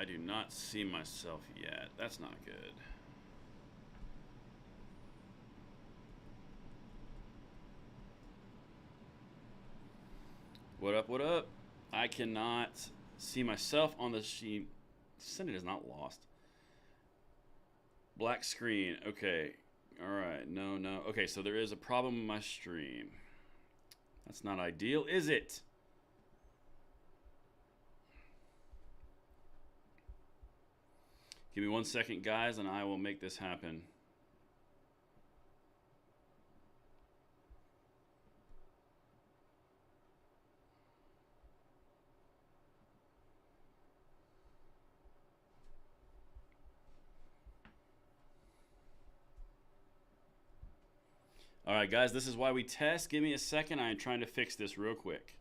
do not see myself yet. That's not good. What up, what up? I cannot see myself on the sheet. Senate is not lost. Black screen. Okay. All right. No, no. Okay, so there is a problem with my stream. That's not ideal, is it? Give me 1 second, guys, and I will make this happen. All right, guys, this is why we test. Give me a second. I am trying to fix this real quick.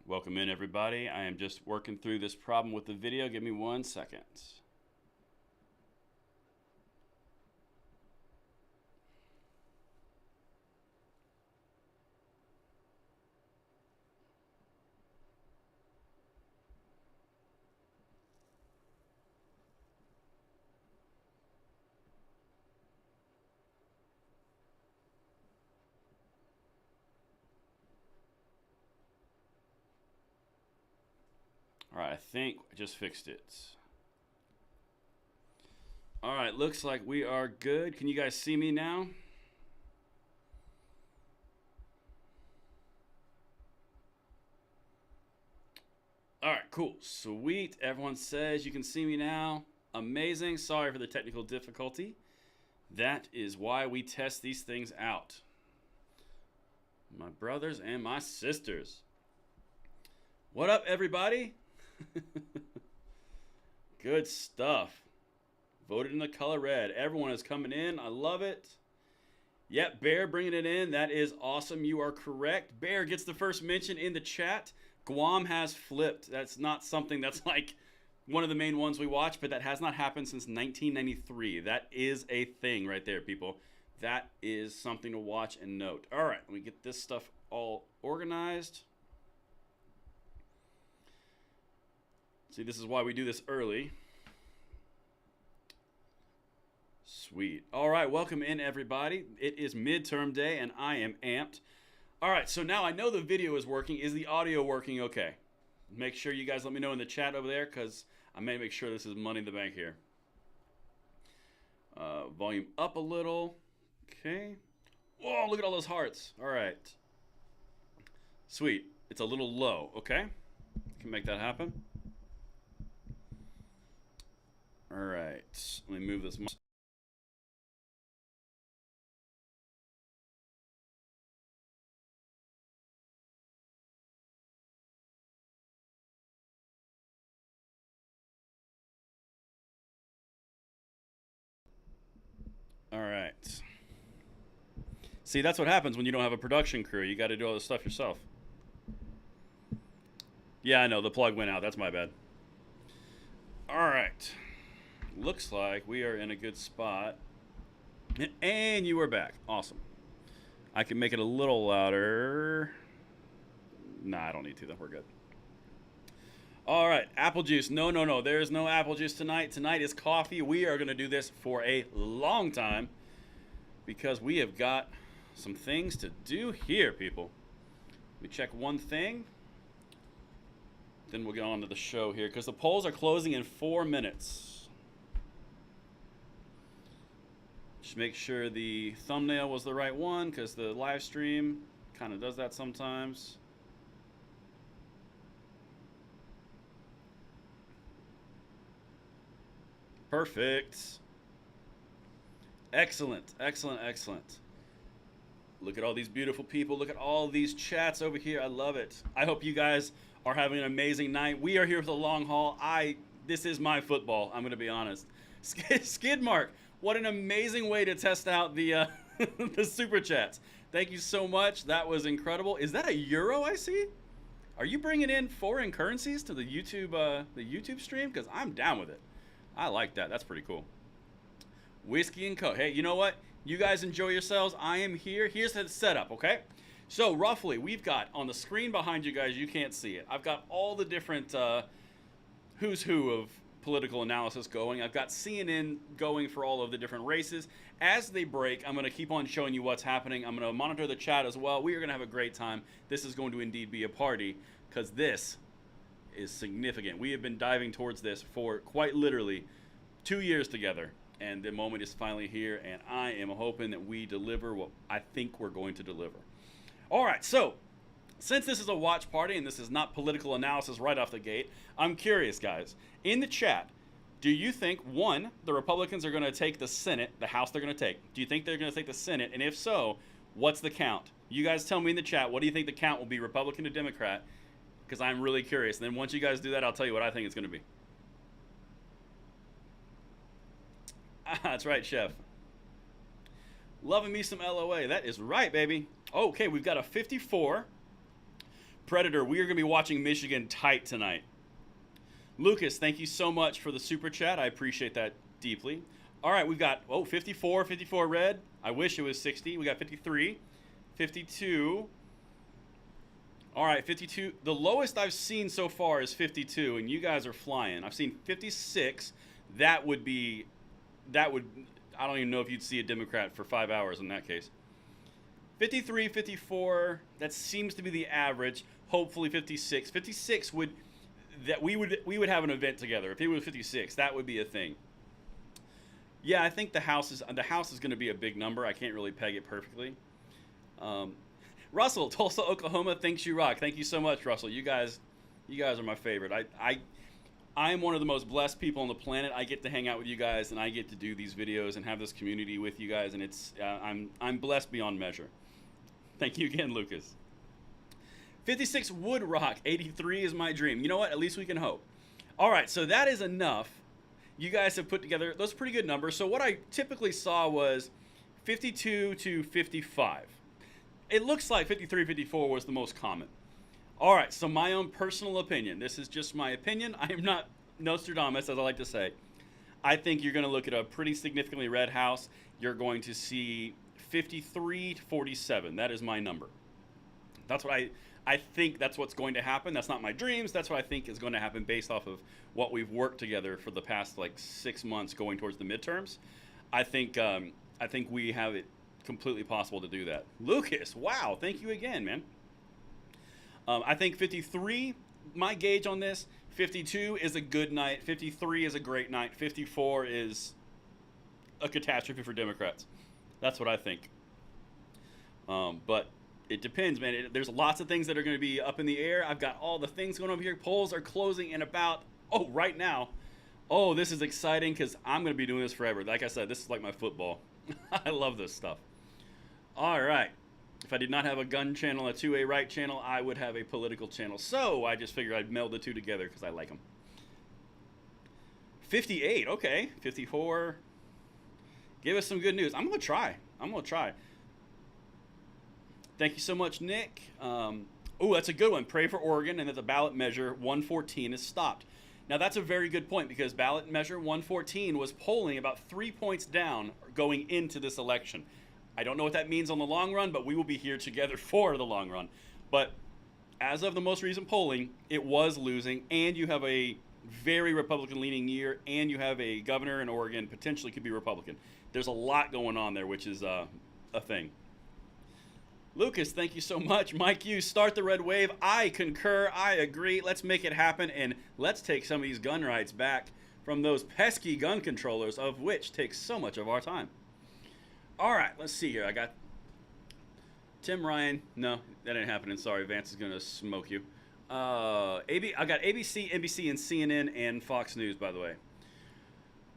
Welcome in, everybody. I am just working through this problem with the video. Give me 1 second. All right, I think I just fixed it. All right, looks like we are good. Can you guys see me now? All right, cool. Sweet. Everyone says you can see me now. Amazing. Sorry for the technical difficulty. That is why we test these things out. My brothers and my sisters. What up, everybody? Good stuff. Voted in the color red. Everyone is coming in. I love it. Yep, Bear bringing it in. That is awesome. You are correct. Bear gets the first mention in the chat. Guam has flipped. That's not something that's like one of the main ones we watch, but that has not happened since 1993. That is a thing right there, people. That is something to watch and note. All right, let me get this stuff all organized. See, this is why we do this early. Sweet. All right, welcome in, everybody. It is midterm day, and I am amped. All right, so now I know the video is working. Is the audio working okay? Make sure you guys let me know in the chat over there, because I may make sure this is money in the bank here. Volume up a little. Okay. Whoa, look at all those hearts. All right. Sweet. It's a little low, okay? Can make that happen. All right. Let me move this. All right. See, that's what happens when you don't have a production crew. You got to do all this stuff yourself. Yeah, I know. The plug went out. That's my bad. All right. Looks like we are in a good spot. And you are back. Awesome. I can make it a little louder. Nah, I don't need to. We're good. All right. Apple juice. No, no, no. There is no apple juice tonight. Tonight is coffee. We are going to do this for a long time because we have got some things to do here, people. We check one thing. Then we'll get on to the show here because the polls are closing in 4 minutes. Just make sure the thumbnail was the right one because the live stream kind of does that sometimes. Perfect. Excellent, excellent, excellent. Look at all these beautiful people. Look at all these chats over here. I love it. I hope you guys are having an amazing night. We are here for the long haul. This is my football. I'm going to be honest. Skidmark, what an amazing way to test out the the super chats. Thank you so much. That was incredible. Is that a euro I see? Are you bringing in foreign currencies to the YouTube stream? Because I'm down with it. I like that. That's pretty cool. Whiskey and Coke. Hey, you know what? You guys enjoy yourselves. I am here. Here's the setup, okay? So roughly, we've got on the screen behind you guys, you can't see it. I've got all the different who's who of political analysis going. I've got CNN going for all of the different races. As they break, I'm going to keep on showing you what's happening. I'm going to monitor the chat as well. We are going to have a great time. This is going to indeed be a party because this is significant. We have been diving towards this for quite literally 2 years together, and the moment is finally here, and I am hoping that we deliver what I think we're going to deliver. All right, so since this is a watch party and this is not political analysis right off the gate, I'm curious, guys. In the chat, do you think, one, the Republicans are going to take the Senate, the House they're going to take? Do you think they're going to take the Senate? And if so, what's the count? You guys tell me in the chat, what do you think the count will be, Republican to Democrat? Because I'm really curious. And then once you guys do that, I'll tell you what I think it's going to be. That's right, Chef. Loving me some LOA. That is right, baby. Okay, we've got a 54. Predator, we are going to be watching Michigan tight tonight. Lucas, thank you so much for the super chat. I appreciate that deeply. All right, we've got, 54 red. I wish it was 60. We got 53, 52. All right, 52. The lowest I've seen so far is 52, and you guys are flying. I've seen 56. I don't even know if you'd see a Democrat for 5 hours in that case. 53, 54, that seems to be the average. Hopefully 56. 56 would, that we would have an event together. If it was 56, that would be a thing. Yeah, I think the house is going to be a big number. I can't really peg it perfectly. Russell, Tulsa, Oklahoma, thanks you rock. Thank you so much, Russell. You guys are my favorite. I am one of the most blessed people on the planet. I get to hang out with you guys, and I get to do these videos and have this community with you guys, and it's I'm blessed beyond measure. Thank you again, Lucas. 56 would rock. 83 is my dream. You know what? At least we can hope. All right, so that is enough. You guys have put together those pretty good numbers. So what I typically saw was 52 to 55. It looks like 53, 54 was the most common. All right, so my own personal opinion. This is just my opinion. I am not Nostradamus, as I like to say. I think you're going to look at a pretty significantly red house. You're going to see 53 to 47. That is my number. That's what I think that's what's going to happen. That's not my dreams. That's what I think is going to happen based off of what we've worked together for the past 6 months going towards the midterms. I think we have it completely possible to do that. Lucas, wow, thank you again, man. I think 53, my gauge on this, 52 is a good night. 53 is a great night. 54 is a catastrophe for Democrats. That's what I think. But it depends, man. There's lots of things that are going to be up in the air. I've got all the things going on here. Polls are closing in about, right now. Oh, this is exciting because I'm going to be doing this forever. Like I said, this is like my football. I love this stuff. All right. If I did not have a gun channel, a 2A right channel, I would have a political channel. So I just figured I'd meld the two together because I like them. 58, okay. 54. Give us some good news. I'm going to try. Thank you so much, Nick. That's a good one. Pray for Oregon, and that the ballot measure 114 is stopped. Now, that's a very good point because ballot measure 114 was polling about 3 points down going into this election. I don't know what that means on the long run, but we will be here together for the long run. But as of the most recent polling, it was losing, and you have a very Republican-leaning year, and you have a governor in Oregon potentially could be Republican. There's a lot going on there, which is a thing. Lucas, thank you so much. Mike, you start the red wave. I concur. I agree. Let's make it happen, and let's take some of these gun rights back from those pesky gun controllers, of which takes so much of our time. All right, let's see here. I got Tim Ryan. No, that ain't happening. Sorry, Vance is going to smoke you. I got ABC, NBC, and CNN, and Fox News, by the way.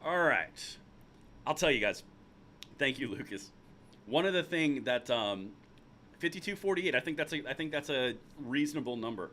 All right. I'll tell you guys. Thank you, Lucas. One of the things that 52-48, I think that's a reasonable number.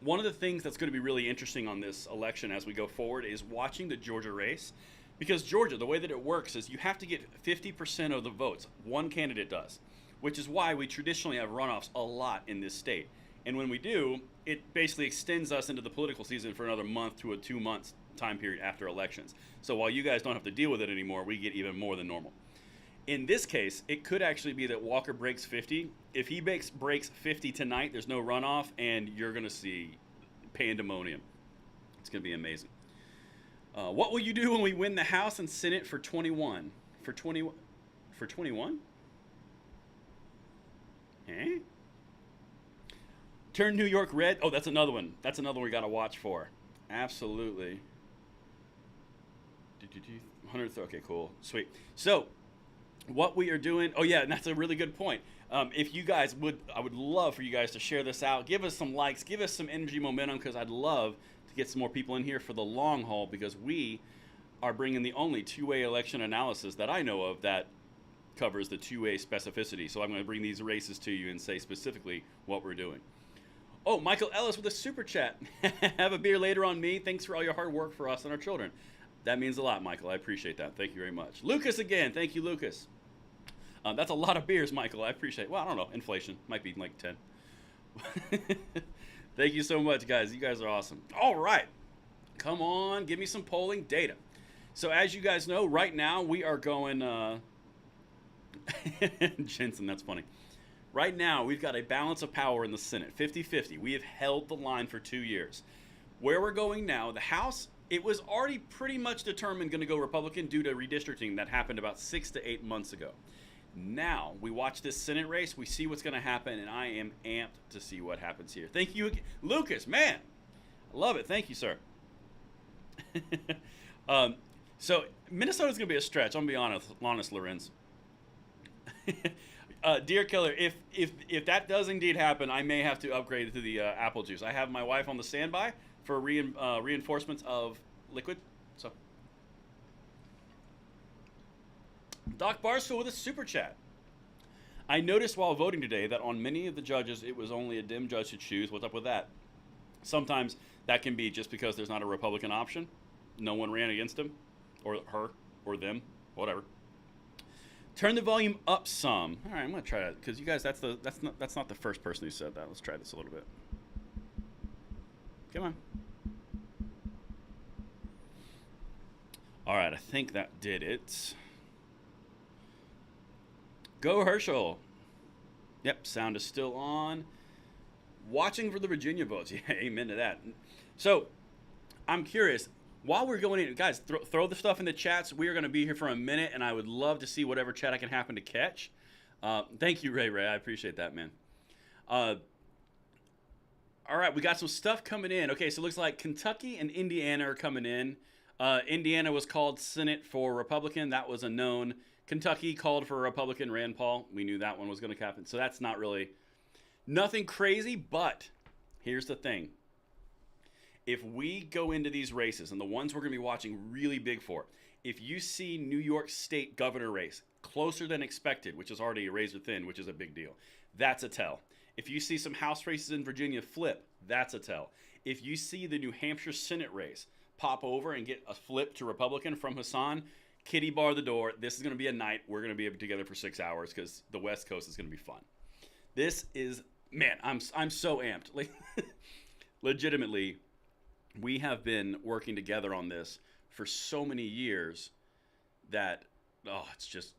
One of the things that's going to be really interesting on this election as we go forward is watching the Georgia race. Because Georgia, the way that it works is you have to get 50% of the votes. One candidate does, which is why we traditionally have runoffs a lot in this state. And when we do, it basically extends us into the political season for another month to a 2 months time period after elections. So while you guys don't have to deal with it anymore, we get even more than normal. In this case, it could actually be that Walker breaks 50. If he breaks 50 tonight, there's no runoff, and you're going to see pandemonium. It's going to be amazing. What will you do when we win the House and Senate for 21? For 21? Eh? Turn New York red. Oh, that's another one. That's another one we got to watch for. Absolutely. 100th. Okay, cool. Sweet. So, what we are doing. Oh, yeah, and that's a really good point. If you guys would, I would love for you guys to share this out. Give us some likes. Give us some energy momentum, because I'd love to get some more people in here for the long haul, because we are bringing the only two-way election analysis that I know of that covers the two-way specificity. So I'm going to bring these races to you and say specifically what we're doing. Oh, Michael Ellis with a super chat. Have a beer later on me. Thanks for all your hard work for us and our children. That means a lot, Michael. I appreciate that. Thank you very much. Lucas again. Thank you, Lucas. That's a lot of beers, Michael. I appreciate it. Well, I don't know. Inflation. Might be like 10. Thank you so much, guys. You guys are awesome. All right. Come on. Give me some polling data. So as you guys know, right now we are going... Jensen, that's funny. Right now, we've got a balance of power in the Senate, 50-50. We have held the line for 2 years. Where we're going now, the House, it was already pretty much determined going to go Republican due to redistricting that happened about 6 to 8 months ago. Now, we watch this Senate race, we see what's going to happen, and I am amped to see what happens here. Thank you, Lucas, man. I love it. Thank you, sir. So, Minnesota's going to be a stretch. I'm going to be honest, Lorenz. Dear Killer, if that does indeed happen, I may have to upgrade to the apple juice. I have my wife on the standby for reinforcements of liquid. So, Doc Barstool with a super chat. I noticed while voting today that on many of the judges, it was only a dim judge to choose. What's up with that? Sometimes that can be just because there's not a Republican option. No one ran against him, or her, or them, whatever. Turn the volume up some. All right, I'm gonna try that because you guys, that's not the first person who said that. Let's try this a little bit. Come on. All right, I think that did it. Go Herschel. Yep, sound is still on. Watching for the Virginia votes. Yeah, amen to that. So, I'm curious. While we're going in, guys, throw the stuff in the chats. We are going to be here for a minute, and I would love to see whatever chat I can happen to catch. Thank you, Ray. I appreciate that, man. All right, we got some stuff coming in. Okay, so it looks like Kentucky and Indiana are coming in. Indiana was called Senate for Republican. That was a known. Kentucky called for Republican Rand Paul. We knew that one was going to happen. So that's not really nothing crazy, but here's the thing. If we go into these races, and the ones we're going to be watching really big for, if you see New York State governor race closer than expected, which is already a razor thin, which is a big deal, that's a tell. If you see some House races in Virginia flip, that's a tell. If you see the New Hampshire Senate race pop over and get a flip to Republican from Hassan, kitty bar the door. This is going to be a night we're going to be together for 6 hours because the West Coast is going to be fun. This is, man, I'm so amped. Like, legitimately, we have been working together on this for so many years that, it's just,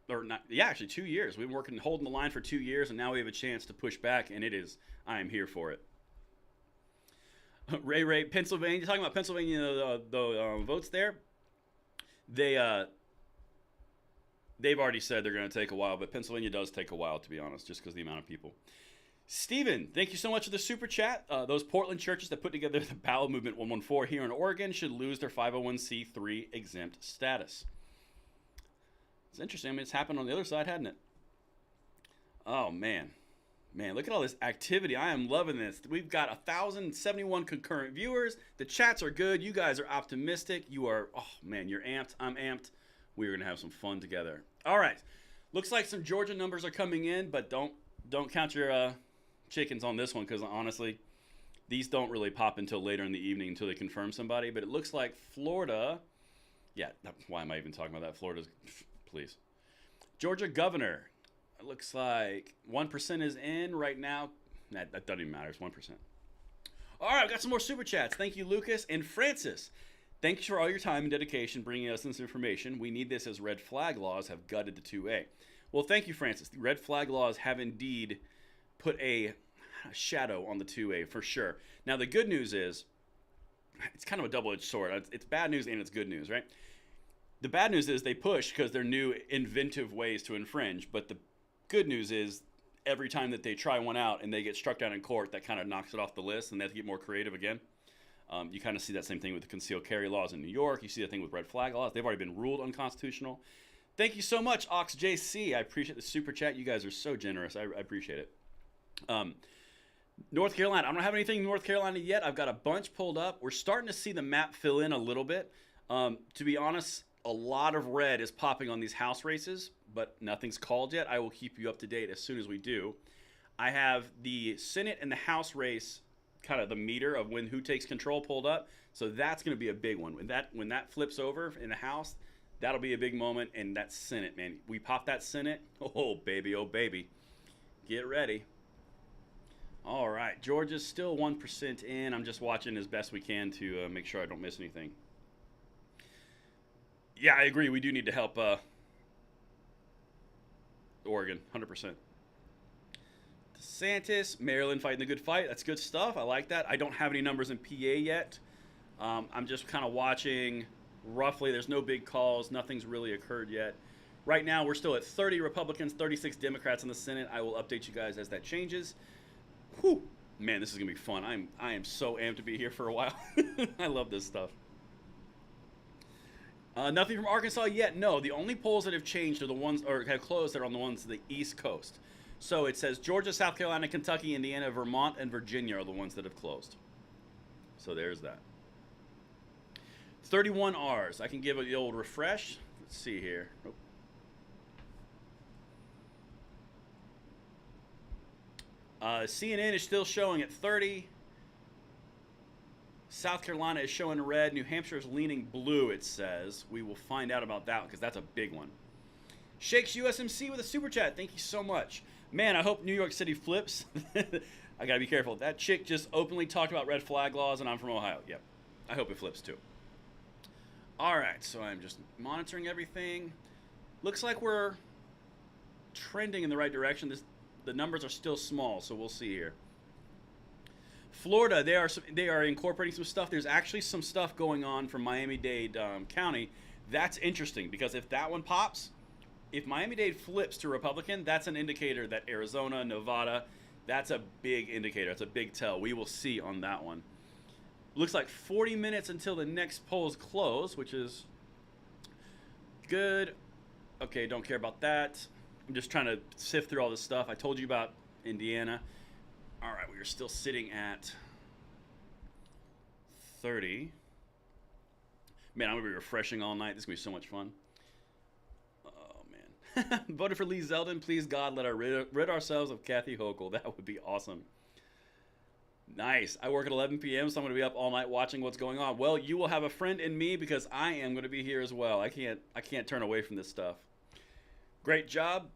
or not, yeah, actually 2 years. We've been holding the line for 2 years, and now we have a chance to push back, and I am here for it. Ray, Pennsylvania, you're talking about Pennsylvania, the votes there? They've already said they're going to take a while, but Pennsylvania does take a while, to be honest, just because of the amount of people. Steven, thank you so much for the super chat. Those Portland churches that put together the Ballot Movement 114 here in Oregon should lose their 501c3 exempt status. It's interesting. I mean, it's happened on the other side, hadn't it? Oh, man. Man, look at all this activity. I am loving this. We've got 1,071 concurrent viewers. The chats are good. You guys are optimistic. You are, oh, man, you're amped. I'm amped. We're going to have some fun together. All right. Looks like some Georgia numbers are coming in, but don't count your chickens on this one because, honestly, these don't really pop until later in the evening until they confirm somebody. But it looks like Florida, yeah, why am I even talking about that? Florida's, please. Georgia governor, it looks like 1% is in right now. That doesn't even matter. It's 1%. All right, I've got some more super chats. Thank you, Lucas and Francis. Thanks for all your time and dedication bringing us this information. We need this as red flag laws have gutted the 2A. Well, thank you, Francis. The red flag laws have indeed put a shadow on the 2A for sure. Now, the good news is, it's kind of a double-edged sword. It's bad news and it's good news, right? The bad news is they push because they're new, inventive ways to infringe. But the good news is every time that they try one out and they get struck down in court, that kind of knocks it off the list and they have to get more creative again. You kind of see that same thing with the concealed carry laws in New York. You see that thing with red flag laws. They've already been ruled unconstitutional. Thank you so much, OxJC. I appreciate the super chat. You guys are so generous. I appreciate it. North Carolina. I don't have anything in North Carolina yet. I've got a bunch pulled up. We're starting to see the map fill in a little bit. To be honest, a lot of red is popping on these House races, but nothing's called yet. I will keep you up to date as soon as we do. I have the Senate and the House race, kind of the meter of who takes control pulled up. So that's going to be a big one. When that flips over in the House, that'll be a big moment. And that Senate, man, we pop that Senate. Oh, baby. Oh, baby. Get ready. All right. Georgia's still 1% in. I'm just watching as best we can to make sure I don't miss anything. Yeah, I agree. We do need to help Oregon, 100%. DeSantis, Maryland fighting the good fight. That's good stuff. I like that. I don't have any numbers in PA yet. I'm just kind of watching roughly. There's no big calls. Nothing's really occurred yet. Right now, we're still at 30 Republicans, 36 Democrats in the Senate. I will update you guys as that changes. Whew. Man, this is going to be fun. I am so amped to be here for a while. I love this stuff. Nothing from Arkansas yet. No, the only polls that have changed are the ones, or have closed, that are on the ones to the East Coast. So it says Georgia, South Carolina, Kentucky, Indiana, Vermont, and Virginia are the ones that have closed. So there's that. 31 R's. I can give it the old refresh. Let's see here. CNN is still showing at 30. South Carolina is showing red. New Hampshire is leaning blue, it says. We will find out about that because that's a big one. Shakes USMC with a super chat. Thank you so much. Man, I hope New York City flips. I got to be careful. That chick just openly talked about red flag laws, and I'm from Ohio. Yep. I hope it flips too. All right, so I'm just monitoring everything. Looks like we're trending in the right direction. The numbers are still small, so we'll see here. Florida, they are incorporating some stuff. There's actually some stuff going on from Miami-Dade County. That's interesting because if that one pops, if Miami-Dade flips to Republican, that's an indicator that Arizona, Nevada, that's a big indicator. It's a big tell. We will see on that one. Looks like 40 minutes until the next polls close, which is good. Okay, don't care about that. I'm just trying to sift through all this stuff. I told you about Indiana. All right, we are still sitting at 30. Man, I'm going to be refreshing all night. This is going to be so much fun. Oh, man. Voted for Lee Zeldin. Please, God, let us rid ourselves of Kathy Hochul. That would be awesome. Nice. I work at 11 p.m., so I'm going to be up all night watching what's going on. Well, you will have a friend in me because I am going to be here as well. I can't turn away from this stuff. Great job.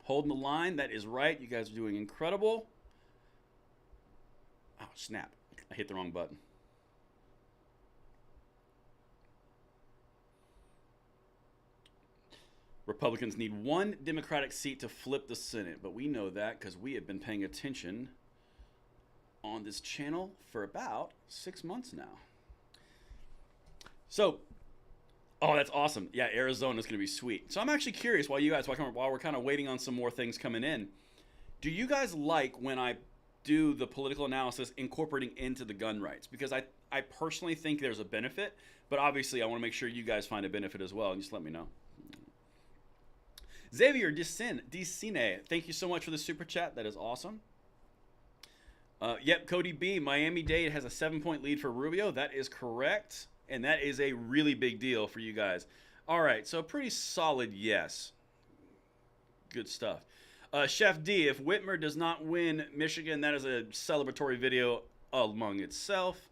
Holding the line. That is right. You guys are doing incredible. Oh, snap. I hit the wrong button. Republicans need one Democratic seat to flip the Senate, but we know that because we have been paying attention on this channel for about 6 months now. So, oh, that's awesome. Yeah, Arizona is going to be sweet. So I'm actually curious while we're kind of waiting on some more things coming in, do you guys like when I do the political analysis incorporating into the gun rights? Because I personally think there's a benefit, but obviously I want to make sure you guys find a benefit as well, and just let me know. Xavier Dicine, thank you so much for the super chat. That is awesome. Yep, Cody B, Miami-Dade has a 7-point lead for Rubio. That is correct, and that is a really big deal for you guys. All right, so pretty solid yes. Good stuff. Chef D, if Whitmer does not win Michigan, that is a celebratory video among itself.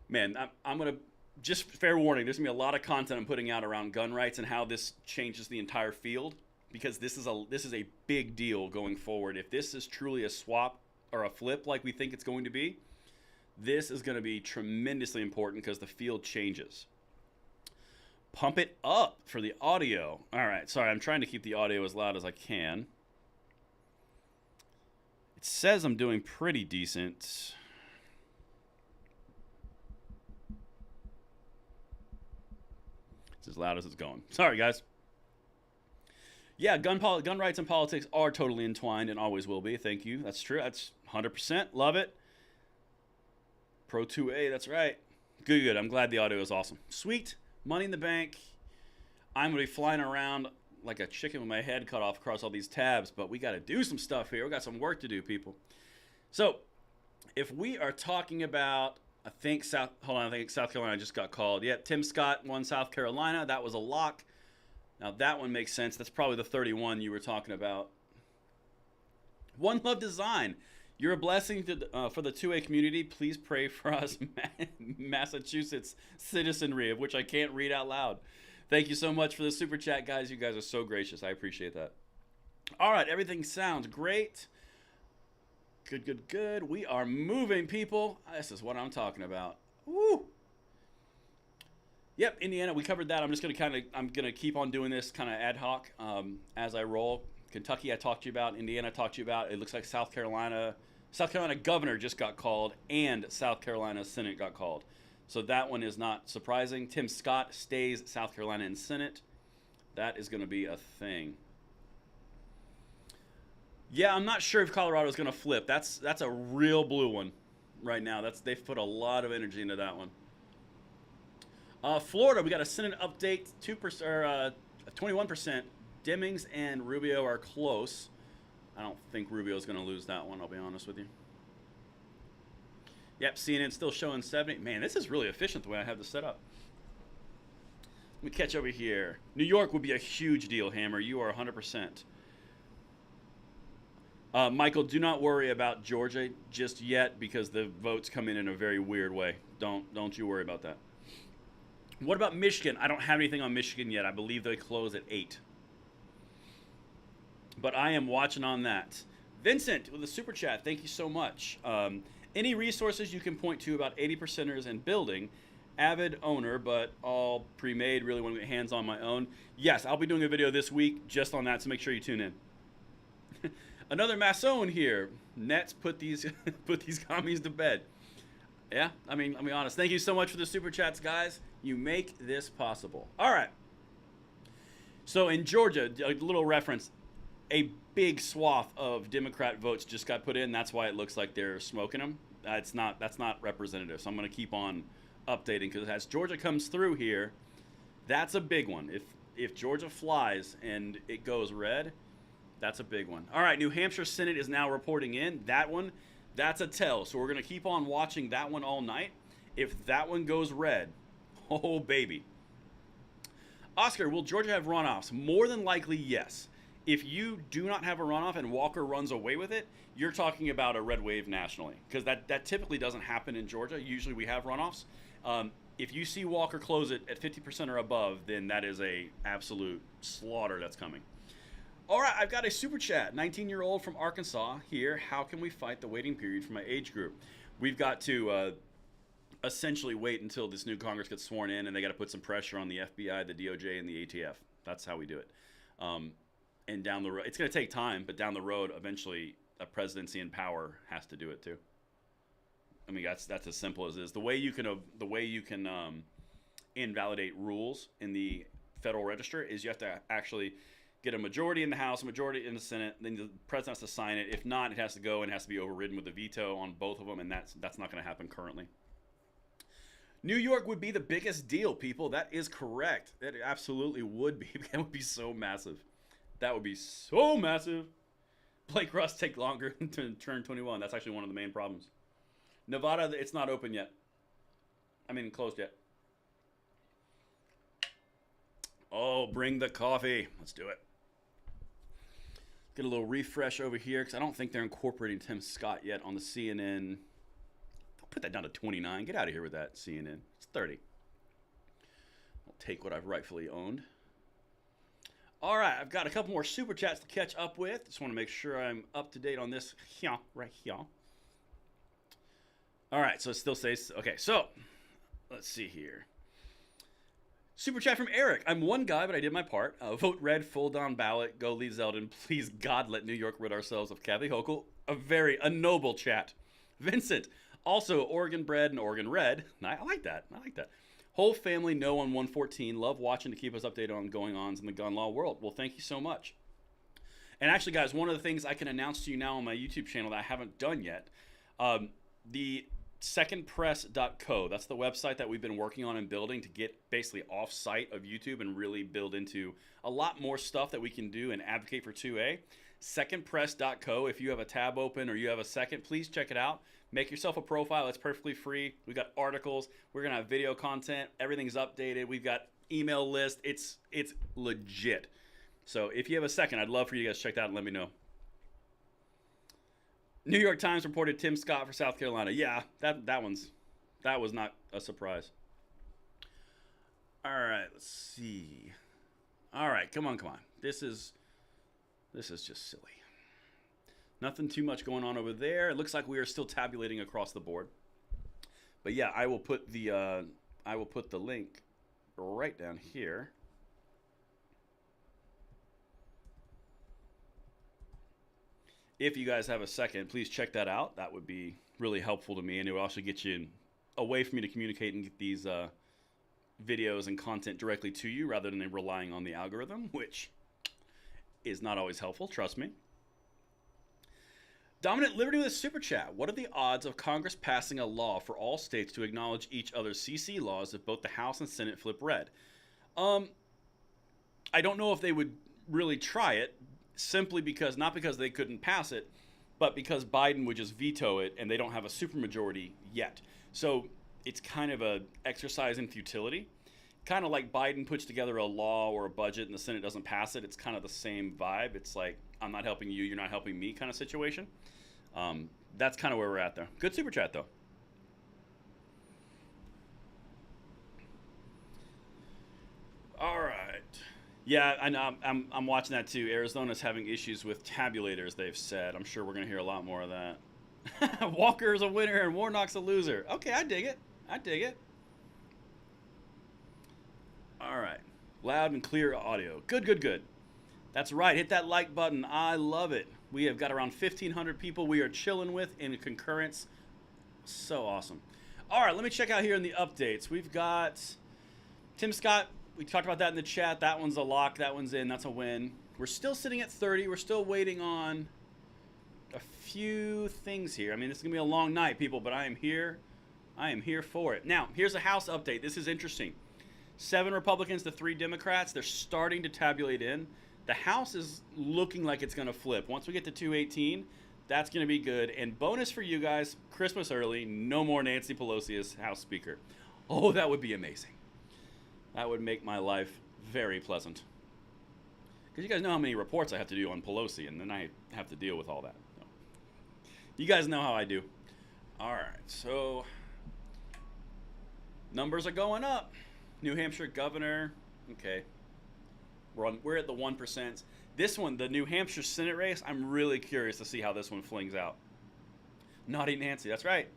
Man, I'm going to, just fair warning, there's going to be a lot of content I'm putting out around gun rights and how this changes the entire field, because this is a big deal going forward. If this is truly a swap or a flip like we think it's going to be, this is going to be tremendously important because the field changes. Pump it up for the audio. All right, sorry, I'm trying to keep the audio as loud as I can. It says I'm doing pretty decent. It's as loud as it's going. Sorry, guys. Yeah, gun rights and politics are totally entwined and always will be. Thank you. That's true. That's 100%. Love it. Pro 2A, that's right. Good, good. I'm glad the audio is awesome. Sweet. Money in the bank. I'm going to be flying around like a chicken with my head cut off across all these tabs, but we got to do some stuff here. We got some work to do, people. So, if we are talking about, I think South Carolina just got called. Yep, Tim Scott won South Carolina. That was a lock. Now, that one makes sense. That's probably the 31 you were talking about. One Love Design. You're a blessing for the 2A community. Please pray for us, Massachusetts citizenry, of which I can't read out loud. Thank you so much for the super chat, guys. You guys are so gracious. I appreciate that. All right, everything sounds great. Good, good, good. We are moving, people. This is what I'm talking about. Woo! Yep, Indiana, we covered that. I'm just gonna keep on doing this kind of ad hoc as I roll. Kentucky, I talked to you about. Indiana, I talked to you about. It looks like South Carolina governor just got called, and South Carolina Senate got called. So that one is not surprising. Tim Scott stays South Carolina in Senate. That is going to be a thing. Yeah, I'm not sure if Colorado is going to flip. That's a real blue one right now. They've put a lot of energy into that one. Florida, we got a Senate update. 21%. Demings and Rubio are close. I don't think Rubio's going to lose that one, I'll be honest with you. Yep, CNN still showing 70. Man, this is really efficient the way I have this set up. Let me catch over here. New York would be a huge deal, Hammer. You are 100%. Michael, do not worry about Georgia just yet because the votes come in a very weird way. Don't you worry about that. What about Michigan? I don't have anything on Michigan yet. I believe they close at 8. But I am watching on that. Vincent with a super chat. Thank you so much. Any resources you can point to about 80%ers and building? Avid owner, but all pre-made. Really want to get hands on my own. Yes, I'll be doing a video this week just on that, so make sure you tune in. Another Mason here. Nets put these commies to bed. Yeah, I mean, I'll be honest. Thank you so much for the super chats, guys. You make this possible. All right. So in Georgia, a little reference. A big swath of Democrat votes just got put in. That's why it looks like they're smoking them. That's not representative. So I'm going to keep on updating because as Georgia comes through here, that's a big one. If Georgia flies and it goes red, that's a big one. All right, New Hampshire Senate is now reporting in. That one, that's a tell. So we're going to keep on watching that one all night. If that one goes red, oh baby. Oscar, will Georgia have runoffs? More than likely, yes. If you do not have a runoff and Walker runs away with it, you're talking about a red wave nationally because that typically doesn't happen in Georgia. Usually we have runoffs. If you see Walker close it at 50% or above, then that is a absolute slaughter that's coming. All right, I've got a super chat. 19-year-old from Arkansas here. How can we fight the waiting period for my age group? We've got to essentially wait until this new Congress gets sworn in, and they got to put some pressure on the FBI, the DOJ, and the ATF. That's how we do it. And down the road, it's going to take time, but down the road, eventually, a presidency in power has to do it too. I mean, that's as simple as it is. The way you can invalidate rules in the Federal Register is you have to actually get a majority in the House, a majority in the Senate, then the president has to sign it. If not, it has to go and has to be overridden with a veto on both of them, and that's not going to happen currently. New York would be the biggest deal, people. That is correct. That absolutely would be. That would be so massive. That would be so massive. Blake Russ take longer to turn 21. That's actually one of the main problems. Nevada, it's not open yet. I mean, closed yet. Oh, bring the coffee. Let's do it. Get a little refresh over here because I don't think they're incorporating Tim Scott yet on the CNN. I'll put that down to 29. Get out of here with that, CNN. It's 30. I'll take what I've rightfully owned. All right, I've got a couple more super chats to catch up with. Just want to make sure I'm up to date on this here, right here. All right, so it still says, okay, so let's see here. Super chat from Eric. I'm one guy, but I did my part. Vote red, full down ballot. Go Lee Zeldin. Please, God, let New York rid ourselves of Kathy Hochul. A noble chat. Vincent. Also, Oregon bred and Oregon red. I like that. I like that. Whole family, no on 114. Love watching to keep us updated on going-ons in the gun law world. Well, thank you so much. And actually, guys, one of the things I can announce to you now on my YouTube channel that I haven't done yet, the secondpress.co, that's the website that we've been working on and building to get basically off-site of YouTube and really build into a lot more stuff that we can do and advocate for 2A. Secondpress.co, if you have a tab open or you have a second, please check it out. Make yourself a profile. It's perfectly free. We've got articles. We're going to have video content. Everything's updated. We've got email list. It's legit. So if you have a second, I'd love for you guys to check that out and let me know. New York Times reported Tim Scott for South Carolina. Yeah, that was not a surprise. All right, let's see. All right, come on. This is just silly. Nothing too much going on over there. It looks like we are still tabulating across the board. But yeah, I will put the link right down here. If you guys have a second, please check that out. That would be really helpful to me, and it would also get you a way for me to communicate and get these videos and content directly to you rather than relying on the algorithm, which is not always helpful, trust me. Dominant Liberty with a super chat. What are the odds of Congress passing a law for all states to acknowledge each other's CC laws if both the House and Senate flip red? I don't know if they would really try it, simply because, not because they couldn't pass it, but because Biden would just veto it and they don't have a supermajority yet. So it's kind of an exercise in futility. Kind of like Biden puts together a law or a budget and the Senate doesn't pass it. It's kind of the same vibe. It's like, I'm not helping you, you're not helping me kind of situation. That's kind of where we're at there. Good super chat, though. All right. Yeah, I know. I'm watching that too. Arizona's having issues with tabulators, they've said. I'm sure we're going to hear a lot more of that. Walker's a winner and Warnock's a loser. Okay, I dig it. All right. Loud and clear audio. Good. That's right. Hit that like button. I love it. We have got around 1,500 people we are chilling with in concurrence. So awesome. All right, let me check out here in the updates. We've got Tim Scott. We talked about that in the chat. That one's a lock. That one's in. That's a win. We're still sitting at 30. We're still waiting on a few things here. I mean, this is going to be a long night, people, but I am here. I am here for it. Now, here's a House update. This is interesting. 7 Republicans to 3 Democrats. They're starting to tabulate in. The House is looking like it's going to flip. Once we get to 218, that's going to be good. And bonus for you guys, Christmas early, no more Nancy Pelosi as House Speaker. Oh, that would be amazing. That would make my life very pleasant. Because you guys know how many reports I have to do on Pelosi, and then I have to deal with all that. So, you guys know how I do. All right, so numbers are going up. New Hampshire governor, okay. We're at the 1%. This one, the New Hampshire Senate race, I'm really curious to see how this one flings out. Naughty Nancy, that's right.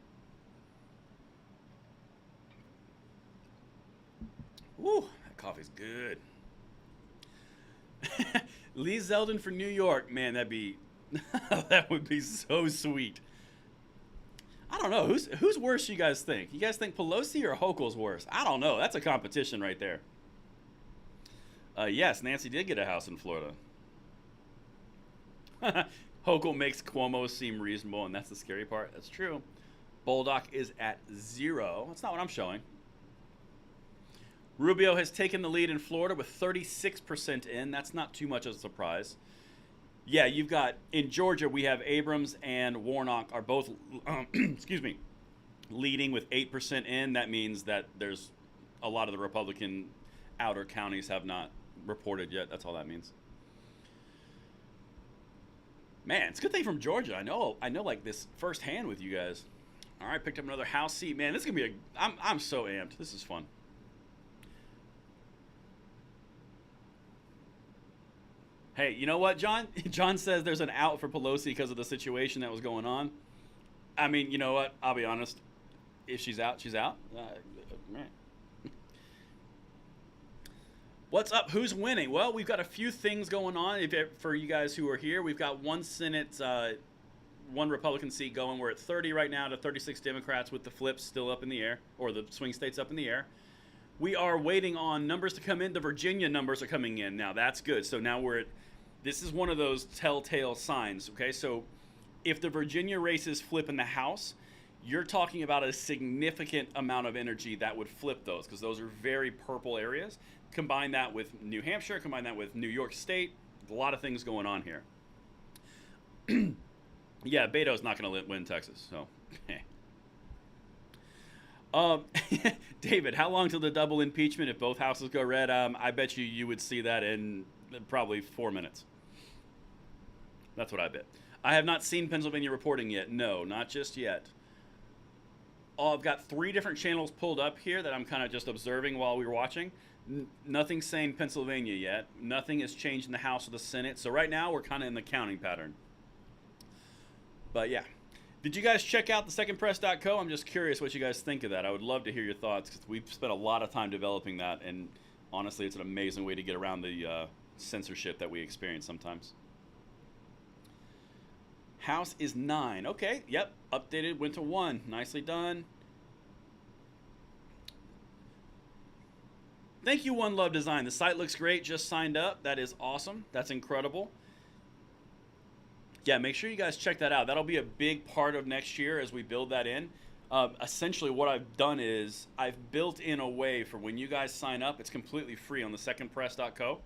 Woo, that coffee's good. Lee Zeldin for New York, man, that'd be that would be so sweet. I don't know who's worse. You guys think? You guys think Pelosi or Hochul's worse? I don't know. That's a competition right there. Yes, Nancy did get a house in Florida. Hochul makes Cuomo seem reasonable, and that's the scary part. That's true. Boldock is at 0. That's not what I'm showing. Rubio has taken the lead in Florida with 36% in. That's not too much of a surprise. Yeah, you've got, in Georgia, we have Abrams and Warnock are both, excuse me, leading with 8% in. That means that there's a lot of the Republican outer counties have not reported yet. That's all that means. Man, it's a good thing from Georgia. I know like this firsthand with you guys. All right, picked up another House seat. Man, this is going to be I'm so amped. This is fun. Hey, you know what, John? John says there's an out for Pelosi because of the situation that was going on. I mean, you know what? I'll be honest. If she's out, she's out. Right. What's up? Who's winning? Well, we've got a few things going on. For you guys who are here, we've got one Senate, one Republican seat going. We're at 30 right now to 36 Democrats with the flips still up in the air, or the swing states up in the air. We are waiting on numbers to come in. The Virginia numbers are coming in now. That's good. So now this is one of those telltale signs, okay? So if the Virginia races flip in the House, you're talking about a significant amount of energy that would flip those, because those are very purple areas. Combine that with New Hampshire, combine that with New York State, a lot of things going on here. Yeah, Beto's not going to win Texas, so. David, how long till the double impeachment if both houses go red? I bet you would see that in probably 4 minutes. That's what I bet. I have not seen Pennsylvania reporting yet. No, not just yet. I've got 3 different channels pulled up here that I'm kind of just observing while we were watching. Nothing saying Pennsylvania yet. Nothing has changed in the House or the Senate. So right now we're kind of in the counting pattern. But yeah. Did you guys check out the secondpress.co? I'm just curious what you guys think of that. I would love to hear your thoughts, because we've spent a lot of time developing that, and honestly, it's an amazing way to get around the censorship that we experience sometimes. House is 9. Okay, yep, updated, went to 1. Nicely done. Thank you, One Love Design. The site looks great. Just signed up. That is awesome. That's incredible. Yeah, make sure you guys check that out. That'll be a big part of next year as we build that in. Essentially, what I've done is I've built in a way for when you guys sign up. It's completely free on the secondpress.co.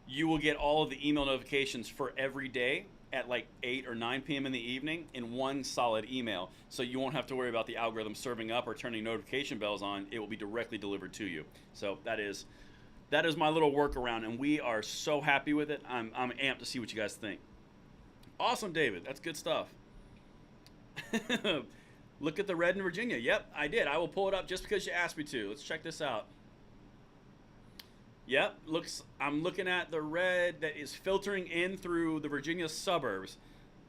You will get all of the email notifications for every day at like 8 or 9 p.m. in the evening in one solid email. So you won't have to worry about the algorithm serving up or turning notification bells on. It will be directly delivered to you. So that is my little workaround, and we are so happy with it. I'm amped to see what you guys think. Awesome, David. That's good stuff. Look at the red in Virginia. Yep, I did. I will pull it up just because you asked me to. Let's check this out. Yep, I'm looking at the red that is filtering in through the Virginia suburbs.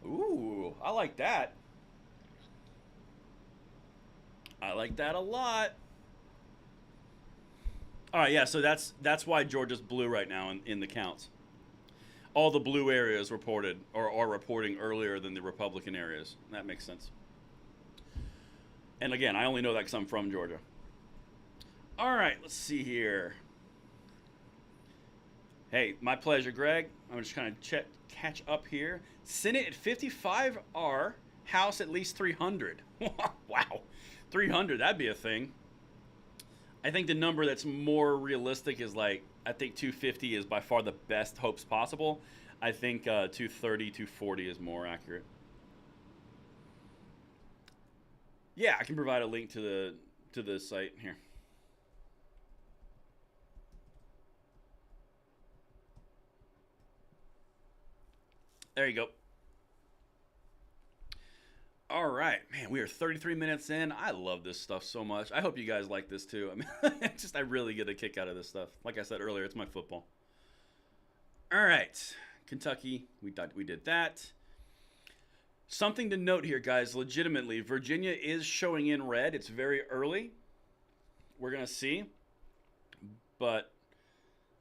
Ooh, I like that. I like that a lot. All right, yeah, so that's why Georgia's blue right now in the counts. All the blue areas reported or are reporting earlier than the Republican areas. That makes sense. And again, I only know that because I'm from Georgia. All right, let's see here. Hey, my pleasure, Greg. I'm just kind of catch up here. Senate at 55R, House at least 300. Wow, 300, that'd be a thing. I think the number that's more realistic is I think 250 is by far the best hopes possible. I think 230, 240 is more accurate. Yeah, I can provide a link to the site here. There you go. All right, man, we are 33 minutes in. I love this stuff so much. I hope you guys like this too. I mean, I really get a kick out of this stuff. Like I said earlier, it's my football. All right, Kentucky, we did that. Something to note here, guys, legitimately, Virginia is showing in red. It's very early. We're going to see. But,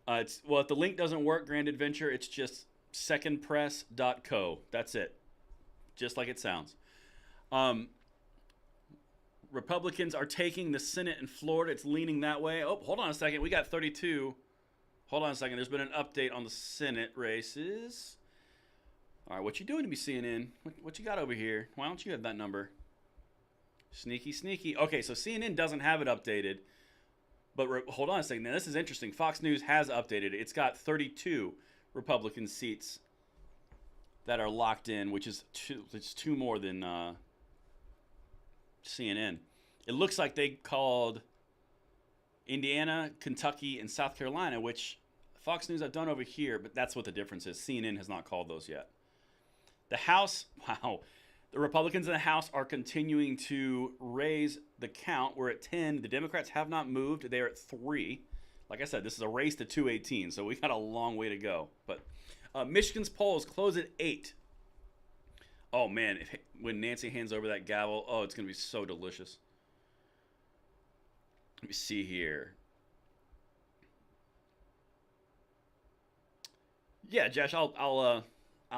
if the link doesn't work, Grand Adventure, it's just secondpress.co. That's it. Just like it sounds. Republicans are taking the Senate in Florida. It's leaning that way. Oh, hold on a second. We got 32. Hold on a second. There's been an update on the Senate races. All right, what you doing to me, CNN? What you got over here? Why don't you have that number? Sneaky, sneaky. Okay, so CNN doesn't have it updated. But hold on a second. Now, this is interesting. Fox News has updated it. It's got 32 Republican seats that are locked in, which is two more than CNN. It looks like they called Indiana, Kentucky, and South Carolina, which Fox News I've done over here, but that's what the difference is. CNN has not called those yet. The House, wow. The Republicans in the House are continuing to raise the count. We're at 10. The Democrats have not moved. They're at 3. Like I said, this is a race to 218, so we got a long way to go. But Michigan's polls close at 8. Oh, man, when Nancy hands over that gavel, oh, it's going to be so delicious. Let me see here. Yeah, Josh, I'll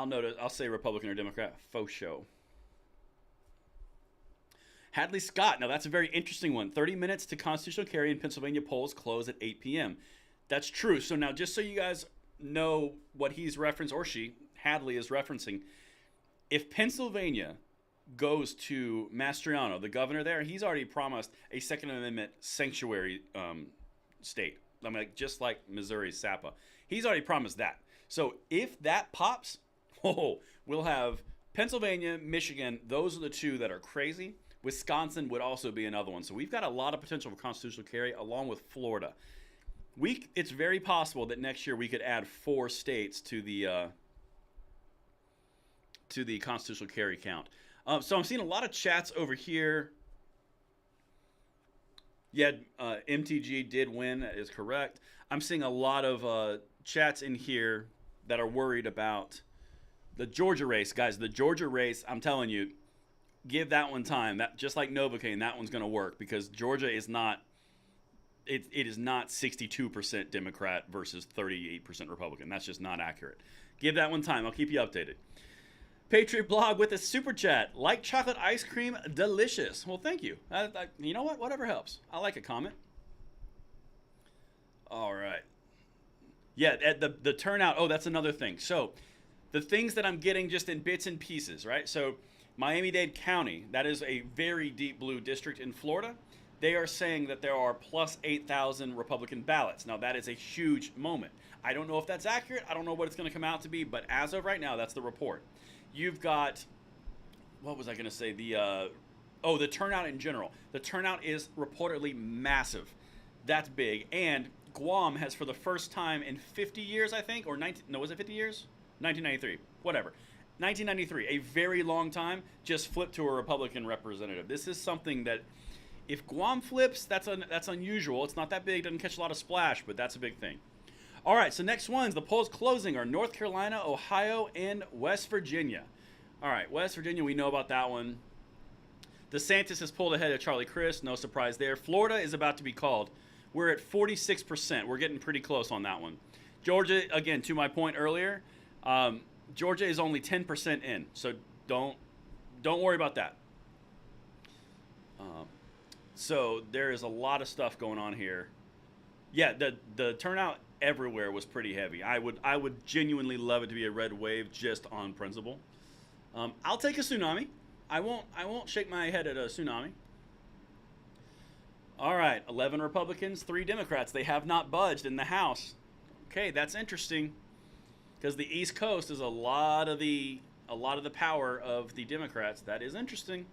notice. I'll say Republican or Democrat. Faux show. Hadley Scott. Now that's a very interesting one. 30 minutes to constitutional carry in Pennsylvania polls close at 8 p.m. That's true. So now, just so you guys know what he's referenced, or she, Hadley, is referencing, if Pennsylvania goes to Mastriano, the governor there, he's already promised a Second Amendment sanctuary state. I mean, just like Missouri's SAPA. He's already promised that. So if that pops, we'll have Pennsylvania, Michigan. Those are the two that are crazy. Wisconsin would also be another one. So we've got a lot of potential for constitutional carry, along with Florida. It's very possible that next year we could add 4 states to the constitutional carry count. So I'm seeing a lot of chats over here. Yeah, MTG did win. That is correct. I'm seeing a lot of chats in here that are worried about the Georgia race. Guys, the Georgia race, I'm telling you, give that one time. That, just like Novocaine, that one's going to work, because Georgia is not, it is not 62% Democrat versus 38% Republican. That's just not accurate. Give that one time. I'll keep you updated. Patriot Blog with a super chat. Like chocolate ice cream, delicious. Well, thank you. You know what? Whatever helps. I like a comment. All right. Yeah, the turnout. Oh, that's another thing. So the things that I'm getting just in bits and pieces, right? So Miami-Dade County, that is a very deep blue district in Florida. They are saying that there are plus 8,000 Republican ballots. Now, that is a huge moment. I don't know if that's accurate. I don't know what it's going to come out to be, but as of right now, that's the report. You've got, what was I going to say? The turnout in general. The turnout is reportedly massive. That's big. And Guam has, for the first time in 50 years, I think, or 19, no, was it 50 years? 1993, whatever. 1993, a very long time, just flipped to a Republican representative. This is something that, if Guam flips, that's unusual. It's not that big, doesn't catch a lot of splash, but that's a big thing. All right, so next ones, the polls closing are North Carolina, Ohio, and West Virginia. All right, West Virginia, we know about that one. DeSantis has pulled ahead of Charlie Crist, no surprise there. Florida is about to be called. We're at 46%. We're getting pretty close on that one. Georgia, again, to my point earlier, Georgia is only 10% in, so don't worry about that. So there is a lot of stuff going on here. Yeah, the turnout everywhere was pretty heavy. I would genuinely love it to be a red wave just on principle. I'll take a tsunami. I won't shake my head at a tsunami. All right, 11 Republicans, 3 Democrats. They have not budged in the House. Okay, that's interesting, because the East Coast is a lot of the power of the Democrats. That is interesting.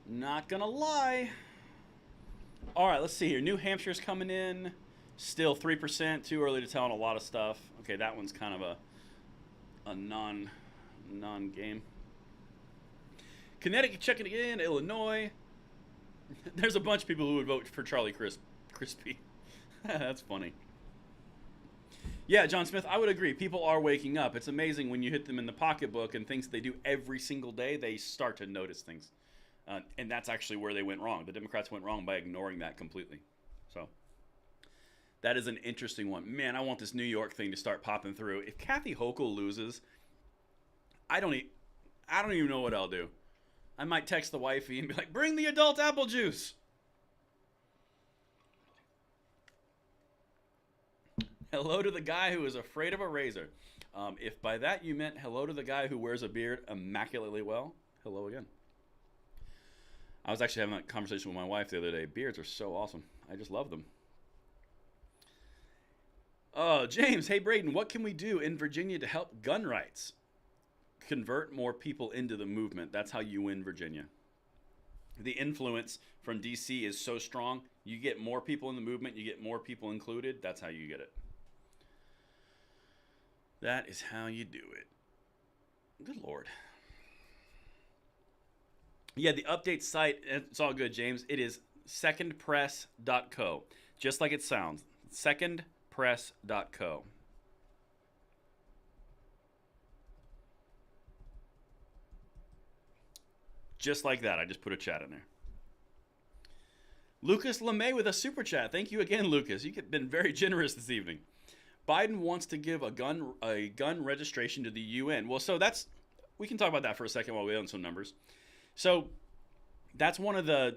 Not gonna lie. All right, let's see here. New Hampshire's coming in. Still 3%. Too early to tell on a lot of stuff. Okay, that one's kind of a non-game. Connecticut checking again. Illinois. There's a bunch of people who would vote for Charlie Crispy. That's funny. Yeah, John Smith, I would agree. People are waking up. It's amazing when you hit them in the pocketbook and things they do every single day, they start to notice things. And that's actually where they went wrong. The Democrats went wrong by ignoring that completely. So that is an interesting one. Man, I want this New York thing to start popping through. If Kathy Hochul loses, I don't even know what I'll do. I might text the wifey and be like, bring the adult apple juice. Hello to the guy who is afraid of a razor. If by that you meant hello to the guy who wears a beard immaculately well, hello again. I was actually having a conversation with my wife the other day. Beards are so awesome. I just love them. Oh, James, hey Braden, what can we do in Virginia to help gun rights? Convert more people into the movement. That's how you win Virginia. The influence from DC is so strong. You get more people in the movement, you get more people included. That's how you get it. That is how you do it. Good Lord. Yeah, the update site, it's all good, James. It is secondpress.co. Just like it sounds. Secondpress.co. Just like that. I just put a chat in there. Lucas LeMay with a super chat. Thank you again, Lucas. You've been very generous this evening. Biden wants to give a gun registration to the UN. Well, so we can talk about that for a second while we own some numbers. So that's one of the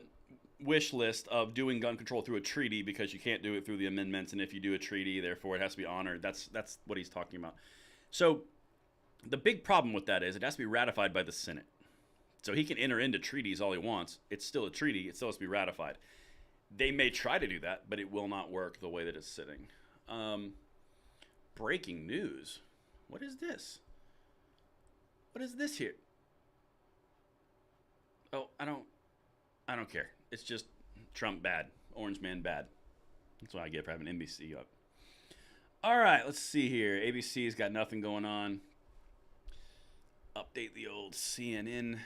wish list of doing gun control through a treaty, because you can't do it through the amendments, and if you do a treaty, therefore it has to be honored. That's what he's talking about. So the big problem with that is it has to be ratified by the Senate. So he can enter into treaties all he wants. It's still a treaty. It still has to be ratified. They may try to do that, but it will not work the way that it's sitting. Breaking news. What is this? What is this here? Oh, I don't care. It's just Trump bad. Orange man bad. That's what I get for having NBC up. All right, let's see here. ABC's got nothing going on. Update the old CNN.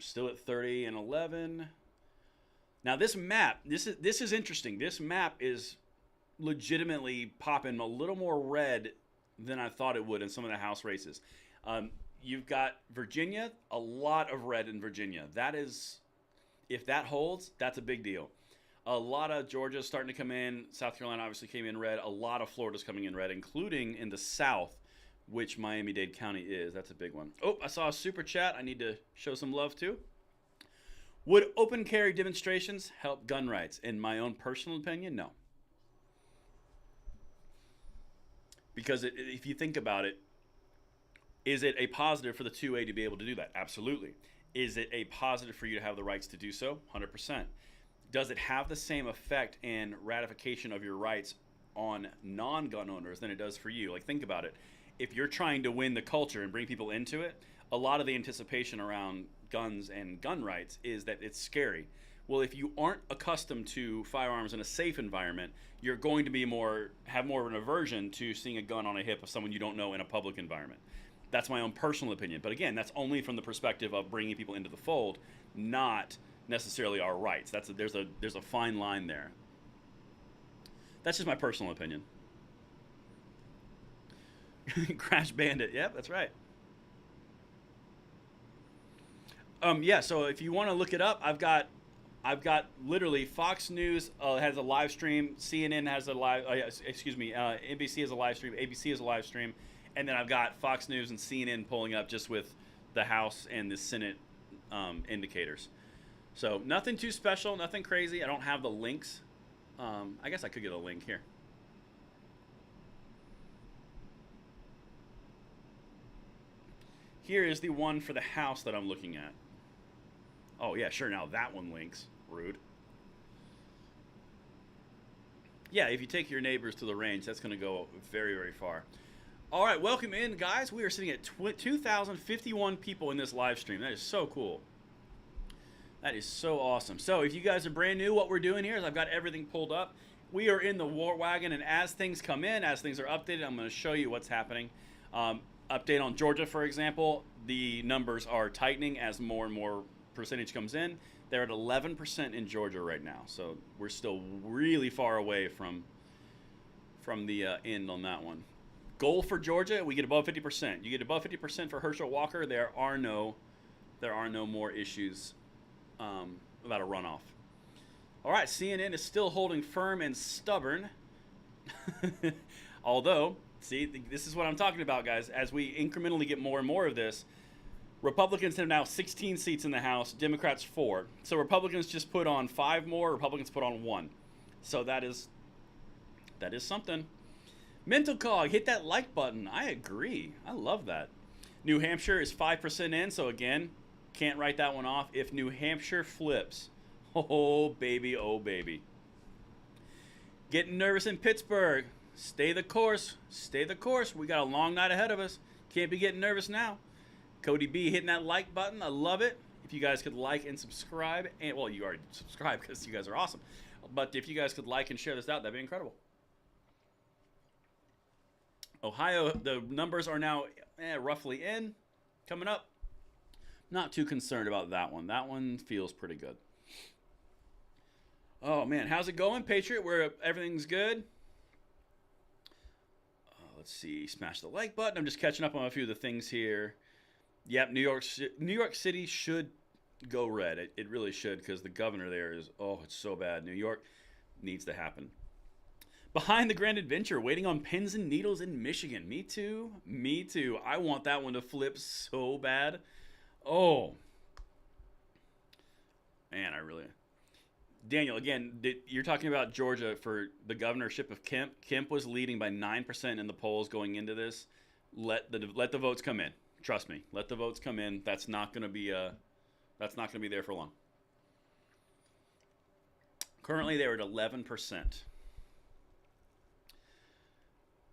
Still at 30 and 11. Now this map, this is interesting. This map is legitimately popping a little more red than I thought it would in some of the House races. You've got Virginia, a lot of red in Virginia. That is, if that holds, that's a big deal. A lot of Georgia's starting to come in. South Carolina obviously came in red. A lot of Florida's coming in red, including in the South, which Miami-Dade County is. That's a big one. Oh, I saw a super chat I need to show some love to. Would open carry demonstrations help gun rights? In my own personal opinion, no. Because if you think about it, is it a positive for the 2A to be able to do that? Absolutely. Is it a positive for you to have the rights to do so? 100%. Does it have the same effect and ratification of your rights on non-gun owners than it does for you? Like, think about it. If you're trying to win the culture and bring people into it, a lot of the anticipation around guns and gun rights is that it's scary. Well, if you aren't accustomed to firearms in a safe environment, you're going to have more of an aversion to seeing a gun on a hip of someone you don't know in a public environment. That's my own personal opinion. But again, that's only from the perspective of bringing people into the fold, not necessarily our rights. There's a fine line there. That's just my personal opinion. Crash Bandit. Yep, that's right. Yeah, so if you want to look it up, I've got literally Fox News has a live stream, CNN has a live, NBC has a live stream, ABC has a live stream, and then I've got Fox News and CNN pulling up just with the House and the Senate indicators. So nothing too special, nothing crazy. I don't have the links. I guess I could get a link here. Here is the one for the House that I'm looking at. Oh, yeah, sure. Now that one links. Rude. Yeah, if you take your neighbors to the range, that's going to go very, very far. All right, welcome in, guys. We are sitting at 2,051 people in this live stream. That is so cool. That is so awesome. So if you guys are brand new, what we're doing here is I've got everything pulled up. We are in the war wagon, and as things come in, as things are updated, I'm going to show you what's happening. Update on Georgia, for example, the numbers are tightening as more and more percentage comes in. They're at 11% in Georgia right now, so we're still really far away from the end on that one. Goal for Georgia, we get above 50%. You get above 50% for Herschel Walker, there are no more issues about a runoff. All right, CNN is still holding firm and stubborn. Although, see, this is what I'm talking about, guys. As we incrementally get more and more of this, Republicans have now 16 seats in the House, Democrats 4. So Republicans just put on 5 more, Republicans put on 1. So that is something. Mental Cog, hit that like button. I agree. I love that. New Hampshire is 5% in, so again, can't write that one off. If New Hampshire flips, oh baby, oh baby. Getting nervous in Pittsburgh. Stay the course. Stay the course. We got a long night ahead of us. Can't be getting nervous now. Cody B hitting that like button. I love it. If you guys could like and subscribe, and well, you already subscribed because you guys are awesome. But if you guys could like and share this out, that'd be incredible. Ohio, the numbers are now roughly in. Coming up. Not too concerned about that one. That one feels pretty good. Oh, man. How's it going, Patriot? Where everything's good? Let's see. Smash the like button. I'm just catching up on a few of the things here. Yep, New York City should go red. It really should, because the governor there is, oh, it's so bad. New York needs to happen. Behind the Grand Adventure, waiting on pins and needles in Michigan. Me too. Me too. I want that one to flip so bad. Oh. Man, I really... Daniel, again, you're talking about Georgia for the governorship of Kemp. Kemp was leading by 9% in the polls going into this. Let the votes come in. Trust me. Let the votes come in. That's not going to be there for long. Currently, they're at 11%.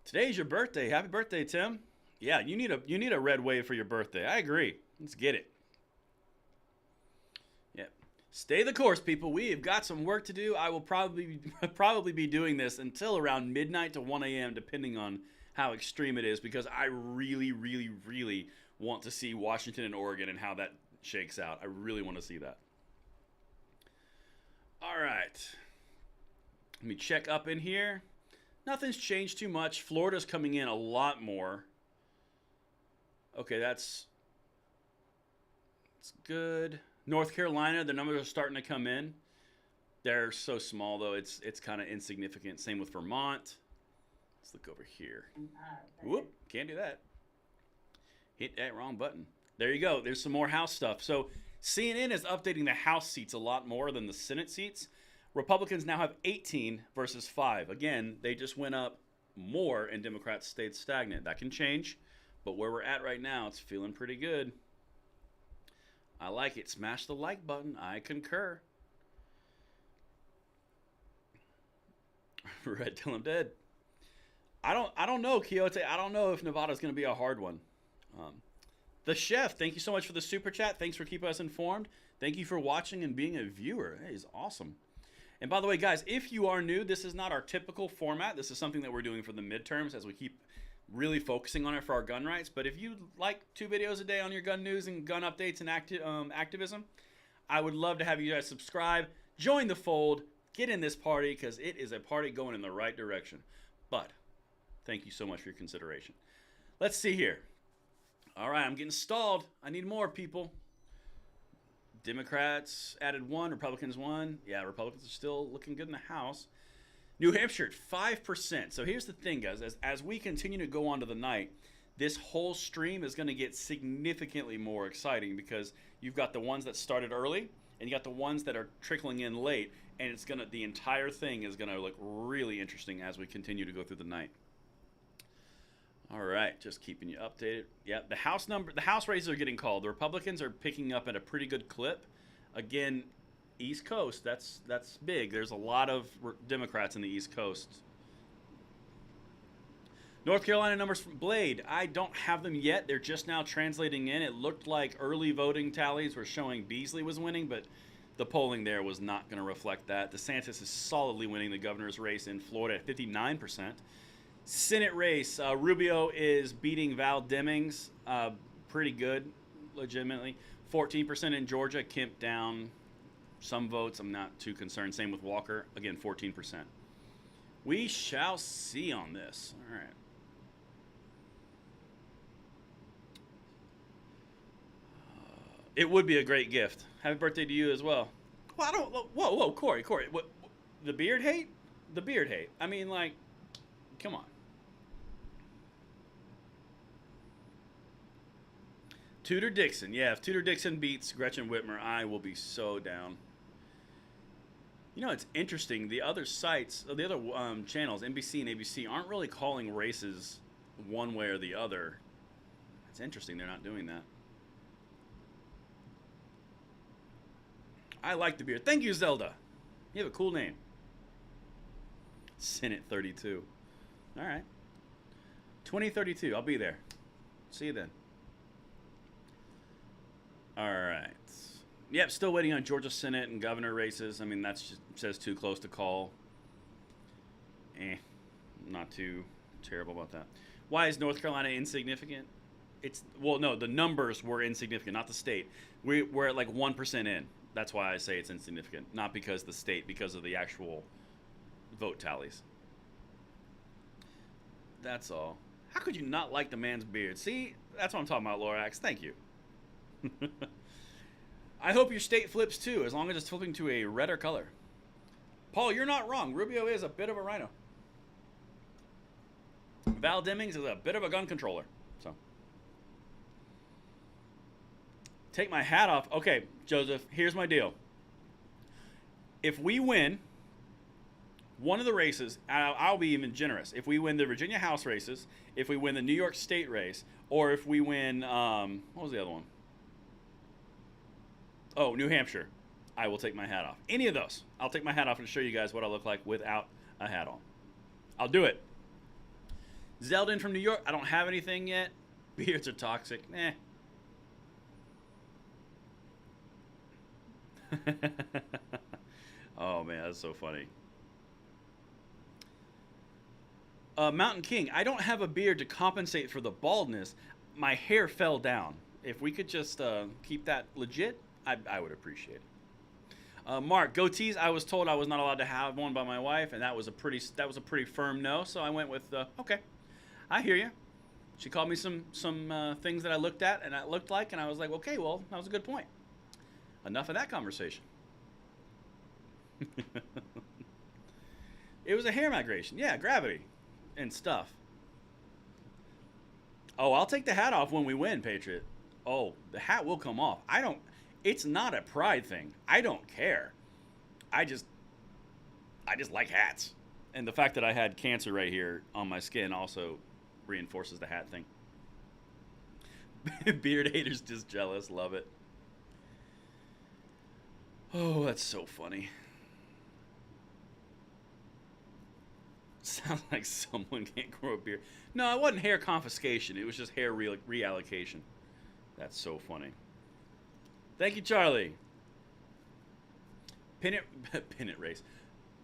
Today's your birthday. Happy birthday, Tim. Yeah, you need a red wave for your birthday. I agree. Let's get it. Yep. Stay the course, people. We have got some work to do. I will probably be doing this until around midnight to 1 a.m. depending on how extreme it is, because I really, really, really want to see Washington and Oregon and how that shakes out. I really want to see that. All right. Let me check up in here. Nothing's changed too much. Florida's coming in a lot more. Okay, that's good. North Carolina, the numbers are starting to come in. They're so small, though. It's kind of insignificant. Same with Vermont. Let's look over here. Whoop, can't do that. Hit that wrong button. There you go. There's some more House stuff. So CNN is updating the House seats a lot more than the Senate seats. Republicans now have 18 versus 5. Again, they just went up more and Democrats stayed stagnant. That can change, but where we're at right now, it's feeling pretty good. I like it. Smash the like button. I concur. Red till I'm dead. I don't know, Quixote. I don't know if Nevada's going to be a hard one. The Chef, thank you so much for the super chat. Thanks for keeping us informed. Thank you for watching and being a viewer. That is awesome. And by the way, guys, if you are new, this is not our typical format. This is something that we're doing for the midterms as we keep really focusing on it for our gun rights. But if you like 2 videos a day on your gun news and gun updates and activism, I would love to have you guys subscribe, join the fold, get in this party, because it is a party going in the right direction. But thank you so much for your consideration. Let's see here. All right, I'm getting stalled. I need more people. Democrats added 1, Republicans 1. Yeah, Republicans are still looking good in the House. New Hampshire at 5%. So here's the thing, guys. As we continue to go on to the night, this whole stream is going to get significantly more exciting, because you've got the ones that started early and you got the ones that are trickling in late, and the entire thing is going to look really interesting as we continue to go through the night. All right, just keeping you updated. Yeah, the House races are getting called. The Republicans are picking up at a pretty good clip. Again, East Coast, that's big. There's a lot of Democrats in the East Coast. North Carolina numbers from Blade. I don't have them yet. They're just now translating in. It looked like early voting tallies were showing Beasley was winning, but the polling there was not going to reflect that. DeSantis is solidly winning the governor's race in Florida at 59%. Senate race, Rubio is beating Val Demings pretty good, legitimately. 14% in Georgia. Kemp down some votes. I'm not too concerned. Same with Walker. Again, 14%. We shall see on this. All right. It would be a great gift. Happy birthday to you as well. Well, I don't... Whoa, Corey. What, the beard hate? The beard hate. I mean, like, come on. Tudor Dixon. Yeah, if Tudor Dixon beats Gretchen Whitmer, I will be so down. You know, it's interesting. The other sites, the other channels, NBC and ABC, aren't really calling races one way or the other. It's interesting they're not doing that. I like the beard. Thank you, Zelda. You have a cool name. Senate 32. All right. 2032. I'll be there. See you then. All right. Yep, still waiting on Georgia Senate and governor races. I mean, that says too close to call. Not too terrible about that. Why is North Carolina insignificant? Well, no, the numbers were insignificant, not the state. We're at like 1% in. That's why I say it's insignificant. Not because the state, because of the actual vote tallies. That's all. How could you not like the man's beard? See, that's what I'm talking about, Lorax. Thank you. I hope your state flips too, as long as it's flipping to a redder color. Paul, you're not wrong. Rubio is a bit of a rhino. Val Demings is a bit of a gun controller. So, take my hat off. Okay, Joseph, here's my deal. If we win one of the races, I'll be even generous. If we win the Virginia House races, if we win the New York State race, or if we win, what was the other one? Oh, New Hampshire. I will take my hat off. Any of those. I'll take my hat off and show you guys what I look like without a hat on. I'll do it. Zeldin from New York. I don't have anything yet. Beards are toxic. Nah. Oh, man, that's so funny. Mountain King. I don't have a beard to compensate for the baldness. My hair fell down. If we could just keep that legit, I would appreciate it. Mark, goatees. I was told I was not allowed to have one by my wife, and that was a pretty firm no. So I went with okay. I hear you. She called me some things that I looked at and I looked like, and I was like, okay, well, that was a good point. Enough of that conversation. It was a hair migration. Yeah, gravity and stuff. Oh, I'll take the hat off when we win, Patriot. Oh, the hat will come off. It's not a pride thing. I don't care. I just like hats. And the fact that I had cancer right here on my skin also reinforces the hat thing. Beard haters just jealous. Love it. Oh, that's so funny. Sounds like someone can't grow a beard. No, it wasn't hair confiscation. It was just hair reallocation. That's so funny. Thank you, Charlie. Pennant race.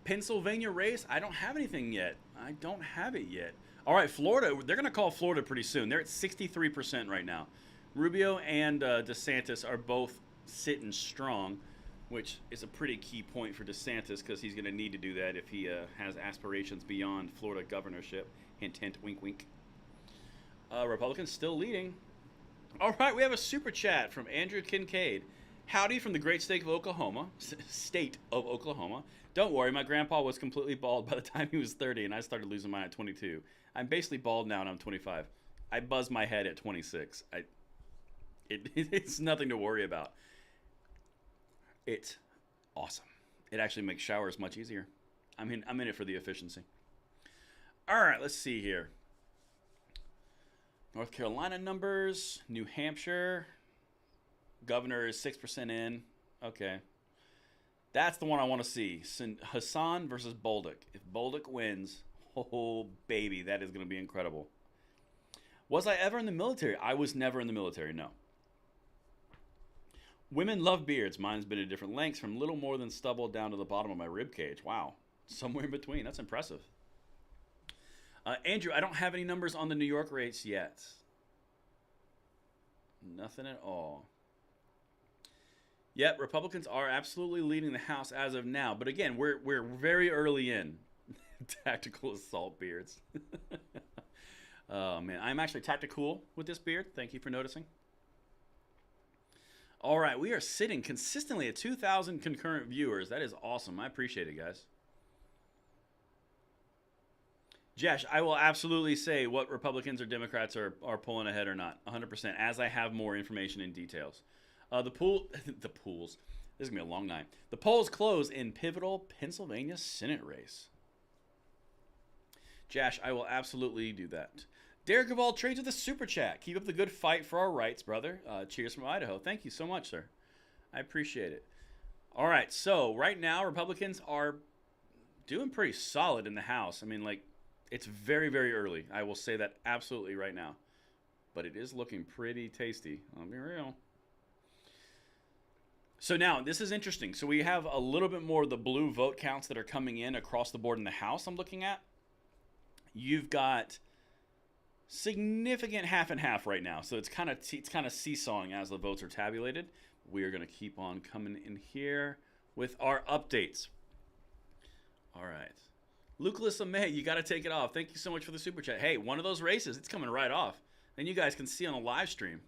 Pennsylvania race? I don't have anything yet. I don't have it yet. All right, Florida. They're going to call Florida pretty soon. They're at 63% right now. Rubio and DeSantis are both sitting strong, which is a pretty key point for DeSantis because he's going to need to do that if he has aspirations beyond Florida governorship. Hint, hint, wink, wink. Republicans still leading. All right, we have a super chat from Andrew Kincaid. Howdy from the great state of Oklahoma. Don't worry, my grandpa was completely bald by the time he was 30, and I started losing mine at 22. I'm basically bald now, and I'm 25. I buzzed my head at 26. It's nothing to worry about. It's awesome. It actually makes showers much easier. I'm in it for the efficiency. All right, let's see here. North Carolina numbers, New Hampshire. Governor is 6% in. Okay. That's the one I want to see. Hassan versus Bolduc. If Bolduc wins, oh, baby, that is going to be incredible. Was I ever in the military? I was never in the military, no. Women love beards. Mine's been at different lengths, from little more than stubble down to the bottom of my rib cage. Wow. Somewhere in between. That's impressive. Andrew, I don't have any numbers on the New York race yet. Nothing at all. Yep, Republicans are absolutely leading the House as of now. But again, we're very early in. Tactical assault beards. Oh, man. I'm actually tactical with this beard. Thank you for noticing. All right, we are sitting consistently at 2,000 concurrent viewers. That is awesome. I appreciate it, guys. Jesh, I will absolutely say what Republicans or Democrats are pulling ahead or not, 100%, as I have more information and details. The pools. This is going to be a long night. The polls close in pivotal Pennsylvania Senate race. Josh, I will absolutely do that. Derek of all trades with a super chat. Keep up the good fight for our rights, brother. Cheers from Idaho. Thank you so much, sir. I appreciate it. All right, so right now Republicans are doing pretty solid in the House. I mean, like, it's very, very early. I will say that absolutely right now. But it is looking pretty tasty. I'll be real. So now, this is interesting. So we have a little bit more of the blue vote counts that are coming in across the board in the House I'm looking at. You've got significant half and half right now. So it's kind of seesawing as the votes are tabulated. We are going to keep on coming in here with our updates. All right. Lucas May, you got to take it off. Thank you so much for the super chat. Hey, one of those races, it's coming right off. Then you guys can see on a live stream.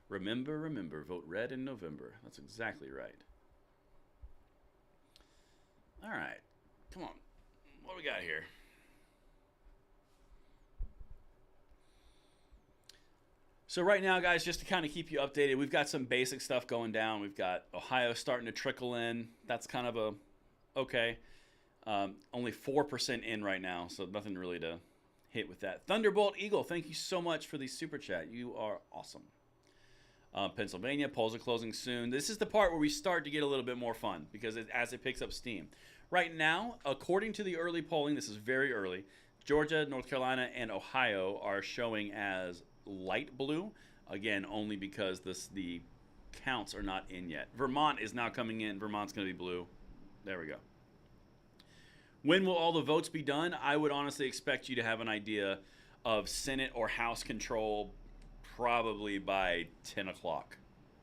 Remember, remember, vote red in November. That's exactly right. All right. Come on. What do we got here? So right now, guys, just to kind of keep you updated, we've got some basic stuff going down. We've got Ohio starting to trickle in. That's kind of a okay. Only 4% in right now, so nothing really to hit with that. Thunderbolt Eagle, thank you so much for the super chat. You are awesome. Pennsylvania, polls are closing soon. This is the part where we start to get a little bit more fun because as it picks up steam. Right now, according to the early polling, this is very early, Georgia, North Carolina, and Ohio are showing as light blue. Again, only because the counts are not in yet. Vermont is now coming in. Vermont's going to be blue. There we go. When will all the votes be done? I would honestly expect you to have an idea of Senate or House control probably by 10 o'clock,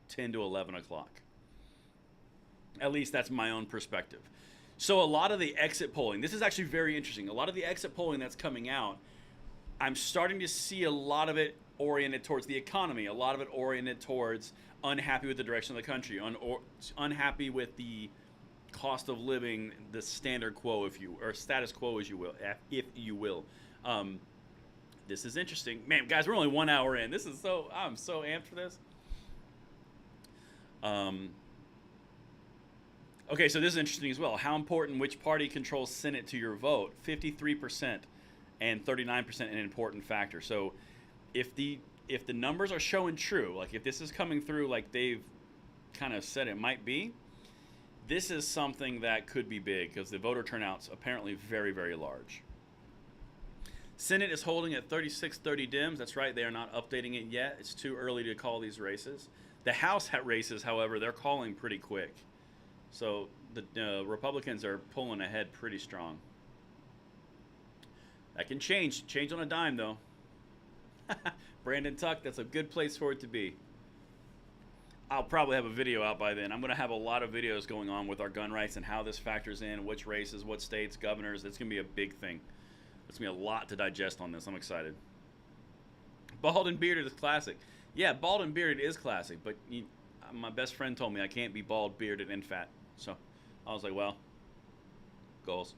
10 to 11 o'clock. At least that's my own perspective. So a lot of the exit polling, this is actually very interesting. A lot of the exit polling that's coming out, I'm starting to see a lot of it oriented towards the economy, a lot of it oriented towards unhappy with the direction of the country, unhappy with the cost of living, the standard quo, or status quo, as you will, if you will. This is interesting, man. Guys, we're only 1 hour in. I'm so amped for this. Okay, so this is interesting as well. How important which party controls Senate to your vote? 53% and 39% an important factor. So if the numbers are showing true, like if this is coming through like they've kind of said it might be, this is something that could be big because the voter turnout's apparently very, very large. Senate is holding at 36-30 Dems. That's right, they are not updating it yet. It's too early to call these races. The House races, however, they're calling pretty quick. So the Republicans are pulling ahead pretty strong. That can change on a dime, though. Brandon Tuck, that's a good place for it to be. I'll probably have a video out by then. I'm going to have a lot of videos going on with our gun rights and how this factors in, which races, what states, governors. It's going to be a big thing. It's going to be a lot to digest on this. I'm excited. Bald and bearded is classic. Yeah, bald and bearded is classic, but my best friend told me I can't be bald, bearded, and fat. So I was like, well, goals.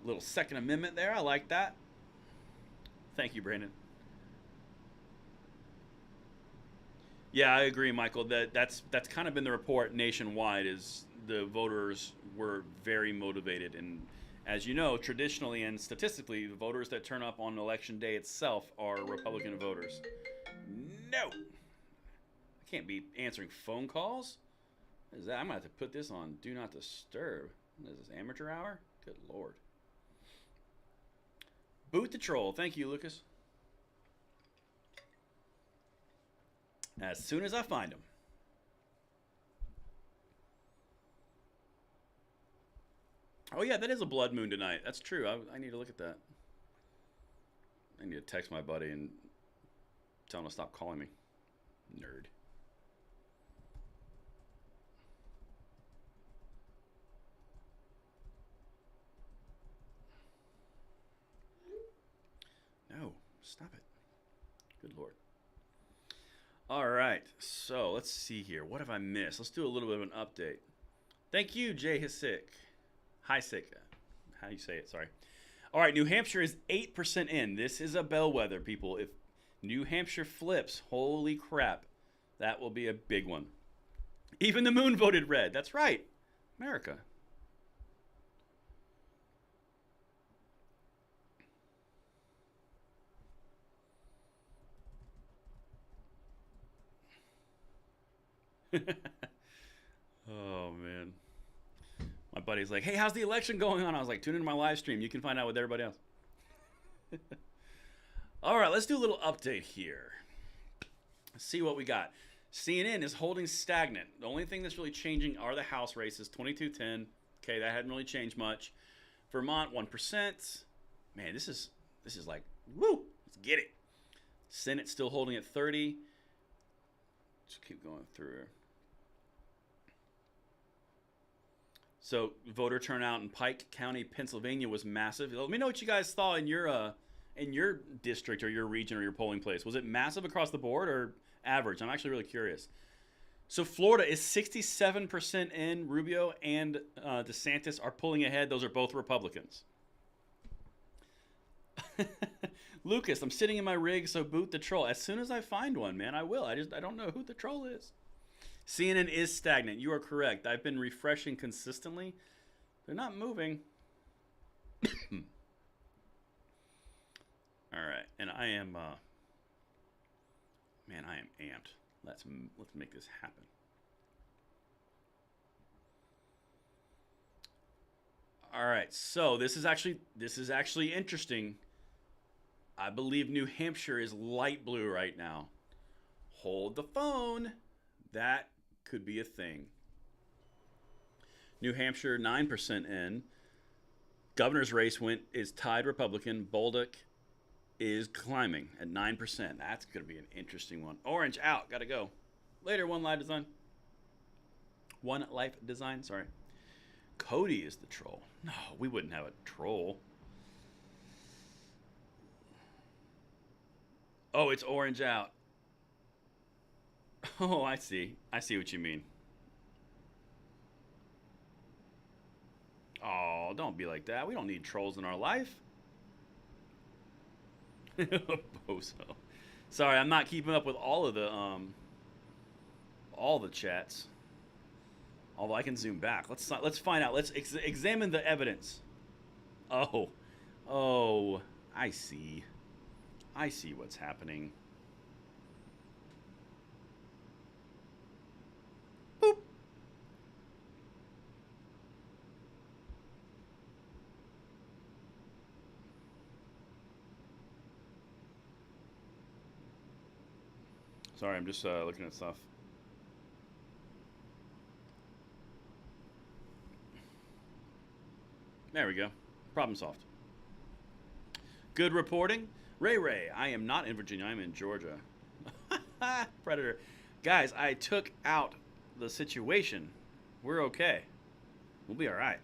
Little Second Amendment there. I like that. Thank you, Brandon. Yeah, I agree, Michael. That's kind of been the report nationwide is the voters were very motivated. And as you know, traditionally and statistically, the voters that turn up on election day itself are Republican voters. No. I can't be answering phone calls. What is that? I'm going to have to put this on Do Not Disturb. What is this, amateur hour? Good Lord. Boot the Troll. Thank you, Lucas. As soon as I find him. Oh, yeah, that is a blood moon tonight. That's true. I need to look at that. I need to text my buddy and tell him to stop calling me. Nerd. No, stop it. Good Lord. All right, so let's see here. What have I missed? Let's do a little bit of an update. Thank you, Jay Hasick. Hasick. How do you say it? Sorry. All right, New Hampshire is 8% in. This is a bellwether, people. If New Hampshire flips, holy crap, that will be a big one. Even the moon voted red. That's right. America. Oh, man. My buddy's like, hey, how's the election going on? I was like, tune into my live stream. You can find out with everybody else. All right, let's do a little update here. Let's see what we got. CNN is holding stagnant. The only thing that's really changing are the House races, 22-10. Okay, that hadn't really changed much. Vermont, 1%. Man, this is like, woo, let's get it. Senate still holding at 30. Just keep going through here. So voter turnout in Pike County, Pennsylvania was massive. Let me know what you guys thought in your in your district or your region or your polling place? Was it massive across the board or average? I'm actually really curious. So Florida is 67% in. Rubio and DeSantis are pulling ahead. Those are both Republicans. Lucas, I'm sitting in my rig, so boot the troll. As soon as I find one, man, I will. I don't know who the troll is. CNN is stagnant. You are correct. I've been refreshing consistently. They're not moving. All right, and I am, man, I am amped. Let's make this happen. All right, so this is actually interesting. I believe New Hampshire is light blue right now. Hold the phone. That could be a thing. New Hampshire 9% in. Governor's race is tied Republican. Bolduc is climbing at 9%. That's going to be an interesting one. Orange out. Got to go. Later, One Life Design. Sorry. Cody is the troll. No, we wouldn't have a troll. Oh, it's orange out. Oh, I see. I see what you mean. Oh, don't be like that. We don't need trolls in our life. Bozo. Sorry, I'm not keeping up with all the chats. Although I can zoom back. Let's find out. Let's examine the evidence. Oh, I see. I see what's happening. Boop. Sorry, I'm just looking at stuff. There we go. Problem solved. Good reporting. Ray, I am not in Virginia. I'm in Georgia. Predator. Guys, I took out the situation. We're okay. We'll be all right.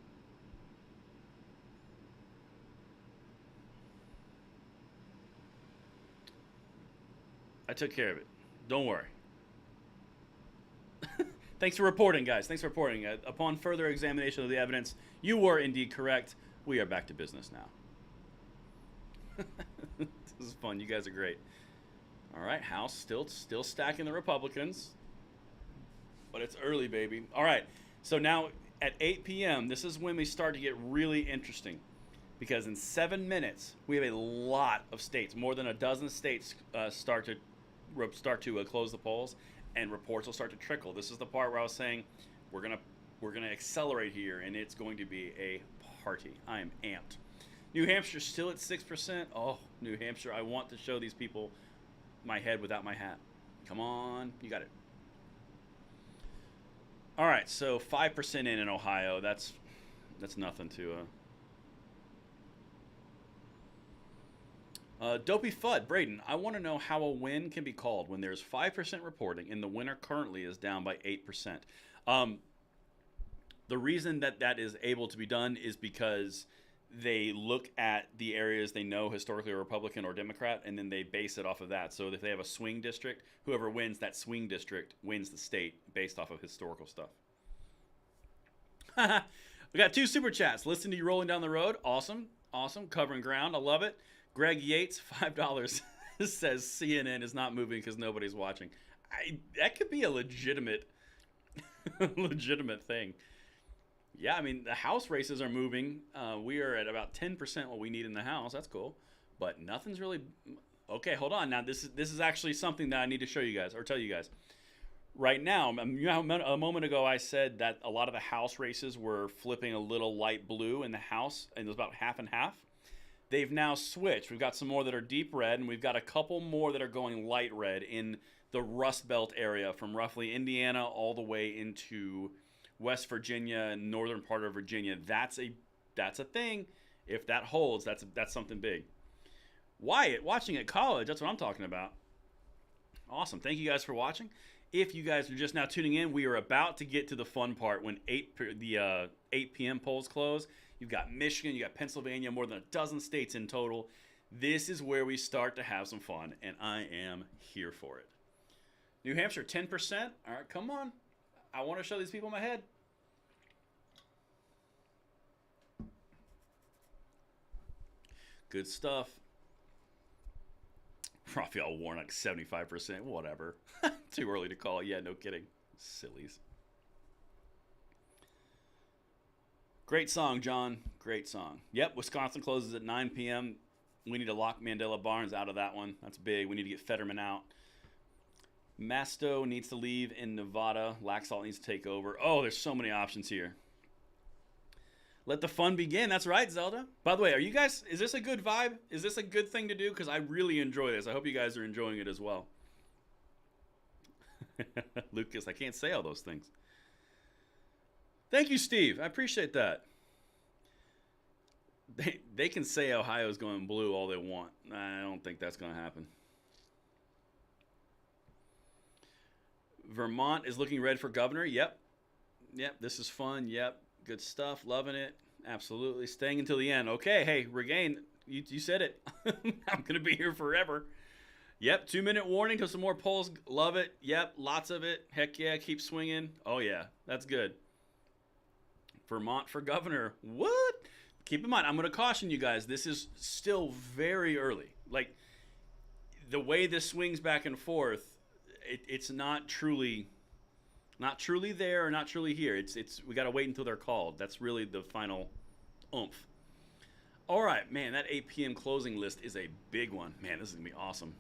I took care of it. Don't worry. Thanks for reporting, guys. Thanks for reporting. Upon further examination of the evidence, you were indeed correct. We are back to business now. This is fun. You guys are great. All right, House still stacking the Republicans. But it's early, baby. All right, so now at 8 p.m., this is when we start to get really interesting. Because in 7 minutes, we have a lot of states. More than a dozen states start to close the polls, and reports will start to trickle. This is the part where I was saying we're gonna accelerate here, and it's going to be a party. I am amped. New Hampshire still at 6%. Oh, New Hampshire, I want to show these people my head without my hat. Come on, you got it. All right, so 5% in Ohio. That's nothing to. Dopey Fudd, Braden, I want to know how a win can be called when there's 5% reporting and the winner currently is down by 8%. The reason that is able to be done is because they look at the areas they know historically are Republican or Democrat, and then they base it off of that. So if they have a swing district, whoever wins that swing district wins the state based off of historical stuff. We got 2 super chats. Listen to you rolling down the road. Awesome. Covering ground. I love it. Greg Yates, $5 says CNN is not moving because nobody's watching. That could be a legitimate thing. Yeah, I mean, the House races are moving. We are at about 10% what we need in the House. That's cool. But nothing's really... Okay, hold on. Now, this is actually something that I need to show you guys, or tell you guys. Right now, a moment ago, I said that a lot of the House races were flipping a little light blue in the House, and it was about half and half. They've now switched. We've got some more that are deep red, and we've got a couple more that are going light red in the Rust Belt area from roughly Indiana all the way into West Virginia and northern part of Virginia. That's a thing. If that holds, that's something big. Wyatt, watching at college, that's what I'm talking about. Awesome. Thank you guys for watching. If you guys are just now tuning in, we are about to get to the fun part when 8 p.m. polls close. You've got Michigan, you got Pennsylvania, more than a dozen states in total. This is where we start to have some fun, and I am here for it. New Hampshire, 10%. All right, come on. I want to show these people my head. Good stuff. Raphael Warnock, 75%. Whatever. Too early to call. Yeah, no kidding. Sillies. Great song, John. Great song. Yep, Wisconsin closes at 9 p.m. We need to lock Mandela Barnes out of that one. That's big. We need to get Fetterman out. Masto needs to leave in Nevada. Laxalt needs to take over. Oh, there's so many options here. Let the fun begin. That's right, Zelda. By the way, are you guys, is this a good vibe? Is this a good thing to do? Because I really enjoy this. I hope you guys are enjoying it as well. Lucas, I can't say all those things. Thank you, Steve. I appreciate that. They can say Ohio's going blue all they want. I don't think that's going to happen. Vermont is looking red for governor. Yep. Yep, this is fun. Yep. Good stuff. Loving it. Absolutely. Staying until the end. Okay, hey, Regain, you said it. I'm going to be here forever. Yep, 2-minute warning because some more polls. Love it. Yep, lots of it. Heck yeah, keep swinging. Oh, yeah, that's good. Vermont for governor. What? Keep in mind, I'm going to caution you guys. This is still very early. Like, the way this swings back and forth, it's not truly there or not truly here. It's we got to wait until they're called. That's really the final oomph. All right, man, that 8 p.m. closing list is a big one. Man, this is going to be awesome.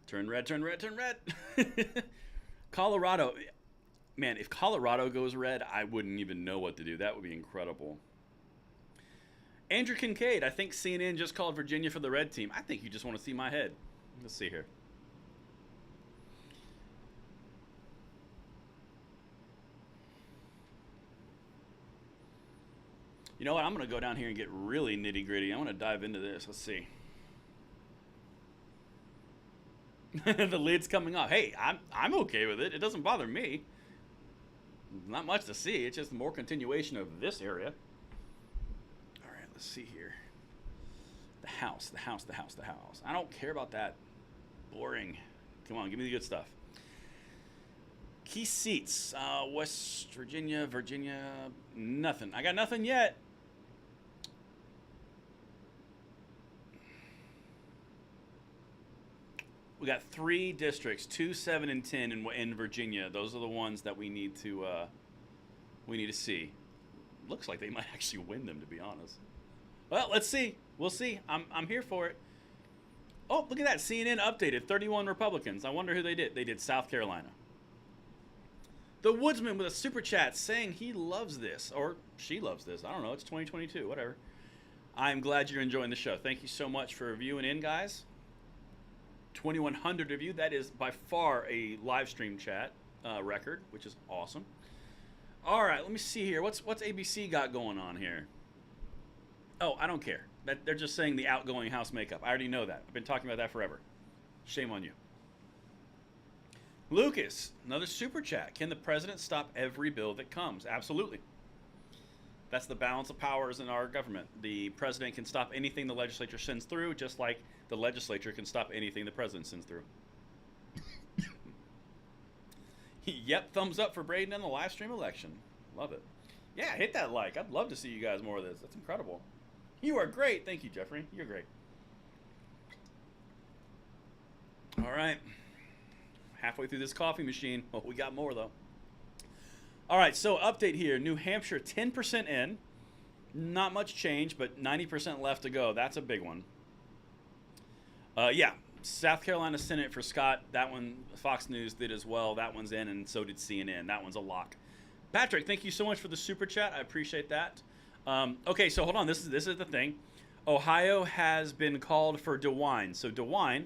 Turn red, turn red, turn red. Colorado. Man, if Colorado goes red, I wouldn't even know what to do. That would be incredible. Andrew Kincaid, I think CNN just called Virginia for the red team. I think you just want to see my head. Let's see here. You know what? I'm going to go down here and get really nitty-gritty. I want to dive into this. Let's see. The lid's coming off. Hey, I'm okay with it. It doesn't bother me. Not much to see. It's just more continuation of this area. All right, let's see here. The house, the house, the house, the house. I don't care about that. Boring. Come on, give me the good stuff. Key seats. West Virginia, Virginia. Nothing. I got nothing yet. We got 3 districts, 2, 7, and 10 in Virginia. Those are the ones that we need to see. Looks like they might actually win them, to be honest. Well, let's see. We'll see. I'm here for it. Oh, look at that. CNN updated 31 Republicans. I wonder who they did. They did South Carolina. The Woodsman with a super chat saying he loves this, or she loves this. I don't know. It's 2022. Whatever. I'm glad you're enjoying the show. Thank you so much for viewing in, guys. 2,100 of you. That is by far a live stream chat record, which is awesome. All right, let me see here. What's ABC got going on here? Oh, I don't care. They're just saying the outgoing House makeup. I already know that. I've been talking about that forever. Shame on you. Lucas, another super chat. Can the president stop every bill that comes? Absolutely. That's the balance of powers in our government. The president can stop anything the legislature sends through, just like the legislature can stop anything the president sends through. Yep, thumbs up for Braden in the live stream election. Love it. Yeah, hit that like. I'd love to see you guys more of this. That's incredible. You are great. Thank you, Jeffrey. You're great. All right. Halfway through this coffee machine. Oh, we got more, though. All right, so update here. New Hampshire, 10% in. Not much change, but 90% left to go. That's a big one. Yeah, South Carolina Senate for Scott. That one, Fox News did as well. That one's in, and so did CNN. That one's a lock. Patrick, thank you so much for the super chat. I appreciate that. Okay, so hold on. This is the thing. Ohio has been called for DeWine. So DeWine,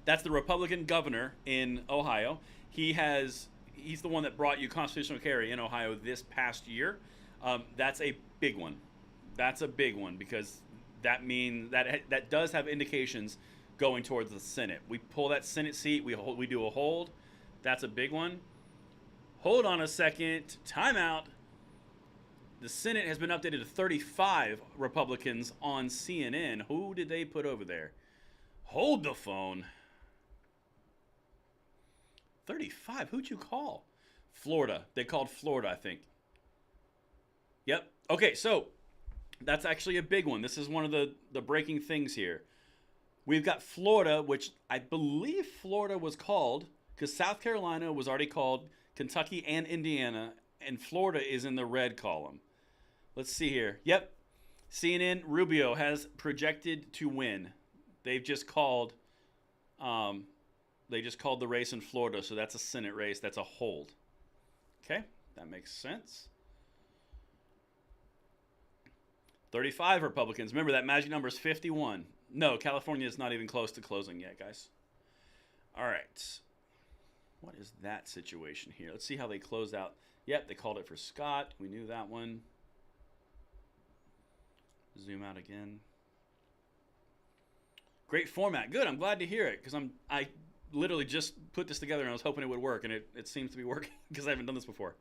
that's the Republican governor in Ohio. He's the one that brought you constitutional carry in Ohio this past year. That's a big one. That's a big one because that means that does have indications going towards the Senate. We pull that Senate seat. We do a hold. That's a big one. Hold on a second. Time out. The Senate has been updated to 35 Republicans on CNN. Who did they put over there? Hold the phone. 35? Who'd you call? Florida. They called Florida, I think. Yep. Okay, so that's actually a big one. This is one of the breaking things here. We've got Florida, which I believe Florida was called, because South Carolina was already called, Kentucky and Indiana, and Florida is in the red column. Let's see here. Yep. CNN, Rubio has projected to win. They've just called the race in Florida, so that's a Senate race. That's a hold. Okay, that makes sense. 35 Republicans. Remember, that magic number is 51. No, California is not even close to closing yet, guys. All right. What is that situation here? Let's see how they closed out. Yep, they called it for Scott. We knew that one. Zoom out again. Great format. Good. I'm glad to hear it because I literally just put this together and I was hoping it would work, and it seems to be working because I haven't done this before.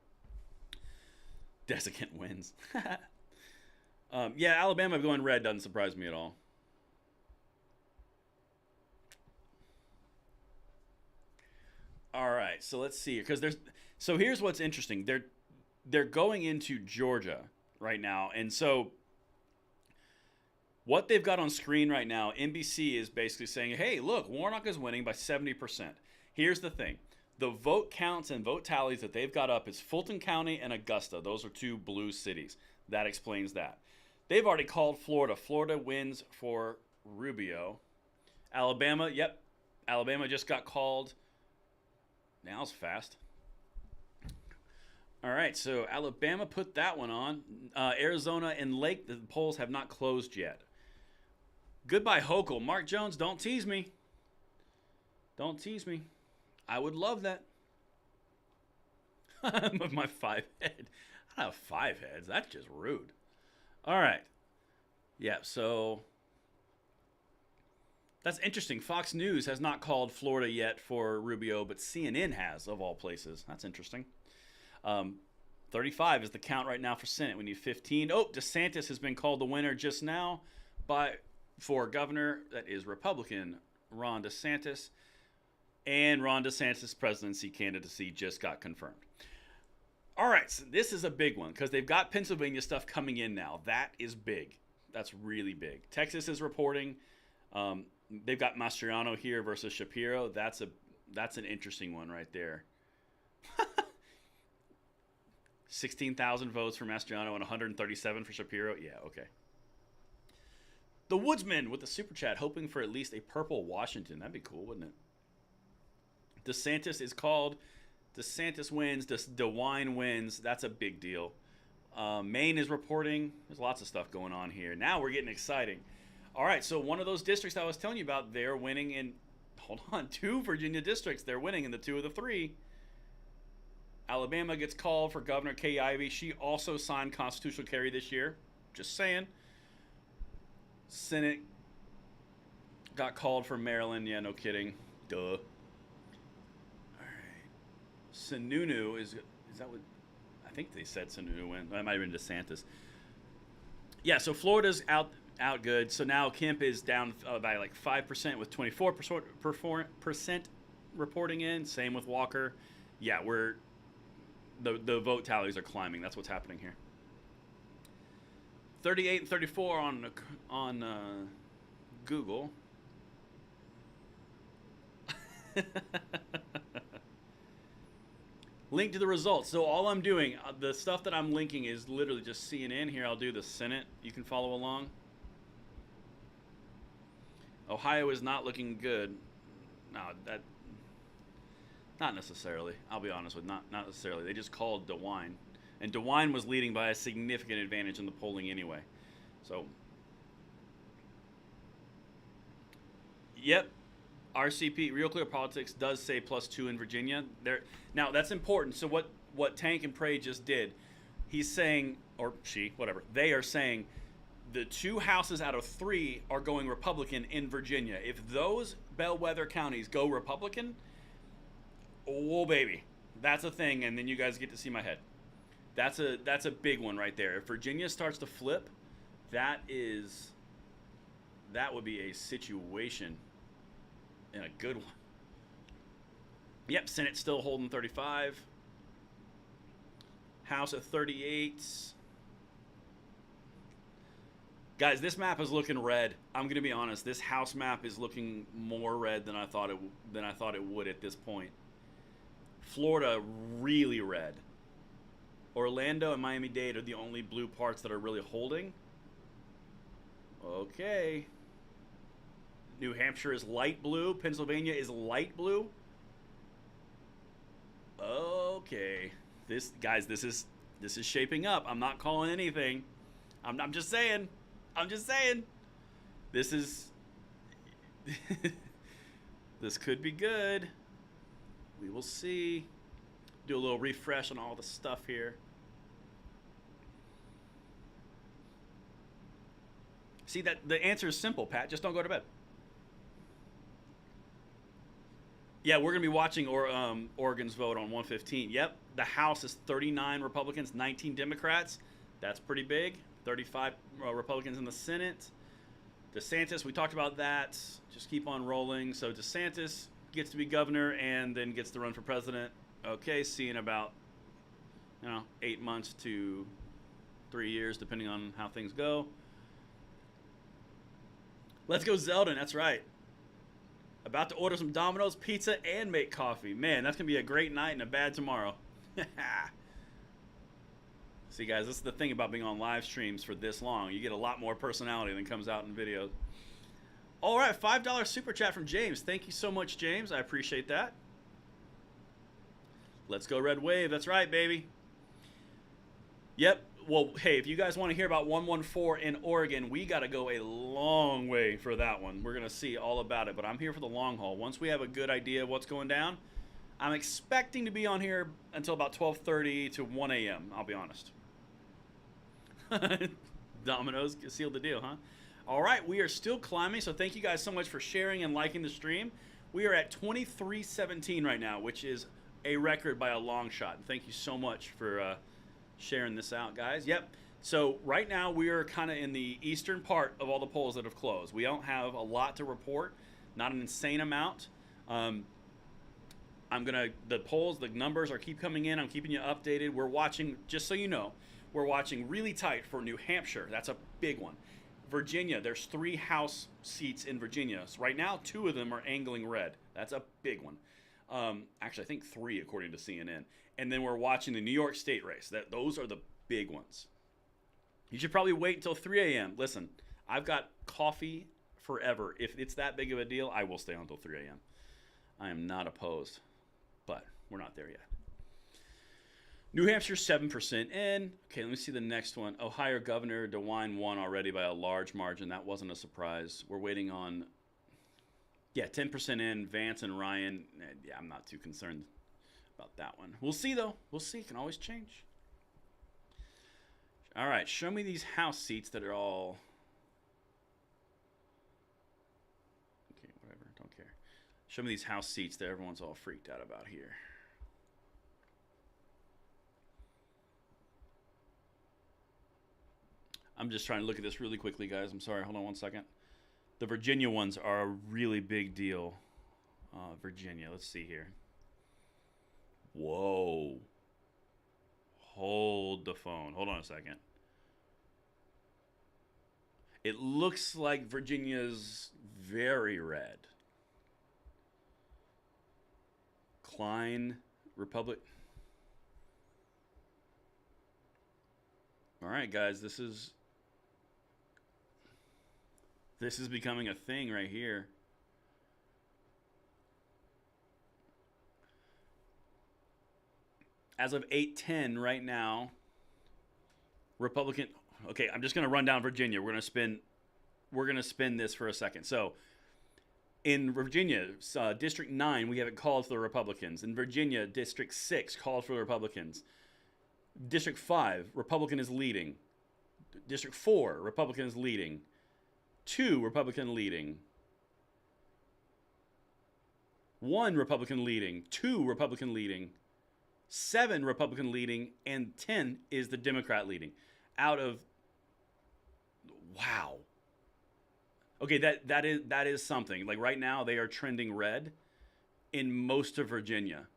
Desiccant wins. Yeah, Alabama going red doesn't surprise me at all. All right, so let's see because so here's what's interesting. They're going into Georgia right now, and so what they've got on screen right now, NBC is basically saying, hey, look, Warnock is winning by 70%. Here's the thing. The vote counts and vote tallies that they've got up is Fulton County and Augusta. Those are two blue cities. That explains that. They've already called Florida. Florida wins for Rubio. Alabama, yep. Alabama just got called. Now it's fast. All right, so Alabama put that one on. Arizona and Lake, the polls have not closed yet. Goodbye, Hochul. Mark Jones, don't tease me. Don't tease me. I would love that. With my 5 head. I don't have 5 heads. That's just rude. All right. Yeah, so that's interesting. Fox News has not called Florida yet for Rubio, but CNN has, of all places. That's interesting. 35 is the count right now for Senate. We need 15. Oh, DeSantis has been called the winner just now for governor. That is Republican Ron DeSantis. And Ron DeSantis' presidency candidacy just got confirmed. All right, so this is a big one because they've got Pennsylvania stuff coming in now. That is big. That's really big. Texas is reporting. They've got Mastriano here versus Shapiro. That's an interesting one right there. 16,000 votes for Mastriano and 137 for Shapiro. Yeah, okay. The Woodsman with the super chat, hoping for at least a purple Washington. That'd be cool, wouldn't it? DeSantis is called. DeSantis wins. DeWine wins. That's a big deal. Maine is reporting. There's lots of stuff going on here. Now we're getting exciting. All right, so one of those districts I was telling you about, they're winning in, hold on, 2 Virginia districts. They're winning in the 2 of the 3. Alabama gets called for Governor Kay Ivey. She also signed constitutional carry this year. Just saying. Senate got called for Maryland. Yeah, no kidding. Duh. All right. Sununu is that what? I think they said Sununu went. That might have been DeSantis. Yeah, so Florida's out good. So now Kemp is down by like 5% with 24% reporting in. Same with Walker. Yeah, the vote tallies are climbing. That's what's happening here. 38 and 34 on Google. Link to the results. So all I'm doing, the stuff that I'm linking is literally just CNN. Here I'll do the Senate. You can follow along. Ohio is not looking good. No, not necessarily. I'll be honest with not necessarily. They just called DeWine. And DeWine was leading by a significant advantage in the polling anyway. So, yep. RCP, Real Clear Politics, does say +2 in Virginia. Now, that's important. So what Tank and Prey just did, he's saying, or she, whatever, they are saying the 2 houses out of 3 are going Republican in Virginia. If those bellwether counties go Republican, oh, baby, that's a thing, and then you guys get to see my head. That's a big one right there. If Virginia starts to flip, that would be a situation and a good one. Yep, Senate still holding 35. House at 38. Guys, this map is looking red. I'm gonna be honest. This House map is looking more red than I thought it would at this point. Florida really red. Orlando and Miami-Dade are the only blue parts that are really holding. Okay. New Hampshire is light blue. Pennsylvania is light blue. Okay. This is shaping up. I'm not calling anything. I'm just saying. I'm just saying. This is this could be good. We will see. Do a little refresh on all the stuff here. See, that the answer is simple, Pat. Just don't go to bed. Yeah, we're going to be watching Oregon's vote on 115. Yep, the House is 39 Republicans, 19 Democrats. That's pretty big. 35 Republicans in the Senate. DeSantis, we talked about that. Just keep on rolling. So DeSantis gets to be governor and then gets to run for president. Okay, see in about 8 months to 3 years, depending on how things go. Let's go Zeldin, that's right. About to order some Domino's pizza and make coffee. Man, that's going to be a great night and a bad tomorrow. See, guys, this is the thing about being on live streams for this long. You get a lot more personality than comes out in videos. All right, $5 super chat from James. Thank you so much, James. I appreciate that. Let's go Red Wave. That's right, baby. Yep. Well, hey, if you guys want to hear about 114 in Oregon, we got to go a long way for that one. We're going to see all about it, but I'm here for the long haul. Once we have a good idea of what's going down, I'm expecting to be on here until about 12:30 to 1 a.m., I'll be honest. Domino's sealed the deal, huh? All right, we are still climbing, so thank you guys so much for sharing and liking the stream. We are at 2317 right now, which is a record by a long shot. Thank you so much for sharing this out, guys. Yep. So right now we are kind of in the eastern part of all the polls that have closed. We don't have a lot to report, not an insane amount. The polls, the numbers are keep coming in. I'm keeping you updated. We're watching, just so you know, we're watching really tight for New Hampshire. That's a big one. Virginia, there's 3 House seats in Virginia. So right now, 2 of them are angling red. That's a big one. Actually, I think 3 according to CNN. And then we're watching the New York State race. Those are the big ones. You should probably wait until 3 a.m. Listen, I've got coffee forever. If it's that big of a deal, I will stay on until 3 a.m. I am not opposed, but we're not there yet. New Hampshire, 7% in. Okay, let me see the next one. Ohio Governor DeWine won already by a large margin. That wasn't a surprise. We're waiting on, 10% in. Vance and Ryan. Yeah, I'm not too concerned about that one. We'll see, though. We'll see. It can always change. All right, show me these House seats that are all... Okay, whatever. Don't care. Show me these House seats that everyone's all freaked out about here. I'm just trying to look at this really quickly, guys. I'm sorry. Hold on one second. The Virginia ones are a really big deal. Virginia. Let's see here. Whoa. Hold the phone. Hold on a second. It looks like Virginia's very red. Klein, Republic. All right, guys. This is becoming a thing right here. As of 8:10 right now, Republican. Okay, I'm just going to run down Virginia. We're going to spin this for a second. So, in Virginia, District 9, we have it called for the Republicans. In Virginia, District 6 called for the Republicans. District 5, Republican is leading. District 4, Republican is leading. 2, Republican leading. 1, Republican leading. 2, Republican leading. 7 Republican leading, and 10 is the Democrat leading. Out of, wow. Okay, that is something. Like right now, they are trending red in most of Virginia.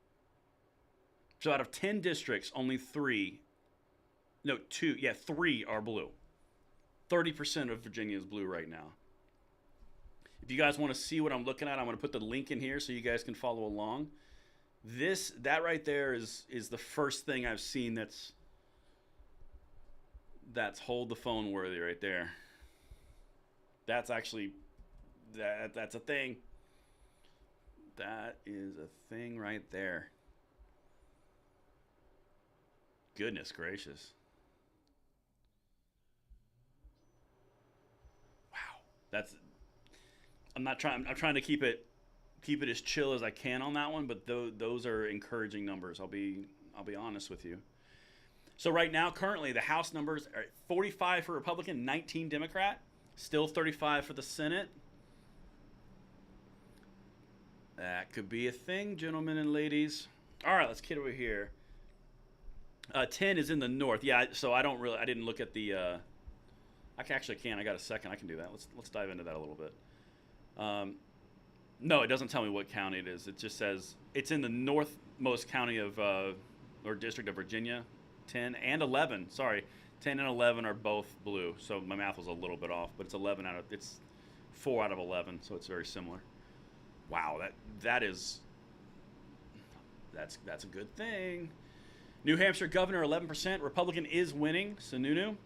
So out of 10 districts, only 3 are blue. 30% of Virginia is blue right now. If you guys want to see what I'm looking at, I'm going to put the link in here so you guys can follow along. That right there is the first thing I've seen that's hold the phone worthy right there. That's actually that's a thing. That is a thing right there. Goodness gracious. Wow. I'm trying to keep it as chill as I can on that one, but those are encouraging numbers. I'll be honest with you. So right now, currently, the House numbers are 45 for Republican, 19 Democrat, still 35 for the Senate. That could be a thing, gentlemen and ladies. All right, let's get over here. 10 is in the north. Yeah, so I didn't look at the. I can. I got a second. I can do that. Let's dive into that a little bit. No, it doesn't tell me what county it is. It just says it's in the northmost county of or district of Virginia. 10 and 11. Sorry, 10 and 11 are both blue. So my math was a little bit off, but it's 4 out of 11. So it's very similar. Wow, that's a good thing. New Hampshire governor 11%. Republican is winning. Sununu.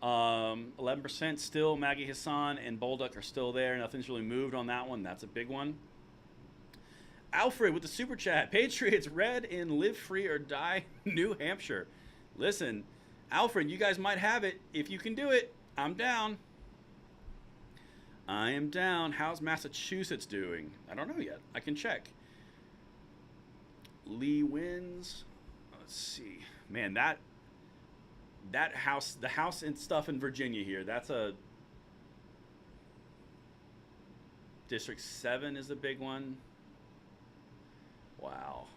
11% still. Maggie Hassan and Bolduc are still there. Nothing's really moved on that one. That's a big one. Alfred with the super chat. Patriots red in live free or die New Hampshire. Listen, Alfred, you guys might have it. If you can do it, I'm down. I am down. How's Massachusetts doing? I don't know yet. I can check. Lee wins. Let's see. Man, the house and stuff in Virginia here, that's a District 7 is a big one. Wow.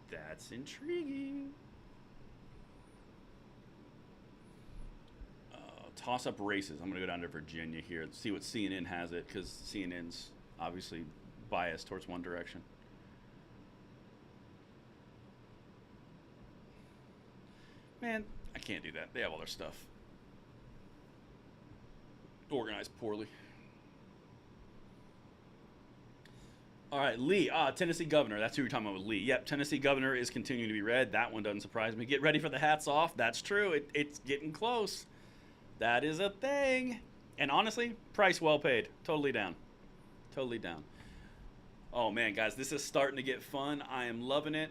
That's intriguing. Toss-up races. I'm going to go down to Virginia here and see what CNN has it, because CNN's obviously biased towards one direction. Man, I can't do that. They have all their stuff organized poorly. All right, Lee. Tennessee governor. That's who you're talking about with Lee. Yep, Tennessee governor is continuing to be red. That one doesn't surprise me. Get ready for the hats off. That's true. It's getting close. That is a thing. And honestly, price well paid. Totally down. Totally down. Oh, man, guys, this is starting to get fun. I am loving it.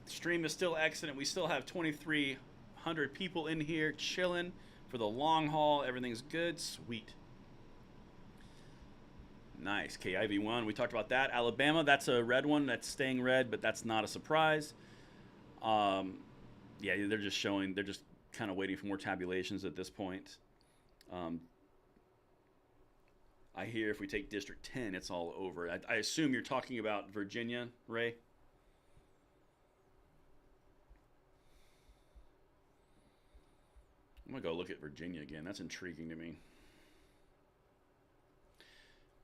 The stream is still excellent. We still have 2,300 people in here chilling for the long haul. Everything's good. Sweet. Nice. KIV1, we talked about that. Alabama, that's a red one. That's staying red, but that's not a surprise. Yeah, they're just kind of waiting for more tabulations at this point. I hear if we take District 10, it's all over. I assume you're talking about Virginia, Ray? I'm going to go look at Virginia again. That's intriguing to me.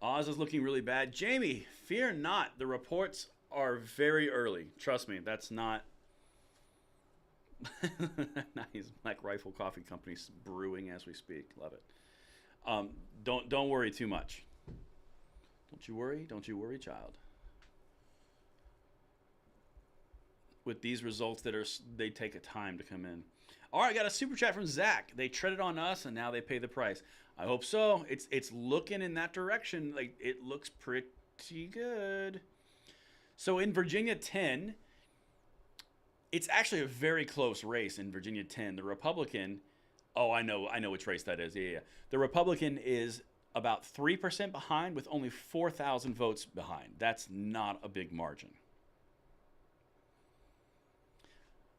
Oz is looking really bad. Jamie, fear not. The reports are very early. Trust me, that's not... Nice. Black Rifle Coffee Company's brewing as we speak. Love it. Don't worry too much. Don't you worry, child. With these results they take a time to come in. All right, I got a super chat from Zach. They treaded on us, and now they pay the price. I hope so. It's looking in that direction. Like, it looks pretty good. So in Virginia 10, it's actually a very close race in Virginia 10. The Republican, I know which race that is. Yeah. The Republican is about 3% behind with only 4,000 votes behind. That's not a big margin.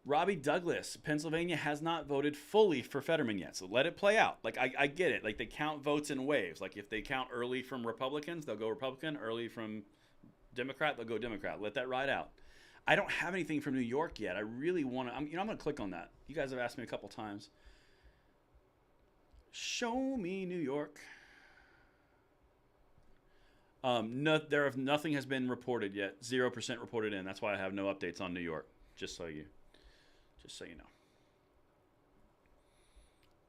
Robbie Douglas, Pennsylvania has not voted fully for Fetterman yet, so let it play out. Like, I get it. Like, they count votes in waves. Like, if they count early from Republicans, they'll go Republican. Early from Democrat, they'll go Democrat. Let that ride out. I don't have anything from New York yet. I really want to. I'm going to click on that. You guys have asked me a couple times. Show me New York. Nothing has been reported yet. 0% reported in. That's why I have no updates on New York. Just so you know.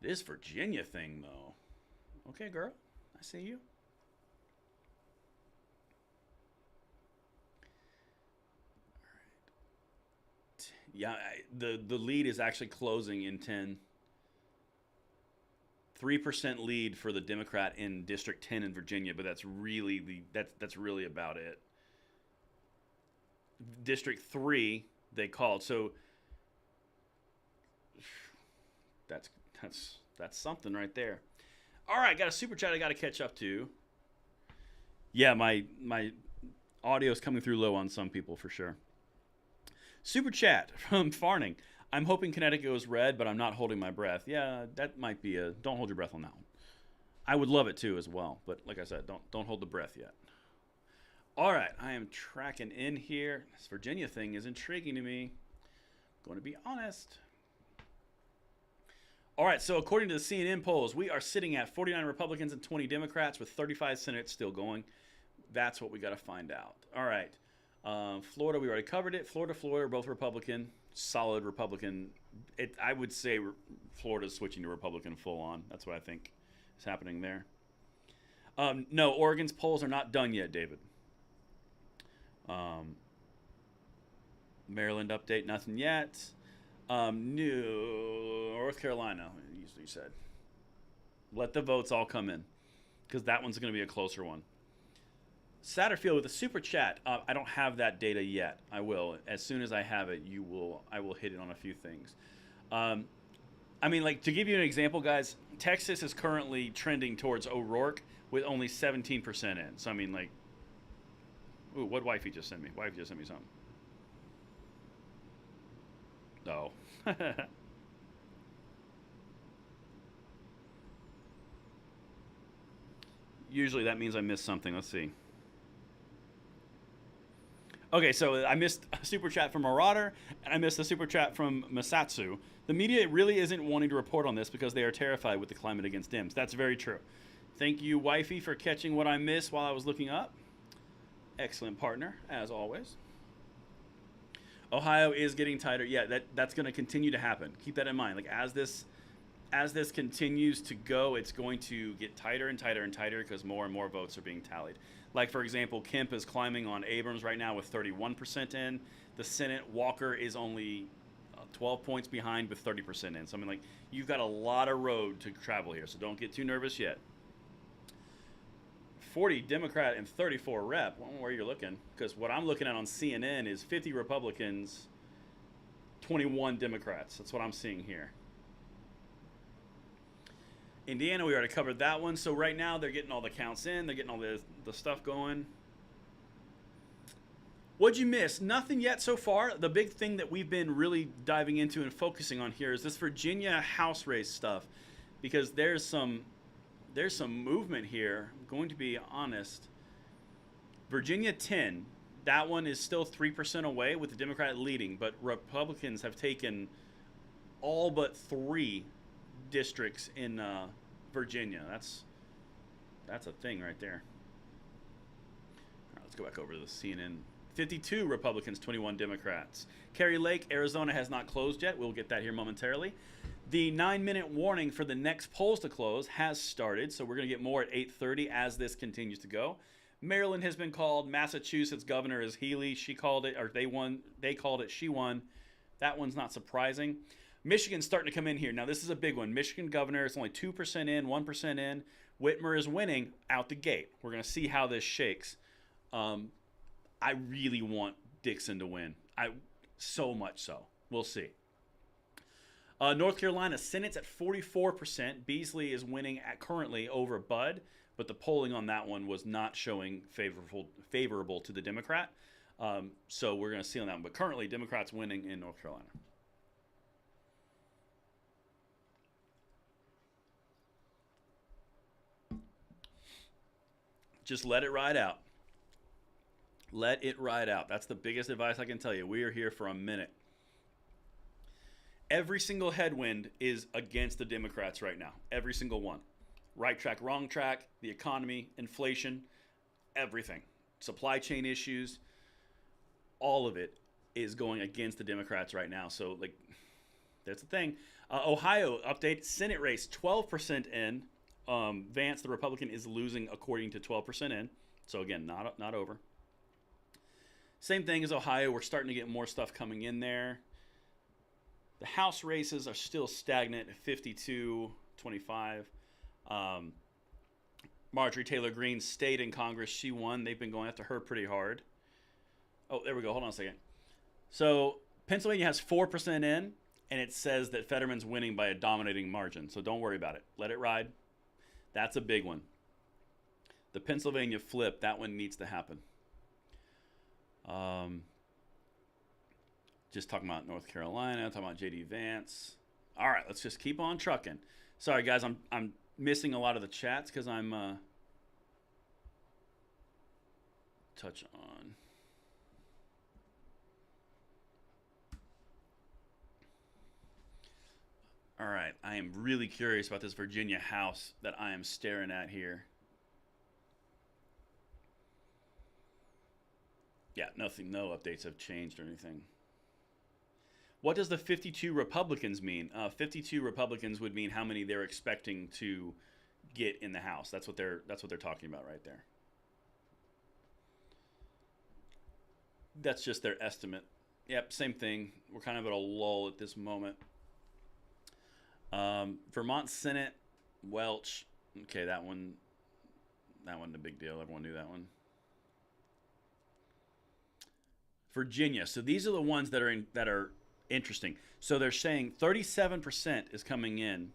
This Virginia thing, though. Okay, girl, I see you. Yeah, the lead is actually closing in 10. 3% lead for the Democrat in District 10 in Virginia, but that's really that's really about it. District 3 they called, so that's something right there. All right, got a super chat I got to catch up to. Yeah, my audio is coming through low on some people for sure. Super chat from Farning. I'm hoping Connecticut goes red, but I'm not holding my breath. Yeah, that might be a... Don't hold your breath on that one. I would love it too as well, but like I said, don't hold the breath yet. All right, I am tracking in here. This Virginia thing is intriguing to me. I'm going to be honest. All right, so according to the CNN polls, we are sitting at 49 Republicans and 20 Democrats with 35 Senates still going. That's what we got to find out. All right. Florida, we already covered it. Florida, both Republican. Solid Republican. I would say Florida's switching to Republican full on. That's what I think is happening there. No, Oregon's polls are not done yet, David. Maryland update, nothing yet. North Carolina, you said. Let the votes all come in, because that one's going to be a closer one. Satterfield with a super chat. I don't have that data yet. I will. As soon as I have it, I will hit it on a few things. I mean, like, to give you an example, guys, Texas is currently trending towards O'Rourke with only 17% in. So, I mean, like, ooh, what wifey just sent me? Wifey just sent me something. No. Usually that means I missed something. Let's see. Okay, so I missed a super chat from Marauder, and I missed a super chat from Masatsu. The media really isn't wanting to report on this because they are terrified with the climate against Dems. That's very true. Thank you, wifey, for catching what I missed while I was looking up. Excellent partner, as always. Ohio is getting tighter. Yeah, that's going to continue to happen. Keep that in mind. Like, as this continues to go, it's going to get tighter and tighter and tighter because more and more votes are being tallied. Like, for example, Kemp is climbing on Abrams right now with 31% in. The Senate, Walker is only 12 points behind with 30% in. So, I mean, like, you've got a lot of road to travel here, so don't get too nervous yet. 40 Democrat and 34 Rep. I don't know where you're looking, because what I'm looking at on CNN is 50 Republicans, 21 Democrats. That's what I'm seeing here. Indiana, we already covered that one. So right now they're getting all the counts in. They're getting all the stuff going. What'd you miss? Nothing yet so far. The big thing that we've been really diving into and focusing on here is this Virginia House race stuff, because there's some movement here. I'm going to be honest. Virginia 10, that one is still 3% away with the Democrat leading, but Republicans have taken all but 3 districts in Virginia. That's a thing right there. All right, let's go back over to the CNN. 52 Republicans, 21 Democrats. Kerry Lake, Arizona has not closed yet. We'll get that here momentarily. The 9-minute warning for the next polls to close has started, so we're going to get more at 8:30 as this continues to go. Maryland has been called. Massachusetts governor is Healy. She called it, or they won. They called it. She won. That one's not surprising. Michigan's starting to come in here. Now, this is a big one. Michigan governor is only 2% in, 1% in. Whitmer is winning out the gate. We're going to see how this shakes. I really want Dixon to win. So much so. We'll see. North Carolina Senate's at 44%. Beasley is winning currently over Budd, but the polling on that one was not showing favorable to the Democrat. So we're going to see on that one. But currently, Democrats winning in North Carolina. Just let it ride out. Let it ride out. That's the biggest advice I can tell you. We are here for a minute. Every single headwind is against the Democrats right now. Every single one. Right track, wrong track, the economy, inflation, everything. Supply chain issues, all of it is going against the Democrats right now. So, like, that's the thing. Ohio update, Senate race, 12% in. Vance, the Republican, is losing according to 12% in. So, again, not over. Same thing as Ohio. We're starting to get more stuff coming in there. The House races are still stagnant at 52-25. Marjorie Taylor Greene stayed in Congress. She won. They've been going after her pretty hard. Oh, there we go. Hold on a second. So Pennsylvania has 4% in, and it says that Fetterman's winning by a dominating margin. So don't worry about it. Let it ride. That's a big one. The Pennsylvania flip, that one needs to happen. Just talking about North Carolina, talking about J.D. Vance. All right, let's just keep on trucking. Sorry, guys, I'm missing a lot of the chats because I'm touch on. All right, I am really curious about this Virginia House that I am staring at here. Yeah, nothing, no updates have changed or anything. What does the 52 Republicans mean? 52 Republicans would mean how many they're expecting to get in the House. That's what they're talking about right there. That's just their estimate. Yep, same thing. We're kind of at a lull at this moment. Vermont Senate, Welch. Okay, that one a big deal. Everyone knew that one. Virginia. So these are the ones that are interesting. So they're saying 37% is coming in.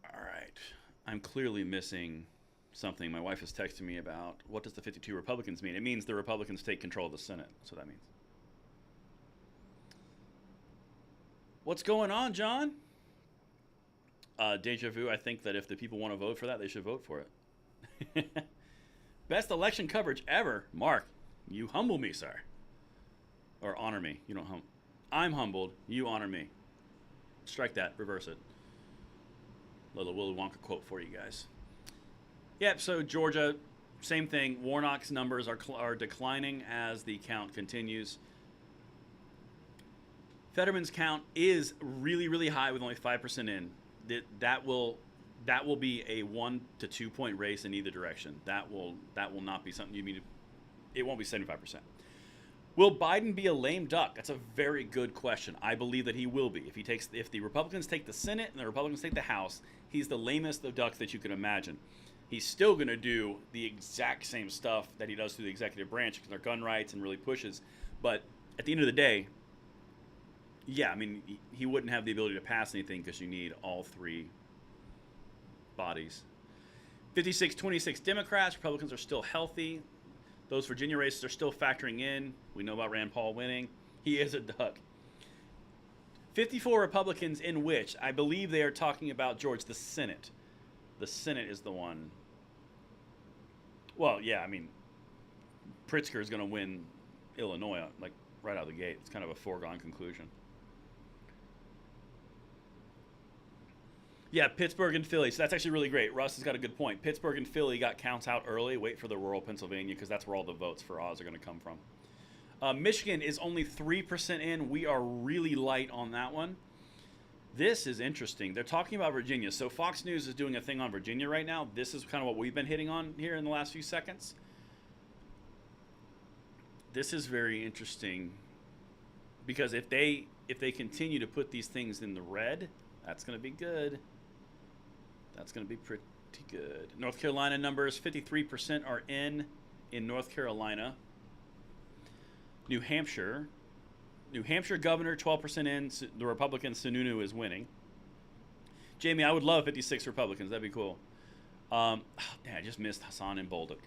All right. I'm clearly missing something. My wife is texting me about. What does the 52 Republicans mean? It means the Republicans take control of the Senate. That's what that means. What's going on, John? Deja vu. I think that if the people want to vote for that, they should vote for it. Best election coverage ever. Mark, you humble me, sir. Or honor me. You don't I'm humbled. You honor me. Strike that. Reverse it. Little Willy Wonka quote for you guys. Yep, so Georgia, same thing. Warnock's numbers are declining as the count continues. Fetterman's count is really, really high with only 5% in. That will be a 1 to 2 point race in either direction. That will not be something you need to. It won't be 75%. Will Biden be a lame duck? That's a very good question. I believe that he will be. If the Republicans take the Senate and the Republicans take the House, he's the lamest of ducks that you can imagine. He's still going to do the exact same stuff that he does through the executive branch because they're gun rights and really pushes. But at the end of the day, yeah, I mean, he wouldn't have the ability to pass anything because you need all three bodies. 56-26 Democrats. Republicans are still healthy. Those Virginia races are still factoring in. We know about Rand Paul winning. He is a duck. 54 Republicans in which I believe they are talking about, George, the Senate. The Senate is the one. Well, yeah, I mean, Pritzker is going to win Illinois, like, right out of the gate. It's kind of a foregone conclusion. Yeah, Pittsburgh and Philly. So that's actually really great. Russ has got a good point. Pittsburgh and Philly got counts out early. Wait for the rural Pennsylvania because that's where all the votes for Oz are going to come from. Michigan is only 3% in. We are really light on that one. This is interesting. They're talking about Virginia. So Fox News is doing a thing on Virginia right now. This is kind of what we've been hitting on here in the last few seconds. This is very interesting because if they continue to put these things in the red, that's going to be good. That's going to be pretty good. North Carolina numbers, 53% are in North Carolina. New Hampshire governor, 12% in. The Republican Sununu is winning. Jamie, I would love 56 Republicans. That'd be cool. I just missed Hassan and Bolduc.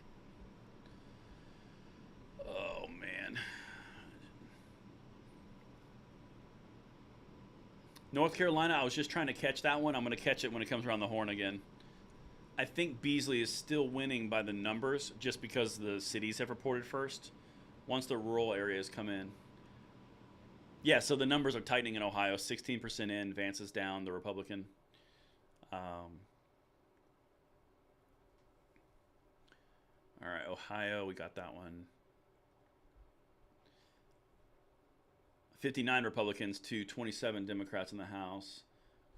Oh, man. North Carolina, I was just trying to catch that one. I'm going to catch it when it comes around the horn again. I think Beasley is still winning by the numbers just because the cities have reported first. Once the rural areas come in. Yeah, so the numbers are tightening in Ohio. 16% in. Vance is down, the Republican. All right, Ohio, we got that one. 59 Republicans to 27 Democrats in the House.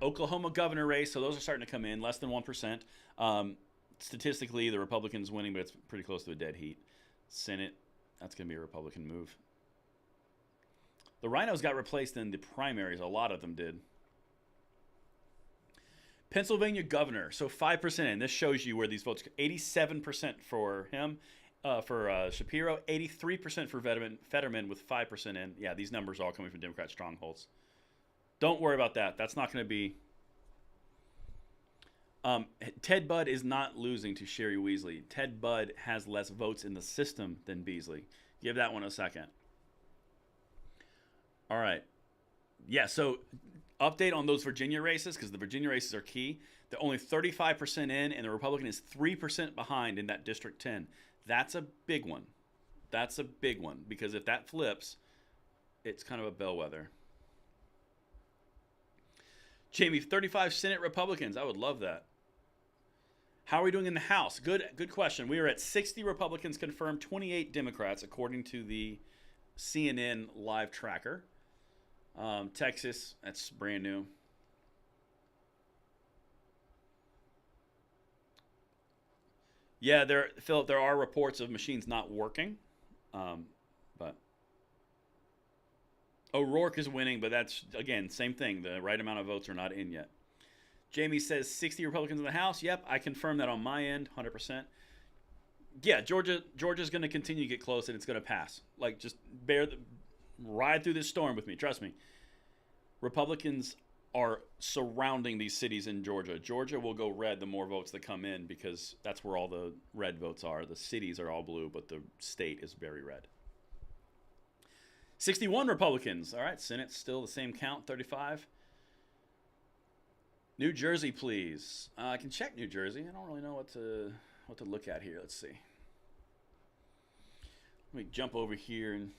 Oklahoma governor race, so those are starting to come in, less than 1%. Statistically, the Republicans winning, but it's pretty close to a dead heat. Senate, that's going to be a Republican move. The rhinos got replaced in the primaries. A lot of them did. Pennsylvania governor, so 5% in. This shows you where these votes. 87% for him, for Shapiro. 83% for Fetterman with 5% in. Yeah, these numbers are all coming from Democrat strongholds. Don't worry about that. That's not going to be. Ted Budd is not losing to Sherry Weasley. Ted Budd has less votes in the system than Beasley. Give that one a second. All right. Yeah, so update on those Virginia races, because the Virginia races are key. They're only 35% in, and the Republican is 3% behind in that District 10. That's a big one. That's a big one, because if that flips, it's kind of a bellwether. Jamie, 35 Senate Republicans. I would love that. How are we doing in the House? Good question. We are at 60 Republicans confirmed, 28 Democrats, according to the CNN live tracker. Texas, that's brand new. Yeah, Philip, there are reports of machines not working, but O'Rourke is winning, but that's, again, same thing. The right amount of votes are not in yet. Jamie says 60 Republicans in the House. Yep, I confirm that on my end, 100%. Yeah, Georgia's going to continue to get close, and it's going to pass. Like, just ride through this storm with me. Trust me. Republicans are surrounding these cities in Georgia. Georgia will go red the more votes that come in, because that's where all the red votes are. The cities are all blue, but the state is very red. 61 Republicans. All right, Senate's still the same count, 35. New Jersey, please. I can check New Jersey. I don't really know what to look at here. Let's see. Let me jump over here and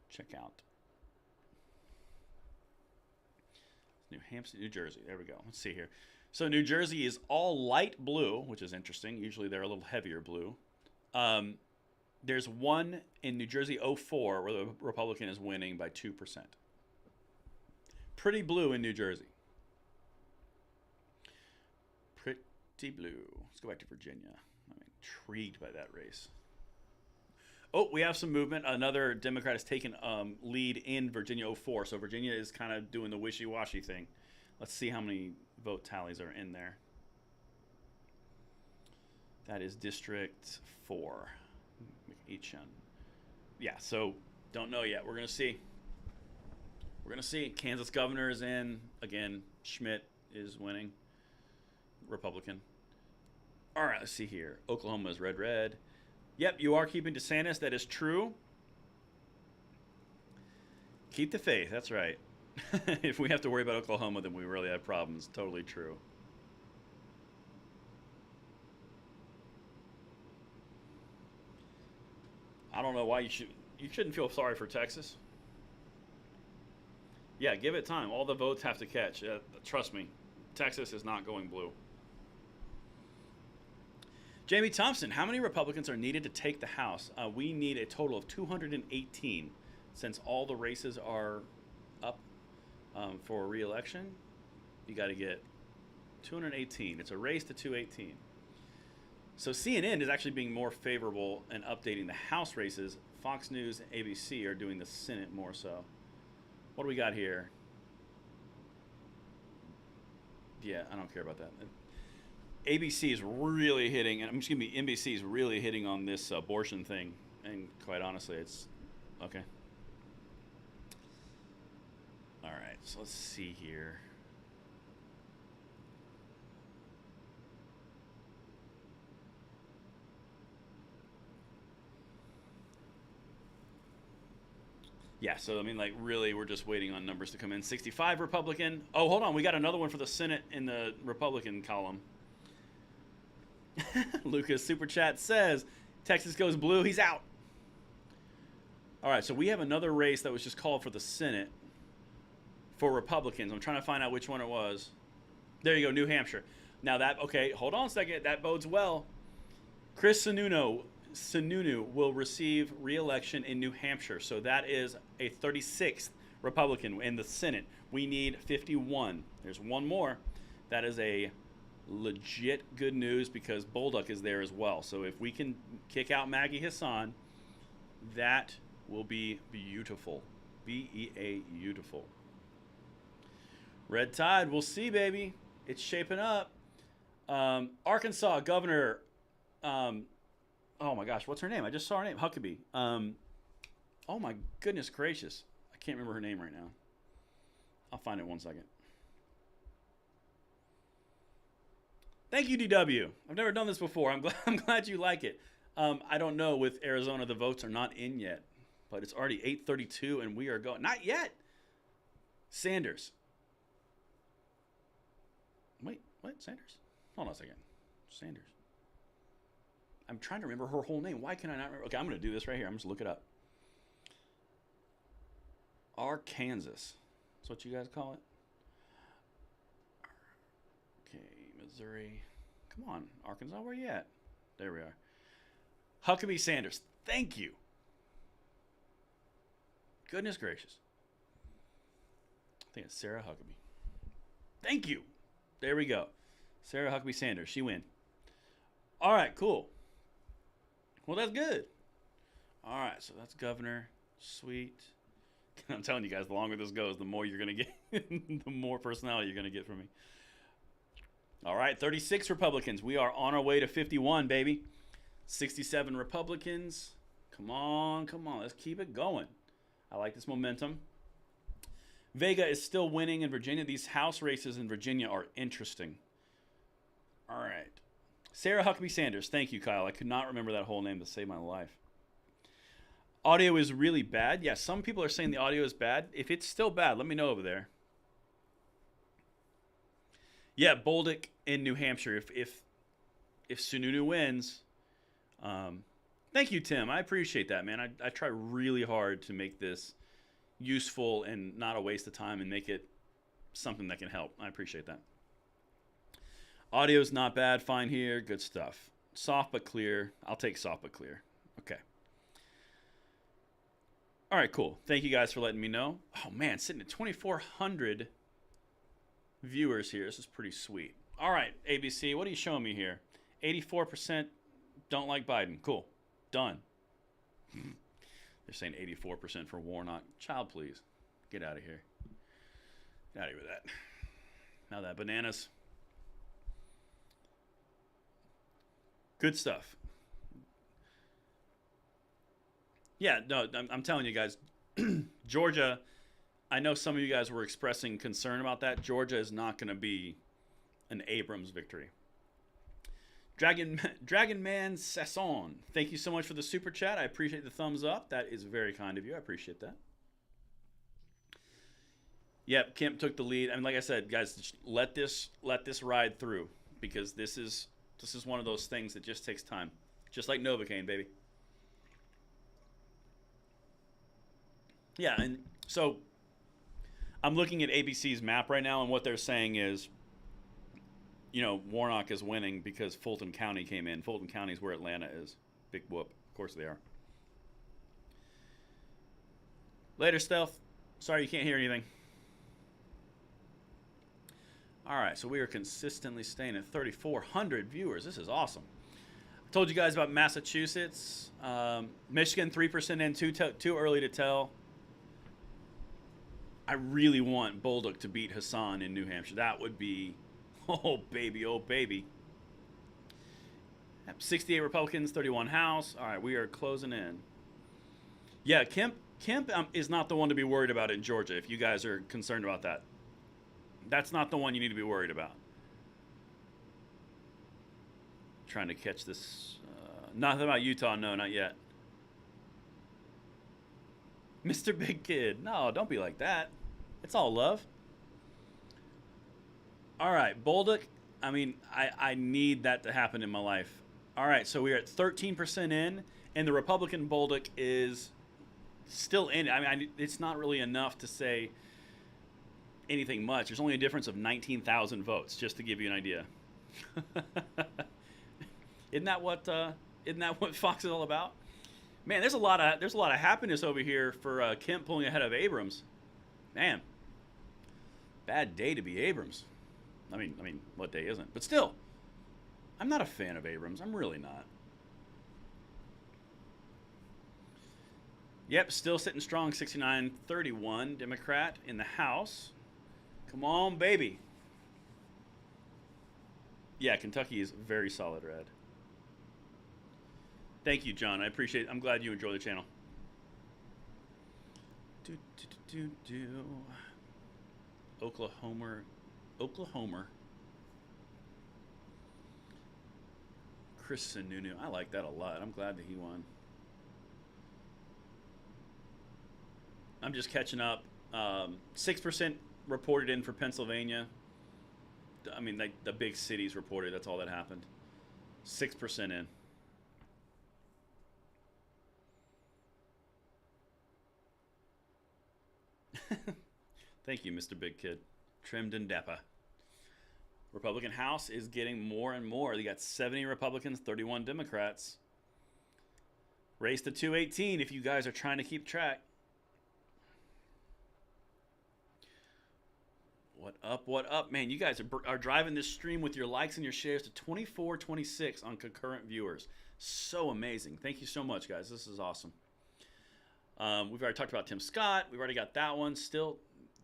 check out New Hampshire, New Jersey. There we go. Let's see here. So New Jersey is all light blue, which is interesting. Usually they're a little heavier blue. There's one in New Jersey 04 where the Republican is winning by 2%. Pretty blue in New Jersey. Pretty blue. Let's go back to Virginia. I'm intrigued by that race. Oh, we have some movement. Another Democrat has taken lead in Virginia 04. So Virginia is kind of doing the wishy-washy thing. Let's see how many vote tallies are in there. That is District 4. Yeah, so don't know yet. We're going to see. We're going to see. Kansas governor is in. Again, Schmidt is winning. Republican. All right, let's see here. Oklahoma is red. Yep, you are keeping DeSantis. That is true. Keep the faith. That's right. If we have to worry about Oklahoma, then we really have problems. Totally true. I don't know why you shouldn't feel sorry for Texas. Yeah, give it time. All the votes have to catch. Trust me, Texas is not going blue. Jamie Thompson, how many Republicans are needed to take the House? We need a total of 218, since all the races are up for re-election. You got to get 218. It's a race to 218. So CNN is actually being more favorable and updating the House races. Fox News and ABC are doing the Senate more so. What do we got here? Yeah, I don't care about that. ABC is really hitting, and NBC is really hitting on this abortion thing. And quite honestly, it's okay. All right, so let's see here. Yeah, so I mean, like, really, we're just waiting on numbers to come in. 65 Republican. Oh, hold on, we got another one for the Senate in the Republican column. Lucas Super Chat says, Texas goes blue, he's out. All right, so we have another race that was just called for the Senate for Republicans. I'm trying to find out which one it was. There you go, New Hampshire. Now that, okay, hold on a second. That bodes well. Chris Sununu will receive re-election in New Hampshire. So that is a 36th Republican in the Senate. We need 51. There's one more. That is a legit good news because Bolduc is there as well. So if we can kick out Maggie Hassan, that will be beautiful. B-E-A, beautiful. Red Tide, we'll see, baby. It's shaping up. Arkansas Governor, oh my gosh, what's her name? I just saw her name, Huckabee. Oh my goodness gracious. I can't remember her name right now. I'll find it 1 second. Thank you, DW. I've never done this before. I'm glad you like it. I don't know with Arizona, the votes are not in yet, but it's already 8:32 and we are going. Not yet. Sanders. Wait, what? Sanders? Hold on a second. Sanders. I'm trying to remember her whole name. Why can I not remember? Okay, I'm going to do this right here. I'm just look it up. Arkansas. That's what you guys call it? Okay, Missouri. Come on, Arkansas, where you at? There we are. Huckabee Sanders. Thank you. Goodness gracious. I think it's Sarah Huckabee. Thank you. There we go. Sarah Huckabee Sanders. She win. All right, cool. Well, that's good. All right, so that's governor. Sweet. I'm telling you guys, the longer this goes, the more you're going to get, the more personality you're going to get from me. All right, 36 Republicans. We are on our way to 51, baby. 67 Republicans. Come on, come on. Let's keep it going. I like this momentum. Vega is still winning in Virginia. These House races in Virginia are interesting. All right. Sarah Huckabee Sanders. Thank you, Kyle. I could not remember that whole name to save my life. Audio is really bad. Yeah, some people are saying the audio is bad. If it's still bad, let me know over there. Yeah, Bolduc in New Hampshire. If Sununu wins, thank you, Tim. I appreciate that, man. I try really hard to make this useful and not a waste of time and make it something that can help. I appreciate that. Audio's not bad. Fine here. Good stuff. Soft but clear. I'll take soft but clear. Okay. All right, cool. Thank you guys for letting me know. Oh, man, sitting at 2,400 viewers here. This is pretty sweet. All right, ABC, what are you showing me here? 84% don't like Biden. Cool. Done. They're saying 84% for Warnock. Child, please. Get out of here. Get out of here with that. Now that bananas. Good stuff. Yeah, no, I'm telling you guys, Georgia, I know some of you guys were expressing concern about that. Georgia is not going to be an Abrams victory. Dragon Man Sasson, thank you so much for the super chat. I appreciate the thumbs up. That is very kind of you. I appreciate that. Yep, Kemp took the lead. I mean, like I said, guys, just let this ride through because this is one of those things that just takes time. Just like Novocaine, baby. Yeah, and so I'm looking at ABC's map right now, and what they're saying is, you know, Warnock is winning because Fulton County came in. Fulton County is where Atlanta is. Big whoop. Of course they are. Later, Stealth. Sorry you can't hear anything. All right, so we are consistently staying at 3,400 viewers. This is awesome. I told you guys about Massachusetts. Michigan, 3% in, too early to tell. I really want Bolduc to beat Hassan in New Hampshire. That would be, oh baby, oh baby. 68 Republicans, 31 House. All right, we are closing in. Yeah, Kemp is not the one to be worried about in Georgia, if you guys are concerned about that. That's not the one you need to be worried about. Trying to catch this. Nothing about Utah, no, not yet. Mr. Big Kid. No, don't be like that. It's all love. All right, Bolduc. I mean, I need that to happen in my life. All right, so we are at 13% in, and the Republican Bolduc is still in. I mean, it's not really enough to say anything much. There's only a difference of 19,000 votes, just to give you an idea. Isn't that what Fox is all about? Man, there's a lot of happiness over here for Kemp pulling ahead of Abrams. Man, bad day to be Abrams. I mean, what day isn't? But still, I'm not a fan of Abrams. I'm really not. Yep, still sitting strong, 69-31, Democrat in the House. Come on, baby. Yeah, Kentucky is very solid red. Thank you, John. I appreciate it. I'm glad you enjoy the channel. Oklahoma. Chris Sununu. I like that a lot. I'm glad that he won. I'm just catching up. 6% reported in for Pennsylvania. I mean, like the big cities reported. That's all that happened. 6% in. Thank you, Mr. Big Kid. Trimmed and dapper. Republican House is getting more and more. They got 70 Republicans, 31 Democrats. Race to 218 if you guys are trying to keep track. What up, man? You guys are driving this stream with your likes and your shares to 2426 on concurrent viewers. So amazing. Thank you so much, guys. This is awesome. We've already talked about Tim Scott. We've already got that one. Still,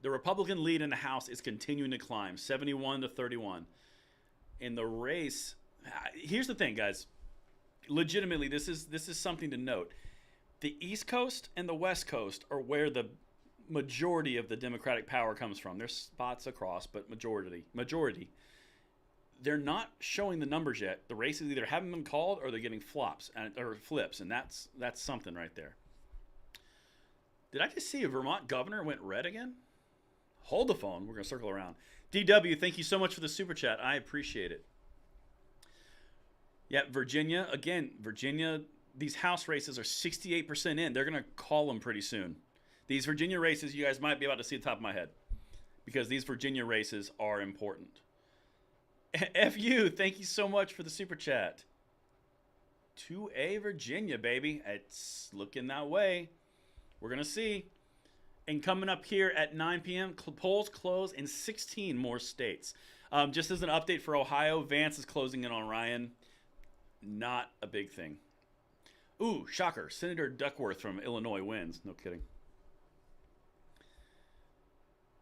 the Republican lead in the House is continuing to climb, 71-31. In the race, here's the thing, guys. Legitimately, this is something to note. The East Coast and the West Coast are where the majority of the Democratic power comes from. There's spots across, but majority. They're not showing the numbers yet. The races either haven't been called or they're getting flops or flips, and that's something right there. Did I just see a Vermont governor went red again? Hold the phone. We're going to circle around. DW, thank you so much for the super chat. I appreciate it. Yeah, Virginia. Again, Virginia, these House races are 68% in. They're going to call them pretty soon. These Virginia races, you guys might be able to see the top of my head because these Virginia races are important. FU, thank you so much for the super chat. 2A Virginia, baby. It's looking that way. We're going to see. And coming up here at 9 p.m., polls close in 16 more states. Just as an update for Ohio, Vance is closing in on Ryan. Not a big thing. Ooh, shocker. Senator Duckworth from Illinois wins. No kidding.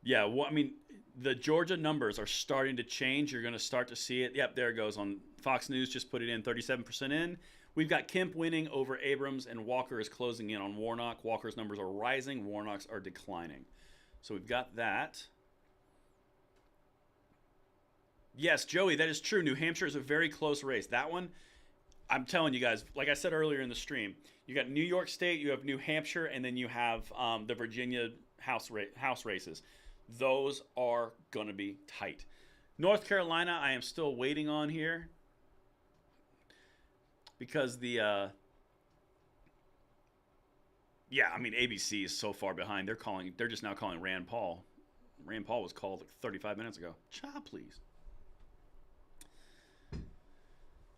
Yeah, well, I mean, the Georgia numbers are starting to change. You're going to start to see it. Yep, there it goes on Fox News. Just put it in, 37% in. We've got Kemp winning over Abrams, and Walker is closing in on Warnock. Walker's numbers are rising. Warnock's are declining. So we've got that. Yes, Joey, that is true. New Hampshire is a very close race. That one, I'm telling you guys, like I said earlier in the stream, you got New York State, you have New Hampshire, and then you have the Virginia House races. Those are going to be tight. North Carolina, I am still waiting on here because the yeah, I mean, ABC is so far behind. They're just now calling Rand Paul. Rand Paul was called like 35 minutes ago. Cha, please.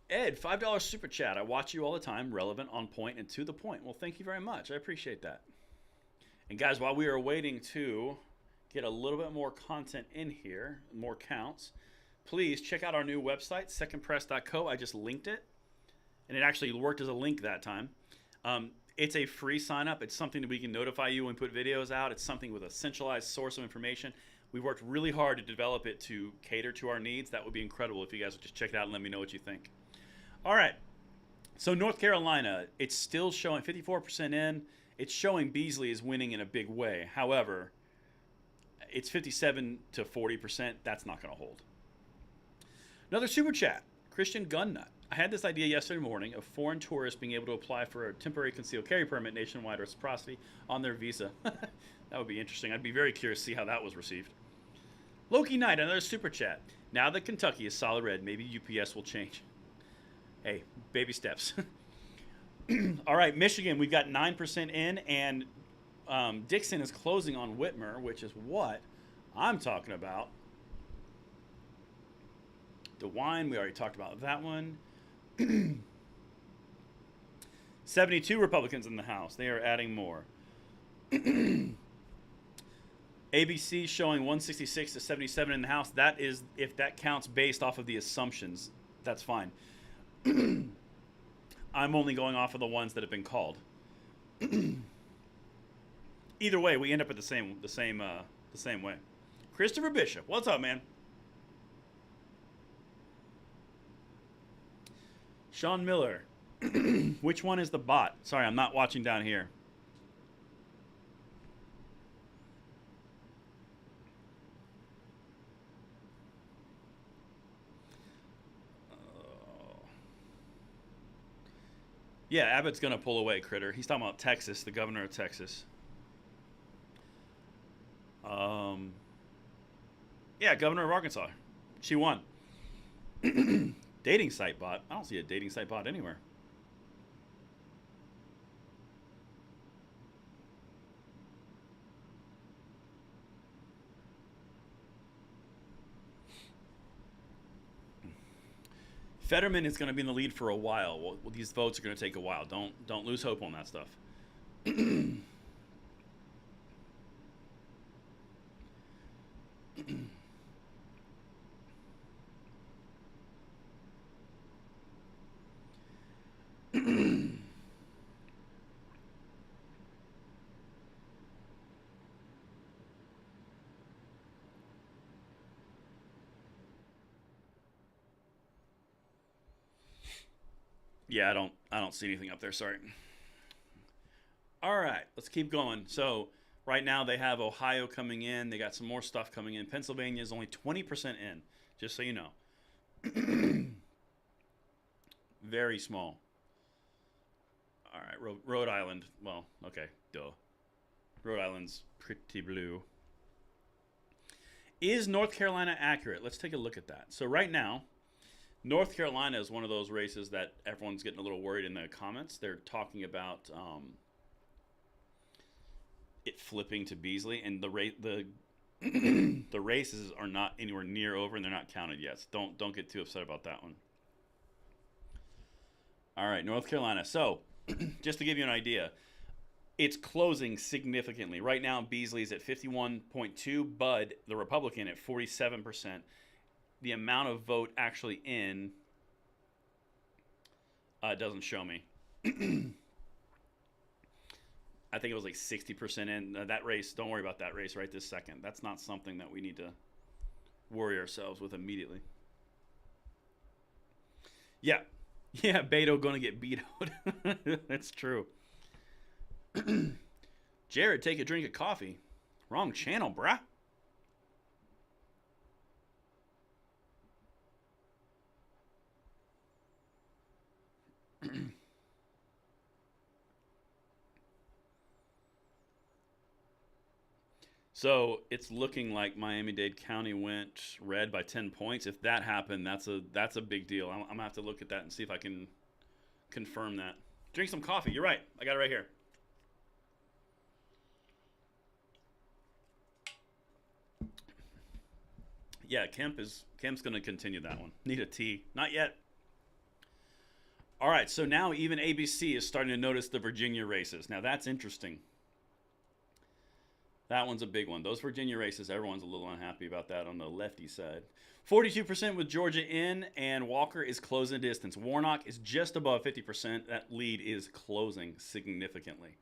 Ed, $5 super chat. I watch you all the time, relevant, on point, and to the point. Well, thank you very much. I appreciate that. And guys, while we are waiting to get a little bit more content in here, more counts, please check out our new website, secondpress.co. I just linked it, and it actually worked as a link that time. It's a free sign up. It's something that we can notify you when we put videos out. It's something with a centralized source of information. We worked really hard to develop it to cater to our needs. That would be incredible if you guys would just check it out and let me know what you think. All right. So North Carolina, it's still showing 54% in. It's showing Beasley is winning in a big way. However, it's 57 to 40%. That's not going to hold. Another super chat. Christian Gunnut. I had this idea yesterday morning of foreign tourists being able to apply for a temporary concealed carry permit nationwide reciprocity on their visa. That would be interesting. I'd be very curious to see how that was received. Loki Knight, another super chat. Now that Kentucky is solid red, maybe UPS will change. Hey, baby steps. All right, Michigan, we've got 9% in, and Dixon is closing on Whitmer, which is what I'm talking about. DeWine, we already talked about that one. 72 Republicans in the House. They are adding more. ABC showing 166 to 77 in the House. That is, if that counts based off of the assumptions, that's fine. I'm only going off of the ones that have been called. Either way, we end up at the same way. Christopher Bishop, what's up, man? Sean Miller, which one is the bot? Sorry, I'm not watching down here. Yeah, Abbott's going to pull away, Critter. He's talking about Texas, the governor of Texas. Yeah, governor of Arkansas. She won. Dating site bot. I don't see a dating site bot anywhere. Fetterman is going to be in the lead for a while. Well, these votes are going to take a while. Don't lose hope on that stuff. Yeah, I don't see anything up there. Sorry. All right, let's keep going. So right now they have Ohio coming in. They got some more stuff coming in. Pennsylvania is only 20% in, just so you know. Very small. All right, Rhode Island. Well, okay, duh. Rhode Island's pretty blue. Is North Carolina accurate? Let's take a look at that. So right now, North Carolina is one of those races that everyone's getting a little worried in the comments. They're talking about it flipping to Beasley, and the the races are not anywhere near over, and they're not counted yet. So don't get too upset about that one. All right, North Carolina. So just to give you an idea, it's closing significantly. Right now, Beasley's at 51.2, Bud, the Republican, at 47%. The amount of vote actually in doesn't show me. I think it was like 60% in that race. Don't worry about that race right this second. That's not something that we need to worry ourselves with immediately. Yeah. Yeah, Beto going to get beat out. That's true. Jared, take a drink of coffee. Wrong channel, bruh. So it's looking like Miami-Dade County went red by 10 points. If that happened, that's a big deal. I'm gonna have to look at that and see if I can confirm that. Drink some coffee. You're right. I got it right here. Yeah, Kemp's gonna continue that one. Need a tea. Not yet. All right, so now even ABC is starting to notice the Virginia races. Now that's interesting. That one's a big one. Those Virginia races, everyone's a little unhappy about that on the lefty side. 42% with Georgia in, and Walker is closing distance. Warnock is just above 50%. That lead is closing significantly.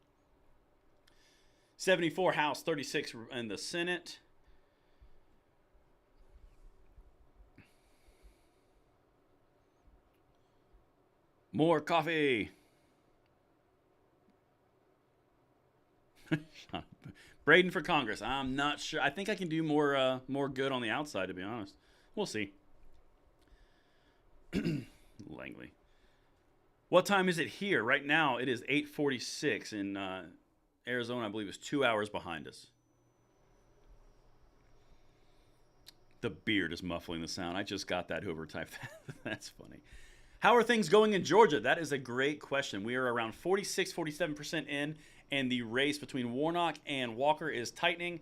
74 House, 36 in the Senate. More coffee. Braden for Congress. I'm not sure. I think I can do more good on the outside, to be honest. We'll see. Langley. What time is it here? Right now, it is 8:46 in Arizona. I believe is 2 hours behind us. The beard is muffling the sound. I just got that. Whoever typed that. That's funny. How are things going in Georgia? That is a great question. We are around 46, 47% in, and the race between Warnock and Walker is tightening.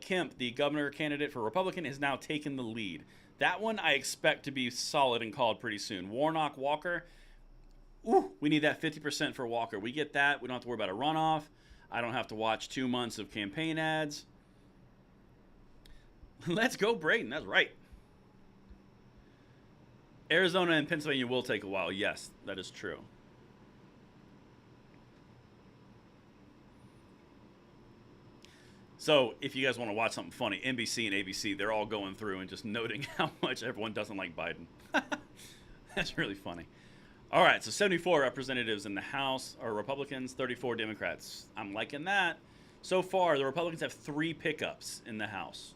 Kemp, the governor candidate for Republican, has now taken the lead. That one I expect to be solid and called pretty soon. Warnock, Walker. Ooh, we need that 50% for Walker. We get that. We don't have to worry about a runoff. I don't have to watch 2 months of campaign ads. Let's go, Braden. That's right. Arizona and Pennsylvania will take a while. Yes, that is true. So, if you guys want to watch something funny, NBC and ABC, they're all going through and just noting how much everyone doesn't like Biden. That's really funny. All right, so 74 representatives in the House are Republicans, 34 Democrats. I'm liking that. So far, the Republicans have 3 pickups in the House.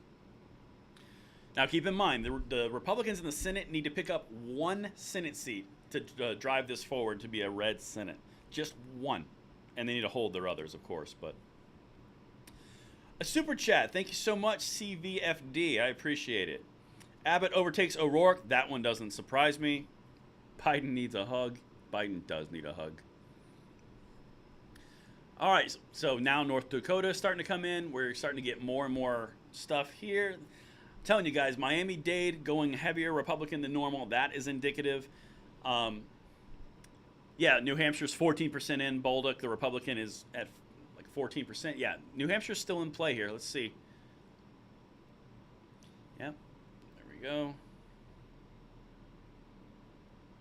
Now, keep in mind, the Republicans in the Senate need to pick up 1 Senate seat to drive this forward to be a red Senate. Just 1. And they need to hold their others, of course. But a super chat. Thank you so much, CVFD. I appreciate it. Abbott overtakes O'Rourke. That one doesn't surprise me. Biden needs a hug. Biden does need a hug. All right, so now North Dakota is starting to come in. We're starting to get more and more stuff here. I'm telling you guys, Miami-Dade going heavier Republican than normal. That is indicative. Yeah, New Hampshire's 14% in. Bolduc, the Republican, is at like 14%. Yeah, New Hampshire's still in play here. Let's see. Yep, there we go.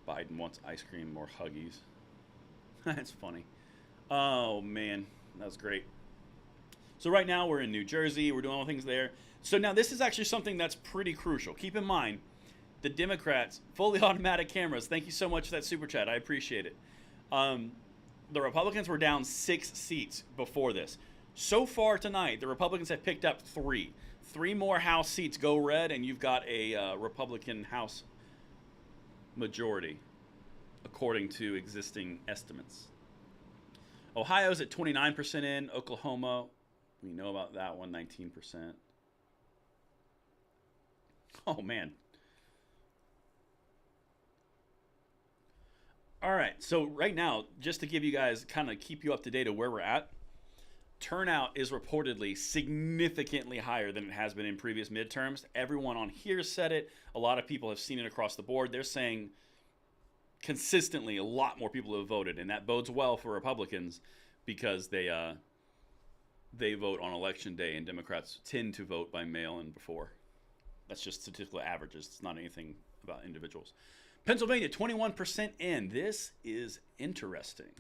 Biden wants ice cream or Huggies. That's funny. Oh, man. That was great. So right now we're in New Jersey. We're doing all things there. So now this is actually something that's pretty crucial. Keep in mind, the Democrats, fully automatic cameras. Thank you so much for that super chat. I appreciate it. The Republicans were down 6 seats before this. So far tonight, the Republicans have picked up 3. 3 more House seats go red, and you've got a Republican House majority, according to existing estimates. Ohio's at 29% in. Oklahoma, we know about that one, 19%. Oh, man. All right, so right now, just to give you guys, kind of keep you up to date of where we're at, turnout is reportedly significantly higher than it has been in previous midterms. Everyone on here said it. A lot of people have seen it across the board. They're saying consistently a lot more people have voted, and that bodes well for Republicans because they vote on election day, and Democrats tend to vote by mail and before. That's just statistical averages. It's not anything about individuals. Pennsylvania, 21% in. This is interesting.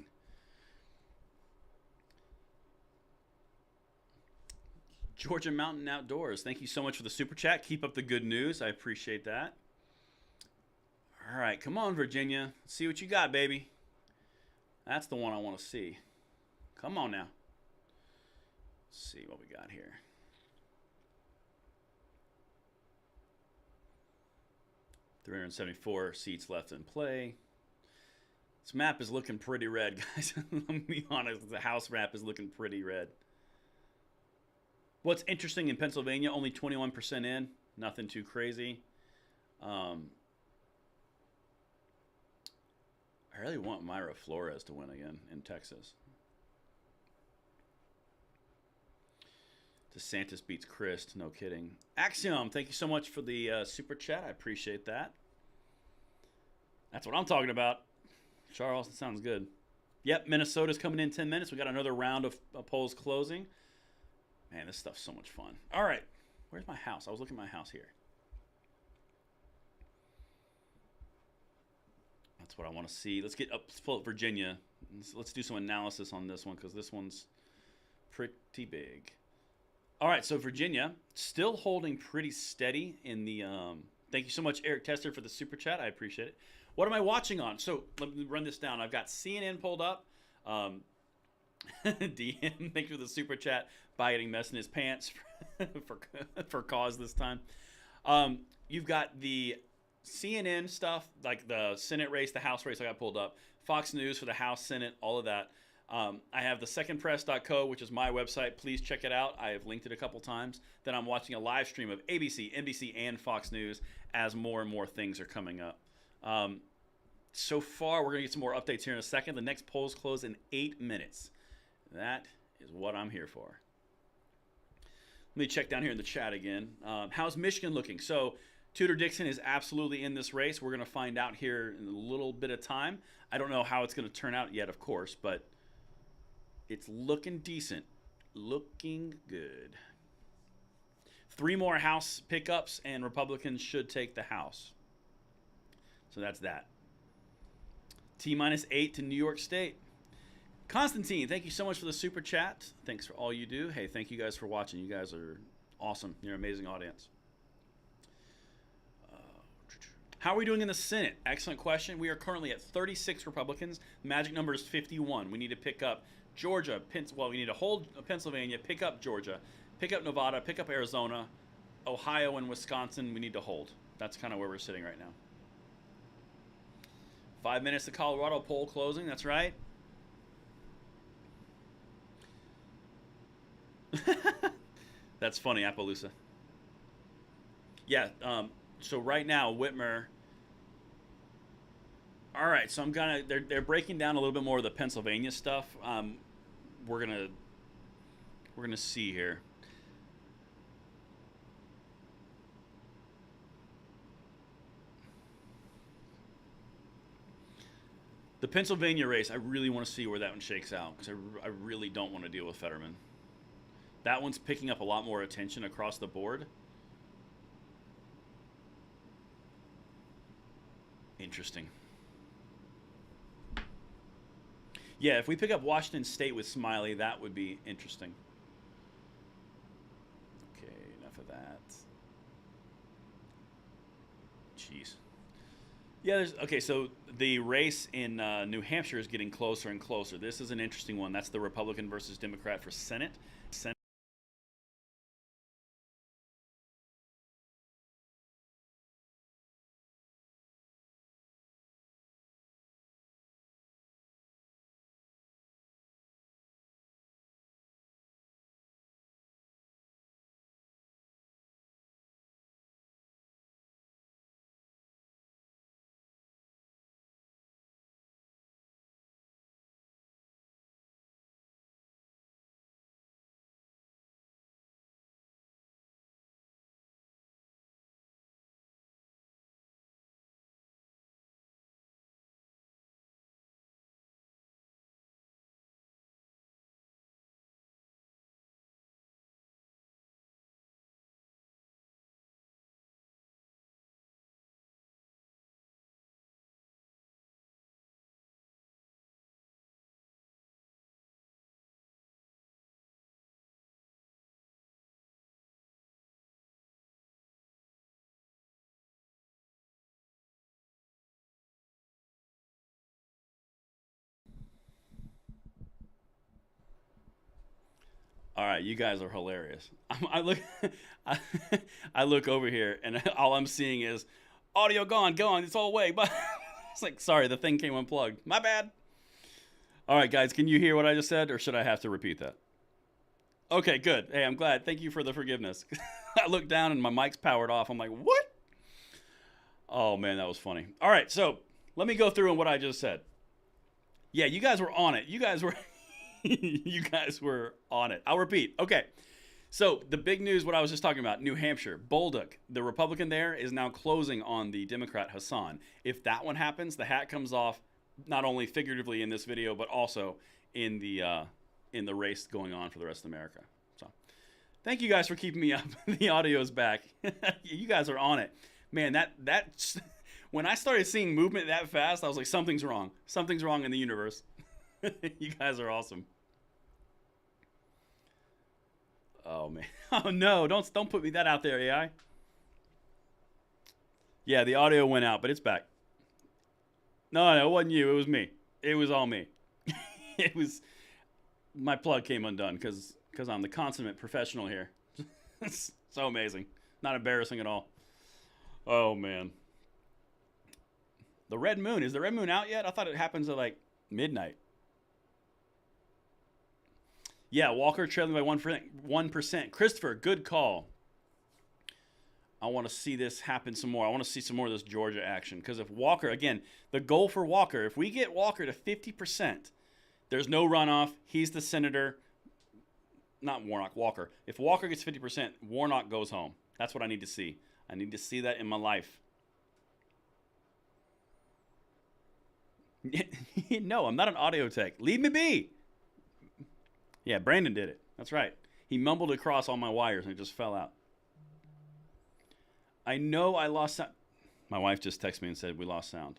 Georgia Mountain Outdoors, thank you so much for the super chat. Keep up the good news. I appreciate that. All right, come on, Virginia. Let's see what you got, baby. That's the one I want to see. Come on now. Let's see what we got here. $374 seats left in play. This map is looking pretty red, guys. Let me be honest. The House map is looking pretty red. What's interesting in Pennsylvania, only 21% in. Nothing too crazy. I really want Myra Flores to win again in Texas. DeSantis beats Christ. No kidding. Axiom, thank you so much for the super chat. I appreciate that. That's what I'm talking about. Charles, that sounds good. Yep, Minnesota's coming in 10 minutes. We got another round of polls closing. Man, this stuff's so much fun. All right. Where's my house? I was looking at my house here. That's what I want to see. Let's pull up Virginia. Let's do some analysis on this one because this one's pretty big. All right, so Virginia still holding pretty steady in the. Thank you so much, Eric Tester, for the super chat. I appreciate it. What am I watching on? So let me run this down. I've got CNN pulled up. DM, thanks for the super chat. By getting mess in his pants for cause this time. You've got the CNN stuff, like the Senate race, the House race I got pulled up, Fox News for the House, Senate, all of that. I have the secondpress.co, which is my website. Please check it out. I have linked it a couple times. Then I'm watching a live stream of ABC, NBC, and Fox News as more and more things are coming up. So far, we're going to get some more updates here in a second. The next polls close in 8 minutes. That is what I'm here for. Let me check down here in the chat again. How's Michigan looking? So Tudor Dixon is absolutely in this race. We're going to find out here in a little bit of time. I don't know how it's going to turn out yet, of course, but it's looking decent. Looking good. 3 more House pickups, and Republicans should take the House. So that's that. T-8 to New York State. Constantine, thank you so much for the super chat. Thanks for all you do. Hey, thank you guys for watching. You guys are awesome. You're an amazing audience. How are we doing in the Senate? Excellent question. We are currently at 36 Republicans. The magic number is 51. We need to pick up Georgia. Well, we need to hold Pennsylvania, pick up Georgia, pick up Nevada, pick up Arizona, Ohio, and Wisconsin. We need to hold. That's kind of where we're sitting right now. 5 minutes to Colorado poll closing. That's right. That's funny, Appaloosa. Yeah, so right now, Whitmer. All right, so I'm gonna. They're breaking down a little bit more of the Pennsylvania stuff. We're gonna see here. The Pennsylvania race, I really want to see where that one shakes out because I really don't want to deal with Fetterman. That one's picking up a lot more attention across the board. Interesting. Yeah, if we pick up Washington State with Smiley, that would be interesting. Okay, enough of that. Jeez. Yeah, okay, so the race in New Hampshire is getting closer and closer. This is an interesting one. That's the Republican versus Democrat for Senate. All right, you guys are hilarious. I look, I, I look over here, and all I'm seeing is audio gone. It's all away. But it's like, sorry, the thing came unplugged. My bad. All right, guys, can you hear what I just said, or should I have to repeat that? Okay, good. Hey, I'm glad. Thank you for the forgiveness. I looked down, and my mic's powered off. I'm like, what? Oh man, that was funny. All right, so let me go through on what I just said. Yeah, you guys were on it. You guys were. You guys were on it. I'll repeat. Okay. So the big news, what I was just talking about, New Hampshire, Bolduc, the Republican there is now closing on the Democrat Hassan. If that one happens, the hat comes off, not only figuratively in this video, but also in the race going on for the rest of America. So thank you guys for keeping me up. The audio is back. You guys are on it. Man, that when I started seeing movement that fast, I was like, something's wrong. Something's wrong in the universe. You guys are awesome. Oh man. Oh no, don't put me that out there, AI. Yeah, the audio went out, but it's back. No, it wasn't you, it was me. It was all me. It was my plug came undone because I'm the consummate professional here. It's so amazing. Not embarrassing at all. Oh man. The red moon. Is the red moon out yet? I thought it happens at like midnight. Yeah, Walker trailing by 1%. Christopher, good call. I want to see this happen some more. I want to see some more of this Georgia action. Because if Walker, again, the goal for Walker, if we get Walker to 50%, there's no runoff. He's the senator. Not Warnock, Walker. If Walker gets 50%, Warnock goes home. That's what I need to see. I need to see that in my life. No, I'm not an audio tech. Leave me be. Yeah, Brandon did it. That's right. He mumbled across all my wires and it just fell out. I know I lost sound. My wife just texted me and said we lost sound.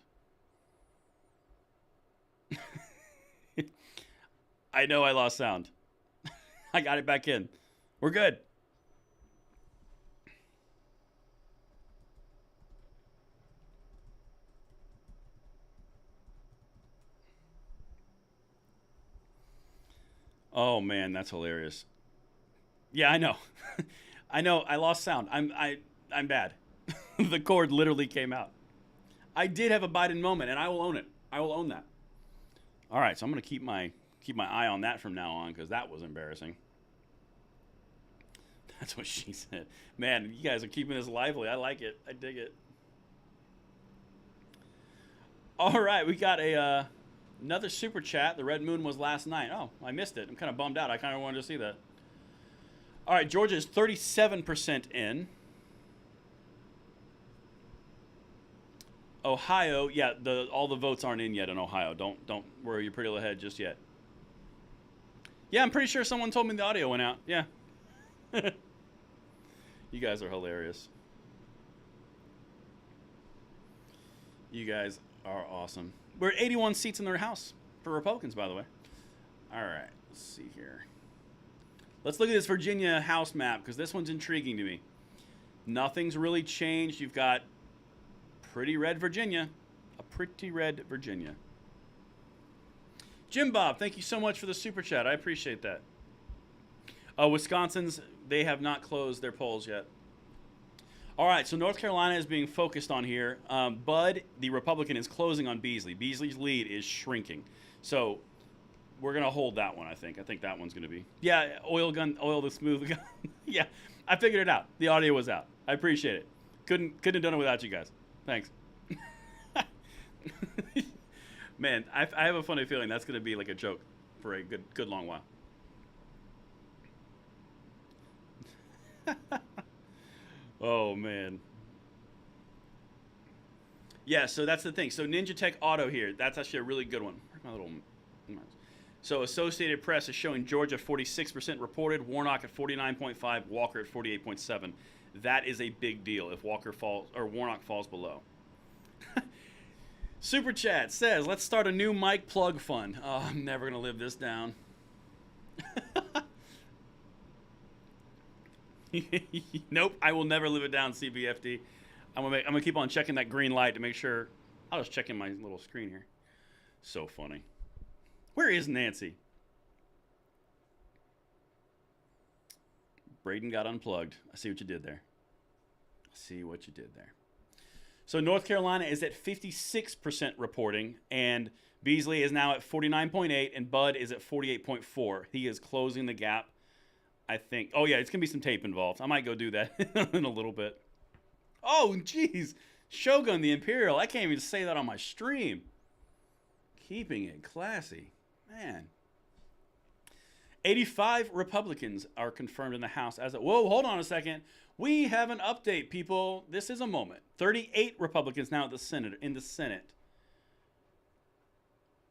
I know I lost sound. I got it back in. We're good. Oh man, that's hilarious. Yeah, I know. I know. I lost sound. I'm bad. The cord literally came out. I did have a Biden moment, and I will own it. I will own that. All right, so I'm gonna keep my eye on that from now on because that was embarrassing. That's what she said. Man, you guys are keeping this lively. I like it. I dig it. All right, we got a another super chat. The red moon was last night. Oh, I missed it. I'm kind of bummed out. I kind of wanted to see that. All right, Georgia is 37% in. Ohio, yeah, all the votes aren't in yet in Ohio. Don't worry your pretty little head just yet. Yeah, I'm pretty sure someone told me the audio went out. Yeah. You guys are hilarious. You guys are awesome. We're at 81 seats in their House for Republicans, by the way. All right, let's see here. Let's look at this Virginia House map because this one's intriguing to me. Nothing's really changed. You've got pretty red Virginia. A pretty red Virginia. Jim Bob, thank you so much for the super chat. I appreciate that. Wisconsin's, they have not closed their polls yet. All right, so North Carolina is being focused on here. Bud, the Republican, is closing on Beasley. Beasley's lead is shrinking. So we're going to hold that one, I think. I think that one's going to be. Yeah, oil the smooth gun. Yeah, I figured it out. The audio was out. I appreciate it. Couldn't have done it without you guys. Thanks. Man, I have a funny feeling that's going to be like a joke for a good long while. Oh, man. Yeah, so that's the thing. So Ninja Tech Auto here, that's actually a really good one. Where's my little... So Associated Press is showing Georgia 46% reported, Warnock at 49.5, Walker at 48.7. That is a big deal if Walker falls or Warnock falls below. Super Chat says, let's start a new mic plug fund. Oh, I'm never going to live this down. Nope, I will never live it down, CBFD. I'm gonna keep on checking that green light to make sure. I'll just check in my little screen here. So funny. Where is Nancy? Braden got unplugged. I see what you did there. So North Carolina is at 56% reporting, and Beasley is now at 49.8, and Bud is at 48.4. He is closing the gap, I think. Oh, yeah, it's going to be some tape involved. I might go do that in a little bit. Oh, jeez. Shogun the Imperial. I can't even say that on my stream. Keeping it classy. Man. 85 Republicans are confirmed in the House as of... Whoa, hold on a second. We have an update, people. This is a moment. 38 Republicans now in the Senate.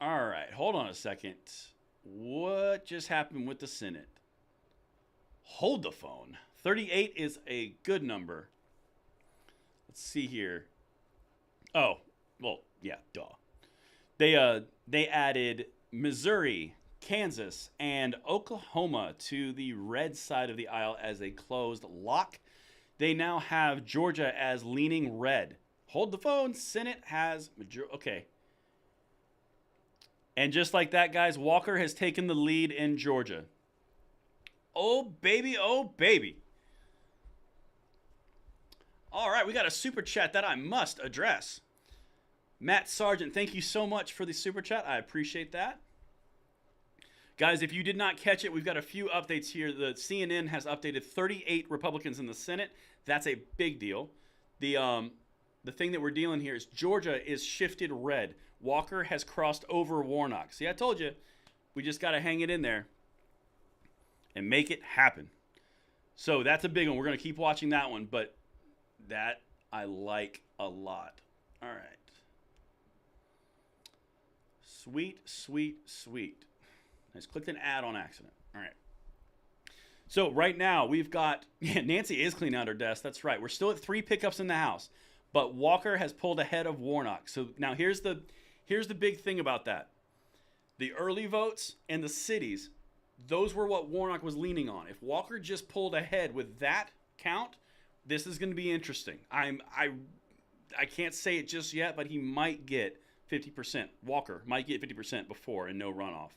All right, hold on a second. What just happened with the Senate? Hold the phone. 38 is a good number. Let's see here. Oh, well, yeah, duh. They added Missouri, Kansas, and Oklahoma to the red side of the aisle as a closed lock. They now have Georgia as leaning red. Hold the phone. Senate has majority. Okay. And just like that, guys, Walker has taken the lead in Georgia. Oh, baby. Oh, baby. All right, we got a super chat that I must address. Matt Sargent, thank you so much for the super chat. I appreciate that. Guys, if you did not catch it, we've got a few updates here. The CNN has updated 38 Republicans in the Senate. That's a big deal. The thing that we're dealing here is Georgia is shifted red. Walker has crossed over Warnock. See, I told you, we just got to hang it in there and make it happen. So that's a big one. We're going to keep watching that one, but that I like a lot. All right. Sweet, sweet, sweet. I just clicked an ad on accident. All right. So right now we've got, Nancy is cleaning out her desk. That's right. We're still at 3 pickups in the House, but Walker has pulled ahead of Warnock. So now here's the big thing about that. The early votes and the cities, those were what Warnock was leaning on. If Walker just pulled ahead with that count, this is going to be interesting. I can't say it just yet, but he might get 50%. Walker might get 50% before and no runoff.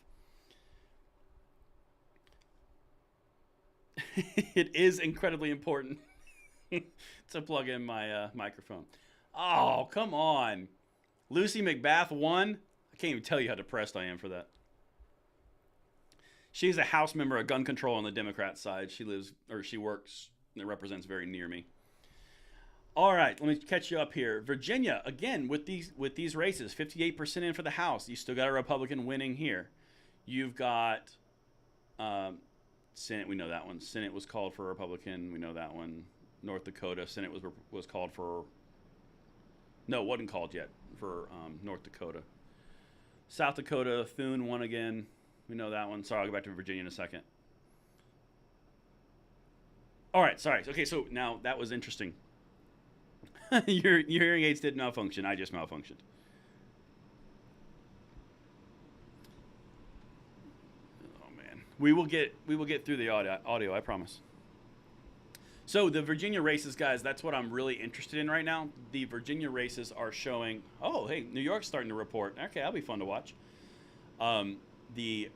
It is incredibly important to plug in my microphone. Oh, come on. Lucy McBath won. I can't even tell you how depressed I am for that. She's a House member of gun control on the Democrat side. She works, and represents very near me. All right, let me catch you up here. Virginia, again, with these races, 58% in for the House. You still got a Republican winning here. You've got Senate, we know that one. Senate was called for a Republican. We know that one. North Dakota, Senate was called for. No, it wasn't called yet for North Dakota. South Dakota, Thune won again. We know that one. Sorry, I'll go back to Virginia in a second. All right, sorry. Okay, so now that was interesting. Your hearing aids did malfunction. I just malfunctioned. We will get through the audio, I promise. So the Virginia races, guys, that's what I'm really interested in right now. The Virginia races are showing, oh, hey, New York's starting to report. Okay, that'll be fun to watch. The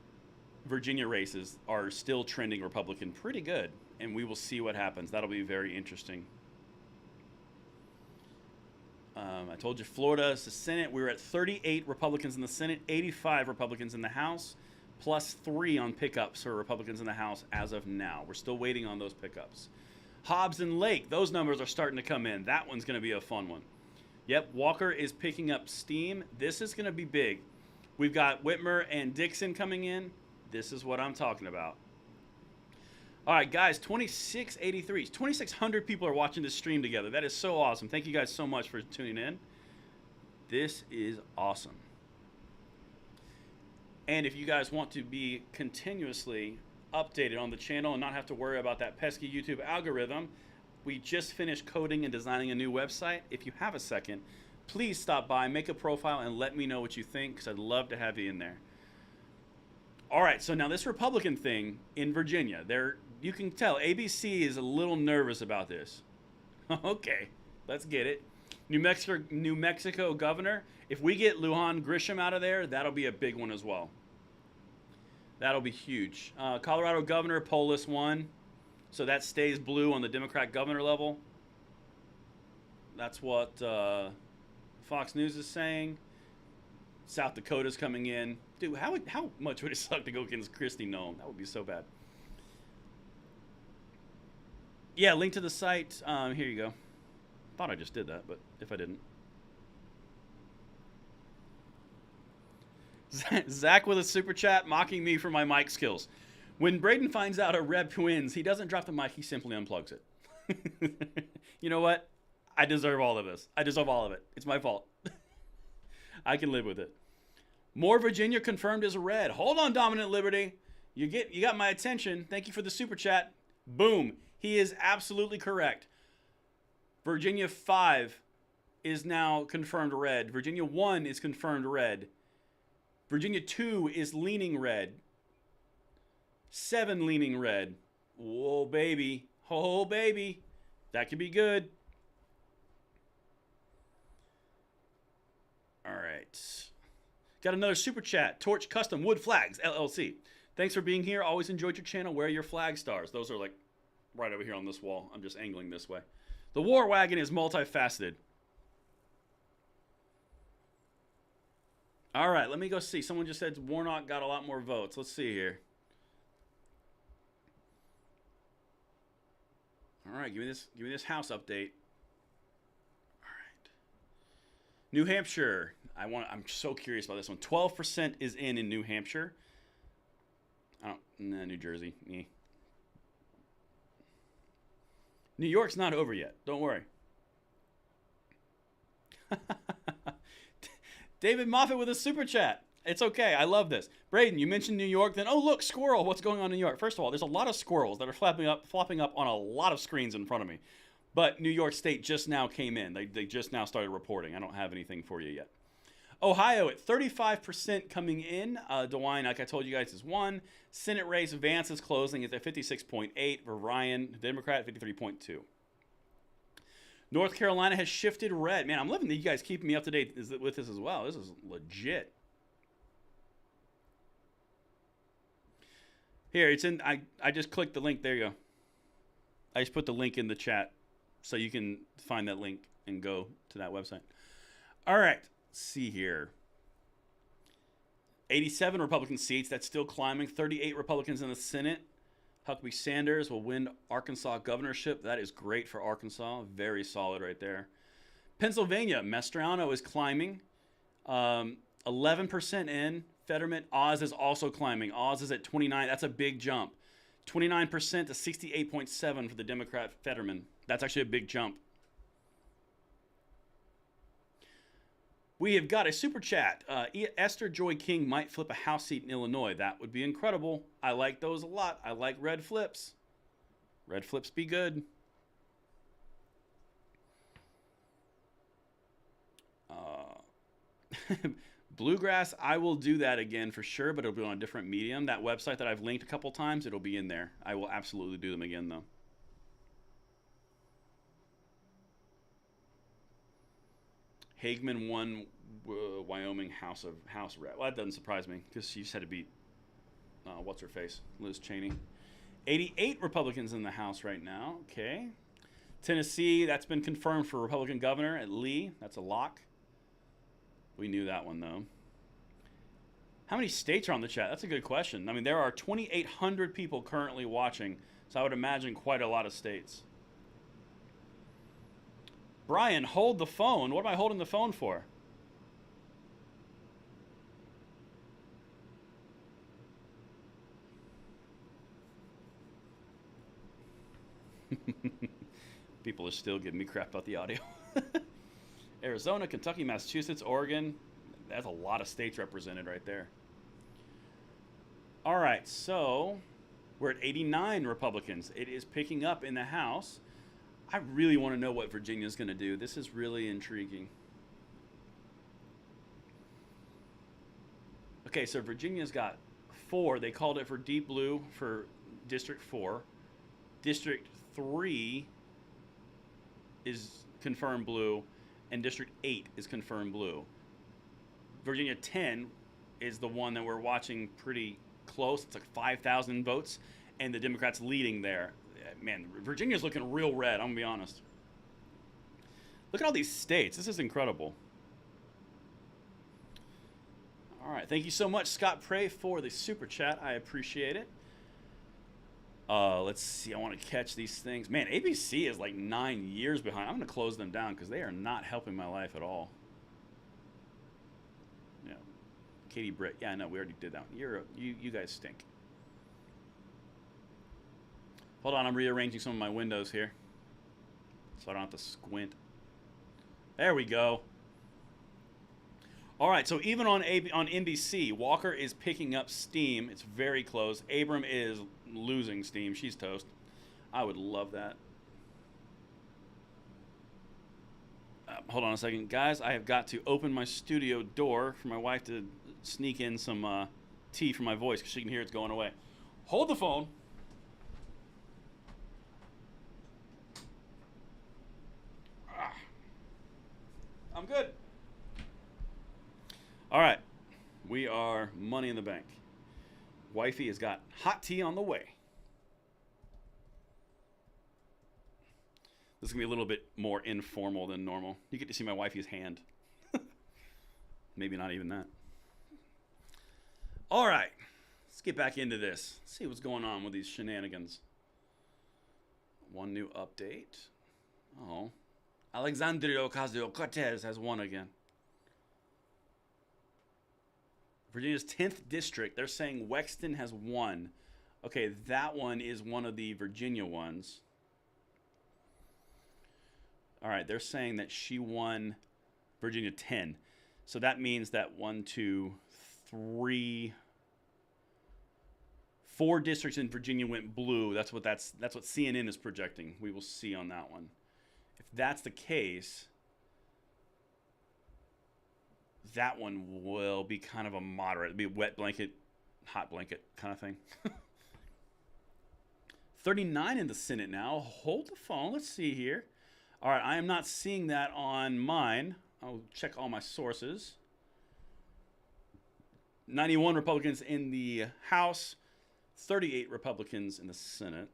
Virginia races are still trending Republican pretty good, and we will see what happens. That'll be very interesting. I told you Florida is the Senate. We were at 38 Republicans in the Senate, 85 Republicans in the House. Plus 3 on pickups for Republicans in the House as of now. We're still waiting on those pickups. Hobbs and Lake, those numbers are starting to come in. That one's going to be a fun one. Yep, Walker is picking up steam. This is going to be big. We've got Whitmer and Dixon coming in. This is what I'm talking about. All right, guys, 2683. 2,600 people are watching this stream together. That is so awesome. Thank you guys so much for tuning in. This is awesome. And if you guys want to be continuously updated on the channel and not have to worry about that pesky YouTube algorithm, we just finished coding and designing a new website. If you have a second, please stop by, make a profile, and let me know what you think, because I'd love to have you in there. All right, so now this Republican thing in Virginia, you can tell ABC is a little nervous about this. Okay, let's get it. New Mexico governor, if we get Lujan Grisham out of there, that'll be a big one as well. That'll be huge. Colorado governor, Polis won. So that stays blue on the Democrat governor level. That's what Fox News is saying. South Dakota's coming in. Dude, how much would it suck to go against Kristi Noem? That would be so bad. Yeah, link to the site. Here you go. Thought I just did that, but if I didn't. Zach with a super chat mocking me for my mic skills. When Braden finds out a rep wins, he doesn't drop the mic, he simply unplugs it. You know what? I deserve all of this. I deserve all of it. It's my fault. I can live with it. More Virginia confirmed as red. Hold on, Dominant Liberty. You got my attention. Thank you for the super chat. Boom. He is absolutely correct. Virginia 5 is now confirmed red. Virginia 1 is confirmed red. Virginia 2 is leaning red. 7 leaning red. Whoa, baby. Oh, baby. That could be good. All right. Got another super chat. Torch Custom Wood Flags, LLC. Thanks for being here. Always enjoyed your channel. Where are your flag stars? Those are like right over here on this wall. I'm just angling this way. The War Wagon is multifaceted. All right, let me go see. Someone just said Warnock got a lot more votes. Let's see here. All right, give me this House update. All right. New Hampshire. I'm so curious about this one. 12% is in New Hampshire. New Jersey. New York's not over yet. Don't worry. David Moffat with a super chat. It's okay. I love this. Braden, you mentioned New York. Then, oh, look, squirrel. What's going on in New York? First of all, there's a lot of squirrels that are flopping up on a lot of screens in front of me. But New York State just now came in. They just now started reporting. I don't have anything for you yet. Ohio at 35% coming in. DeWine, like I told you guys, is 1. Senate race, Vance is closing. It's at 56.8. For Ryan, Democrat, 53.2. North Carolina has shifted red. Man, I'm loving that you guys keeping me up to date with this as well. This is legit. Here, it's in. I just clicked the link. There you go. I just put the link in the chat so you can find that link and go to that website. All right. Let's see here. 87 Republican seats. That's still climbing. 38 Republicans in the Senate. Huckabee Sanders will win Arkansas governorship. That is great for Arkansas. Very solid right there. Pennsylvania, Mastriano is climbing. 11% in. Fetterman, Oz is also climbing. Oz is at 29. That's a big jump. 29% to 68.7 for the Democrat Fetterman. That's actually a big jump. We have got a super chat. Esther Joy King might flip a House seat in Illinois. That would be incredible. I like those a lot. I like red flips. Red flips be good. Bluegrass, I will do that again for sure, but it'll be on a different medium. That website that I've linked a couple times, it'll be in there. I will absolutely do them again, though. Hagman won Wyoming House Rep. Well, that doesn't surprise me because she just had to beat what's her face, Liz Cheney. 88 Republicans in the House right now. Okay. Tennessee, that's been confirmed for Republican governor at Lee. That's a lock. We knew that one though. How many states are on the chat? That's a good question. I mean, there are 2,800 people currently watching, so I would imagine quite a lot of states. Brian, hold the phone. What am I holding the phone for? People are still giving me crap about the audio. Arizona, Kentucky, Massachusetts, Oregon. That's a lot of states represented right there. All right, so we're at 89 Republicans. It is picking up in the House. I really want to know what Virginia's going to do. This is really intriguing. Okay, so Virginia's got 4. They called it for deep blue for District 4. District 3 is confirmed blue, and District 8 is confirmed blue. Virginia 10 is the one that we're watching pretty close. It's like 5,000 votes, and the Democrats leading there. Man, Virginia's looking real red, I'm going to be honest. Look at all these states. This is incredible. All right, thank you so much, Scott Prey, for the super chat. I appreciate it. Let's see. I want to catch these things. Man, ABC is like 9 years behind. I'm going to close them down because they are not helping my life at all. Yeah. Katie Britt. Yeah, I know. We already did that one. You guys stink. Hold on. I'm rearranging some of my windows here so I don't have to squint. There we go. All right, so even on NBC, Walker is picking up steam. It's very close. Abram is losing steam. She's toast. I would love that. Hold on a second. Guys, I have got to open my studio door for my wife to sneak in some tea for my voice because she can hear it's going away. Hold the phone. I'm good. All right, we are money in the bank. Wifey has got hot tea on the way. This is going to be a little bit more informal than normal. You get to see my wifey's hand. Maybe not even that. All right. Let's get back into this. See what's going on with these shenanigans. One new update. Oh. Alexandria Ocasio-Cortez has won again. Virginia's 10th district. They're saying Wexton has won. Okay, that one is one of the Virginia ones. All right, they're saying that she won Virginia 10. So that means that 1, 2, 3, 4 districts in Virginia went blue. That's what CNN is projecting. We will see on that one. If that's the case, that one will be kind of a moderate. It'll be a wet blanket, hot blanket kind of thing. 39 in the Senate now. Hold the phone. Let's see here. All right, I am not seeing that on mine. I'll check all my sources. 91 Republicans in the House, 38 Republicans in the Senate.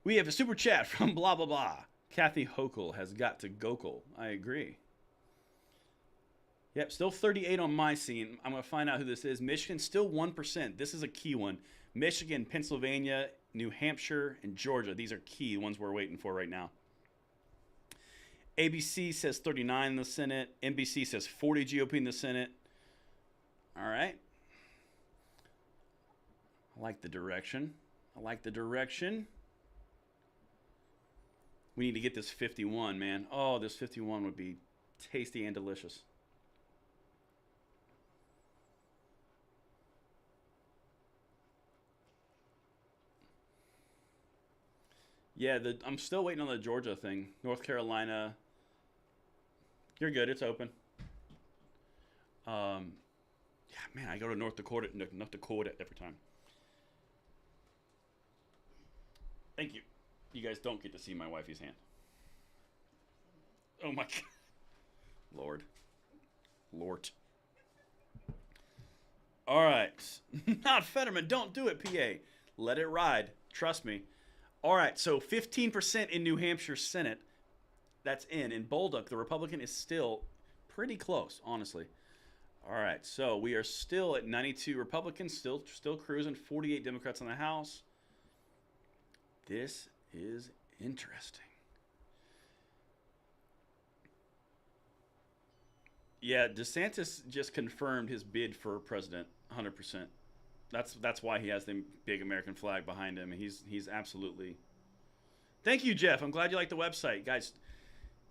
We have a super chat from blah, blah, blah. Kathy Hochul has got to Gokul. I agree. Yep, still 38 on my scene. I'm going to find out who this is. Michigan, still 1%. This is a key one. Michigan, Pennsylvania, New Hampshire, and Georgia. These are key ones we're waiting for right now. ABC says 39 in the Senate. NBC says 40 GOP in the Senate. All right. I like the direction. I like the direction. We need to get this 51, man. Oh, this 51 would be tasty and delicious. Yeah, I'm still waiting on the Georgia thing. North Carolina. You're good. It's open. Yeah, man, I go to North Dakota every time. Thank you. You guys don't get to see my wifey's hand. Oh my God. Lord. All right. Not Fetterman. Don't do it, PA. Let it ride. Trust me. All right, so 15% in New Hampshire Senate. That's in. In Bolduc, the Republican is still pretty close, honestly. All right, so we are still at 92 Republicans, still cruising, 48 Democrats in the House. This is interesting. Yeah, DeSantis just confirmed his bid for president, 100%. That's why he has the big American flag behind him. He's absolutely. Thank you, Jeff. I'm glad you like the website, guys.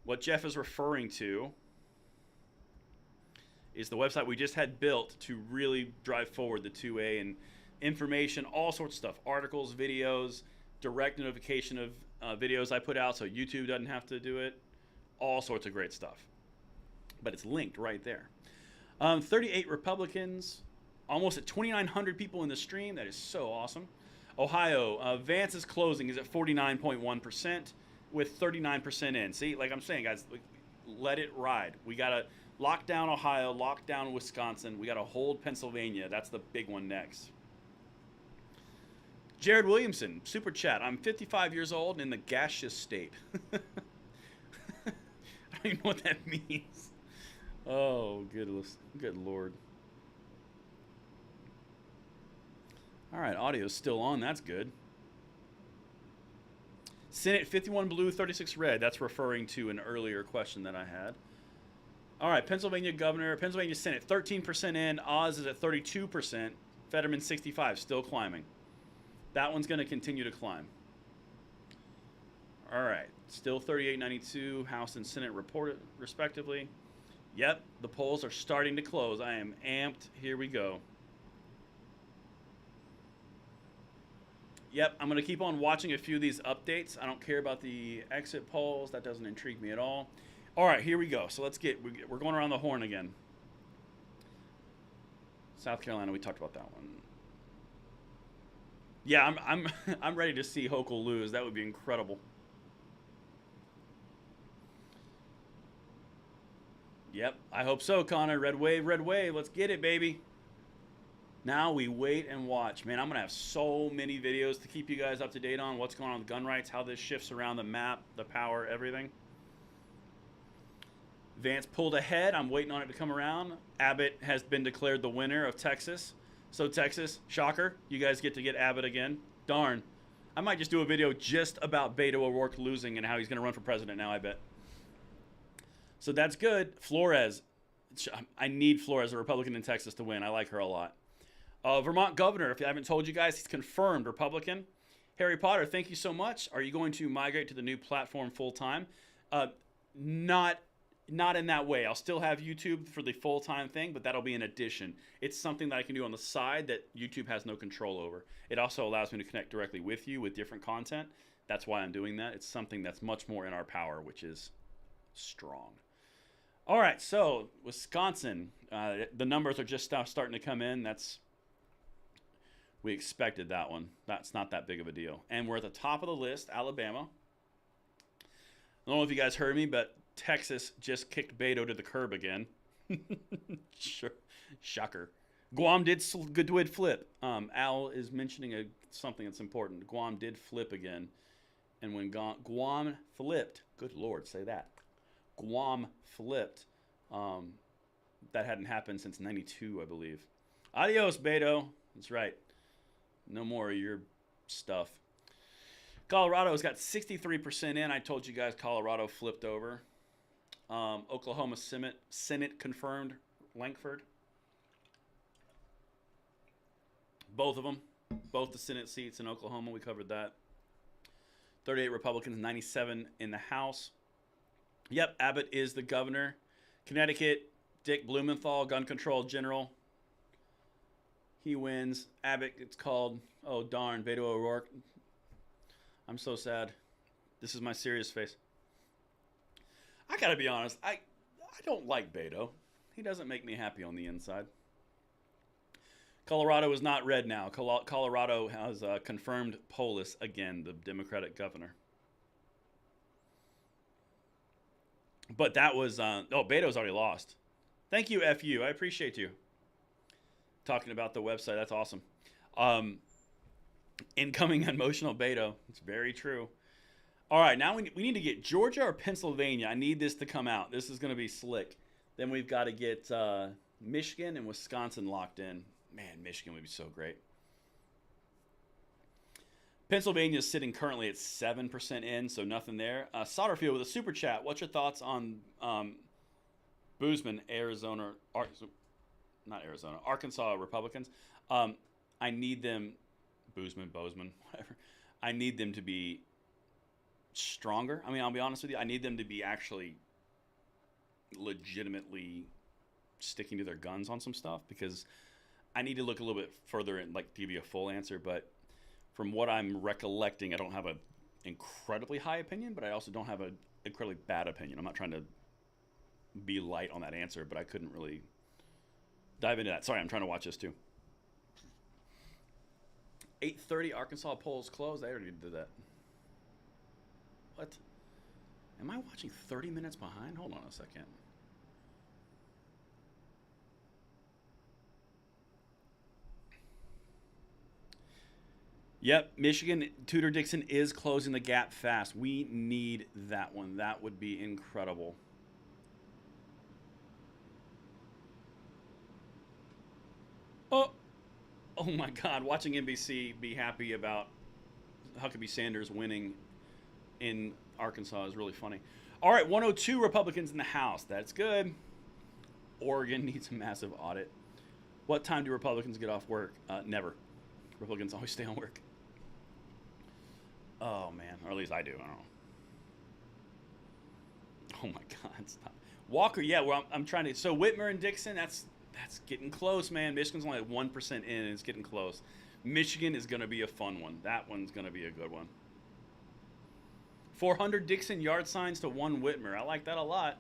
What Jeff is referring to is the website we just had built to really drive forward the 2A and information, all sorts of stuff, articles, videos, direct notification of videos I put out, so YouTube doesn't have to do it. All sorts of great stuff. But it's linked right there. 38 Republicans. Almost at 2,900 people in the stream. That is so awesome. Ohio, Vance's closing is at 49.1% with 39% in. See, like I'm saying, guys, let it ride. We got to lock down Ohio, lock down Wisconsin. We got to hold Pennsylvania. That's the big one next. Jared Williamson, super chat. I'm 55 years old and in the gaseous state. I don't even know what that means. Oh, good Lord. All right, audio's still on. That's good. Senate 51 blue, 36 red. That's referring to an earlier question that I had. All right, Pennsylvania governor, Pennsylvania Senate, 13% in. Oz is at 32%. Fetterman 65, still climbing. That one's going to continue to climb. All right, still 38-92. House and Senate reported respectively. Yep, the polls are starting to close. I am amped. Here we go. Yep, I'm going to keep on watching a few of these updates. I don't care about the exit polls. That doesn't intrigue me at all. All right, here we go. So we're going around the horn again. South Carolina, we talked about that one. Yeah, I'm ready to see Hochul lose. That would be incredible. Yep, I hope so, Connor. Red wave, red wave. Let's get it, baby. Now we wait and watch. Man, I'm going to have so many videos to keep you guys up to date on what's going on with gun rights, how this shifts around the map, the power, everything. Vance pulled ahead. I'm waiting on it to come around. Abbott has been declared the winner of Texas. So Texas, shocker, you guys get to get Abbott again. Darn. I might just do a video just about Beto O'Rourke losing and how he's going to run for president now, I bet. So that's good. Flores. I need Flores, a Republican in Texas, to win. I like her a lot. Vermont governor, if I haven't told you guys, he's confirmed Republican. Harry Potter, thank you so much. Are you going to migrate to the new platform full-time? Not in that way. I'll still have YouTube for the full-time thing, but that'll be an addition. It's something that I can do on the side that YouTube has no control over. It also allows me to connect directly with you with different content. That's why I'm doing that. It's something that's much more in our power, which is strong. All right, so Wisconsin, the numbers are just starting to come in. We expected that one. That's not that big of a deal. And we're at the top of the list, Alabama. I don't know if you guys heard me, but Texas just kicked Beto to the curb again. Sure. Shocker. Guam did flip. Al is mentioning something that's important. Guam did flip again. And when Guam flipped, good Lord, say that. Guam flipped. That hadn't happened since 92, I believe. Adios, Beto. That's right. No more of your stuff. Colorado's got 63% in. I told you guys Colorado flipped over. Oklahoma Senate confirmed Lankford. Both of them. Both the Senate seats in Oklahoma. We covered that. 38 Republicans, 97 in the House. Yep, Abbott is the governor. Connecticut, Dick Blumenthal, gun control general. He wins. Abbott gets called. Oh, darn, Beto O'Rourke. I'm so sad. This is my serious face. I gotta be honest. I don't like Beto. He doesn't make me happy on the inside. Colorado is not red now. Colorado has confirmed Polis again, the Democratic governor. But that was... Beto's already lost. Thank you, FU. I appreciate you. Talking about the website. That's awesome. Incoming emotional Beto. It's very true. All right, now we need to get Georgia or Pennsylvania. I need this to come out. This is going to be slick. Then we've got to get Michigan and Wisconsin locked in. Man, Michigan would be so great. Pennsylvania is sitting currently at 7% in, so nothing there. Solderfield with a super chat. What's your thoughts on Boozman, Arkansas Republicans? I need them, Boozman, whatever. I need them to be stronger. I mean, I'll be honest with you. I need them to be actually legitimately sticking to their guns on some stuff, because I need to look a little bit further and like give you a full answer. But from what I'm recollecting, I don't have an incredibly high opinion, but I also don't have an incredibly bad opinion. I'm not trying to be light on that answer, but I couldn't really dive into that. Sorry, I'm trying to watch this too. 8:30 Arkansas polls closed. I already did that. What? Am I watching 30 minutes behind? Hold on a second. Yep, Michigan, Tudor Dixon is closing the gap fast. We need that one. That would be incredible. Oh my God. Watching NBC be happy about Huckabee Sanders winning in Arkansas is really funny. All right, 102 Republicans in the House. That's good. Oregon needs a massive audit. What time do Republicans get off work? Never. Republicans always stay on work. Oh, man. Or at least I do. I don't know. Oh, my God. Stop. Walker, yeah. Well, I'm trying to... So, Whitmer and Dixon, that's getting close, man. Michigan's only at 1% in, and it's getting close. Michigan is going to be a fun one. That one's going to be a good one. 400 Dixon yard signs to 1 Whitmer. I like that a lot.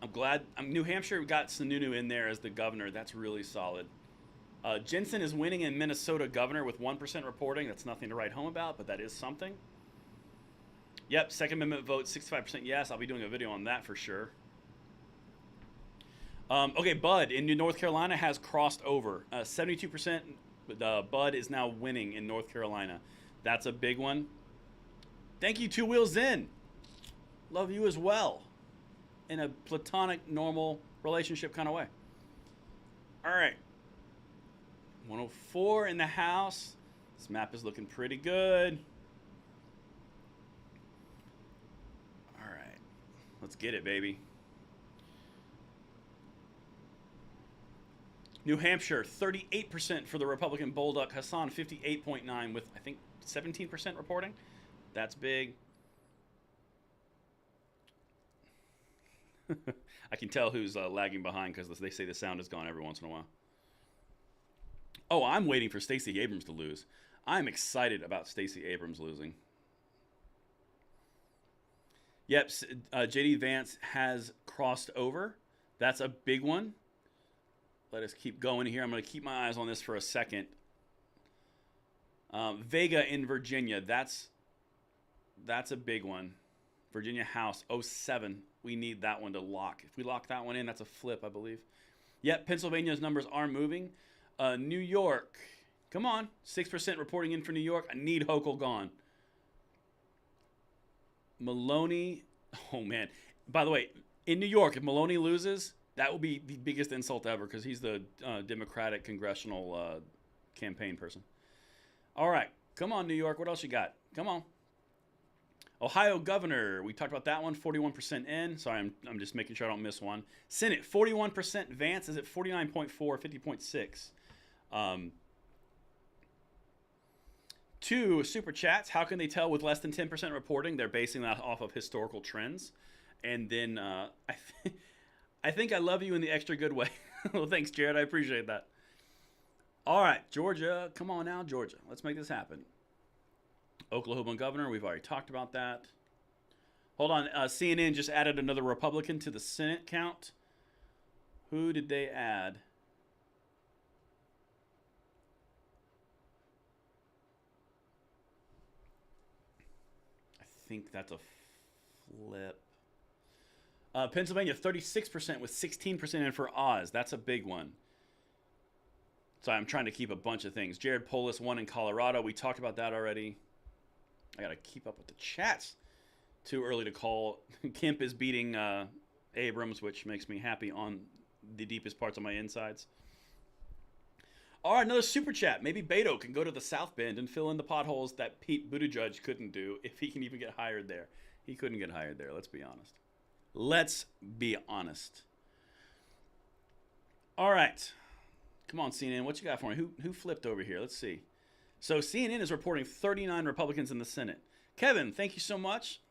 I'm glad. New Hampshire got Sununu in there as the governor. That's really solid. Jensen is winning in Minnesota governor with 1% reporting. That's nothing to write home about, but that is something. Yep, Second Amendment vote, 65% yes. I'll be doing a video on that for sure. Okay, Bud in North Carolina has crossed over. 72%. Bud is now winning in North Carolina. That's a big one. Thank you, Two Wheels In. Love you as well. In a platonic, normal relationship kind of way. All right. 104 in the house. This map is looking pretty good. All right. Let's get it, baby. New Hampshire, 38% for the Republican Bolduc. Hassan, 58.9 with, I think, 17% reporting. That's big. I can tell who's lagging behind because they say the sound is gone every once in a while. Oh, I'm waiting for Stacey Abrams to lose. I'm excited about Stacey Abrams losing. Yep, J.D. Vance has crossed over. That's a big one. Let us keep going here. I'm going to keep my eyes on this for a second. Vega in Virginia. That's a big one. Virginia House, 07. We need that one to lock. If we lock that one in, that's a flip, I believe. Yep, Pennsylvania's numbers are moving. New York. Come on. 6% reporting in for New York. I need Hochul gone. Maloney. Oh, man. By the way, in New York, if Maloney loses, that will be the biggest insult ever because he's the Democratic congressional campaign person. All right. Come on, New York. What else you got? Come on. Ohio governor. We talked about that one. 41% in. Sorry, I'm just making sure I don't miss one. Senate, 41%. Vance is at 49.4, 50.6. 2 super chats. How can they tell with less than 10% reporting? They're basing that off of historical trends. And then I think I love you in the extra good way. Well, thanks, Jared. I appreciate that. All right, Georgia. Come on now, Georgia. Let's make this happen. Oklahoma governor. We've already talked about that. Hold on. CNN just added another Republican to the Senate count. Who did they add? I think that's a flip. Pennsylvania, 36% with 16% in for Oz. That's a big one. So I'm trying to keep a bunch of things. Jared Polis, 1 in Colorado. We talked about that already. I got to keep up with the chats. Too early to call. Kemp is beating Abrams, which makes me happy on the deepest parts of my insides. All right, another super chat. Maybe Beto can go to the South Bend and fill in the potholes that Pete Buttigieg couldn't do if he can even get hired there. He couldn't get hired there, let's be honest. Let's be honest. All right. Come on, CNN. What you got for me? Who flipped over here? Let's see. So CNN is reporting 39 Republicans in the Senate. Kevin, thank you so much.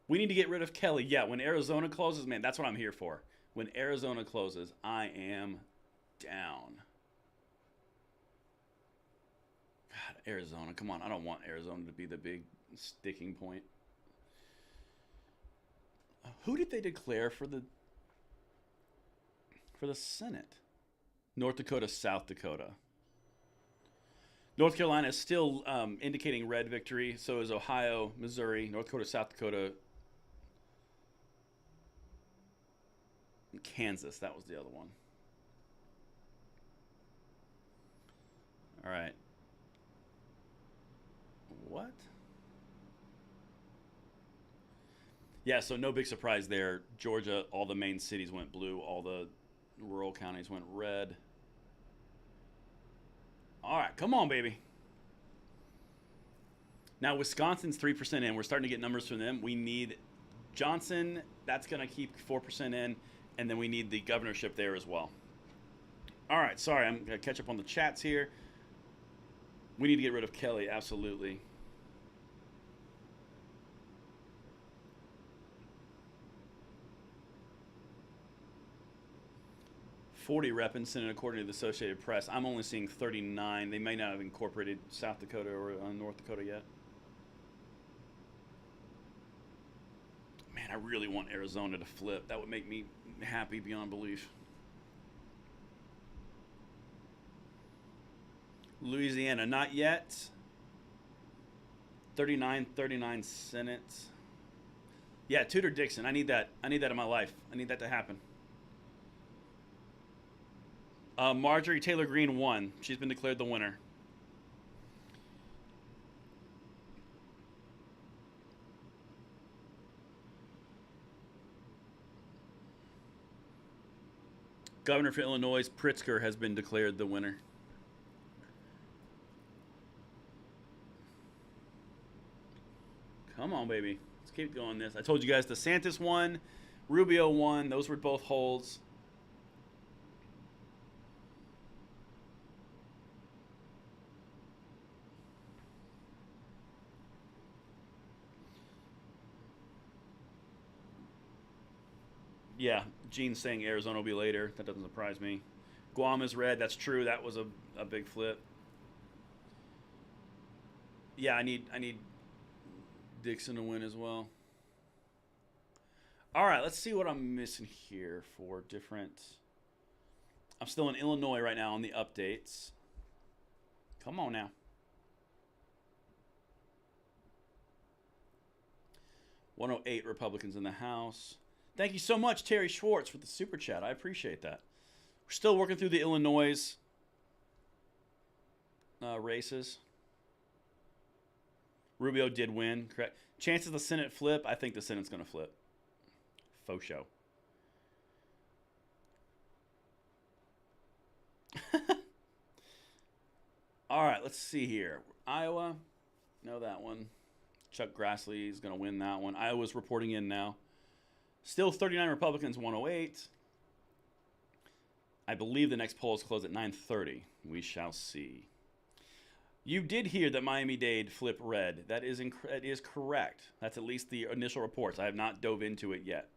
We need to get rid of Kelly. Yeah, when Arizona closes, man, that's what I'm here for. When Arizona closes, I am down. God, Arizona. Come on. I don't want Arizona to be the big sticking point. Who did they declare for the Senate? North Dakota, South Dakota. North Carolina is still indicating red victory. So is Ohio, Missouri, North Dakota, South Dakota, and Kansas. That was the other one. All right. What? Yeah, so no big surprise there. Georgia, all the main cities went blue. All the rural counties went red. All right, come on, baby. Now, Wisconsin's 3% in. We're starting to get numbers from them. We need Johnson. That's going to keep 4% in. And then we need the governorship there as well. All right, sorry. I'm going to catch up on the chats here. We need to get rid of Kelly, absolutely. .40 rep in Senate according to the Associated Press. I'm only seeing 39. They may not have incorporated South Dakota or North Dakota yet. Man, I really want Arizona to flip. That would make me happy beyond belief. Louisiana, not yet. 39 Senate. Yeah, Tudor Dixon. I need that. I need that in my life. I need that to happen. Marjorie Taylor Greene won. She's been declared the winner. Governor for Illinois, Pritzker, has been declared the winner. Come on, baby. Let's keep going this. I told you guys DeSantis won. Rubio won. Those were both holds. Yeah, Gene's saying Arizona will be later. That doesn't surprise me. Guam is red. That's true. That was a big flip. Yeah, I need Dixon to win as well. All right, let's see what I'm missing here for different. I'm still in Illinois right now on the updates. Come on now. 108 Republicans in the House. Thank you so much, Terry Schwartz, for the super chat. I appreciate that. We're still working through the Illinois races. Rubio did win, correct? Chances the Senate flip? I think the Senate's going to flip. Faux show. All right, let's see here. Iowa, know that one. Chuck Grassley is going to win that one. Iowa's reporting in now. Still 39 Republicans, 108. I believe the next polls close at 9:30. We shall see. You did hear that Miami-Dade flip red. That is correct. That's at least the initial reports. I have not dove into it yet.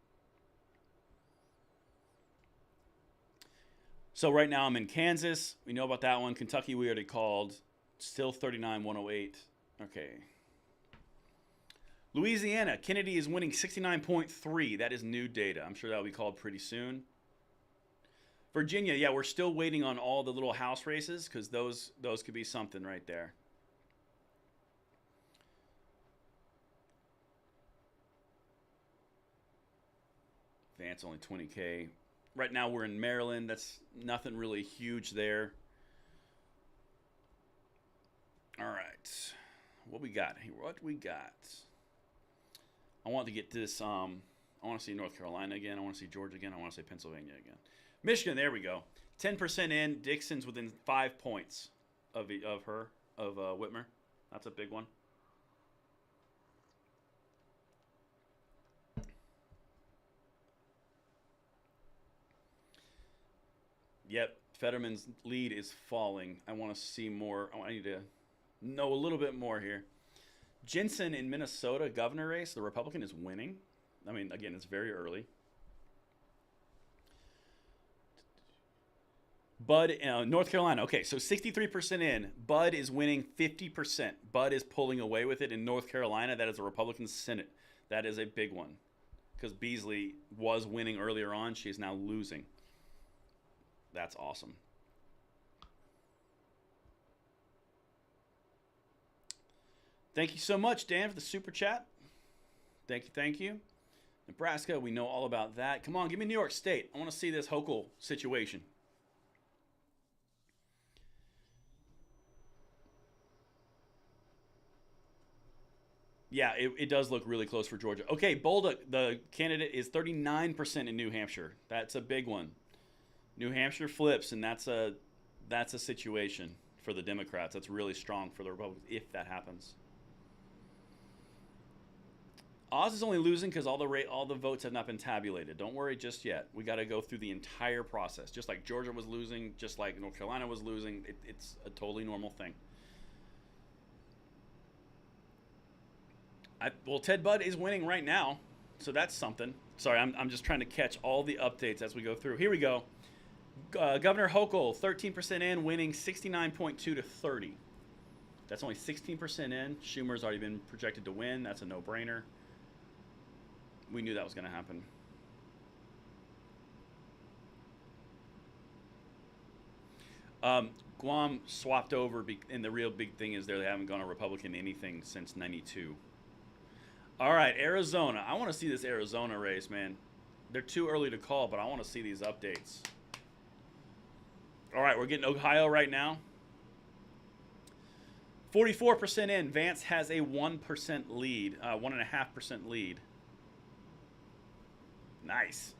So right now I'm in Kansas. We know about that one. Kentucky we already called. Still 39, 108. Okay. Louisiana, Kennedy is winning 69.3. That is new data. I'm sure that will be called pretty soon. Virginia, yeah, we're still waiting on all the little House races because those could be something right there. Vance only 20K. Right now we're in Maryland. That's nothing really huge there. All right. What we got here? What we got? I want to get this. I want to see North Carolina again. I want to see Georgia again. I want to see Pennsylvania again. Michigan, there we go. 10% in. Dixon's within 5 points of Whitmer. That's a big one. Yep, Fetterman's lead is falling. I want to see more. I need to know a little bit more here. Jensen in Minnesota governor race, the Republican is winning. I mean, again, it's very early. Bud, North Carolina. Okay, so 63% in. Bud is winning 50%. Bud is pulling away with it in North Carolina. That is a Republican Senate. That is a big one. Because Beasley was winning earlier on. She is now losing. That's awesome. Thank you so much, Dan, for the super chat. Thank you, thank you. Nebraska, we know all about that. Come on, give me New York State. I want to see this Hochul situation. Yeah, it does look really close for Georgia. Okay, Bolduc, the candidate, is 39% in New Hampshire. That's a big one. New Hampshire flips, and that's a situation for the Democrats. That's really strong for the Republicans if that happens. Oz is only losing because all the votes have not been tabulated. Don't worry just yet. We got to go through the entire process. Just like Georgia was losing, just like North Carolina was losing. It's a totally normal thing. Well, Ted Budd is winning right now, so that's something. Sorry, I'm just trying to catch all the updates as we go through. Here we go. Governor Hochul, 13% in, winning 69.2 to 30. That's only 16% in. Schumer's already been projected to win. That's a no-brainer. We knew that was going to happen. Guam swapped over, and the real big thing is they haven't gone a Republican anything since 92. All right, Arizona. I want to see this Arizona race, man. They're too early to call, but I want to see these updates. All right, we're getting Ohio right now. 44% in. Vance has a 1% lead, 1.5% lead. Nice.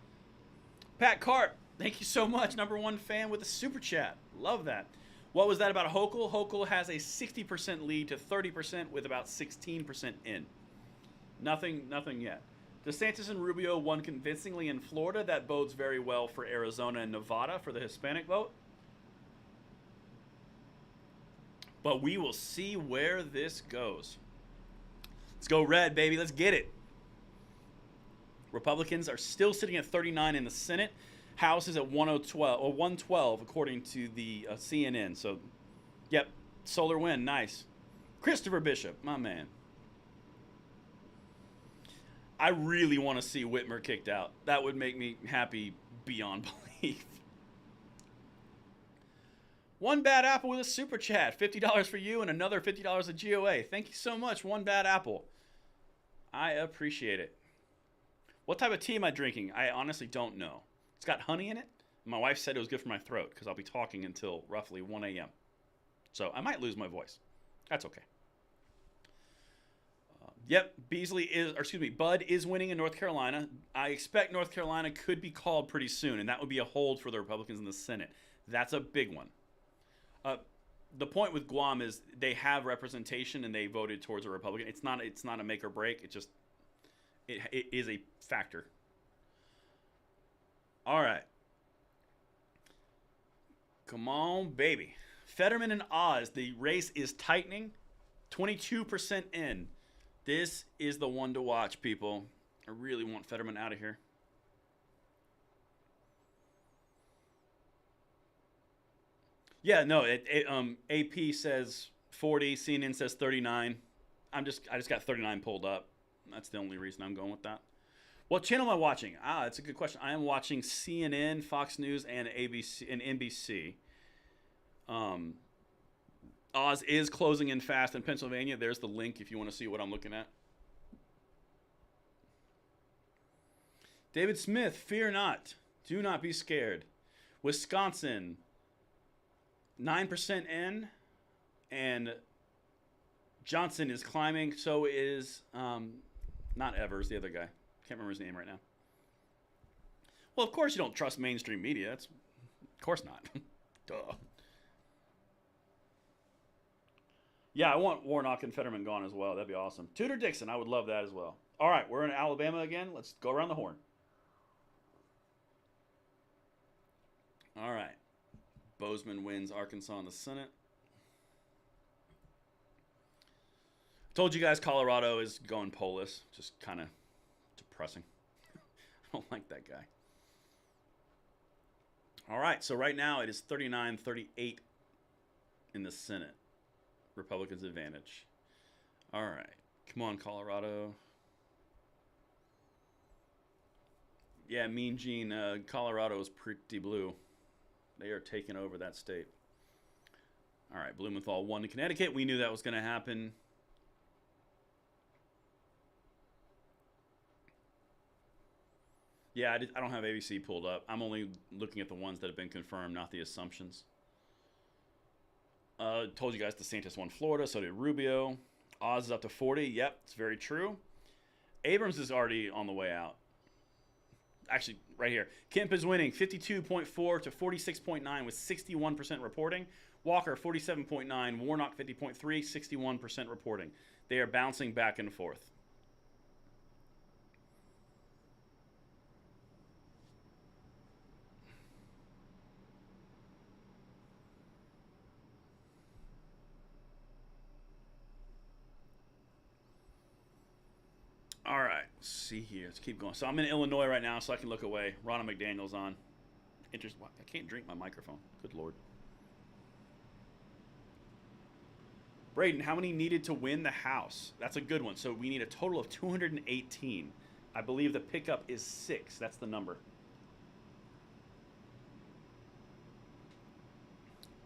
Pat Carp, Thank you so much, number one fan with a super chat. Love that. What was that about Hochul? Hochul has a 60% lead to 30% with about 16% in. Nothing yet. DeSantis and Rubio won convincingly in Florida. That bodes very well for Arizona and Nevada for the Hispanic vote. But we will see where this goes. Let's go red, baby. Let's get it. Republicans are still sitting at 39 in the Senate. House is at 112 according to the CNN. So, yep, solar wind, nice. Christopher Bishop, my man. I really want to see Whitmer kicked out. That would make me happy beyond belief. One bad apple with a super chat. $50 for you and another $50 at GOA. Thank you so much, One Bad Apple. I appreciate it. What type of tea am I drinking? I honestly don't know. It's got honey in it. My wife said it was good for my throat because I'll be talking until roughly 1 a.m. So I might lose my voice. That's okay. Yep, Bud is winning in North Carolina. I expect North Carolina could be called pretty soon, and that would be a hold for the Republicans in the Senate. That's a big one. The point with Guam is they have representation and they voted towards a Republican. It's not a make or break. It is a factor. All right. Come on, baby. Fetterman and Oz. The race is tightening. 22% in. This is the one to watch, people. I really want Fetterman out of here. Yeah, no. AP says 40. CNN says 39. I just got 39 pulled up. That's the only reason I'm going with that. What channel am I watching? That's a good question. I am watching CNN, Fox News, and ABC and NBC. Oz is closing in fast in Pennsylvania. There's the link if you want to see what I'm looking at. David Smith, fear not. Do not be scared. Wisconsin, 9% in, and Johnson is climbing. So is not Evers, the other guy. Can't remember his name right now. Well, of course you don't trust mainstream media. Of course not. Duh. Yeah, I want Warnock and Fetterman gone as well. That'd be awesome. Tudor Dixon, I would love that as well. All right, we're in Alabama again. Let's go around the horn. All right. Bozeman wins Arkansas in the Senate. Told you guys Colorado is going Polis. Just kind of depressing. I don't like that guy. All right, so right now it is 39-38 in the Senate. Republicans' advantage. All right. Come on, Colorado. Yeah, Mean Gene, Colorado is pretty blue. They are taking over that state. All right, Blumenthal won to Connecticut. We knew that was going to happen. Yeah, I don't have ABC pulled up. I'm only looking at the ones that have been confirmed, not the assumptions. Told you guys DeSantis won Florida, so did Rubio. Oz is up to 40. Yep, it's very true. Abrams is already on the way out. Actually, right here. Kemp is winning 52.4 to 46.9 with 61% reporting. Walker 47.9, Warnock 50.3, 61% reporting. They are bouncing back and forth. All right, let's see here. Let's keep going. So I'm in Illinois right now, so I can look away. Ronna McDaniel's on. Interesting. I can't drink my microphone. Good Lord. Braden, how many needed to win the House? That's a good one. So we need a total of 218. I believe the pickup is 6. That's the number.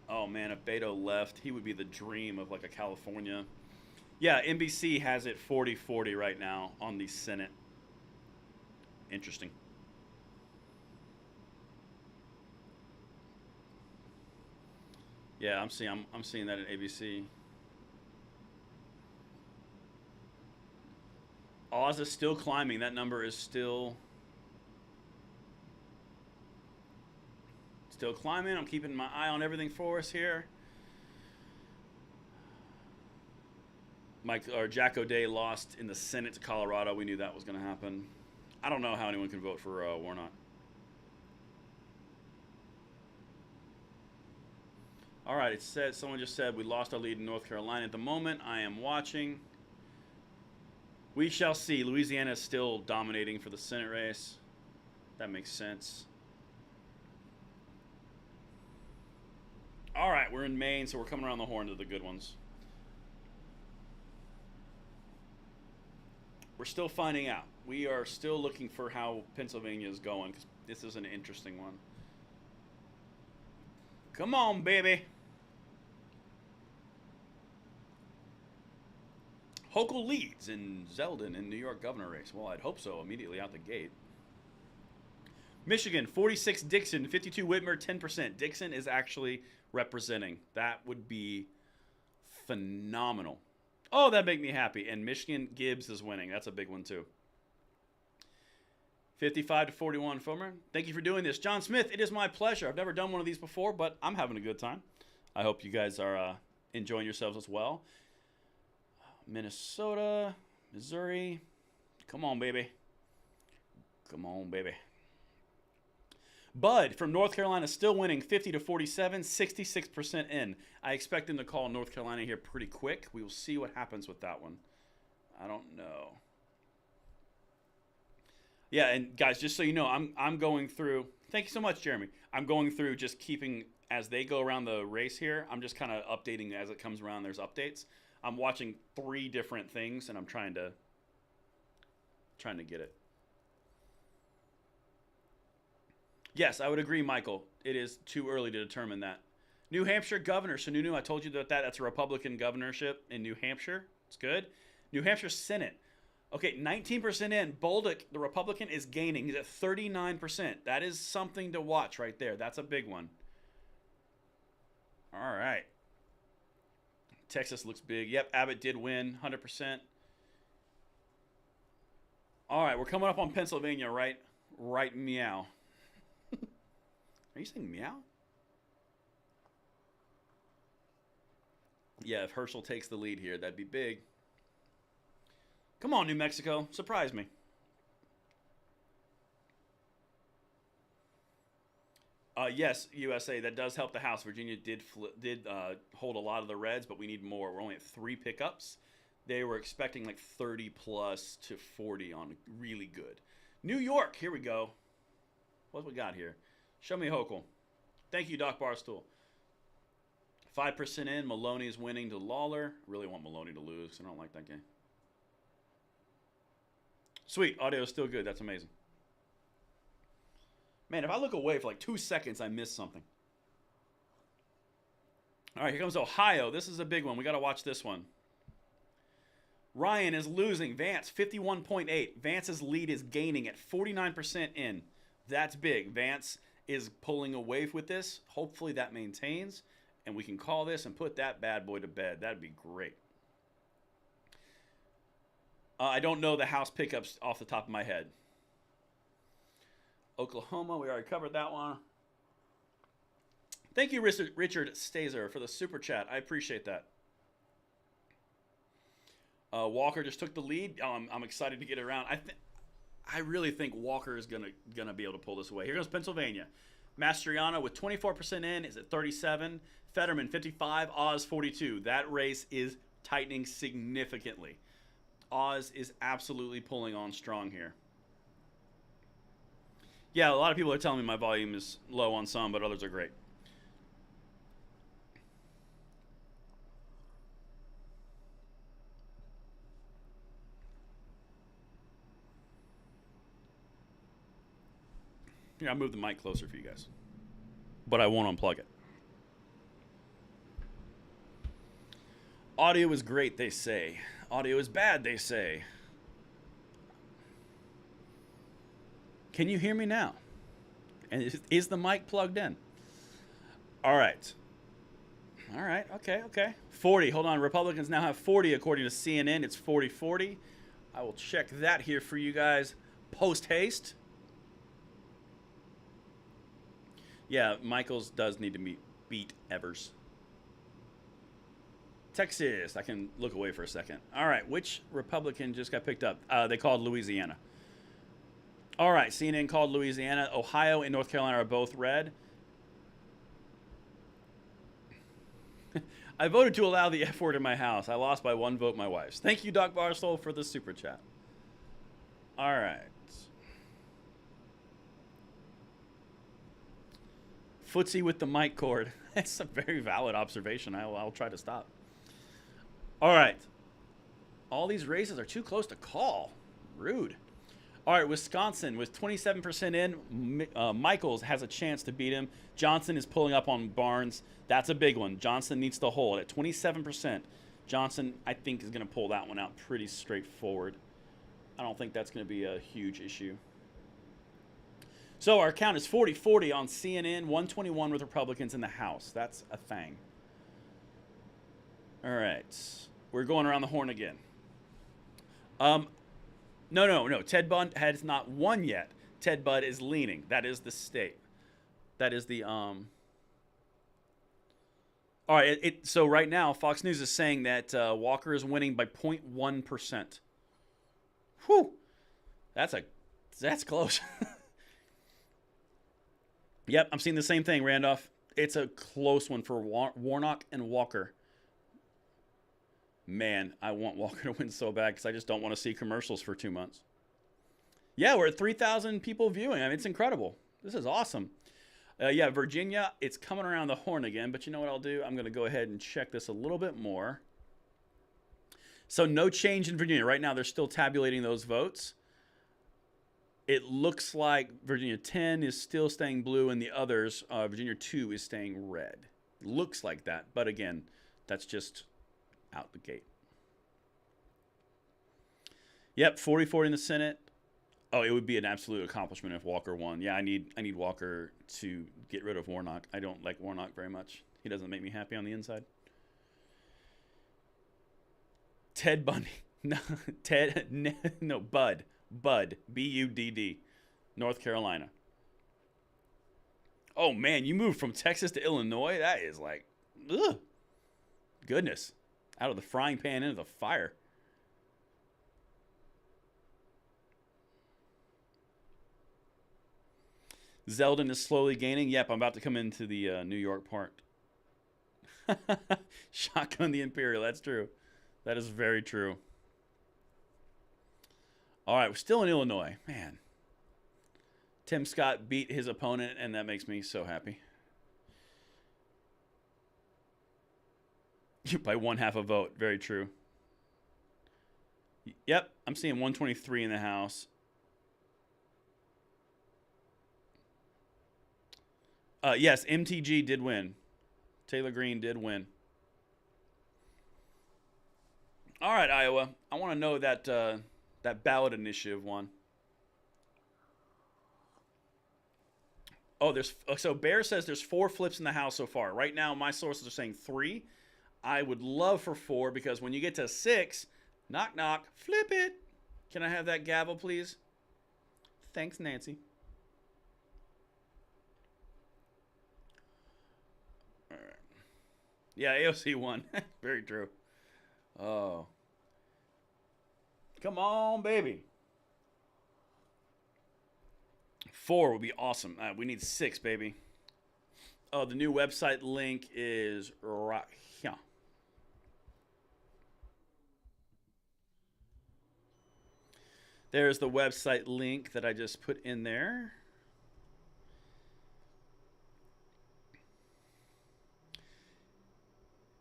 Oh, man, if Beto left, he would be the dream of like a California. Yeah, NBC has it 40-40 right now on the Senate. Interesting. Yeah, I'm seeing that at ABC. Oz is still climbing. That number is still Still climbing. I'm keeping my eye on everything for us here. Jack O'Day lost in the Senate to Colorado. We knew that was going to happen. I don't know how anyone can vote for Warnock. All right, it said, someone just said we lost our lead in North Carolina at the moment. I am watching. We shall see. Louisiana is still dominating for the Senate race. That makes sense. All right, we're in Maine, so we're coming around the horn to the good ones. We're still finding out. We are still looking for how Pennsylvania is going, because this is an interesting one. Come on, baby. Hochul leads in Zeldin in New York governor race. Well, I'd hope so immediately out the gate. Michigan, 46 Dixon, 52 Whitmer, 10%. Dixon is actually representing. That would be phenomenal. Oh, that'd make me happy. And Michigan Gibbs is winning. That's a big one, too. 55 to 41, Fomer. Thank you for doing this. John Smith, it is my pleasure. I've never done one of these before, but I'm having a good time. I hope you guys are enjoying yourselves as well. Minnesota, Missouri. Come on, baby. Come on, baby. Bud from North Carolina still winning 50 to 47, 66% in. I expect them to call North Carolina here pretty quick. We will see what happens with that one. I don't know. Yeah, and guys, just so you know, I'm going through. Thank you so much, Jeremy. I'm going through just keeping as they go around the race here. I'm just kind of updating as it comes around. There's updates. I'm watching 3 different things, and I'm trying to get it. Yes, I would agree, Michael. It is too early to determine that. New Hampshire governor. Sununu, I told you that's a Republican governorship in New Hampshire. It's good. New Hampshire Senate. Okay, 19% in. Bolduc, the Republican, is gaining. He's at 39%. That is something to watch right there. That's a big one. All right. Texas looks big. Yep, Abbott did win, 100%. All right, we're coming up on Pennsylvania, right? Right, meow. Are you saying meow? Yeah, if Herschel takes the lead here, that'd be big. Come on, New Mexico. Surprise me. Yes, USA. That does help the House. Virginia did hold a lot of the reds, but we need more. We're only at 3 pickups. They were expecting like 30 plus to 40 on really good. New York. Here we go. What we got here? Show me Hochul. Thank you, Doc Barstool. 5% in. Maloney is winning to Lawler. Really want Maloney to lose because I don't like that game. Sweet. Audio is still good. That's amazing. Man, if I look away for like 2 seconds, I miss something. All right, here comes Ohio. This is a big one. We got to watch this one. Ryan is losing. Vance, 51.8. Vance's lead is gaining at 49% in. That's big. Vance is pulling away with this. Hopefully that maintains, and we can call this and put that bad boy to bed. That'd be great. I don't know the House pickups off the top of my head. Oklahoma, we already covered that one. Thank you, Richard Stazer, for the super chat. I appreciate that. Walker just took the lead. I'm excited to get it around. I really think Walker is gonna be able to pull this away. Here goes Pennsylvania. Mastriano with 24% in is at 37. Fetterman 55. Oz 42. That race is tightening significantly. Oz is absolutely pulling on strong here. Yeah, a lot of people are telling me my volume is low on some, but others are great. Here, I'll move the mic closer for you guys. But I won't unplug it. Audio is great, they say. Audio is bad, they say. Can you hear me now? And is the mic plugged in? All right. All right, okay. 40, hold on. Republicans now have 40 according to CNN. It's 40-40. I will check that here for you guys post-haste. Yeah, Michaels does need to beat Evers. Texas. I can look away for a second. All right, which Republican just got picked up? They called Louisiana. All right, CNN called Louisiana. Ohio and North Carolina are both red. I voted to allow the F word in my house. I lost by 1 vote, my wife's. Thank you, Doc Barstow, for the super chat. All right. Footsie with the mic cord. That's a very valid observation. I'll try to stop. All right. All these races are too close to call. Rude. All right, Wisconsin with 27% in. Michaels has a chance to beat him. Johnson is pulling up on Barnes. That's a big one. Johnson needs to hold at 27%. Johnson, I think, is going to pull that one out pretty straightforward. I don't think that's going to be a huge issue. So our count is 40-40 on CNN, 121 with Republicans in the House. That's a thing. All right. We're going around the horn again. No. Ted Budd has not won yet. Ted Budd is leaning. That is the state. That is the All right. So right now, Fox News is saying that Walker is winning by 0.1%. Whew. That's close. Yep, I'm seeing the same thing, Randolph. It's a close one for Warnock and Walker. Man, I want Walker to win so bad because I just don't want to see commercials for 2 months. Yeah, we're at 3,000 people viewing. I mean, it's incredible. This is awesome. Yeah, Virginia, it's coming around the horn again. But you know what I'll do? I'm going to go ahead and check this a little bit more. So no change in Virginia. Right now, they're still tabulating those votes. It looks like Virginia 10 is still staying blue, and the others, Virginia 2 is staying red. Looks like that. But again, that's just out the gate. Yep, 40-40 in the Senate. Oh, it would be an absolute accomplishment if Walker won. Yeah, I need Walker to get rid of Warnock. I don't like Warnock very much. He doesn't make me happy on the inside. Ted Bundy. No, Bud. Budd. B-U-D-D. North Carolina. Oh, man, you moved from Texas to Illinois? That is like, ugh. Goodness. Out of the frying pan into the fire. Zeldin is slowly gaining. Yep, I'm about to come into the New York part. Shotgun the Imperial. That's true. That is very true. All right, we're still in Illinois. Man. Tim Scott beat his opponent, and that makes me so happy. By 1/2 a vote. Very true. Yep, I'm seeing 123 in the House. Yes, MTG did win. Taylor Greene did win. All right, Iowa. I want to know that that ballot initiative one. Oh, so Bear says there's 4 flips in the House so far. Right now, my sources are saying 3. I would love for 4 because when you get to 6, knock, knock, flip it. Can I have that gavel, please? Thanks, Nancy. All right. Yeah, AOC won. Very true. Oh. Come on, baby. 4 would be awesome. We need 6, baby. Oh, the new website link is right here. There's the website link that I just put in there.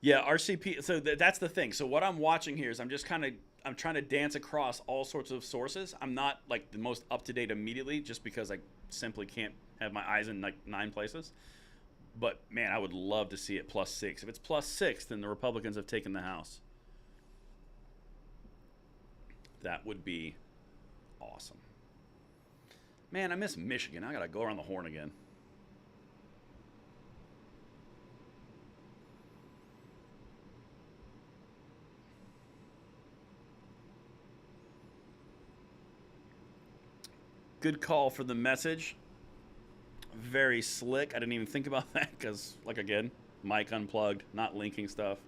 Yeah, RCP. So that's the thing. So what I'm watching here is I'm trying to dance across all sorts of sources. I'm not like the most up to date immediately, just because I simply can't have my eyes in like 9 places. But man, I would love to see it +6. If it's +6, then the Republicans have taken the House. That would be awesome. Man, I miss Michigan. I gotta go around the horn again. Good call for the message. very slick. I didn't even think about that because, like, again, mic unplugged, not linking stuff.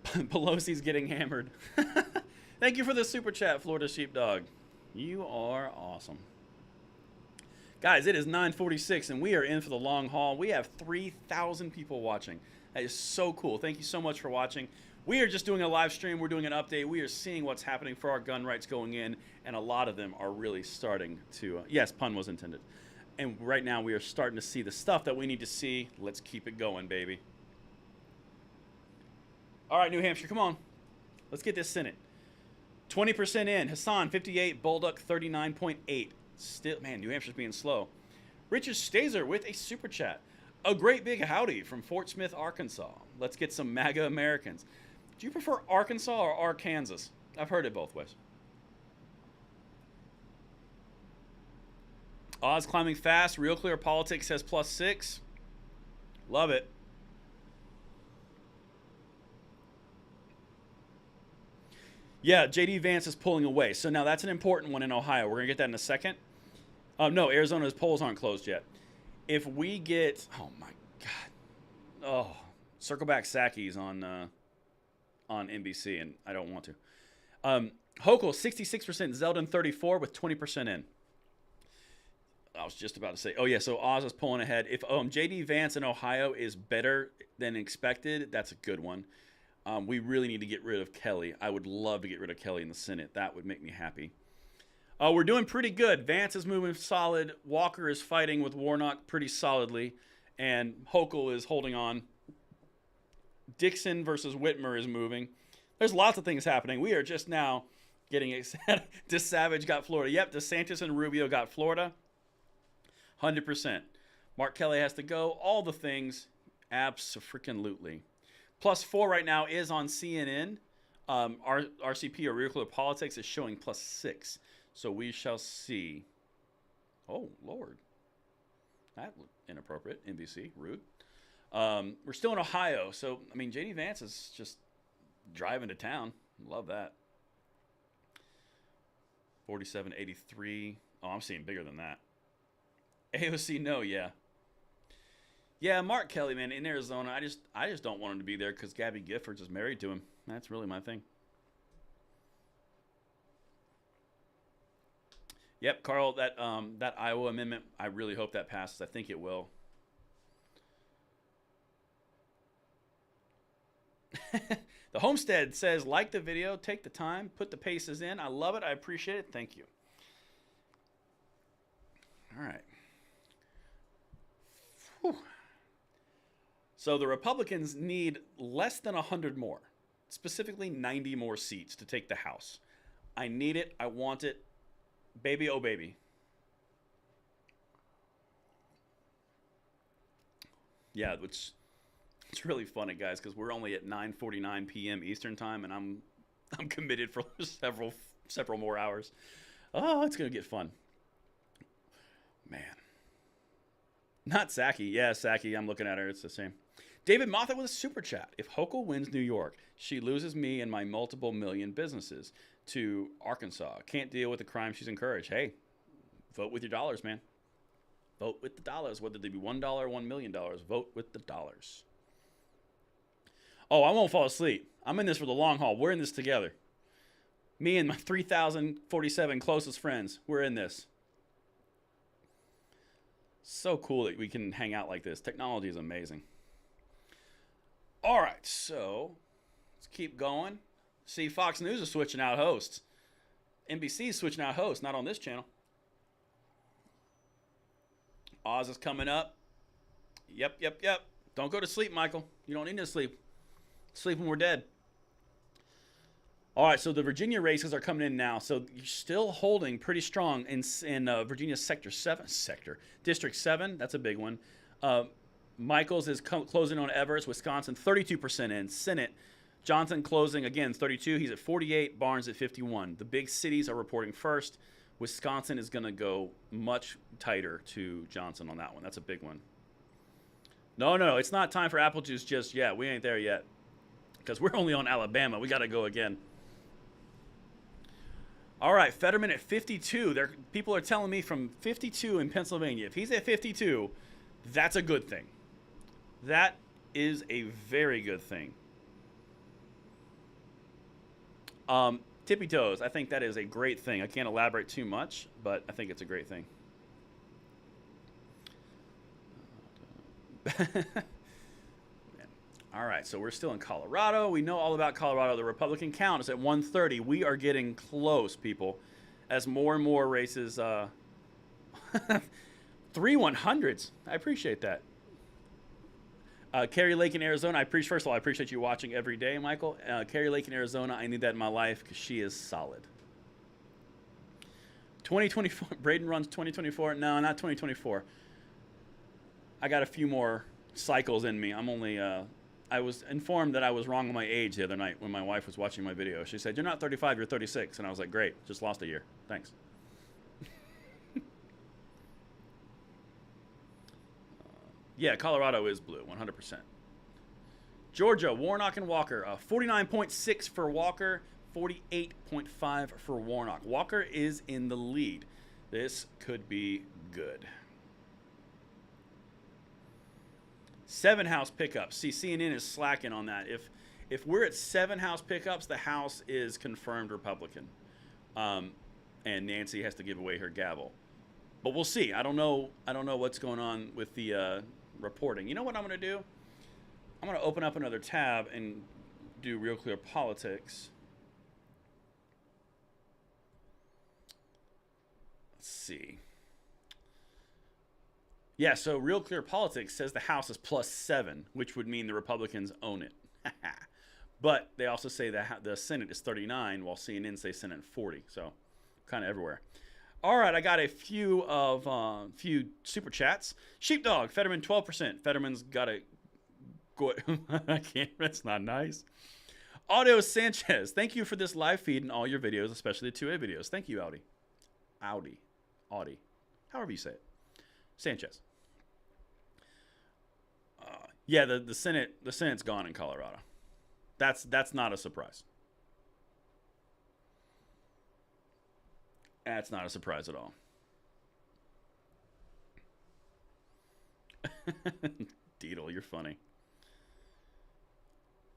Pelosi's getting hammered. Thank you for the super chat, Florida Sheepdog. You are awesome. Guys, it is 9:46 and we are in for the long haul. We have 3,000 people watching. That is so cool. Thank you so much for watching. We are just doing a live stream. We're doing an update. We are seeing what's happening for our gun rights going in, and a lot of them are really starting to, yes, pun was intended. And right now we are starting to see the stuff that we need to see. Let's keep it going, baby. All right, New Hampshire, come on. Let's get this Senate. 20% in. Hassan, 58. Bolduc, 39.8. Still, man, New Hampshire's being slow. Richard Stazer with a super chat. A great big howdy from Fort Smith, Arkansas. Let's get some MAGA Americans. Do you prefer Arkansas or Arkansas? I've heard it both ways. Oz climbing fast. Real Clear Politics says +6. Love it. Yeah, J.D. Vance is pulling away. So now that's an important one in Ohio. We're going to get that in a second. No, Arizona's polls aren't closed yet. If we get... Oh, my God. Oh, circle back Sackies on NBC, and I don't want to. Hochul, 66%. Zeldin, 34 with 20% in. I was just about to say... Oh, yeah, so Oz is pulling ahead. If J.D. Vance in Ohio is better than expected, that's a good one. We really need to get rid of Kelly. I would love to get rid of Kelly in the Senate. That would make me happy. We're doing pretty good. Vance is moving solid. Walker is fighting with Warnock pretty solidly. And Hochul is holding on. Dixon versus Whitmer is moving. There's lots of things happening. We are just now getting excited. DeSavage got Florida. Yep, DeSantis and Rubio got Florida. 100%. Mark Kelly has to go. All the things. Abso-freaking-lutely. +4 right now is on CNN. RCP, or Real Clear Politics, is showing +6. So we shall see. Oh, Lord. That looked inappropriate. NBC, rude. We're still in Ohio. So, I mean, J.D. Vance is just driving to town. Love that. 47.83. Oh, I'm seeing bigger than that. AOC, no, yeah. Yeah, Mark Kelly, man, in Arizona, I just don't want him to be there because Gabby Giffords is married to him. That's really my thing. Yep, Carl, that Iowa amendment, I really hope that passes. I think it will. The Homestead says, like the video, take the time, put the paces in. I love it. I appreciate it. Thank you. All right. Whew. So the Republicans need less than 100 more, specifically 90 more seats to take the House. I need it. I want it. Baby, oh baby. Yeah, which it's really funny, guys, because we're only at 9:49 p.m. Eastern time, and I'm committed for several more hours. Oh, it's gonna get fun, man. Not Saki. Yeah, Saki. I'm looking at her. It's the same. David Moffat with a super chat. If Hochul wins New York, she loses me and my multiple million businesses to Arkansas. Can't deal with the crime she's encouraged. Hey, vote with your dollars, man. Vote with the dollars, whether they be $1 or $1 million. Vote with the dollars. Oh, I won't fall asleep. I'm in this for the long haul. We're in this together. Me and my 3,047 closest friends. We're in this. So cool that we can hang out like this. Technology is amazing. All right, so let's keep going. See, Fox News is switching out hosts. NBC is switching out hosts, not on this channel. Oz is coming up. Yep. Don't go to sleep, Michael. You don't need to sleep. Sleep when we're dead. All right, so the Virginia races are coming in now. So you're still holding pretty strong in Virginia District 7. That's a big one. Michaels is closing on Everest, Wisconsin, 32% in. Senate, Johnson closing, again, 32. He's at 48. Barnes at 51. The big cities are reporting first. Wisconsin is going to go much tighter to Johnson on that one. That's a big one. No, it's not time for apple juice just yet. We ain't there yet because we're only on Alabama. We got to go again. All right, Fetterman at 52. People are telling me from 52 in Pennsylvania. If he's at 52, that's a good thing. That is a very good thing. Tippy toes. I think that is a great thing. I can't elaborate too much, but I think it's a great thing. All right, so we're still in Colorado. We know all about Colorado. The Republican count is at 130. We are getting close, people, as more and more races. 3 100s. I appreciate that. Carrie Lake in Arizona. First of all, I appreciate you watching every day, Michael. Carrie Lake in Arizona. I need that in my life because she is solid. 2024. Braden runs 2024. No, not 2024. I got a few more cycles in me. I'm only. I was informed that I was wrong on my age the other night when my wife was watching my video. She said, "You're not 35, you're 36," and I was like, "Great, just lost a year. Thanks." Yeah, Colorado is blue, 100%. Georgia, Warnock and Walker, 49.6 for Walker, 48.5 for Warnock. Walker is in the lead. This could be good. 7 House pickups. See, CNN is slacking on that. If we're at 7 House pickups, the House is confirmed Republican, and Nancy has to give away her gavel. But we'll see. I don't know what's going on with the reporting. You know what I'm going to do? I'm going to open up another tab and do Real Clear Politics. Let's see. Yeah, so Real Clear Politics says the House is +7, which would mean the Republicans own it. But they also say that the Senate is 39, while CNN say Senate 40. So kind of everywhere. All right, I got a few super chats. Sheepdog, Fetterman 12%. Fetterman's got a go. I can't. That's not nice. Audio Sanchez, thank you for this live feed and all your videos, especially the 2A videos. Thank you, Audi, however you say it. Sanchez. Yeah, the Senate's gone in Colorado. That's not a surprise. That's not a surprise at all. Deedle, you're funny.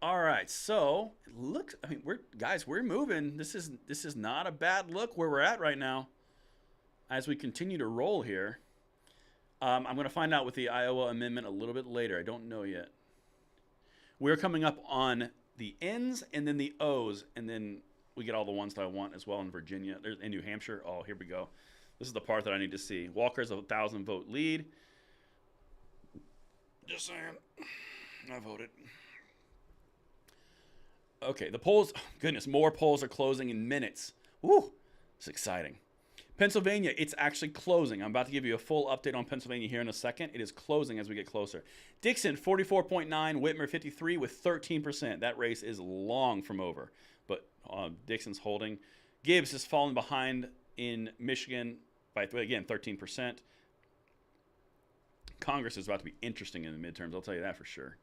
All right, so look. I mean, we're moving. This is not a bad look where we're at right now. As we continue to roll here, I'm going to find out with the Iowa amendment a little bit later. I don't know yet. We're coming up on the N's and then the O's, and then we get all the ones that I want as well in Virginia. There's in New Hampshire. Oh, here we go. This is the part that I need to see. Walker's a 1,000-vote lead. Just saying. I voted. Okay, the polls. Oh, goodness, more polls are closing in minutes. Woo, it's exciting. Pennsylvania, it's actually closing. I'm about to give you a full update on Pennsylvania here in a second. It is closing as we get closer. Dixon, 44.9. Whitmer, 53 with 13%. That race is long from over. But Dixon's holding. Gibbs has fallen behind in Michigan by, again, 13%. Congress is about to be interesting in the midterms. I'll tell you that for sure.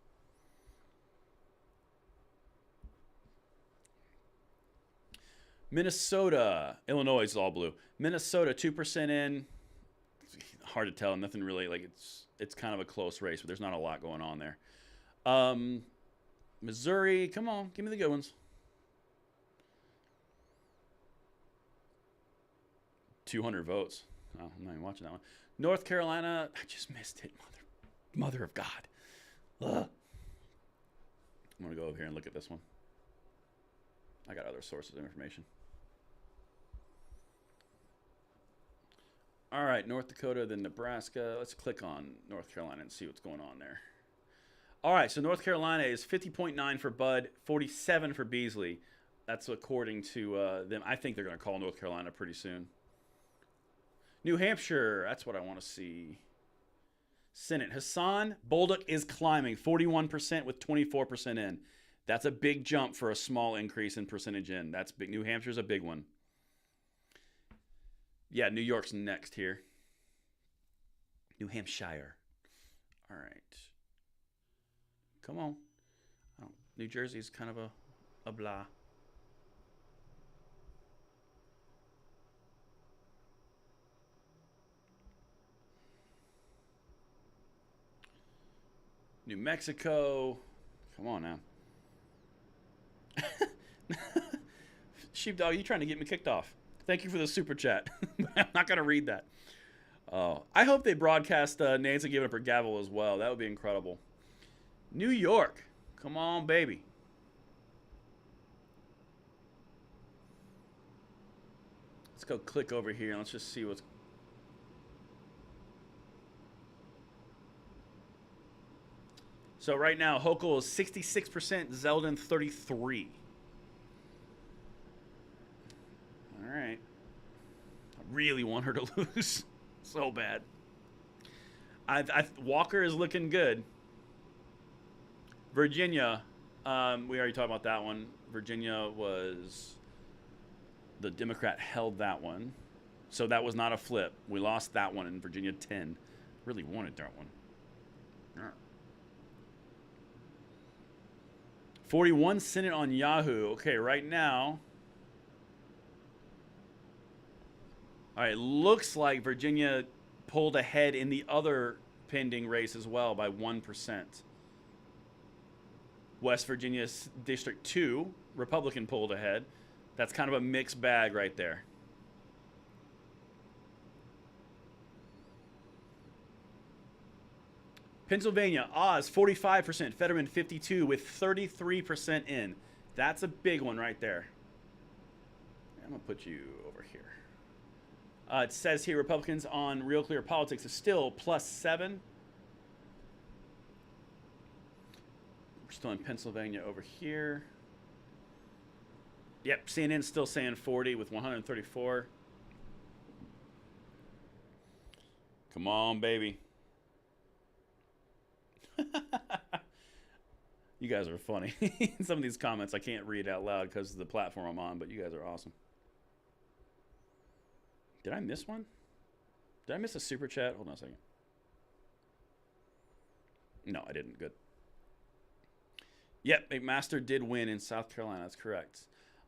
Minnesota. Illinois is all blue. Minnesota, 2% in. Hard to tell. Nothing really. Like it's kind of a close race, but there's not a lot going on there. Missouri. Come on. Give me the good ones. 200 votes. Oh, I'm not even watching that one. North Carolina. I just missed it. Mother of God. Ugh. I'm going to go over here and look at this one. I got other sources of information. All right, North Dakota, then Nebraska. Let's click on North Carolina and see what's going on there. All right, so North Carolina is 50.9 for Bud, 47 for Beasley. That's according to them. I think they're going to call North Carolina pretty soon. New Hampshire, that's what I want to see. Senate, Hassan Bolduc is climbing, 41% with 24% in. That's a big jump for a small increase in percentage in. That's big. New Hampshire's a big one. Yeah, New York's next here. New Hampshire. All right. Come on. Oh, New Jersey's kind of a blah. New Mexico. Come on now. Sheepdog, you trying to get me kicked off. Thank you for the super chat. I'm not going to read that. Oh, I hope they broadcast Nancy giving up her gavel as well. That would be incredible. New York. Come on, baby. Let's go click over here and let's just see what's... So right now, Hochul is 66%, Zeldin 33%. All right. I really want her to lose. So bad. Walker is looking good. Virginia, we already talked about that one. Virginia was... The Democrat held that one. So that was not a flip. We lost that one in Virginia 10. Really wanted that one. All right. 41 Senate on Yahoo. Okay, right now. All right, looks like Virginia pulled ahead in the other pending race as well by 1%. West Virginia District 2, Republican pulled ahead. That's kind of a mixed bag right there. Pennsylvania, Oz, 45%. Fetterman, 52%, with 33% in. That's a big one right there. I'm going to put you over here. It says here Republicans on Real Clear Politics is still +7. We're still in Pennsylvania over here. Yep, CNN's still saying 40 with 134. Come on, baby. You guys are funny. Some of these comments I can't read out loud because of the platform I'm on, but you guys are awesome. Did I miss one? Did I miss a super chat? Hold on a second. No, I didn't. Good. Yep, McMaster did win in South Carolina. That's correct.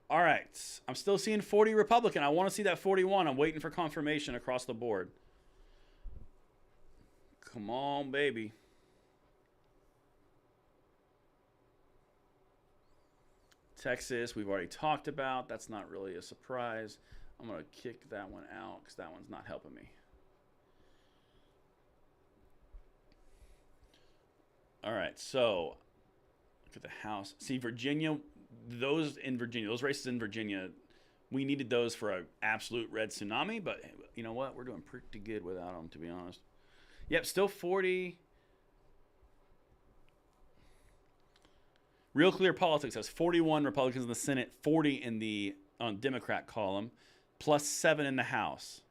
All right. I'm still seeing 40 Republican. I want to see that 41. I'm waiting for confirmation across the board. Come on, baby. Texas, we've already talked about. That's not really a surprise. I'm going to kick that one out because that one's not helping me. All right, so look at the House. See, Virginia, those races in Virginia, we needed those for an absolute red tsunami, but you know what? We're doing pretty good without them, to be honest. Yep, still 40. Real Clear Politics has 41 Republicans in the Senate, 40 in the Democrat column, +7 in the House.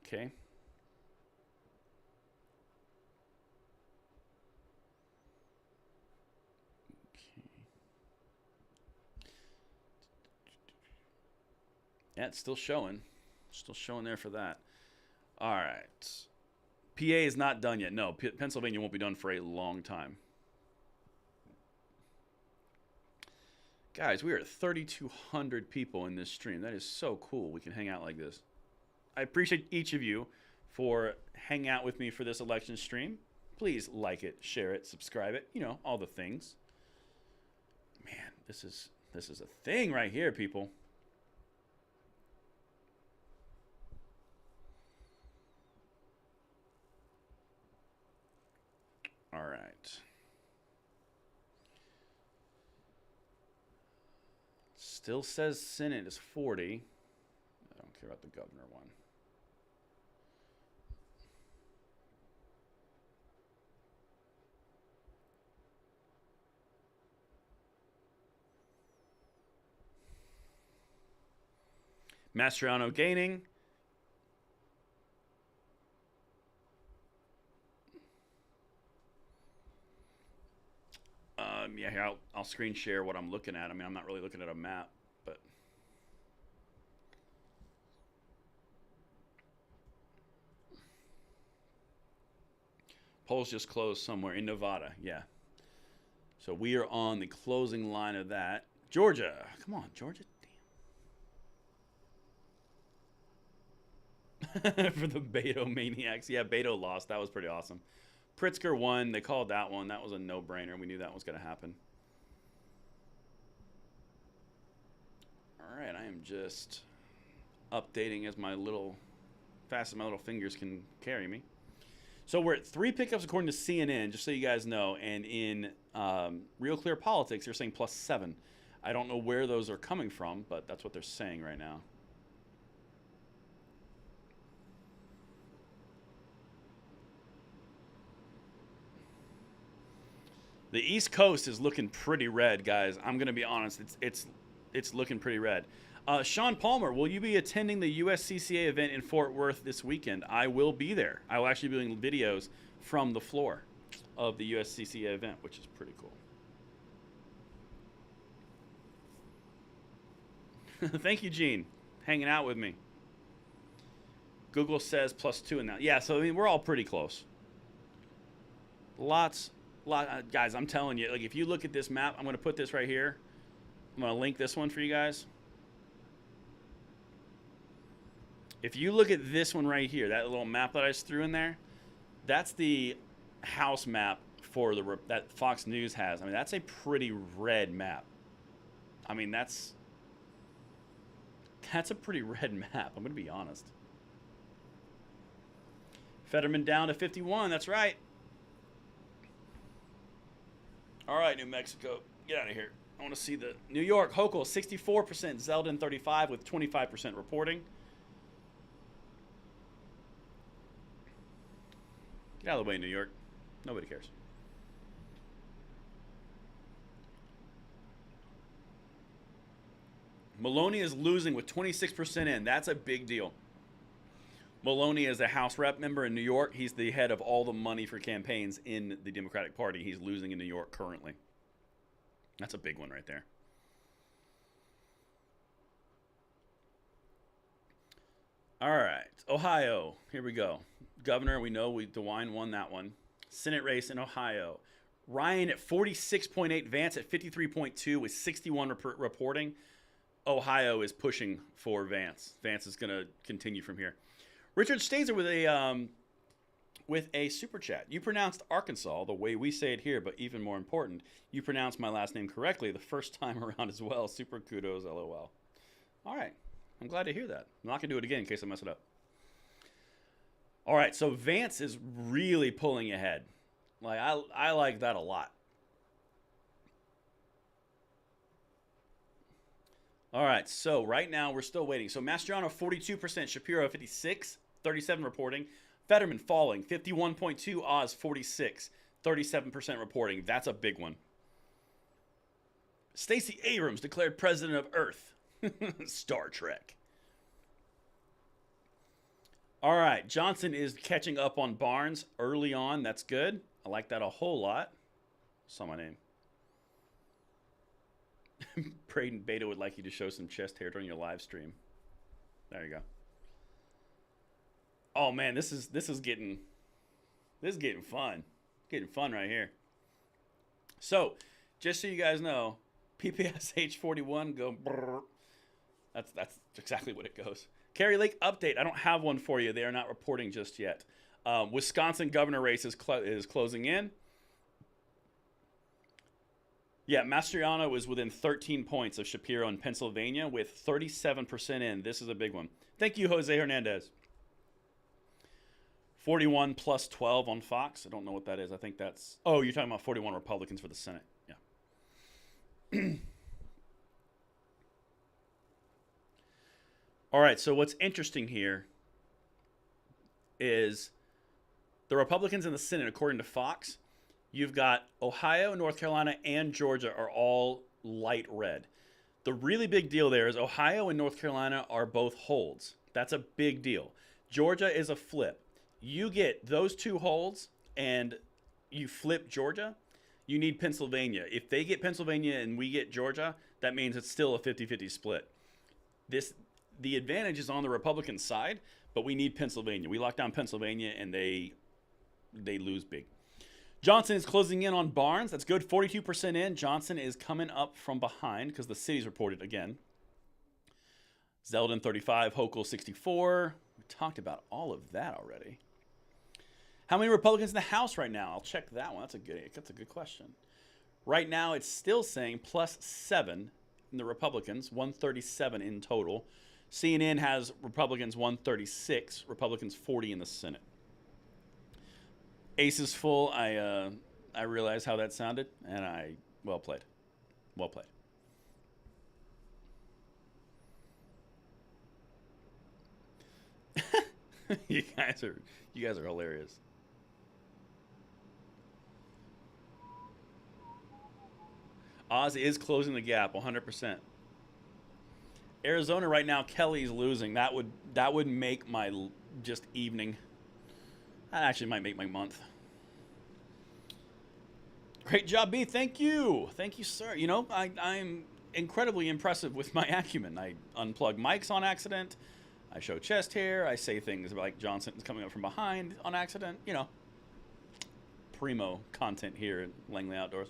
Okay. Yeah, it's still showing. Still showing there for that. All right. PA is not done yet. No, Pennsylvania won't be done for a long time. Guys, we are at 3,200 people in this stream. That is so cool. We can hang out like this. I appreciate each of you for hanging out with me for this election stream. Please like it, share it, subscribe it. You know, all the things. Man, this is a thing right here, people. All right. Still says Senate is 40. I don't care about the governor one. Mastriano gaining. Yeah, here, I'll screen share what I'm looking at. I mean, I'm not really looking at a map, but polls just closed somewhere in Nevada. Yeah. So we are on the closing line of that. Georgia. Come on, Georgia. Damn. For the Beto maniacs. Yeah, Beto lost. That was pretty awesome. Pritzker won. They called that one. That was a no-brainer. We knew that was going to happen. All right, I am just updating as my little fast as my little fingers can carry me. So we're at 3 pickups according to CNN, just so you guys know. And in Real Clear Politics, they're saying +7. I don't know where those are coming from, but that's what they're saying right now. The East Coast is looking pretty red, guys. I'm gonna be honest. It's looking pretty red. Sean Palmer, will you be attending the USCCA event in Fort Worth this weekend? I will be there. I will actually be doing videos from the floor of the USCCA event, which is pretty cool. Thank you, Gene, hanging out with me. Google says +2 in that. Yeah, so I mean we're all pretty close. Guys, I'm telling you, like if you look at this map, I'm going to put this right here. I'm going to link this one for you guys. If you look at this one right here, that little map that I just threw in there, that's the house map for that Fox News has. I mean, that's a pretty red map. I mean, that's a pretty red map. I'm going to be honest. Fetterman down to 51. That's right. All right, New Mexico, get out of here. I want to see the New York. Hochul, 64%. Zeldin, 35 with 25% reporting. Get out of the way, New York. Nobody cares. Maloney is losing with 26% in. That's a big deal. Maloney is a House rep member in New York. He's the head of all the money for campaigns in the Democratic Party. He's losing in New York currently. That's a big one right there. All right. Ohio. Here we go. Governor, we know DeWine won that one. Senate race in Ohio. Ryan at 46.8. Vance at 53.2 with 61 reporting. Ohio is pushing for Vance. Vance is going to continue from here. Richard Stazer with a super chat. You pronounced Arkansas the way we say it here, but even more important, you pronounced my last name correctly the first time around as well. Super kudos, LOL. All right. I'm glad to hear that. I'm not going to do it again in case I mess it up. All right, so Vance is really pulling ahead. Like I like that a lot. All right, so right now we're still waiting. So Mastriano 42%, Shapiro 56, 37 reporting. Fetterman falling 51.2, Oz 46, 37% reporting. That's a big one. Stacey Abrams declared president of Earth. Star Trek. All right, Johnson is catching up on Barnes early on. That's good. I like that a whole lot. Saw my name. Braden Beta would like you to show some chest hair during your live stream. There you go. Oh man, this is getting fun. Getting fun right here. So, just so you guys know, PPSH 41 go brrr. That's exactly what it goes. Kerry Lake update. I don't have one for you. They are not reporting just yet. Wisconsin governor race is closing in. Yeah, Mastriano was within 13 points of Shapiro in Pennsylvania with 37% in. This is a big one. Thank you, Jose Hernandez. 41 plus 12 on Fox. I don't know what that is. I think that's... Oh, you're talking about 41 Republicans for the Senate. Yeah. All right, so what's interesting here is the Republicans in the Senate, according to Fox, you've got Ohio, North Carolina, and Georgia are all light red. The really big deal there is Ohio and North Carolina are both holds. That's a big deal. Georgia is a flip. You get those two holds and you flip Georgia, you need Pennsylvania. If they get Pennsylvania and we get Georgia, that means it's still a 50-50 split. The advantage is on the Republican side, but we need Pennsylvania. We lock down Pennsylvania and they lose big. Johnson is closing in on Barnes. That's good. 42% in. Johnson is coming up from behind because the city's reported again. Zeldin 35, Hochul 64. We talked about all of that already. How many Republicans in the House right now? I'll check that one. That's a good question. Right now, it's still saying +7 in the Republicans, 137 in total. CNN has Republicans 136, Republicans 40 in the Senate. Ace is full. I realize how that sounded, and well played. Well played. you guys are hilarious. Oz is closing the gap 100%. Arizona right now, Kelly's losing. That would make my just evening. That actually might make my month. Great job, B. Thank you, sir. You know, I'm incredibly impressive with my acumen. I unplug mics on accident. I show chest hair. I say things like Johnson's coming up from behind on accident. You know, primo content here at Langley Outdoors.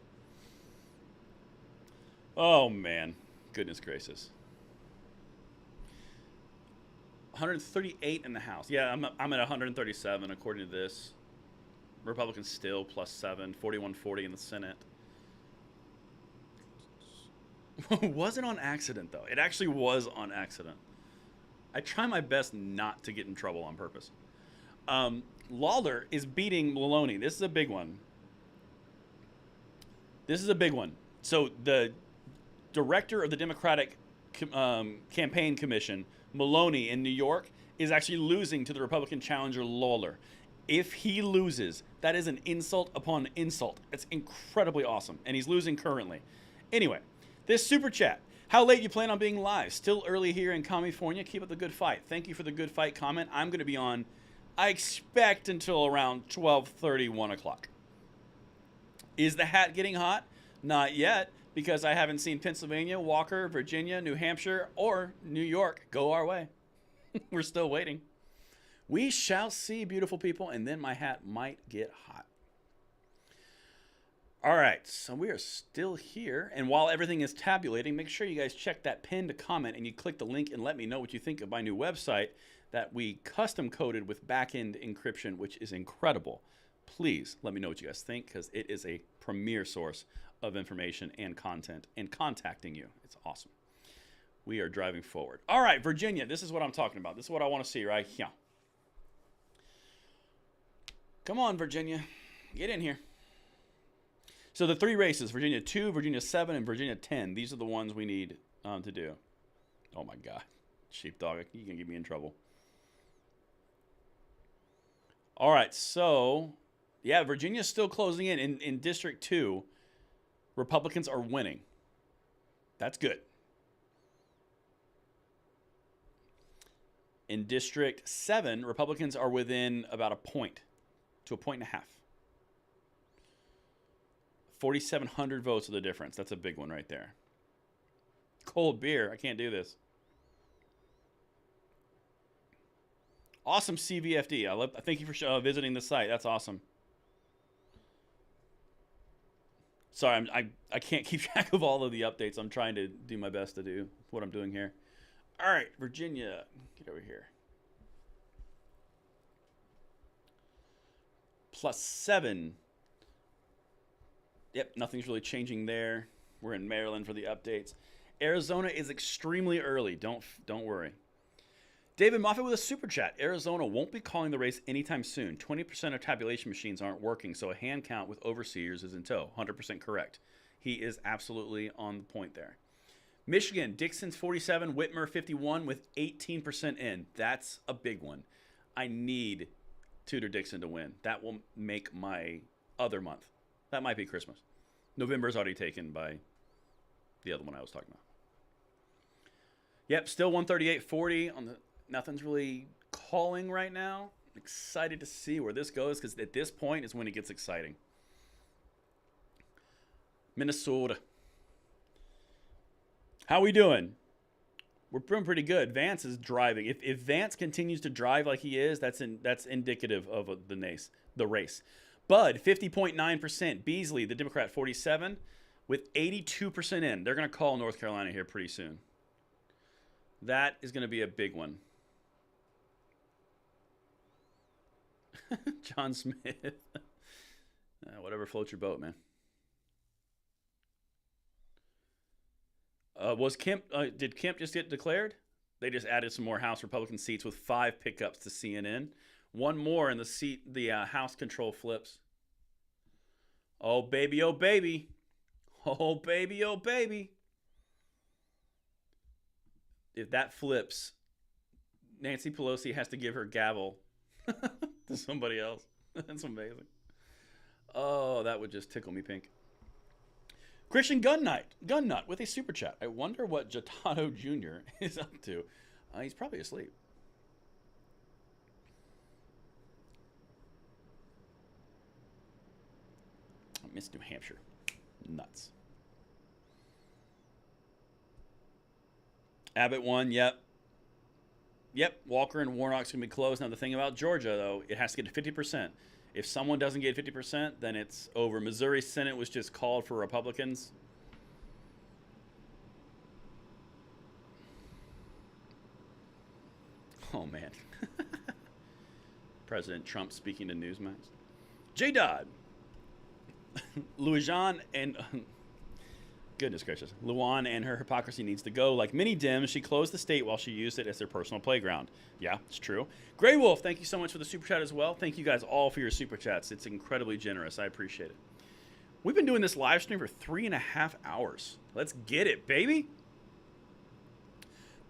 Oh man, goodness gracious. 138 in the House. Yeah, I'm at 137 according to this. Republicans still +7, 41-40 in the Senate. Was it on accident though? It actually was on accident. I try my best not to get in trouble on purpose. Lawler is beating Maloney. This is a big one. So the director of the Democratic Campaign Commission, Maloney in New York, is actually losing to the Republican challenger Lawler. If he loses, that is an insult upon insult. It's incredibly awesome, and he's losing currently. Anyway, this super chat. How late you plan on being live? Still early here in California. Keep up the good fight. Thank you for the good fight comment. I'm going to be on, I expect, until around 12:30, 1 o'clock. Is the hat getting hot? Not yet, because I haven't seen Pennsylvania, Walker, Virginia, New Hampshire, or New York go our way. We're still waiting. We shall see, beautiful people, and then my hat might get hot. All right, so we are still here, and while everything is tabulating, make sure you guys check that pinned comment and you click the link and let me know what you think of my new website that we custom coded with back-end encryption, which is incredible. Please let me know what you guys think, because it is a premier source of information and content and contacting you. It's awesome. We are driving forward. All right, Virginia, this is what I'm talking about. This is what I want to see right here. Come on, Virginia. Get in here. So the three races, Virginia 2, Virginia 7, and Virginia 10. These are the ones we need to do. Oh, my God. Sheepdog, you can get me in trouble. All right, so, yeah, Virginia's still closing in. In District 2, Republicans are winning. That's good. In District 7, Republicans are within about a point to a point and a half. 4,700 votes are the difference. That's a big one right there. Cold beer. I can't do this. Awesome CVFD. Thank you for visiting the site. That's awesome. Sorry, I can't keep track of all of the updates. I'm trying to do my best to do what I'm doing here. All right, Virginia, get over here. +7. Yep, nothing's really changing there. We're in Maryland for the updates. Arizona is extremely early. Don't worry. David Moffat with a super chat. Arizona won't be calling the race anytime soon. 20% of tabulation machines aren't working, so a hand count with overseers is in tow. 100% correct. He is absolutely on the point there. Michigan, Dixon's 47, Whitmer 51 with 18% in. That's a big one. I need Tudor Dixon to win. That will make my other month. That might be Christmas. November is already taken by the other one I was talking about. Yep, still 138.40 on the. Nothing's really calling right now. I'm excited to see where this goes, because at this point is when it gets exciting. Minnesota. How we doing? We're doing pretty good. Vance is driving. If Vance continues to drive like he is, that's indicative of the race. Bud, 50.9%. Beasley, the Democrat, 47, with 82% in. They're going to call North Carolina here pretty soon. That is going to be a big one. John Smith. Whatever floats your boat, man. Was Kemp? Did Kemp just get declared? They just added some more House Republican seats with 5 pickups to CNN. One more in the House control flips. Oh baby, oh baby, oh baby, oh baby. If that flips, Nancy Pelosi has to give her gavel to somebody else. That's amazing. Oh, that would just tickle me pink. Christian Gun Nut with a super chat. I wonder what Jatato Jr. is up to. He's probably asleep. I miss New Hampshire. Nuts. Abbott won. Yep. Walker and Warnock's going to be close. Now, the thing about Georgia, though, it has to get to 50%. If someone doesn't get 50%, then it's over. Missouri Senate was just called for Republicans. Oh, man. President Trump speaking to Newsmax. J. Dodd. Lujan and... Goodness gracious. Luan and her hypocrisy needs to go. Like many Dems, she closed the state while she used it as their personal playground. Yeah, it's true. Grey Wolf, thank you so much for the super chat as well. Thank you guys all for your super chats. It's incredibly generous. I appreciate it. We've been doing this live stream for 3.5 hours. Let's get it, baby.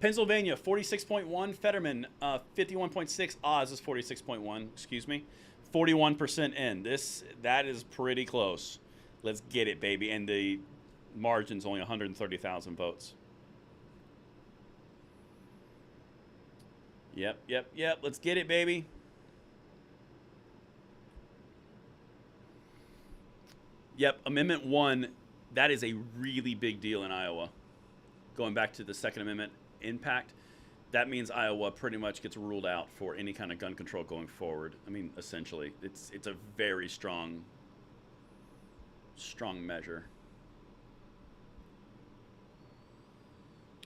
Pennsylvania, 46.1. Fetterman, 51.6. Oz is 46.1. Excuse me. 41% in. That is pretty close. Let's get it, baby. And the margin's only 130,000 votes. Yep. Let's get it, baby. Yep, Amendment 1, that is a really big deal in Iowa. Going back to the Second Amendment impact, that means Iowa pretty much gets ruled out for any kind of gun control going forward. I mean, essentially, it's a very strong measure.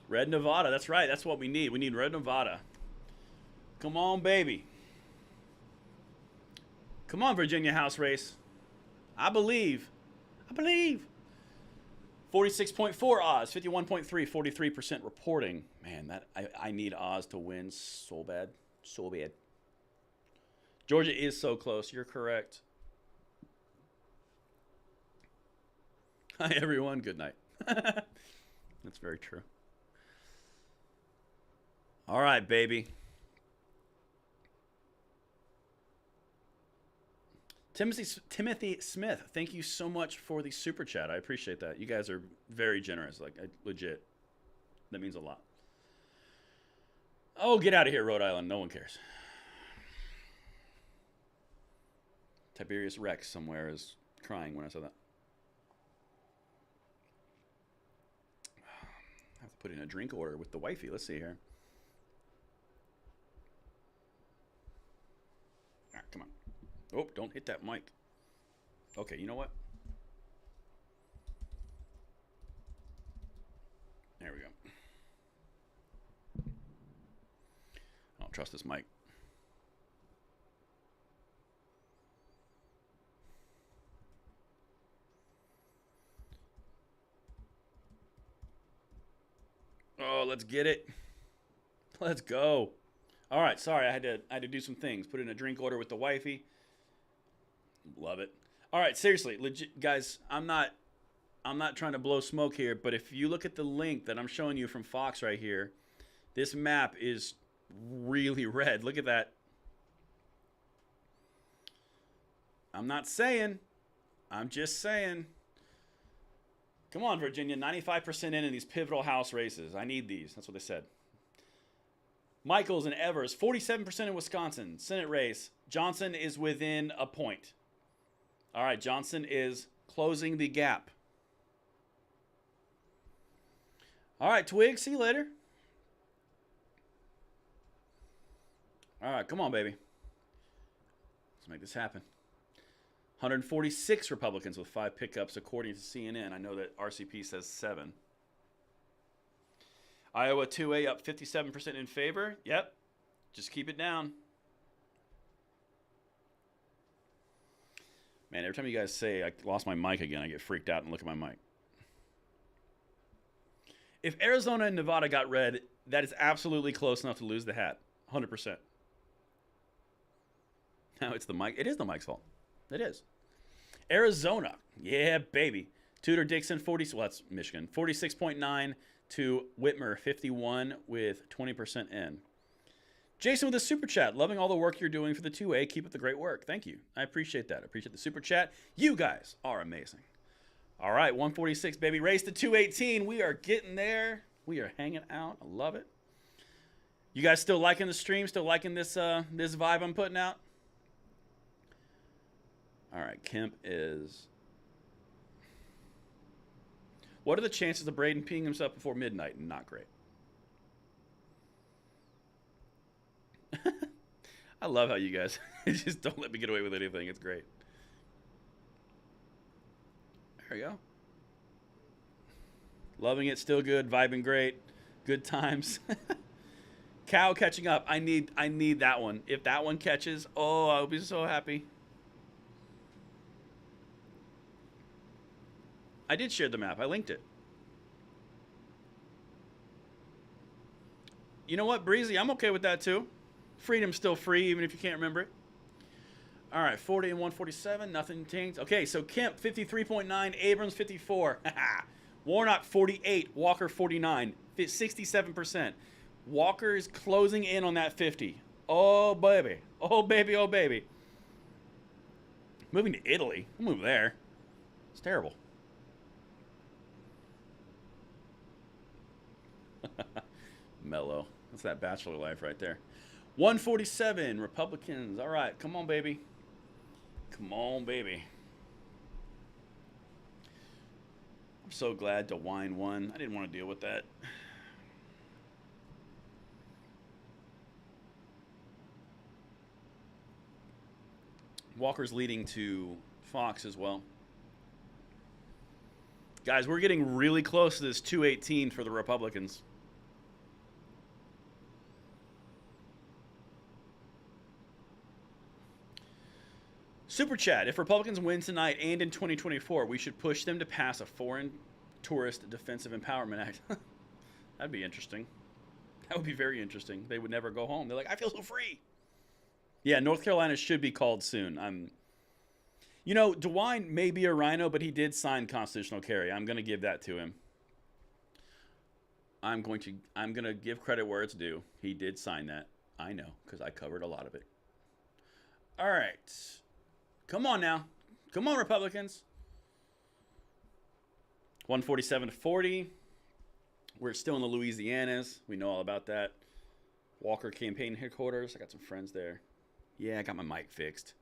Red Nevada, that's right. That's what we need. We need Red Nevada. Come on, baby. Come on, Virginia House race. I believe. 46.4 Oz, 51.3, 43% reporting. Man, I need Oz to win so bad. So bad. Georgia is so close. You're correct. Hi, everyone. Good night. That's very true. All right, baby. Timothy Smith, thank you so much for the super chat. I appreciate that. You guys are very generous. Like, legit. That means a lot. Oh, get out of here, Rhode Island. No one cares. Tiberius Rex somewhere is crying when I said that. I have to put in a drink order with the wifey. Let's see here. All right, come on. Oh, don't hit that mic. Okay, you know what? There we go. I don't trust this mic. Oh, let's get it. Let's go. All right, sorry, I had to do some things. Put in a drink order with the wifey. Love it. All right, seriously, legit, guys. I'm not trying to blow smoke here, but if you look at the link that I'm showing you from Fox right here, this map is really red. Look at that. I'm not saying. I'm just saying. Come on, Virginia. 95% in these pivotal House races. I need these. That's what they said. Michaels and Evers, 47% in Wisconsin. Senate race. Johnson is within a point. All right, Johnson is closing the gap. All right, Twig, see you later. All right, come on, baby. Let's make this happen. 146 Republicans with 5 pickups, according to CNN. I know that RCP says 7. Iowa 2A up 57% in favor. Yep. Just keep it down. Man, every time you guys say I lost my mic again, I get freaked out and look at my mic. If Arizona and Nevada got red, that is absolutely close enough to lose the hat. 100%. Now it's the mic. It is the mic's fault. It is. Arizona. Yeah, baby. Tudor Dixon, 40. Well, that's Michigan. 46.9 to Whitmer, 51 with 20% in. Jason with a super chat. Loving all the work you're doing for the 2A. Keep up the great work. Thank you. I appreciate that. I appreciate the super chat. You guys are amazing. All right, 146, baby. Race to 218. We are getting there. We are hanging out. I love it. You guys still liking the stream? Still liking this this vibe I'm putting out? All right, Kemp is... What are the chances of Braden peeing himself before midnight? Not great. I love how you guys just don't let me get away with anything. It's great. There we go. Loving it. Still good. Vibing great. Good times. Cow catching up. I need that one. If that one catches, oh, I'll be so happy. I did share the map. I linked it. You know what, Breezy? I'm okay with that too. Freedom's still free, even if you can't remember it. All right, 40 and 147. Nothing changed. Okay, so Kemp, 53.9. Abrams, 54. Warnock, 48. Walker, 49. 67%. Walker is closing in on that 50. Oh, baby. Oh, baby. Oh, baby. Moving to Italy. I'll move there. It's terrible. Mellow. That's that bachelor life right there. 147. Republicans. All right. Come on, baby. Come on, baby. I'm so glad DeWine won. I didn't want to deal with that. Walker's leading to Fox as well. Guys, we're getting really close to this 218 for the Republicans. Super chat. If Republicans win tonight and in 2024, we should push them to pass a foreign tourist defensive empowerment act. That'd be interesting. That would be very interesting. They would never go home. They're like, I feel so free. Yeah, North Carolina should be called soon. You know, DeWine may be a rhino, but he did sign constitutional carry. I'm going to give that to him. I'm going to give credit where it's due. He did sign that. I know, because I covered a lot of it. All right. Come on now. Come on, Republicans. 147 to 40. We're still in the Louisianas. We know all about that. Walker campaign headquarters. I got some friends there. Yeah, I got my mic fixed.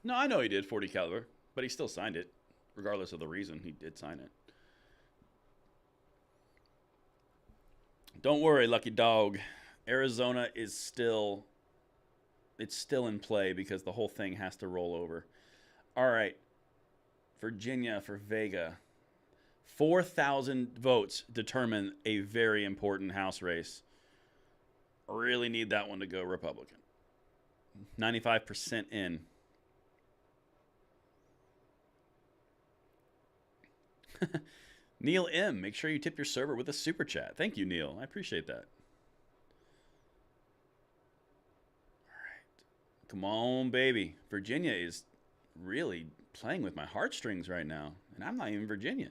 No, I know he did 40 caliber, but he still signed it. Regardless of the reason, he did sign it. Don't worry, lucky dog. Arizona is still... It's still in play because the whole thing has to roll over. All right. Virginia for Vega. 4,000 votes determine a very important House race. Really need that one to go Republican. 95% in. Neil M., make sure you tip your server with a super chat. Thank you, Neil. I appreciate that. All right. Come on, baby. Virginia is really playing with my heartstrings right now, and I'm not even Virginian.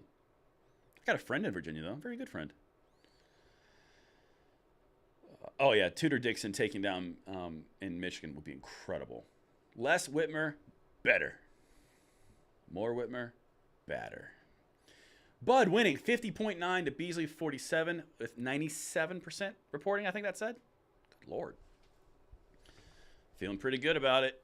I got a friend in Virginia, though. Very good friend. Oh, yeah. Tudor Dixon taking down in Michigan would be incredible. Less Whitmer, better. More Whitmer, better. Bud winning 50.9 to Beasley 47 with 97% reporting, I think that said. Good Lord. Feeling pretty good about it.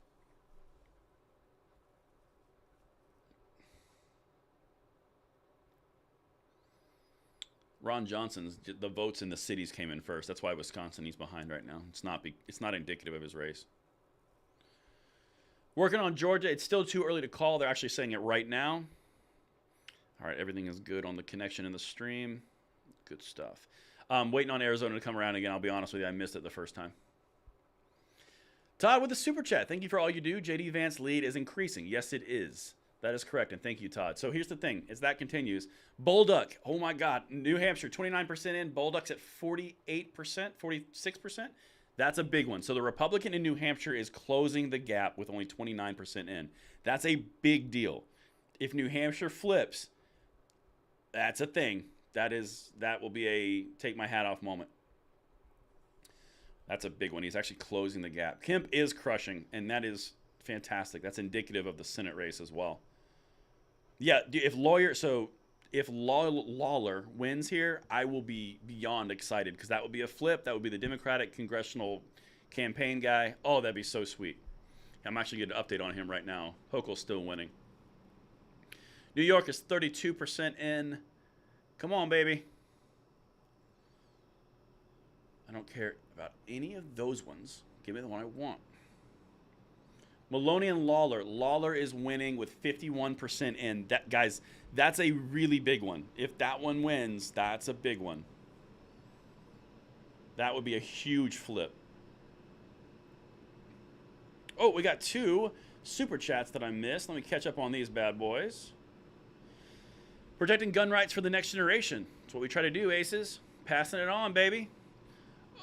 Ron Johnson's, the votes in the cities came in first. That's why Wisconsin, he's behind right now. It's not indicative of his race. Working on Georgia. It's still too early to call. They're actually saying it right now. All right, everything is good on the connection in the stream. Good stuff. Waiting on Arizona to come around again. I'll be honest with you, I missed it the first time. Todd with the super chat. Thank you for all you do. JD Vance lead is increasing. Yes, it is. That is correct, and thank you, Todd. So here's the thing. As that continues, Bullduck, oh my God, New Hampshire, 29% in. Bullduck's at 48%, 46%. That's a big one. So the Republican in New Hampshire is closing the gap with only 29% in. That's a big deal. If New Hampshire flips, that's a thing. That will be a take my hat off moment. That's a big one. He's actually closing the gap. Kemp is crushing, and that is fantastic. That's indicative of the Senate race as well. Yeah, if Lawler wins here, I will be beyond excited because that would be a flip. That would be the Democratic congressional campaign guy. Oh, that'd be so sweet. I'm actually getting an update on him right now. Hochul's still winning. New York is 32% in. Come on, baby. I don't care about any of those ones. Give me the one I want. Maloney and Lawler. Lawler is winning with 51% in. That, guys, that's a really big one. If that one wins, that's a big one. That would be a huge flip. Oh, we got 2 super chats that I missed. Let me catch up on these bad boys. Protecting gun rights for the next generation. That's what we try to do, aces. Passing it on, baby.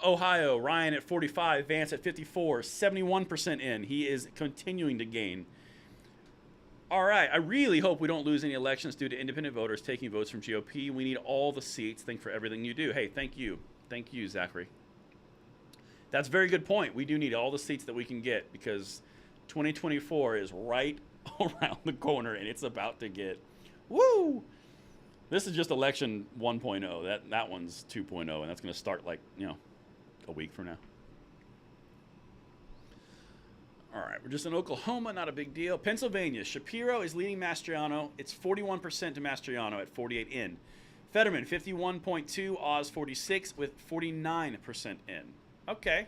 Ohio, Ryan at 45, Vance at 54, 71% in. He is continuing to gain. All right, I really hope we don't lose any elections due to independent voters taking votes from GOP. We need all the seats. Thank for everything you do. Hey, thank you. Thank you, Zachary. That's a very good point. We do need all the seats that we can get because 2024 is right around the corner, and it's about to get, woo! This is just election 1.0. That one's 2.0, and that's going to start like, a week from now. All right, we're just in Oklahoma, not a big deal. Pennsylvania, Shapiro is leading Mastriano. It's 41% to Mastriano at 48 in. Fetterman, 51.2, Oz 46 with 49% in. Okay.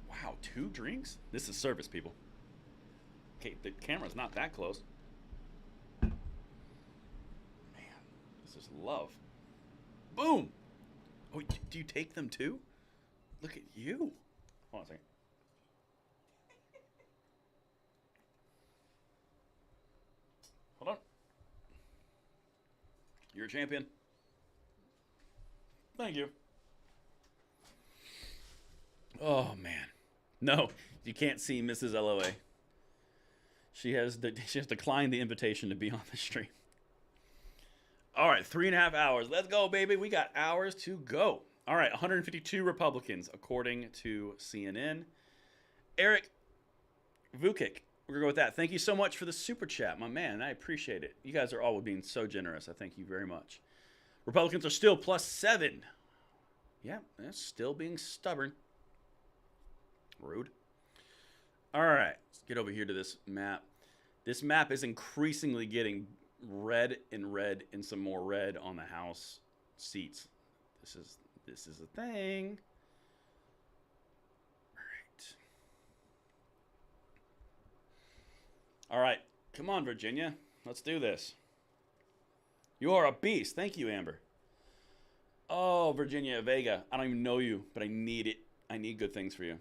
Wow, 2 drinks? This is service, people. Okay, the camera's not that close. Love. Boom. Oh, do you take them too? Look at you. Hold on a second. Hold on. You're a champion. Thank you. Oh, man. No, you can't see Mrs. LOA. She has declined the invitation to be on the stream. All right, 3.5 hours. Let's go, baby. We got hours to go. All right, 152 Republicans, according to CNN. Eric Vukic, we're going to go with that. Thank you so much for the super chat, my man. I appreciate it. You guys are all being so generous. I thank you very much. Republicans are still +7. Yeah, they're still being stubborn. Rude. All right, let's get over here to this map. This map is increasingly getting red and some more red on the House seats. This is a thing. All right. Come on, Virginia. Let's do this. You are a beast. Thank you, Amber. Oh, Virginia Vega. I don't even know you, but I need it. I need good things for you.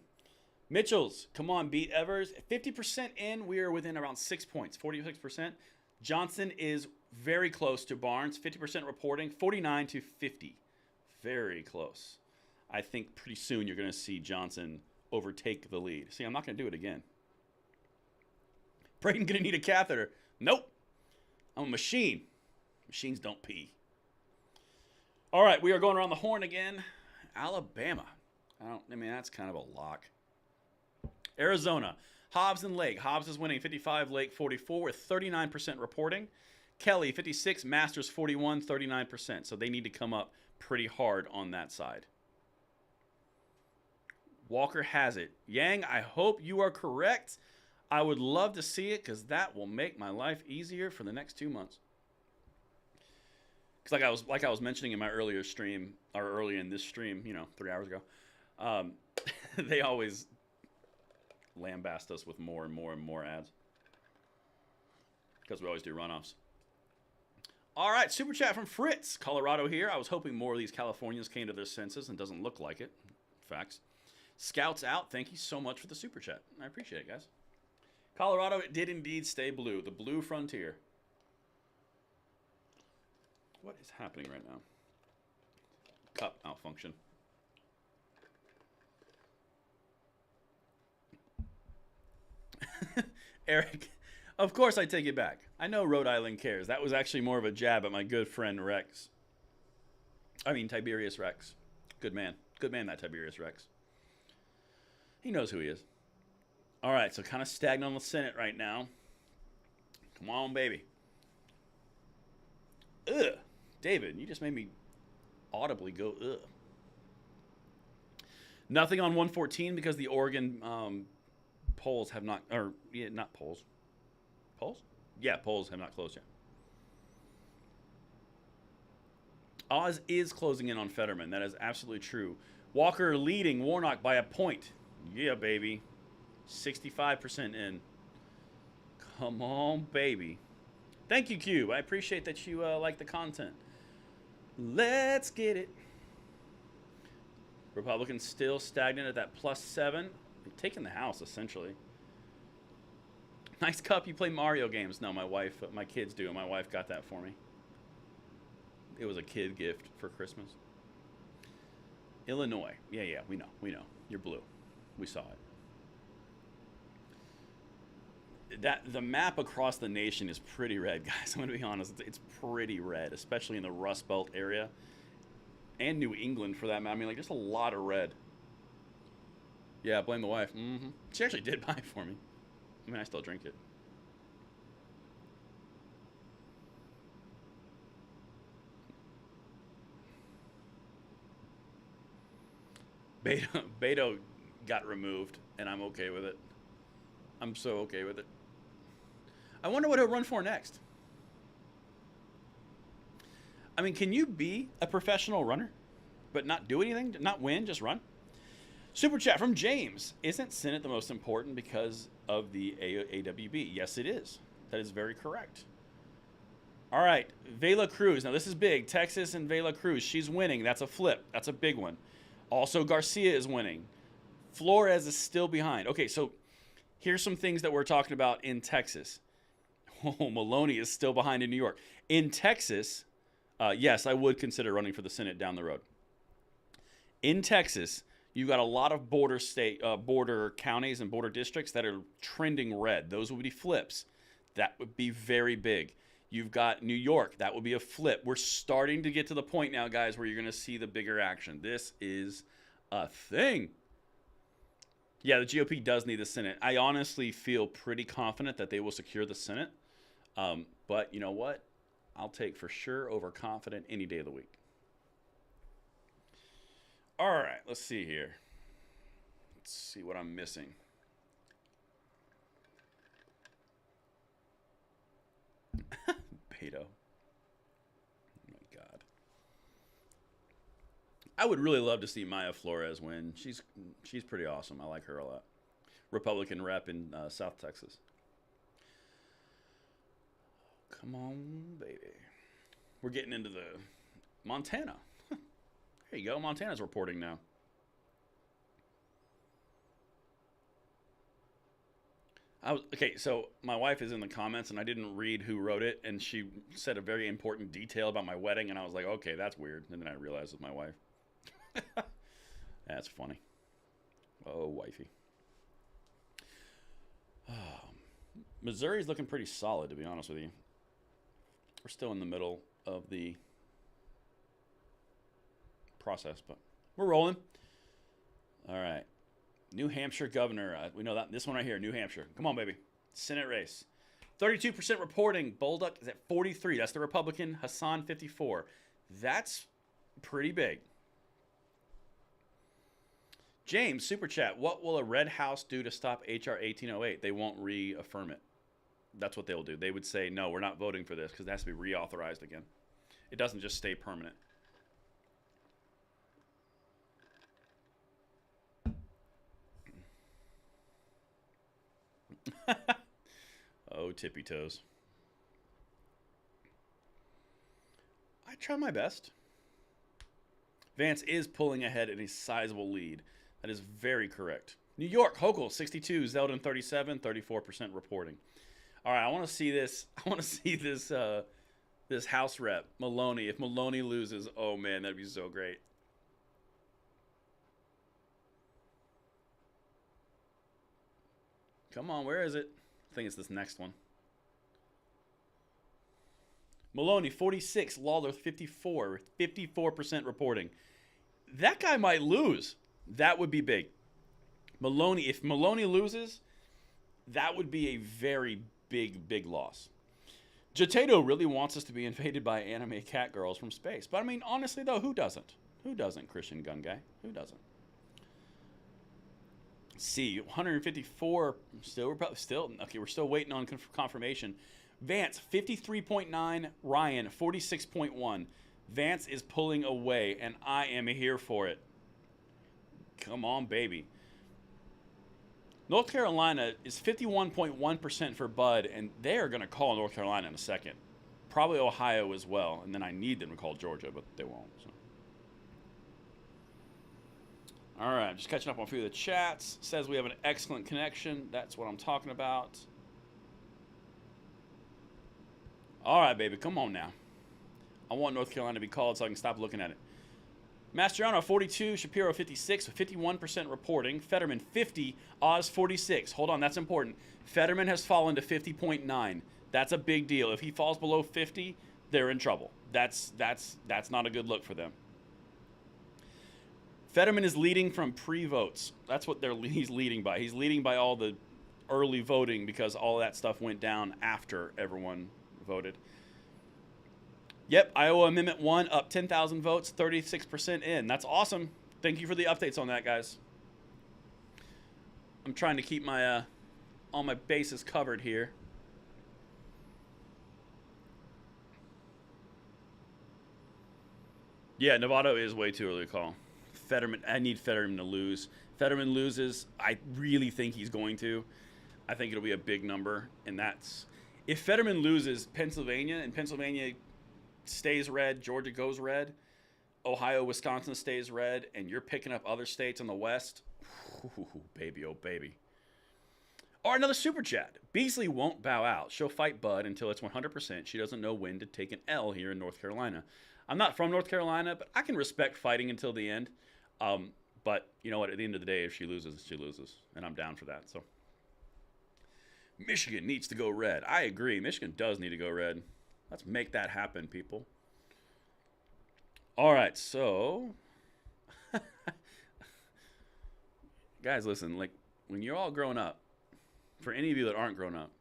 Mitchells, come on, beat Evers. 50% in. We are within around 6 points. 46%. Johnson is very close to Barnes. 50% reporting. 49 to 50. Very close. I think pretty soon you're going to see Johnson overtake the lead. See, I'm not going to do it again. Braden going to need a catheter. Nope. I'm a machine. Machines don't pee. All right, we are going around the horn again. Alabama. I mean, that's kind of a lock. Arizona. Hobbs and Lake. Hobbs is winning 55, Lake 44 with 39% reporting. Kelly 56, Masters 41, 39%. So they need to come up pretty hard on that side. Walker has it. Yang, I hope you are correct. I would love to see it because that will make my life easier for the next 2 months. Because like I was mentioning in my earlier stream, or earlier in this stream, 3 hours ago, they always lambast us with more and more and more ads. because we always do runoffs. All right, super chat from Fritz, Colorado here. I was hoping more of these Californians came to their senses, and doesn't look like it. Facts. Scouts out. Thank you so much for the super chat. I appreciate it, guys. Colorado, it did indeed stay blue. The blue frontier. What is happening right now? Cup malfunction. Eric, of course I take it back. I know Rhode Island cares. That was actually more of a jab at my good friend Rex. I mean, Tiberius Rex. Good man. Good man, that Tiberius Rex. He knows who he is. All right, so kind of stagnant on the Senate right now. Come on, baby. Ugh. David, you just made me audibly go, ugh. Nothing on 114 because the Oregon polls have not, or, yeah, not polls. Polls? Yeah, polls have not closed yet. Oz is closing in on Fetterman. That is absolutely true. Walker leading Warnock by a point. Yeah, baby. 65% in. Come on, baby. Thank you, Cube. I appreciate that you like the content. Let's get it. Republicans still stagnant at that +7. They've taken the House, essentially. Nice cup. You play Mario games. No, my kids do. My wife got that for me. It was a kid gift for Christmas. Illinois. Yeah, we know. You're blue. We saw it. The map across the nation is pretty red, guys. I'm going to be honest. It's pretty red, especially in the Rust Belt area. And New England, for that matter. I mean, like, there's a lot of red. Yeah, blame the wife. Mm-hmm. She actually did buy it for me. I mean, I still drink it. Beto got removed, and I'm okay with it. I'm so okay with it. I wonder what he'll run for next. I mean, can you be a professional runner, but not do anything? Not win, just run? Super chat from James. Isn't Senate the most important because of the AWB? Yes, it is. That is very correct. All right, Vela Cruz. Now, this is big. Texas and Vela Cruz. She's winning. That's a flip. That's a big one. Also, Garcia is winning. Flores is still behind. Okay, so here's some things that we're talking about in Texas. Oh, Maloney is still behind in New York. In Texas, yes, I would consider running for the Senate down the road. In Texas, you've got a lot of border counties and border districts that are trending red. Those would be flips. That would be very big. You've got New York. That would be a flip. We're starting to get to the point now, guys, where you're going to see the bigger action. This is a thing. Yeah, the GOP does need the Senate. I honestly feel pretty confident that they will secure the Senate. But you know what? I'll take for sure overconfident any day of the week. All right, let's see here. Let's see what I'm missing. Beto. Oh my God. I would really love to see Maya Flores win. She's pretty awesome. I like her a lot. Republican rep in South Texas. Come on, baby. We're getting into the Montana. There you go. Montana's reporting now. Okay, so my wife is in the comments, and I didn't read who wrote it, and she said a very important detail about my wedding, and I was like, okay, that's weird. And then I realized it was my wife. That's funny. Oh, wifey. Missouri's looking pretty solid, to be honest with you. We're still in the middle of the process, but we're rolling. All right. New Hampshire governor. We know that. This one right here, New Hampshire. Come on, baby. Senate race. 32% reporting. Bolduc is at 43. That's the Republican. Hassan, 54. That's pretty big. James, super chat. What will a red house do to stop HR 1808? They won't reaffirm it. That's what they'll do. They would say, no, we're not voting for this because it has to be reauthorized again. It doesn't just stay permanent. Oh, tippy toes. try my best. Vance is pulling ahead in a sizable lead. That is very correct. New York, Hochul, 62, Zeldin, 37, 34% reporting. All right, I want to see this. I want to see this this House rep, Maloney. If Maloney loses, oh man, that'd be so great. Come on, where is it? I think it's this next one. Maloney, 46, Lawler, 54, 54% reporting. That guy might lose. That would be big. Maloney, if Maloney loses, that would be a very big loss. Jatato really wants us to be invaded by anime cat girls from space. But I mean, honestly though, who doesn't? Who doesn't, Christian Gun Guy? Who doesn't? C, 154, still, okay, we're still waiting on confirmation. Vance, 53.9, Ryan, 46.1. Vance is pulling away, and I am here for it. Come on, baby. North Carolina is 51.1% for Bud, and they are going to call North Carolina in a second. Probably Ohio as well, and then I need them to call Georgia, but they won't. So. All right, just catching up on a few of the chats. Says we have an excellent connection. That's what I'm talking about. All right, baby, come on now. I want North Carolina to be called so I can stop looking at it. Mastriano, 42. Shapiro, 56, with 51% reporting. Fetterman, 50. Oz, 46. Hold on, that's important. Fetterman has fallen to 50.9. That's a big deal. If he falls below 50, they're in trouble. That's not a good look for them. Fetterman is leading from pre-votes. That's what he's leading by. He's leading by all the early voting because all that stuff went down after everyone voted. Yep, Iowa Amendment 1 up 10,000 votes, 36% in. That's awesome. Thank you for the updates on that, guys. I'm trying to keep my all my bases covered here. Yeah, Nevada is way too early to call. Fetterman, I need Fetterman to lose. Fetterman loses, I really think he's going to. I think it'll be a big number, and that's if Fetterman loses Pennsylvania and Pennsylvania stays red, Georgia goes red, Ohio, Wisconsin stays red, and you're picking up other states on the West. Ooh, baby, oh baby. Or another super chat. Beasley won't bow out. She'll fight Bud until it's 100%. She doesn't know when to take an L here in North Carolina. I'm not from North Carolina, but I can respect fighting until the end. But you know what? At the end of the day, if she loses, she loses, and I'm down for that. So Michigan needs to go red. I agree. Michigan does need to go red. Let's make that happen, people. All right, so guys, listen, like when you're all grown up, for any of you that aren't grown up,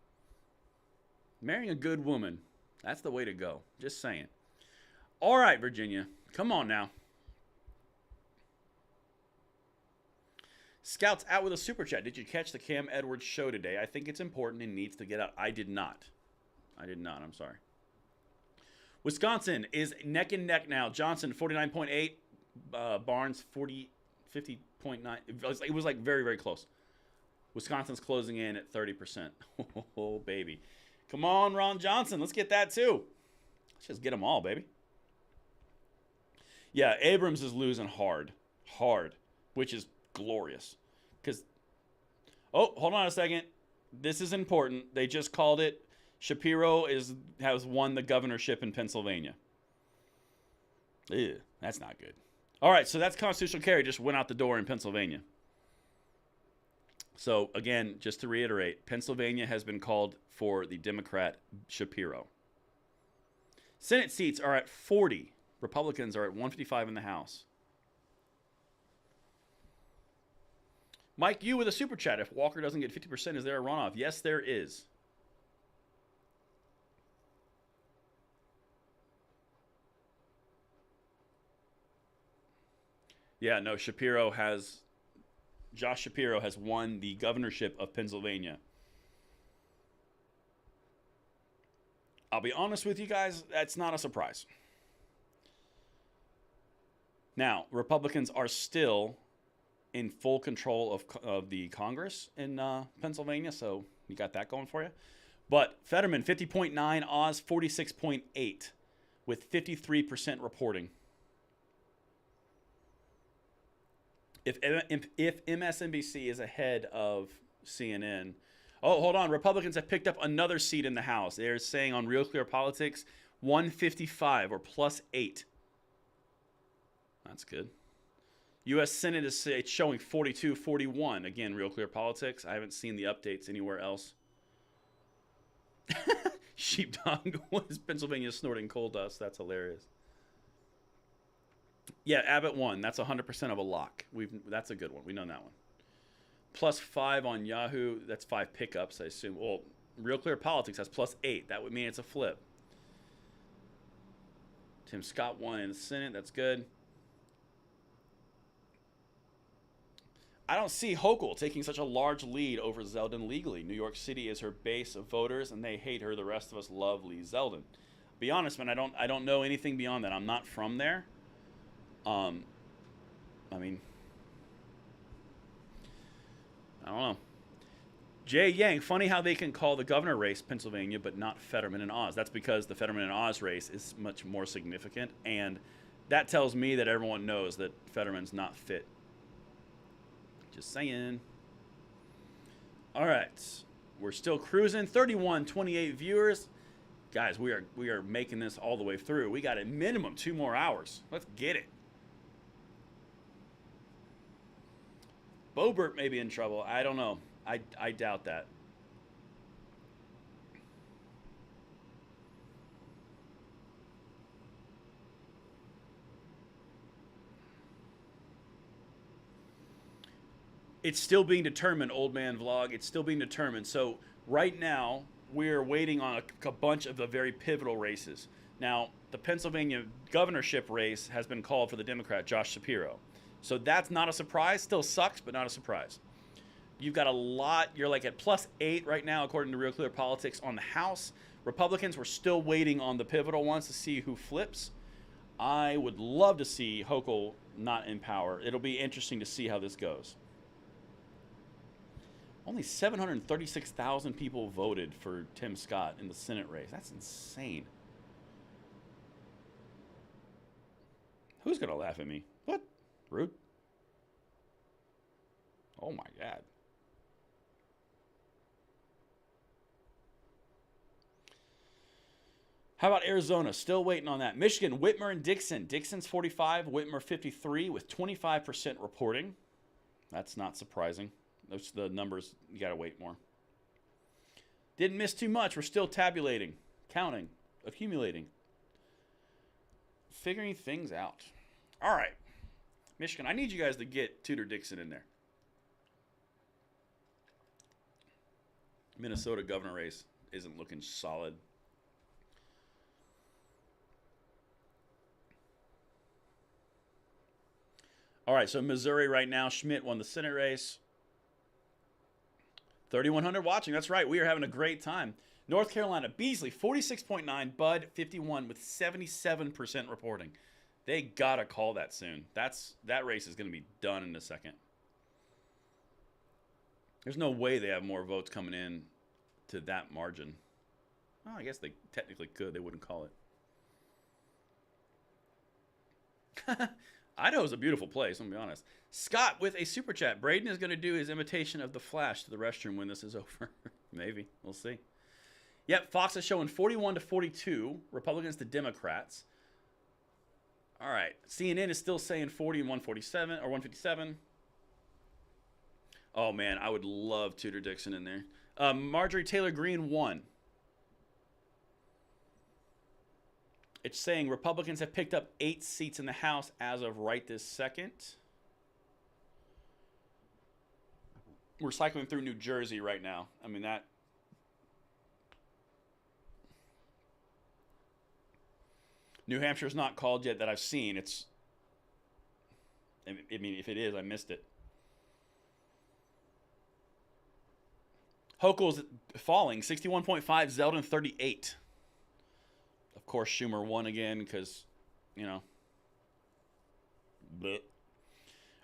marrying a good woman, that's the way to go. Just saying. All right, Virginia, come on now. Scouts out with a super chat. Did you catch the Cam Edwards show today? I think it's important and needs to get out. I did not. I'm sorry. Wisconsin is neck and neck now. Johnson, 49.8. Barnes, 50.9. It was like very, very close. Wisconsin's closing in at 30%. Oh, baby. Come on, Ron Johnson. Let's get that, too. Let's just get them all, baby. Yeah, Abrams is losing hard, which is glorious. Because, oh, hold on a second. This is important. They just called it. Shapiro has won the governorship in Pennsylvania. Ew, that's not good. All right, so that's constitutional carry. Just went out the door in Pennsylvania. So, again, just to reiterate, Pennsylvania has been called for the Democrat Shapiro. Senate seats are at 40. Republicans are at 155 in the House. Mike, you with a super chat. If Walker doesn't get 50%, is there a runoff? Yes, there is. Yeah, no, Josh Shapiro has won the governorship of Pennsylvania. I'll be honest with you guys, that's not a surprise. Now, Republicans are still in full control of the Congress in Pennsylvania, so you got that going for you. But Fetterman, 50.9, Oz, 46.8. with 53% reporting. If MSNBC is ahead of CNN, oh, hold on. Republicans have picked up another seat in the House. They're saying on Real Clear Politics, 155 or +8. That's good. U.S. Senate is showing 42-41. Again, Real Clear Politics. I haven't seen the updates anywhere else. Sheepdog. What is Pennsylvania snorting coal dust? That's hilarious. Yeah, Abbott won. That's 100% of a lock. That's a good one. We know that one. +5 on Yahoo. That's 5 pickups, I assume. Well, Real Clear Politics has +8. That would mean it's a flip. Tim Scott won in the Senate. That's good. I don't see Hochul taking such a large lead over Zeldin legally. New York City is her base of voters, and they hate her. The rest of us love Lee Zeldin. Be honest, man. I don't know anything beyond that. I'm not from there. I mean, I don't know. Jay Yang, funny how they can call the governor race Pennsylvania, but not Fetterman and Oz. That's because the Fetterman and Oz race is much more significant, and that tells me that everyone knows that Fetterman's not fit. Just saying. All right, we're still cruising. 31-28 viewers, guys. We are making this all the way through. We got a minimum 2 more hours. Let's get it. Bobert may be in trouble. I don't know. I doubt that. It's still being determined, old man vlog. It's still being determined. So right now, we're waiting on a bunch of the very pivotal races. Now, the Pennsylvania governorship race has been called for the Democrat, Josh Shapiro. So that's not a surprise. Still sucks, but not a surprise. You've got a lot. You're like at +8 right now, according to Real Clear Politics, on the House. Republicans, we're still waiting on the pivotal ones to see who flips. I would love to see Hochul not in power. It'll be interesting to see how this goes. Only 736,000 people voted for Tim Scott in the Senate race. That's insane. Who's going to laugh at me? What? Rude? Oh my God. How about Arizona? Still waiting on that. Michigan, Whitmer and Dixon. Dixon's 45, Whitmer 53 with 25% reporting. That's not surprising. Those the numbers, you got to wait more. Didn't miss too much. We're still tabulating, counting, accumulating, figuring things out. All right. Michigan, I need you guys to get Tudor Dixon in there. Minnesota governor race isn't looking solid. All right, so Missouri right now, Schmidt won the Senate race. 3,100 watching. That's right. We are having a great time. North Carolina, Beasley, 46.9. Bud, 51 with 77% reporting. They got to call that soon. That race is going to be done in a second. There's no way they have more votes coming in to that margin. Well, I guess they technically could. They wouldn't call it. Idaho's a beautiful place, I'm going to be honest. Scott with a super chat. Braden is going to do his imitation of the Flash to the restroom when this is over. Maybe. We'll see. Yep, Fox is showing 41-42. Republicans to Democrats. All right. CNN is still saying 40 and 147 or 157. Oh, man. I would love Tudor Dixon in there. Marjorie Taylor Greene won. It's saying Republicans have picked up 8 seats in the House as of right this second. We're cycling through New Jersey right now. I mean, that... New Hampshire's not called yet that I've seen. It's... I mean, if it is, I missed it. Hochul's falling. 61.5. Zeldin 38. Of course, Schumer won again because, you know. Bleh.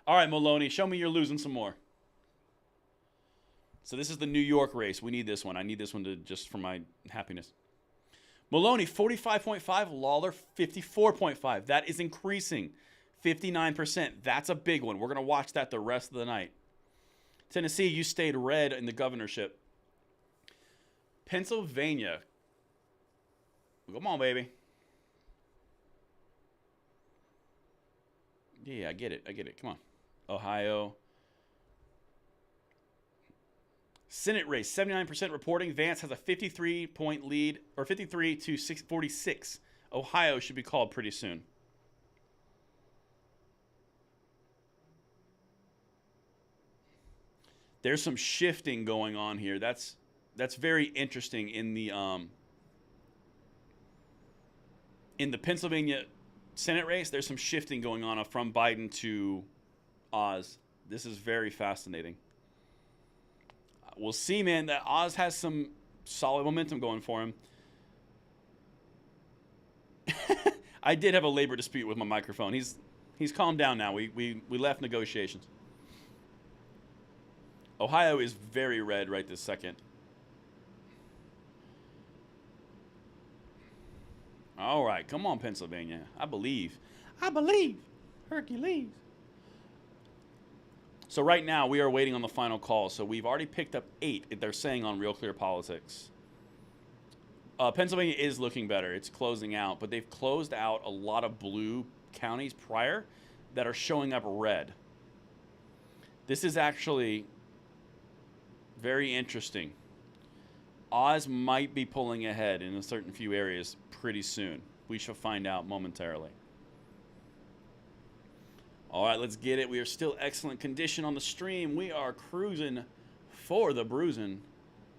All right, Maloney, show me you're losing some more. So this is the New York race. We need this one. I need this one to just for my happiness. Maloney, 45.5. Lawler, 54.5. That is increasing. 59%. That's a big one. We're going to watch that the rest of the night. Tennessee, you stayed red in the governorship. Pennsylvania. Come on, baby. Yeah, I get it. Come on. Ohio. Senate race, 79% reporting. Vance has a 53-point lead, or 53 to 46. Ohio should be called pretty soon. There's some shifting going on here. That's very interesting in the Pennsylvania Senate race. There's some shifting going on from Biden to Oz. This is very fascinating. We'll see, man. That Oz has some solid momentum going for him. I did have a labor dispute with my microphone. He's calmed down now. We left negotiations. Ohio is very red right this second. All right, come on, Pennsylvania. I believe. Hercules. So right now, we are waiting on the final call. So we've already picked up 8, they're saying, on Real Clear Politics. Pennsylvania is looking better. It's closing out. But they've closed out a lot of blue counties prior that are showing up red. This is actually very interesting. Oz might be pulling ahead in a certain few areas pretty soon. We shall find out momentarily. All right, let's get it. We are still excellent condition on the stream. We are cruising for the bruising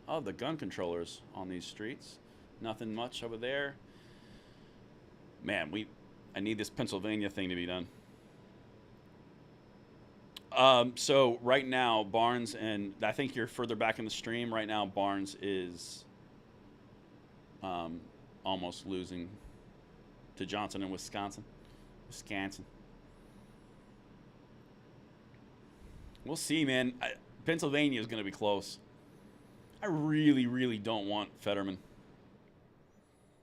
of the gun controllers on these streets. Nothing much over there. Man, I need this Pennsylvania thing to be done. So right now, Barnes, and I think you're further back in the stream. Right now, Barnes is almost losing to Johnson in Wisconsin. We'll see, man. Pennsylvania is going to be close. I really, really don't want Fetterman.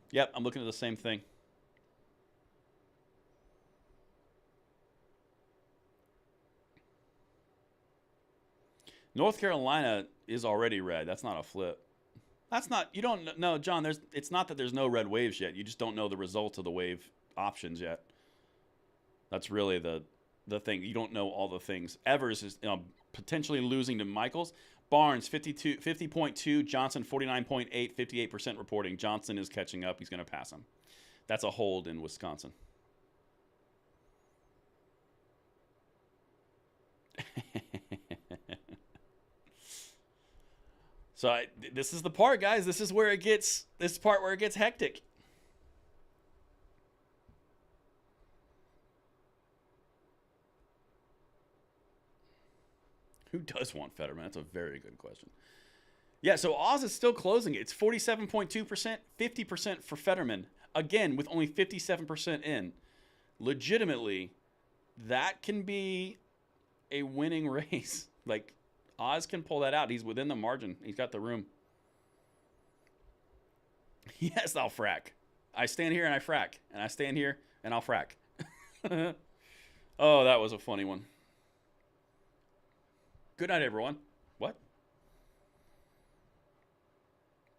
Yep, I'm looking at the same thing. North Carolina is already red. That's not a flip. That's not, you don't know, John, it's not that there's no red waves yet. You just don't know the results of the wave options yet. That's really the thing. You don't know all the things. Evers is potentially losing to Michaels. Barnes, 50.2. Johnson, 49.8. 58% reporting. Johnson is catching up. He's going to pass him. That's a hold in Wisconsin. So this is the part, guys. This is where it gets, this part where it gets hectic. Who does want Fetterman? That's a very good question. Yeah, so Oz is still closing it. It's 47.2%, 50% for Fetterman. Again, with only 57% in. Legitimately, that can be a winning race. Like, Oz can pull that out. He's within the margin. He's got the room. Yes, I'll frack. I stand here and I frack. And I stand here and I'll frack. Oh, that was a funny one. Good night, everyone. What?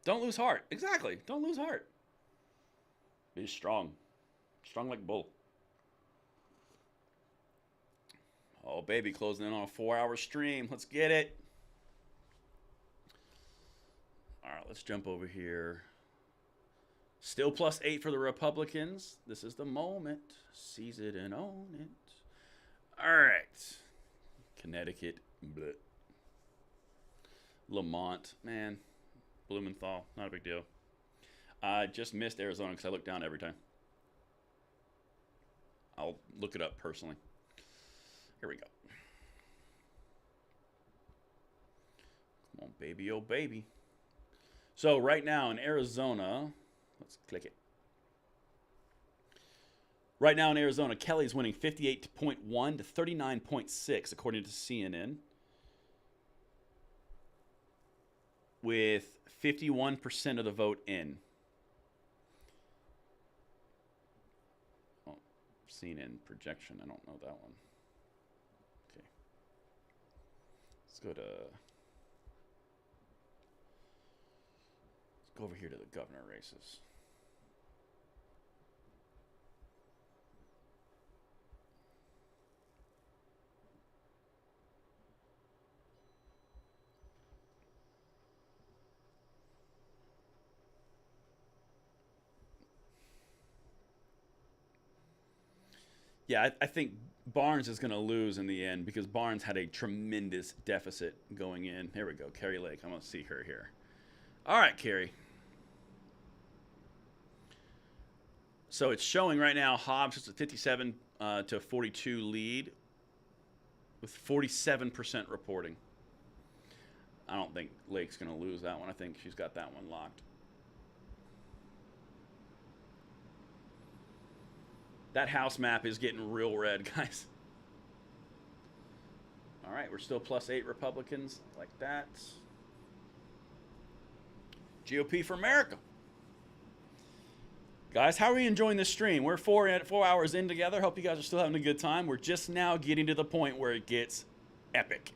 Don't lose heart. Exactly. Don't lose heart. Be strong. Strong like a bull. Oh, baby, closing in on a 4-hour stream. Let's get it. All right, let's jump over here. Still +8 for the Republicans. This is the moment. Seize it and own it. All right. Connecticut. Bleh. Lamont. Man. Blumenthal. Not a big deal. I just missed Arizona because I look down every time. I'll look it up personally. Here we go. Come on, baby, oh baby. So right now in Arizona, let's click it. Right now in Arizona, Kelly's winning 58.1 to 39.6, according to CNN, with 51% of the vote in. CNN projection. I don't know that one. Okay. Let's go over here to the governor races. Yeah, I think Barnes is going to lose in the end because Barnes had a tremendous deficit going in. Here we go, Carrie Lake. I'm going to see her here. All right, Carrie. So it's showing right now Hobbs is a 57 to 42 lead with 47% reporting. I don't think Lake's going to lose that one. I think she's got that one locked. That house map is getting real red, guys. All right, we're still +8 Republicans, like that. GOP for America. Guys, how are you enjoying this stream? We're 4 hours in together. Hope you guys are still having a good time. We're just now getting to the point where it gets epic.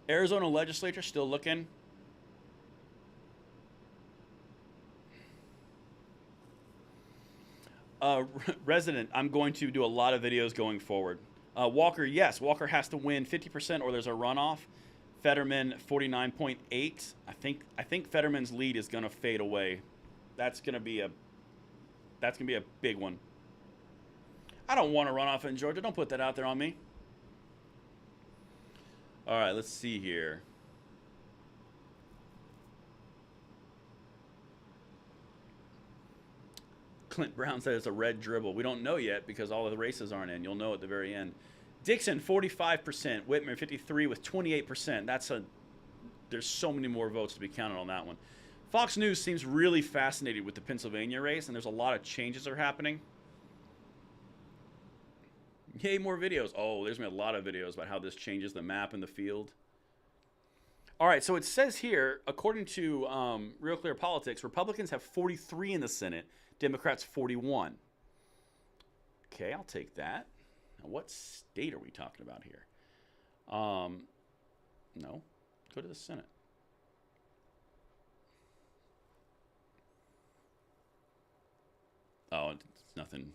Arizona legislature still looking. Resident, I'm going to do a lot of videos going forward. Walker, yes, Walker has to win 50% or there's a runoff. Fetterman 49.8. I think Fetterman's lead is going to fade away. That's going to be a big one. I don't want to run off in Georgia. Don't put that out there on me. All right, let's see here. Clint Brown says it's a red dribble. We don't know yet because all of the races aren't in. You'll know at the very end. Dixon, 45%. Whitmer, 53 with 28%. There's so many more votes to be counted on that one. Fox News seems really fascinated with the Pennsylvania race, and there's a lot of changes that are happening. Yay, more videos. Oh, there's been a lot of videos about how this changes the map and the field. All right, so it says here, according to Real Clear Politics, Republicans have 43 in the Senate, Democrats 41. Okay, I'll take that. Now, what state are we talking about here? No, go to the Senate. Oh, it's nothing.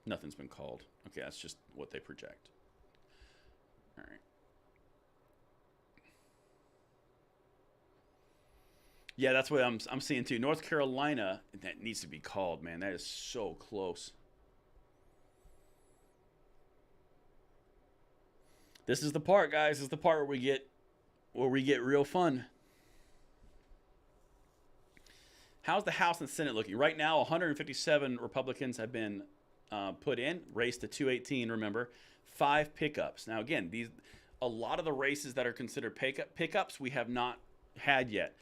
Nothing's been called. Okay, that's just what they project. All right. Yeah, that's what I'm seeing too. North Carolina, that needs to be called, man. That is so close. This is the part, guys. This is the part where we get real fun. How's the House and Senate looking? Right now, 157 Republicans have been put in. Race to 218, remember. 5 pickups. Now, again, a lot of the races that are considered pickups we have not had yet.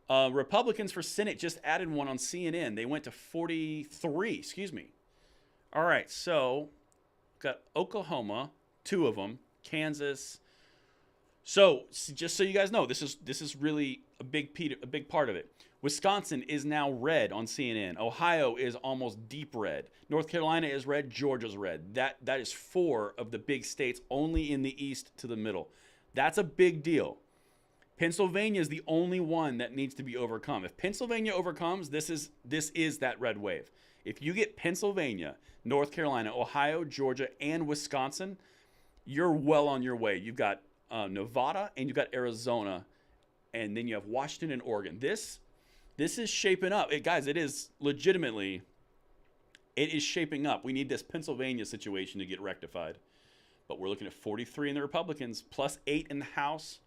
Republicans for Senate just added one on CNN. They went to 43, excuse me. All right, so got Oklahoma, 2 of them, Kansas. So just so you guys know, this is really a big part of it. Wisconsin is now red on CNN. Ohio is almost deep red. North Carolina is red. Georgia's red. That is 4 of the big states only in the east to the middle. That's a big deal. Pennsylvania is the only one that needs to be overcome. If Pennsylvania overcomes, this is that red wave. If you get Pennsylvania, North Carolina, Ohio, Georgia, and Wisconsin, you're well on your way. You've got Nevada and you've got Arizona, and then you have Washington and Oregon. This is shaping up. Guys, it is legitimately, it is shaping up. We need this Pennsylvania situation to get rectified. But we're looking at 43 in the Republicans, plus 8 in the House.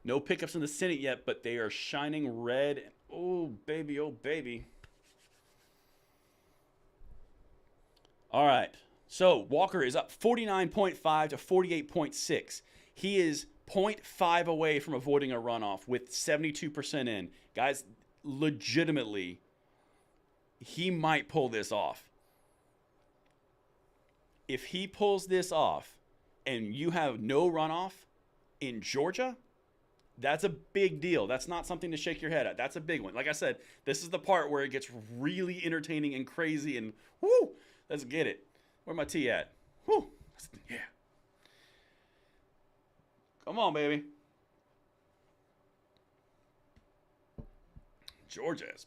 No pickups in the Senate yet, but they are shining red. Oh, baby, oh, baby. All right. So Walker is up 49.5 to 48.6. He is 0.5 away from avoiding a runoff with 72% in. Guys, legitimately, he might pull this off. If he pulls this off and you have no runoff in Georgia, That's a big deal. That's not something to shake your head at. That's a big one. Like I said, this is the part where it gets really entertaining and crazy and whoo, let's get it. Where my tea at? Whoo, yeah. Come on, baby. Georgia is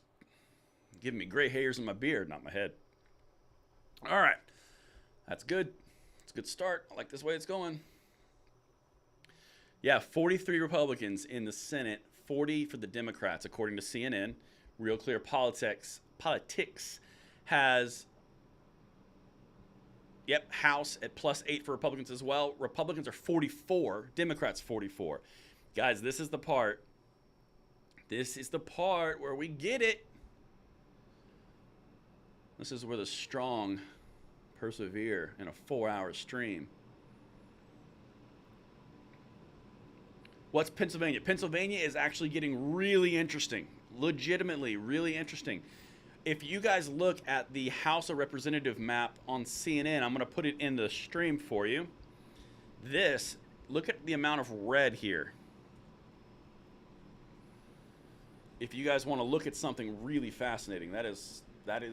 giving me gray hairs in my beard, not my head. All right. That's good. It's a good start. I like this way it's going. Yeah, 43 Republicans in the Senate, 40 for the Democrats, according to CNN. Real Clear Politics has, House at +8 for Republicans as well. Republicans are 44, Democrats 44. Guys, this is the part. This is the part where we get it. This is where the strong persevere in a 4-hour stream. What's Pennsylvania? Pennsylvania is actually getting really interesting. Legitimately, really interesting. If you guys look at the House of Representative map on CNN, I'm going to put it in the stream for you. Look at the amount of red here. If you guys want to look at something really fascinating, that is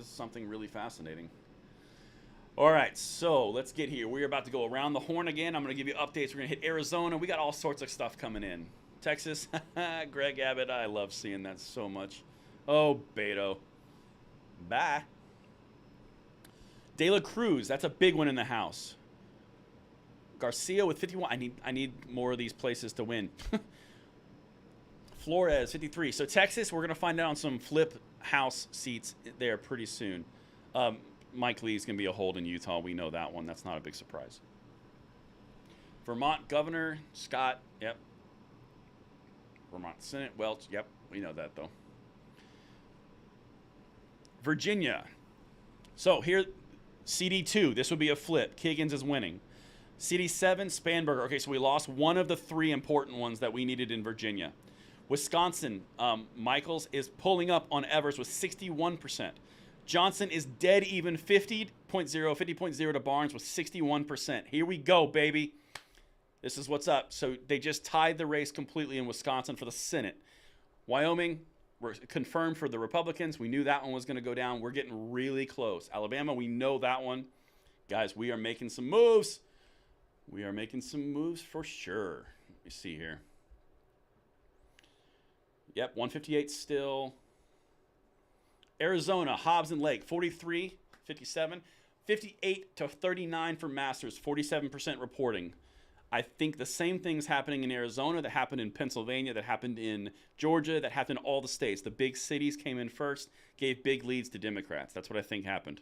something really fascinating. All right, so let's get here. We're about to go around the horn again. I'm going to give you updates. We're going to hit Arizona. We got all sorts of stuff coming in. Texas, Greg Abbott. I love seeing that so much. Oh, Beto. Bye. De La Cruz, that's a big one in the House. Garcia with 51. I need more of these places to win. Flores, 53. So Texas, we're going to find out on some flip House seats there pretty soon. Mike Lee's going to be a hold in Utah. We know that one. That's not a big surprise. Vermont Governor, Scott, yep. Vermont Senate, Welch, yep. We know that, though. Virginia. So here, CD2, this would be a flip. Kiggins is winning. CD7, Spanberger. Okay, so we lost one of the 3 important ones that we needed in Virginia. Wisconsin, Michaels is pulling up on Evers with 61%. Johnson is dead even 50.0 to Barnes with 61%. Here we go, baby. This is what's up. So they just tied the race completely in Wisconsin for the Senate. Wyoming, we're confirmed for the Republicans. We knew that one was going to go down. We're getting really close. Alabama, we know that one. Guys, we are making some moves. We are making some moves for sure. Let me see here. Yep, 158 still. Arizona, Hobbs and Lake, 43, 57. 58 to 39 for Masters, 47% reporting. I think the same thing's happening in Arizona that happened in Pennsylvania, that happened in Georgia, that happened in all the states. The big cities came in first, gave big leads to Democrats. That's what I think happened.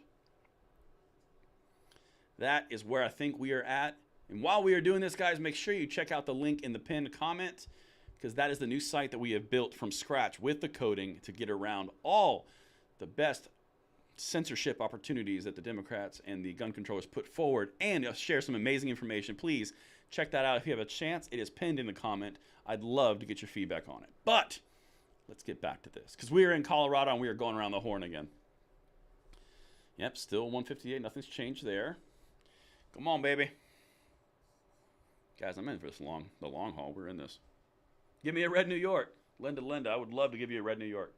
That is where I think we are at. And while we are doing this, guys, make sure you check out the link in the pinned comment, because that is the new site that we have built from scratch with the coding to get around all the best censorship opportunities that the Democrats and the gun controllers put forward, and share some amazing information. Please check that out if you have a chance. It is pinned in the comment. I'd love to get your feedback on it. But let's get back to this, because we are in Colorado and we are going around the horn again. Yep, still 158. Nothing's changed there. Come on, baby. Guys, I'm in for the long haul. We're in this. Give me a red New York. Linda, I would love to give you a red New York.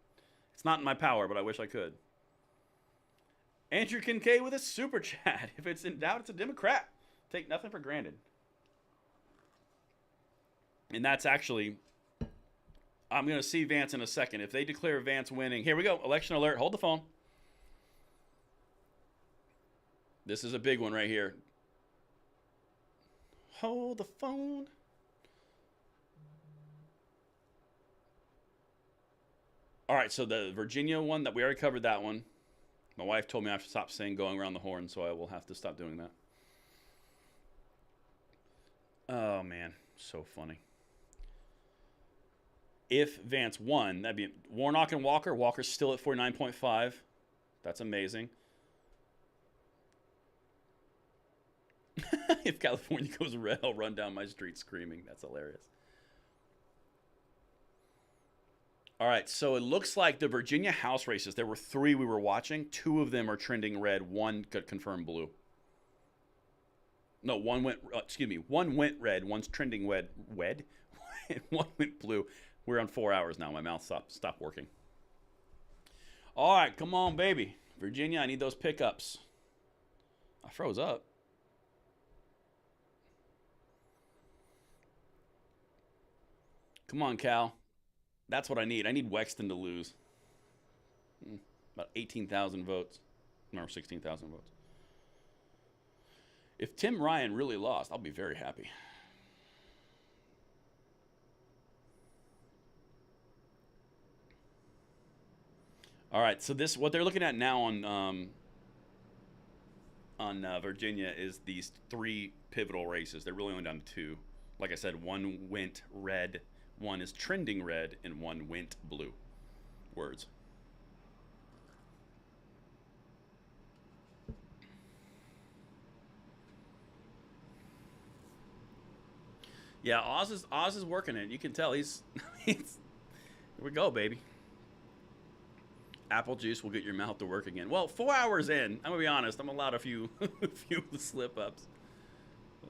It's not in my power, but I wish I could. Andrew Kincaid with a super chat. If it's in doubt, it's a Democrat. Take nothing for granted. And that's actually, I'm going to see Vance in a second. If they declare Vance winning, here we go. Election alert. Hold the phone. This is a big one right here. Hold the phone. All right, so the Virginia one, that we already covered that one. My wife told me I have to stop saying going around the horn, so I will have to stop doing that. Oh, man. So funny. If Vance won, that'd be Warnock and Walker. Walker's still at 49.5. That's amazing. If California goes red, I'll run down my street screaming. That's hilarious. All right, so it looks like the Virginia House races, there were 3 we were watching. 2 of them are trending red. 1 got confirmed blue. No, one went red. One's trending red. and one went blue. We're on 4 hours now. My mouth stopped working. All right, come on, baby. Virginia, I need those pickups. I froze up. Come on, Cal. That's what I need. I need Wexton to lose. About 18,000 votes. Or 16,000 votes. If Tim Ryan really lost, I'll be very happy. All right, so this what they're looking at now on Virginia is these 3 pivotal races. They're really only down to 2. Like I said, one went red, one is trending red, and one went blue. Words. Yeah, Oz is working it. You can tell he's here we go, baby. Apple juice will get your mouth to work again. Well, 4 hours in, I'm gonna be honest, I'm allowed a few slip ups.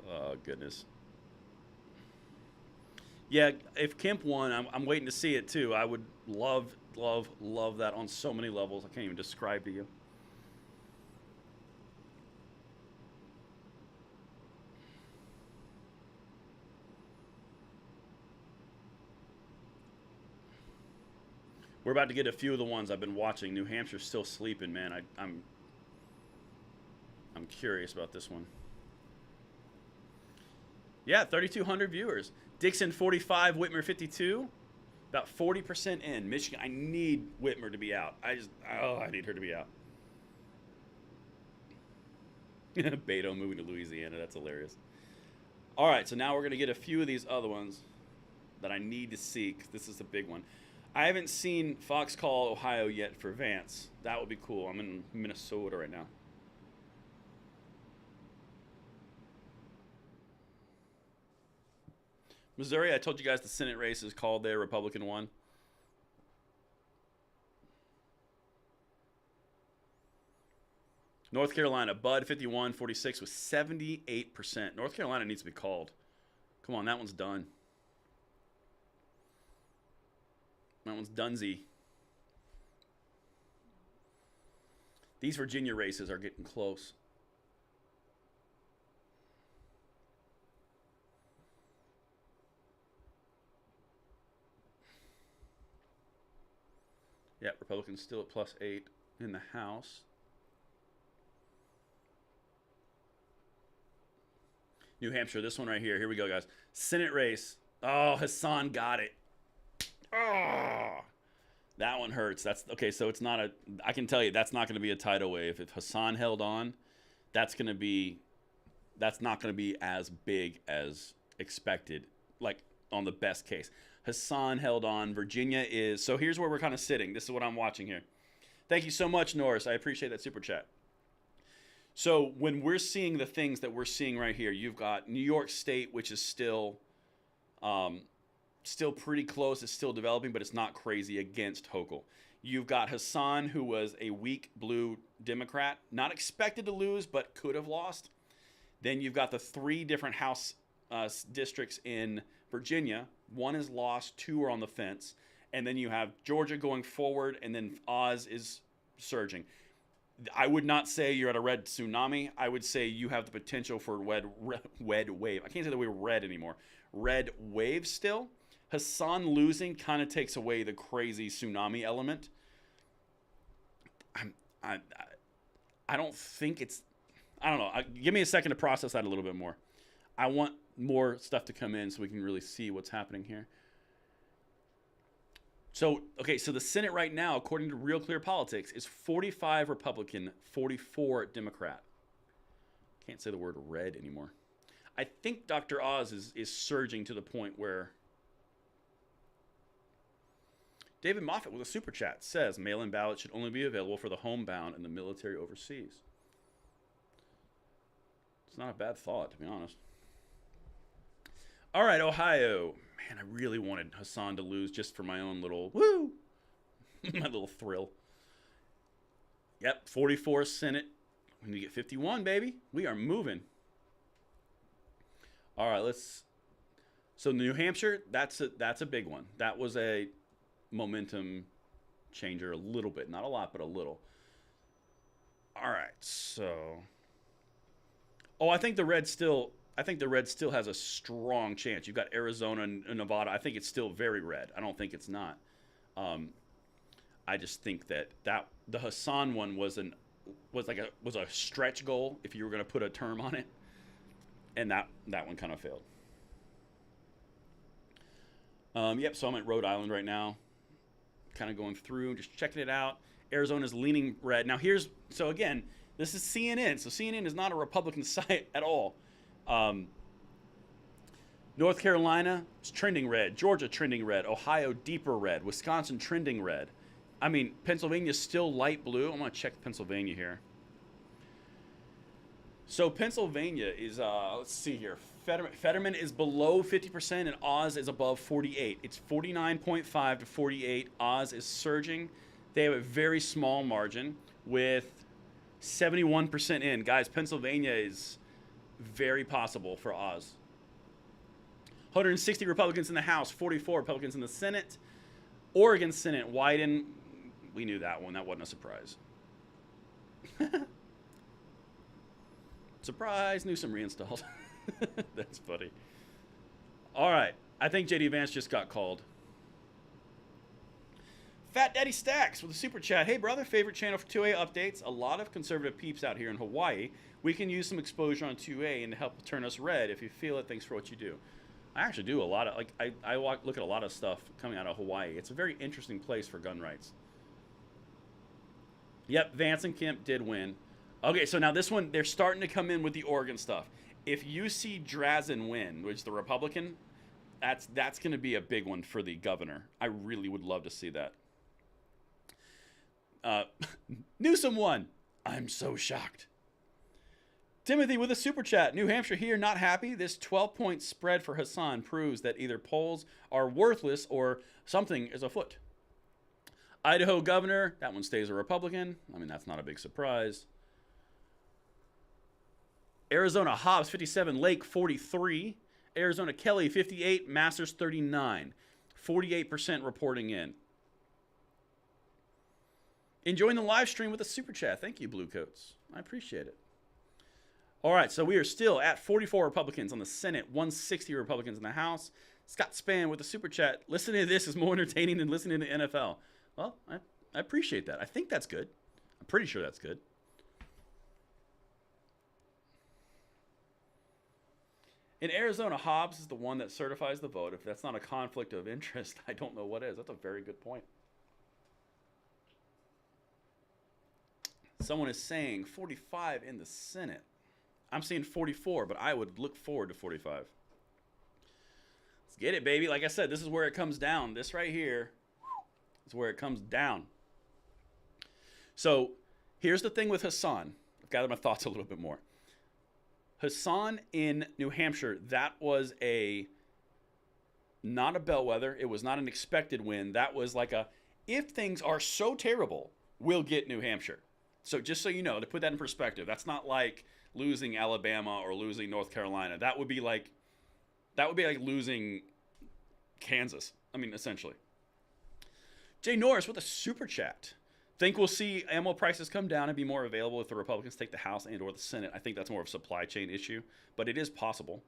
Oh goodness. Yeah, if Kemp won, I'm waiting to see it too. I would love that on so many levels. I can't even describe to you. We're about to get a few of the ones I've been watching. New Hampshire's still sleeping, man. I'm curious about this one. Yeah, 3,200 viewers. Dixon 45, Whitmer 52. About 40% in. Michigan, I need Whitmer to be out. I need her to be out. Beto moving to Louisiana. That's hilarious. All right, so now we're going to get a few of these other ones that I need to see. This is a big one. I haven't seen Fox Call Ohio yet for Vance. That would be cool. I'm in Minnesota right now. Missouri, I told you guys the Senate race is called there. Republican won. North Carolina, Bud 51-46 with 78%. North Carolina needs to be called. Come on, that one's done. That one's donesy. These Virginia races are getting close. Yeah, Republicans still at +8 in the House. New Hampshire, this one right here. Here we go, guys. Senate race. Oh, Hassan got it. Oh, that one hurts. That's okay. So it's not a. I can tell you that's not going to be a tidal wave. If Hassan held on, that's going to be. That's not going to be as big as expected. Like on the best case, Hassan held on. Virginia is. So here's where we're kind of sitting. This is what I'm watching here. Thank you so much, Norris. I appreciate that super chat. So when we're seeing the things that we're seeing right here, you've got New York State, which is still pretty close. It's still developing, but it's not crazy against Hochul. You've got Hassan, who was a weak blue Democrat, not expected to lose, but could have lost. Then you've got the 3 different House districts in Virginia. 1 is lost, 2 are on the fence. And then you have Georgia going forward, and then Oz is surging. I would not say you're at a red tsunami. I would say you have the potential for red wave. I can't say the word red anymore. Red wave still. Hassan losing kind of takes away the crazy tsunami element. I don't think it's. I don't know. Give me a second to process that a little bit more. I want more stuff to come in so we can really see what's happening here. So, okay, so the Senate right now, according to Real Clear Politics, is 45 Republican, 44 Democrat. Can't say the word red anymore. I think Dr. Oz is surging to the point where David Moffat with a super chat says mail-in ballots should only be available for the homebound and the military overseas. It's not a bad thought, to be honest. All right, Ohio. Man, I really wanted Hassan to lose just for my own little woo, my little thrill. Yep, 44 Senate. We need to get 51, baby. We are moving. All right, let's. So New Hampshire, that's a big one. That was a momentum changer a little bit, not a lot, but a little. All right, so oh, I think the red still has a strong chance. You've got Arizona and Nevada. I think it's still very red. I don't think it's not. Um, I just think that the Hassan one was a stretch goal if you were going to put a term on it, and that one kind of failed. Yep. So I'm at Rhode Island right now, kind of going through, just checking it out. Arizona's leaning red. Now so again, this is CNN. So CNN is not a Republican site at all. North Carolina is trending red. Georgia trending red. Ohio deeper red. Wisconsin trending red. I mean, Pennsylvania's still light blue. I'm going to check Pennsylvania here. So Pennsylvania is, let's see here. Fetterman is below 50% and Oz is above 48. It's 49.5 to 48. Oz is surging. They have a very small margin with 71% in. Guys, Pennsylvania is very possible for Oz. 160 Republicans in the House, 44 Republicans in the Senate. Oregon Senate, Wyden. We knew that one. That wasn't a surprise. Surprise, Newsom reinstalled. That's funny. All right. I think JD Vance just got called. Fat Daddy Stacks with a super chat. Hey, brother, favorite channel for 2A updates. A lot of conservative peeps out here in Hawaii. We can use some exposure on 2A and to help turn us red. If you feel it, thanks for what you do. I actually do a lot of, look at a lot of stuff coming out of Hawaii. It's a very interesting place for gun rights. Yep, Vance and Kemp did win. Okay, so now this one, they're starting to come in with the Oregon stuff. If you see Drazen win, which is the Republican, that's going to be a big one for the governor. I really would love to see that. Newsom won. I'm so shocked. Timothy with a super chat. New Hampshire here, not happy. This 12-point spread for Hassan proves that either polls are worthless or something is afoot. Idaho governor, that one stays a Republican. I mean, that's not a big surprise. Arizona Hobbs, 57. Lake, 43. Arizona Kelly, 58. Masters, 39. 48% reporting in. Enjoying the live stream with a super chat. Thank you, Blue Coats. I appreciate it. All right, so we are still at 44 Republicans on the Senate, 160 Republicans in the House. Scott Span with a super chat. Listening to this is more entertaining than listening to NFL. Well, I appreciate that. I think that's good. I'm pretty sure that's good. In Arizona, Hobbs is the one that certifies the vote. If that's not a conflict of interest, I don't know what is. That's a very good point. Someone is saying 45 in the Senate. I'm saying 44, but I would look forward to 45. Let's get it, baby. Like I said, this is where it comes down. This right here is where it comes down. So here's the thing with Hassan. I've gathered my thoughts a little bit more. Hassan in New Hampshire, that was not a bellwether. It was not an expected win. That was like if things are so terrible, we'll get New Hampshire. So just so you know, to put that in perspective, that's not like losing Alabama or losing North Carolina. That would be like losing Kansas. I mean, essentially. Jay Norris with a super chat. Think we'll see ammo prices come down and be more available if the Republicans take the House and or the Senate. I think that's more of a supply chain issue, but it is possible.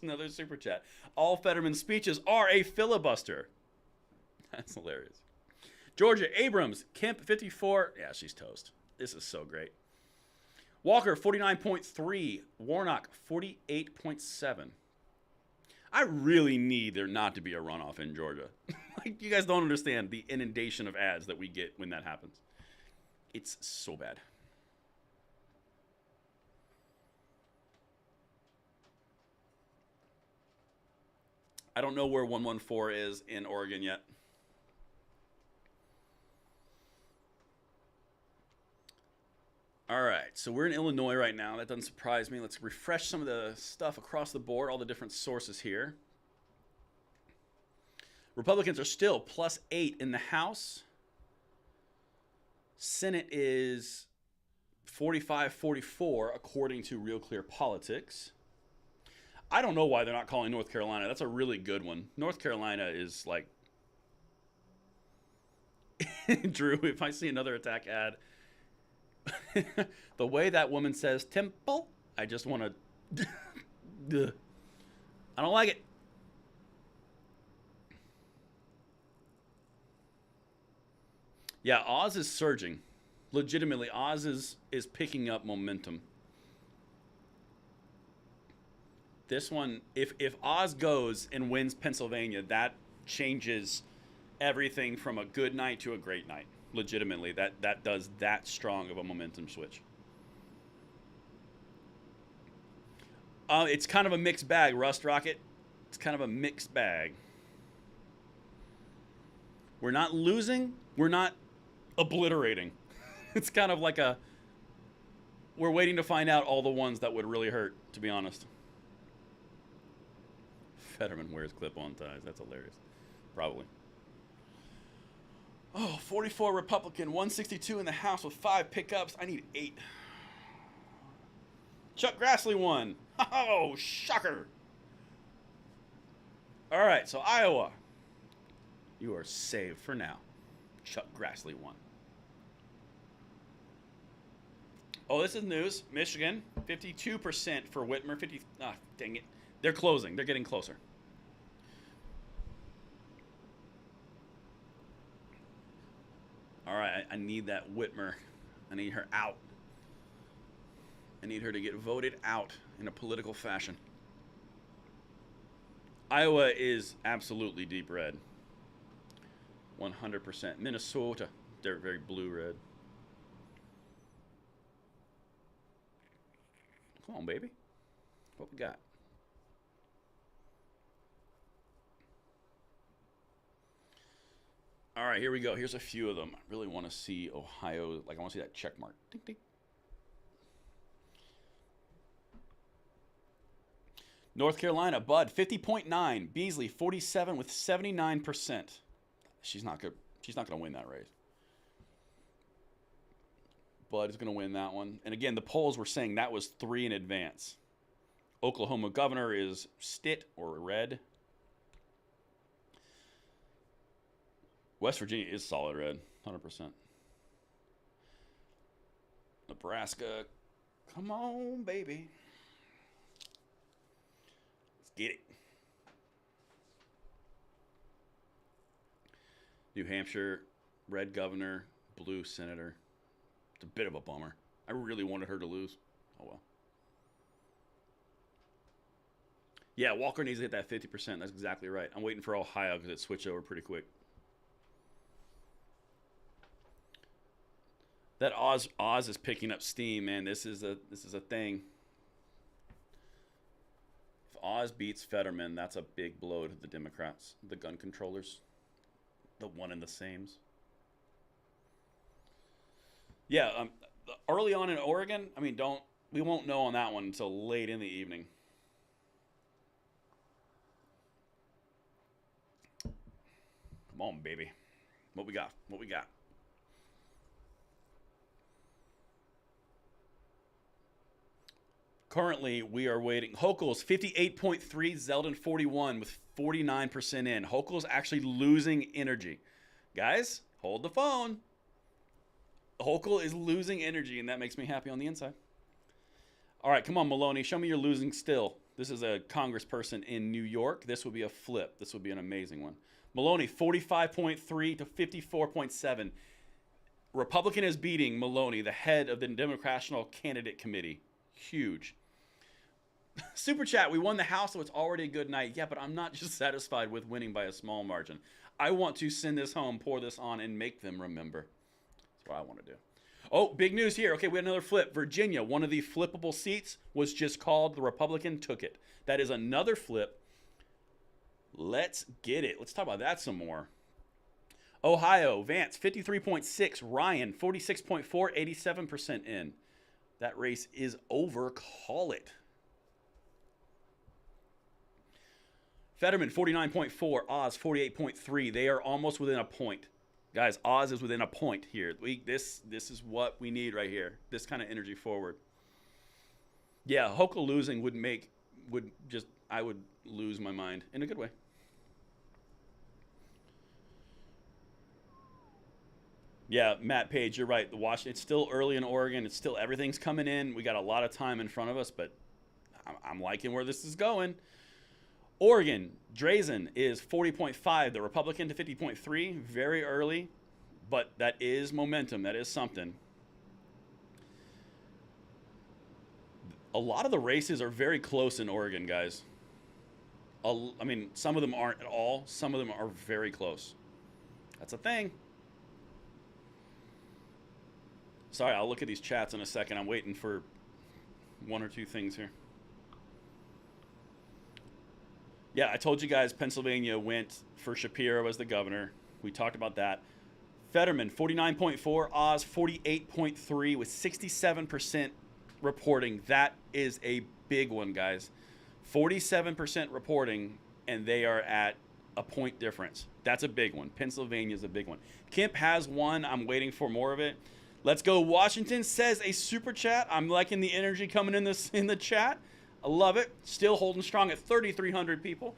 Another super chat. All Fetterman's speeches are a filibuster. That's hilarious. Georgia Abrams, Kemp 54. Yeah, she's toast. This is so great. Walker 49.3. Warnock 48.7. I really need there not to be a runoff in Georgia. Like, you guys don't understand the inundation of ads that we get when that happens. It's so bad. I don't know where 114 is in Oregon yet. All right, so we're in Illinois right now. That doesn't surprise me. Let's refresh some of the stuff across the board, all the different sources here. Republicans are still +8 in the House. Senate is 45-44, according to Real Clear Politics. I don't know why they're not calling North Carolina. That's a really good one. North Carolina is like... Drew, if I see another attack ad, the way that woman says temple, I just want to... I don't like it. Yeah, Oz is surging. Legitimately, Oz is picking up momentum. This one, if Oz goes and wins Pennsylvania, that changes everything from a good night to a great night. Legitimately, that does that strong of a momentum switch. It's kind of a mixed bag, Rust Rocket. It's kind of a mixed bag. We're not losing. We're not obliterating. It's kind of like we're waiting to find out all the ones that would really hurt, to be honest. Fetterman wears clip-on ties. That's hilarious. Probably. Oh, 44 Republican, 162 in the House with 5 pickups. I need 8. Chuck Grassley won. Oh, shocker. All right, so Iowa. You are saved for now. Chuck Grassley won. Oh, this is news. Michigan, 52% for Whitmer. Dang it. They're closing. They're getting closer. All right, I need that Whitmer. I need her out. I need her to get voted out in a political fashion. Iowa is absolutely deep red. 100%. Minnesota, they're very blue-red. Come on, baby. What we got? All right, here we go. Here's a few of them. I really want to see Ohio. Like, I want to see that check mark. Ding, ding. North Carolina, Bud, 50.9. Beasley, 47 with 79%. She's not good. She's not going to win that race. Bud is going to win that one. And again, the polls were saying that was 3 in advance. Oklahoma governor is Stitt or red. West Virginia is solid red, 100%. Nebraska, come on, baby. Let's get it. New Hampshire, red governor, blue senator. It's a bit of a bummer. I really wanted her to lose. Oh, well. Yeah, Walker needs to hit that 50%. That's exactly right. I'm waiting for Ohio because it switched over pretty quick. That Oz is picking up steam, man. This is a thing. If Oz beats Fetterman, that's a big blow to the Democrats, the gun controllers, the one and the sames. Yeah, early on in Oregon, I mean, we won't know on that one until late in the evening. Come on, baby. What we got? What we got? Currently, we are waiting. Hochul's 58.3, Zeldin 41 with 49% in. Hochul's actually losing energy. Guys, hold the phone. Hochul is losing energy, and that makes me happy on the inside. All right, come on, Maloney. Show me you're losing still. This is a congressperson in New York. This would be a flip. This would be an amazing one. Maloney, 45.3 to 54.7. Republican is beating Maloney, the head of the Democratic Candidate Committee. Huge. Super chat, we won the House, so it's already a good night. Yeah, but I'm not just satisfied with winning by a small margin. I want to send this home, pour this on, and make them remember. That's what I want to do. Oh, big news here. Okay, we had another flip. Virginia, one of the flippable seats was just called. The Republican took it. That is another flip. Let's get it. Let's talk about that some more. Ohio, Vance, 53.6. Ryan, 46.4, 87% in. That race is over. Call it. Fetterman, 49.4. Oz, 48.3. They are almost within a point. Guys, Oz is within a point here. This is what we need right here. This kind of energy forward. Yeah, Hochul losing would just I would lose my mind in a good way. Yeah, Matt Page, you're right. The Washington, it's still early in Oregon. It's still everything's coming in. We got a lot of time in front of us, but I'm liking where this is going. Oregon, Drazen is 40.5. The Republican to 50.3. Very early, but that is momentum. That is something. A lot of the races are very close in Oregon, guys. I mean, some of them aren't at all. Some of them are very close. That's a thing. Sorry, I'll look at these chats in a second. I'm waiting for one or two things here. Yeah, I told you guys Pennsylvania went for Shapiro as the governor. We talked about that. Fetterman, 49.4. Oz, 48.3 with 67% reporting. That is a big one, guys. 47% reporting, and they are at a point difference. That's a big one. Pennsylvania's a big one. Kemp has one. I'm waiting for more of it. Let's go. Washington says a super chat. I'm liking the energy coming in the chat. I love it. Still holding strong at 3,300 people.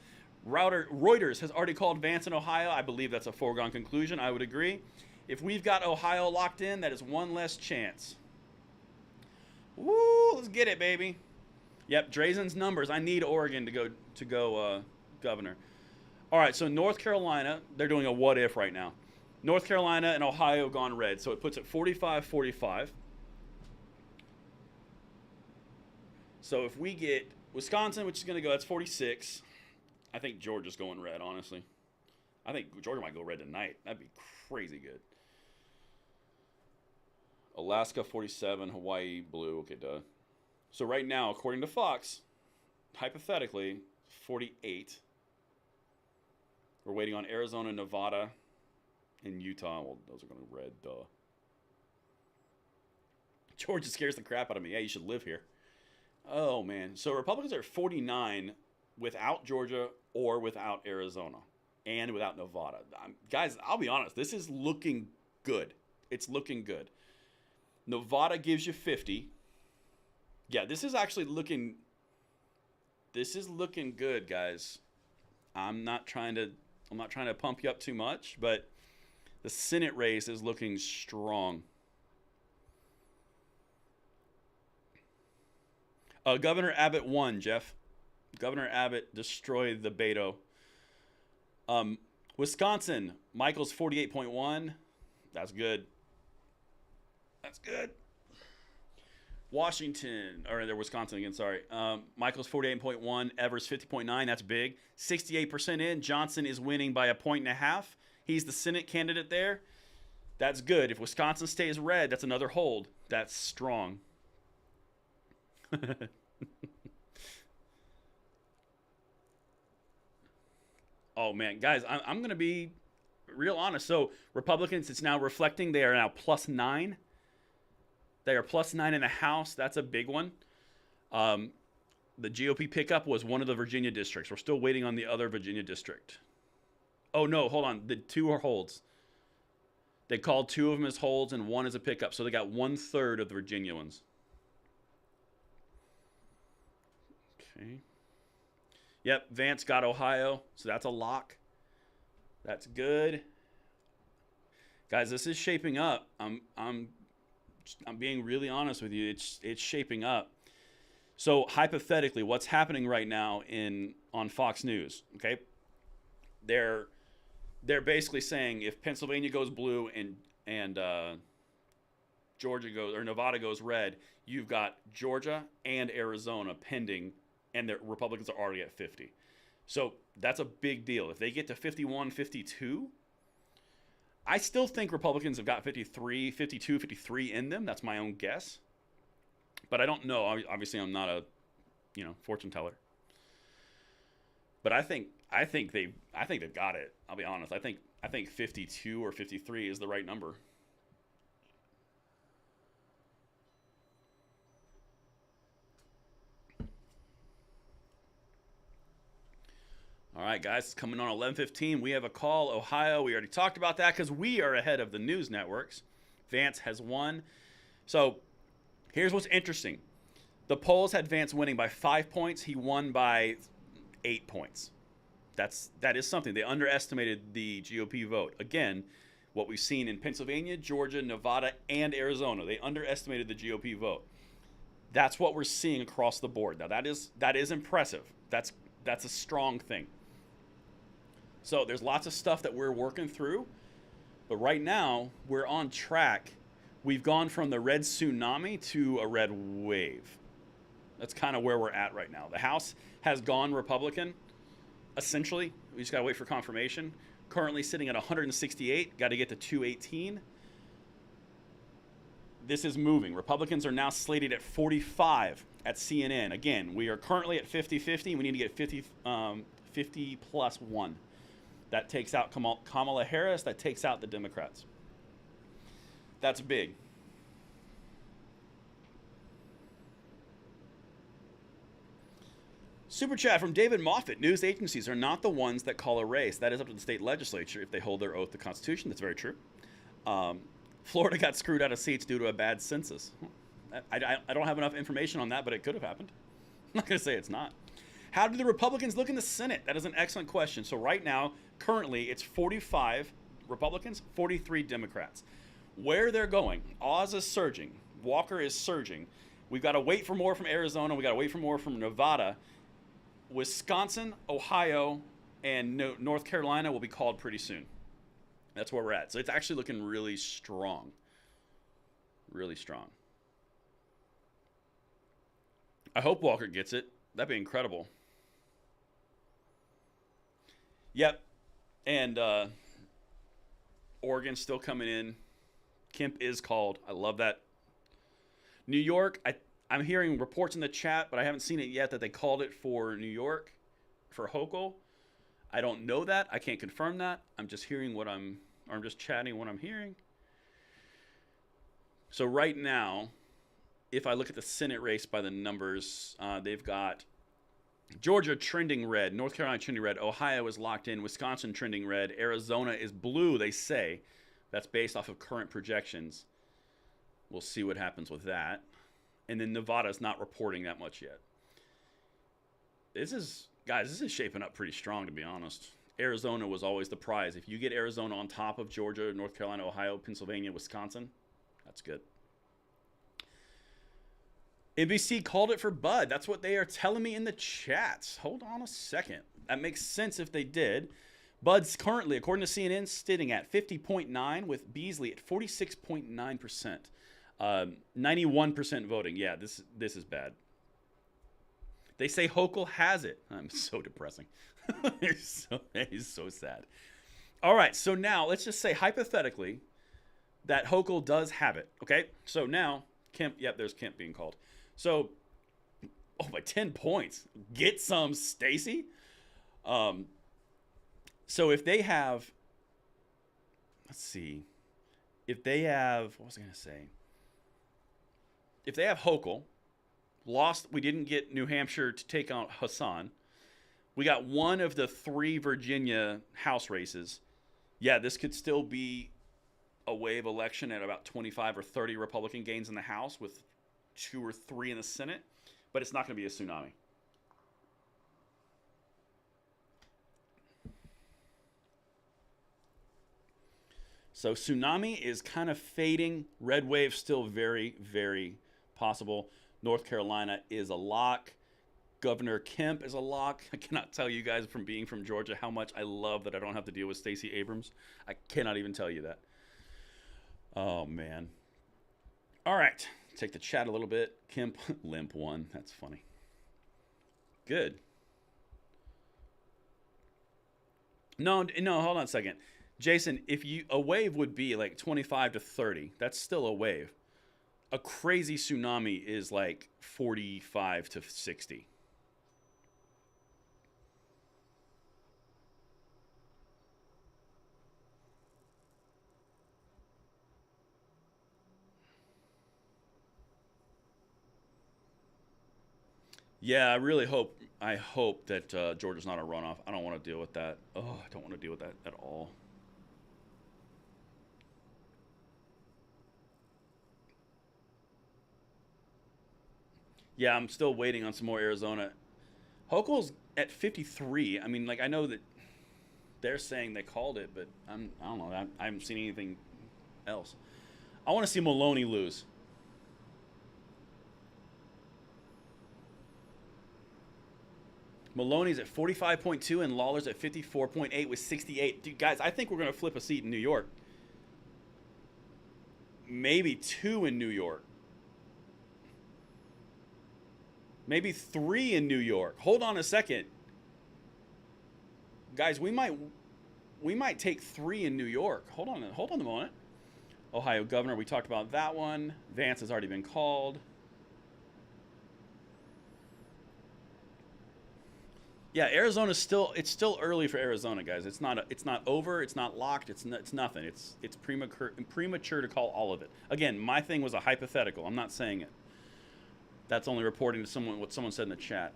Reuters has already called Vance in Ohio. I believe that's a foregone conclusion. I would agree. If we've got Ohio locked in, that is one less chance. Woo! Let's get it, baby. Yep, Drazen's numbers. I need Oregon to go governor. All right, so North Carolina, they're doing a what if right now. North Carolina and Ohio gone red, so it puts it 45-45. So if we get Wisconsin, which is going to go, that's 46. I think Georgia's going red, honestly. I think Georgia might go red tonight. That'd be crazy good. Alaska, 47. Hawaii, blue. Okay, duh. So right now, according to Fox, hypothetically, 48. We're waiting on Arizona, Nevada, and Utah. Well, those are going to red, duh. Georgia scares the crap out of me. Yeah, you should live here. Oh, man. So Republicans are 49 without Georgia or without Arizona and without Nevada. Guys, I'll be honest. This is looking good. It's looking good. Nevada gives you 50. Yeah, this is actually looking... This is looking good, guys. I'm not trying to pump you up too much, but the Senate race is looking strong. Governor Abbott won, Jeff. Governor Abbott destroyed the Beto. Wisconsin, Michael's 48.1. That's good. That's good. Washington, or they're Wisconsin again, sorry. Michael's 48.1. Evers 50.9. That's big. 68% in. Johnson is winning by 1.5. He's the Senate candidate there. That's good. If Wisconsin stays red, that's another hold. That's strong. Oh, man. Guys, I'm going to be real honest. So, Republicans, it's now reflecting. They are now +9. They are +9 in the House. That's a big one. The GOP pickup was one of the Virginia districts. We're still waiting on the other Virginia district. Oh, no. Hold on. The two are holds. They called two of them as holds and one as a pickup. So, they got 1/3 of the Virginia ones. Okay. Yep, Vance got Ohio, so that's a lock. That's good. Guys, this is shaping up. I'm being really honest with you. It's shaping up. So hypothetically, what's happening right now on Fox News? Okay, they're basically saying if Pennsylvania goes blue and Georgia goes or Nevada goes red, you've got Georgia and Arizona pending. And the Republicans are already at 50. So that's a big deal. If they get to 51, 52, I still think Republicans have got 53, 52, 53 in them. That's my own guess. But I don't know. Obviously, I'm not a, fortune teller. But I think they've got it. I'll be honest. I think 52 or 53 is the right number. All right, guys, it's coming on 11:15. We have a call, Ohio. We already talked about that because we are ahead of the news networks. Vance has won. So here's what's interesting. The polls had Vance winning by 5 points. He won by 8 points. That is something. They underestimated the GOP vote. Again, what we've seen in Pennsylvania, Georgia, Nevada, and Arizona, they underestimated the GOP vote. That's what we're seeing across the board. Now that is impressive. That's a strong thing. So there's lots of stuff that we're working through, but right now we're on track. We've gone from the red tsunami to a red wave. That's kind of where we're at right now. The House has gone Republican. Essentially, we just got to wait for confirmation. Currently sitting at 168, got to get to 218. This is moving. Republicans are now slated at 45 at CNN. Again, we are currently at 50-50. We need to get 50 plus 1. That takes out Kamala Harris. That takes out the Democrats. That's big. Super chat from David Moffat. News agencies are not the ones that call a race. That is up to the state legislature if they hold their oath to the Constitution. That's very true. Florida got screwed out of seats due to a bad census. I don't have enough information on that, but it could have happened. I'm not going to say it's not. How do the Republicans look in the Senate? That is an excellent question. So right now, currently, it's 45 Republicans, 43 Democrats. Where they're going, Oz is surging. Walker is surging. We've got to wait for more from Arizona. We've got to wait for more from Nevada. Wisconsin, Ohio, and North Carolina will be called pretty soon. That's where we're at. So it's actually looking really strong. Really strong. I hope Walker gets it. That'd be incredible. Yep. And Oregon's still coming in. Kemp is called. I love that. New York, I'm hearing reports in the chat, but I haven't seen it yet that they called it for New York, for Hochul. I don't know that. I can't confirm that. I'm just hearing I'm just chatting what I'm hearing. So right now, if I look at the Senate race by the numbers, they've got Georgia trending red, North Carolina trending red, Ohio is locked in, Wisconsin trending red, Arizona is blue, they say. That's based off of current projections. We'll see what happens with that. And then Nevada's not reporting that much yet. This is shaping up pretty strong, to be honest. Arizona was always the prize. If you get Arizona on top of Georgia, North Carolina, Ohio, Pennsylvania, Wisconsin, that's good. NBC called it for Bud. That's what they are telling me in the chats. Hold on a second. That makes sense if they did. Bud's currently, according to CNN, sitting at 50.9 with Beasley at 46.9%. 91% voting. Yeah, this is bad. They say Hochul has it. I'm so depressing. It's so sad. All right, so now let's just say hypothetically that Hochul does have it. Okay, so now Kemp. Yep, there's Kemp being called. So, by 10 points. Get some, Stacy. So if they have, let's see, if they have, what was I going to say? If they have Hochul, lost, we didn't get New Hampshire to take out Hassan. We got one of the 3 Virginia House races. Yeah, this could still be a wave election at about 25 or 30 Republican gains in the House with 2 or 3 in the Senate, but it's not going to be a tsunami. So tsunami is kind of fading. Red wave still very, very possible. North Carolina is a lock. Governor Kemp is a lock. I cannot tell you guys from being from Georgia how much I love that I don't have to deal with Stacey Abrams. I cannot even tell you that. Oh, man. All right. Take the chat a little bit. Kemp, limp one. That's funny. Good. No, hold on a second. Jason, a wave would be like 25 to 30. That's still a wave. A crazy tsunami is like 45 to 60. Yeah, I hope that Georgia's not a runoff. I don't want to deal with that. Oh, I don't want to deal with that at all. Yeah, I'm still waiting on some more Arizona. Hochul's at 53. I mean, like, I know that they're saying they called it, but I don't know. I haven't seen anything else. I want to see Maloney lose. Maloney's at 45.2 and Lawler's at 54.8 with 68. Dude, guys, I think we're going to flip a seat in New York. Maybe 2 in New York. Maybe 3 in New York. Hold on a second. Guys, we might take 3 in New York. Hold on a moment. Ohio governor, we talked about that one. Vance has already been called. Yeah, Arizona's still, it's still early for Arizona, guys. It's not over, it's not locked, it's nothing. It's premature to call all of it. Again, my thing was a hypothetical. I'm not saying it. That's only reporting to what someone said in the chat.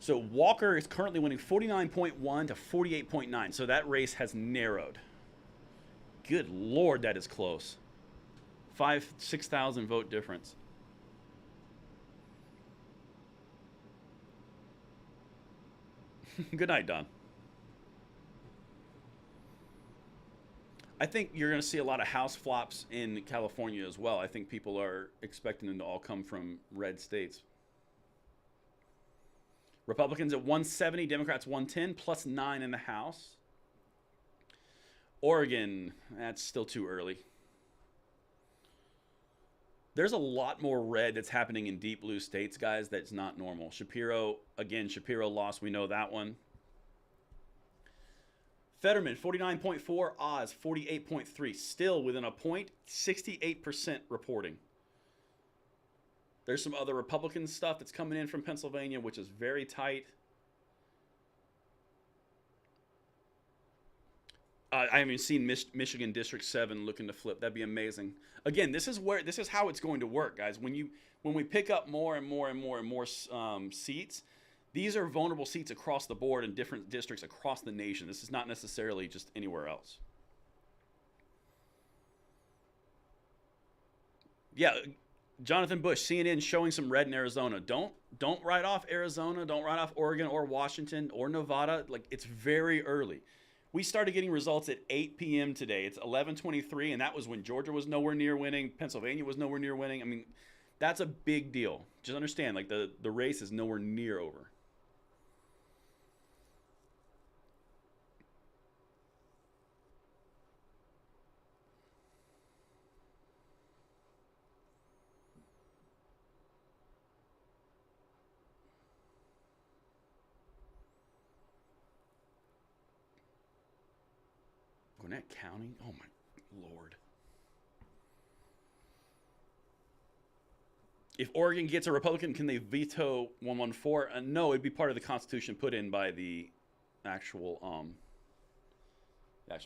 So Walker is currently winning 49.1 to 48.9. So that race has narrowed. Good Lord, that is close. 6,000 vote difference. Good night, Don. I think you're going to see a lot of house flops in California as well. I think people are expecting them to all come from red states. Republicans at 170, Democrats 110, plus 9 in the House. Oregon, that's still too early. There's a lot more red that's happening in deep blue states, guys, that's not normal. Shapiro lost. We know that one. Fetterman, 49.4. Oz, 48.3. Still within a point, 68% reporting. There's some other Republican stuff that's coming in from Pennsylvania, which is very tight. I haven't even seen Michigan District 7 looking to flip. That'd be amazing. Again, this is how it's going to work, guys. When we pick up more and more seats, these are vulnerable seats across the board in different districts across the nation. This is not necessarily just anywhere else. Yeah, Jonathan Bush, CNN showing some red in Arizona. Don't write off Arizona. Don't write off Oregon or Washington or Nevada. Like, it's very early. We started getting results at 8 p.m. today. It's 11:23, and that was when Georgia was nowhere near winning. Pennsylvania was nowhere near winning. I mean, that's a big deal. Just understand, like, the race is nowhere near over. Gwinnett County? Oh, my Lord. If Oregon gets a Republican, can they veto 114? No, it'd be part of the Constitution put in by the actual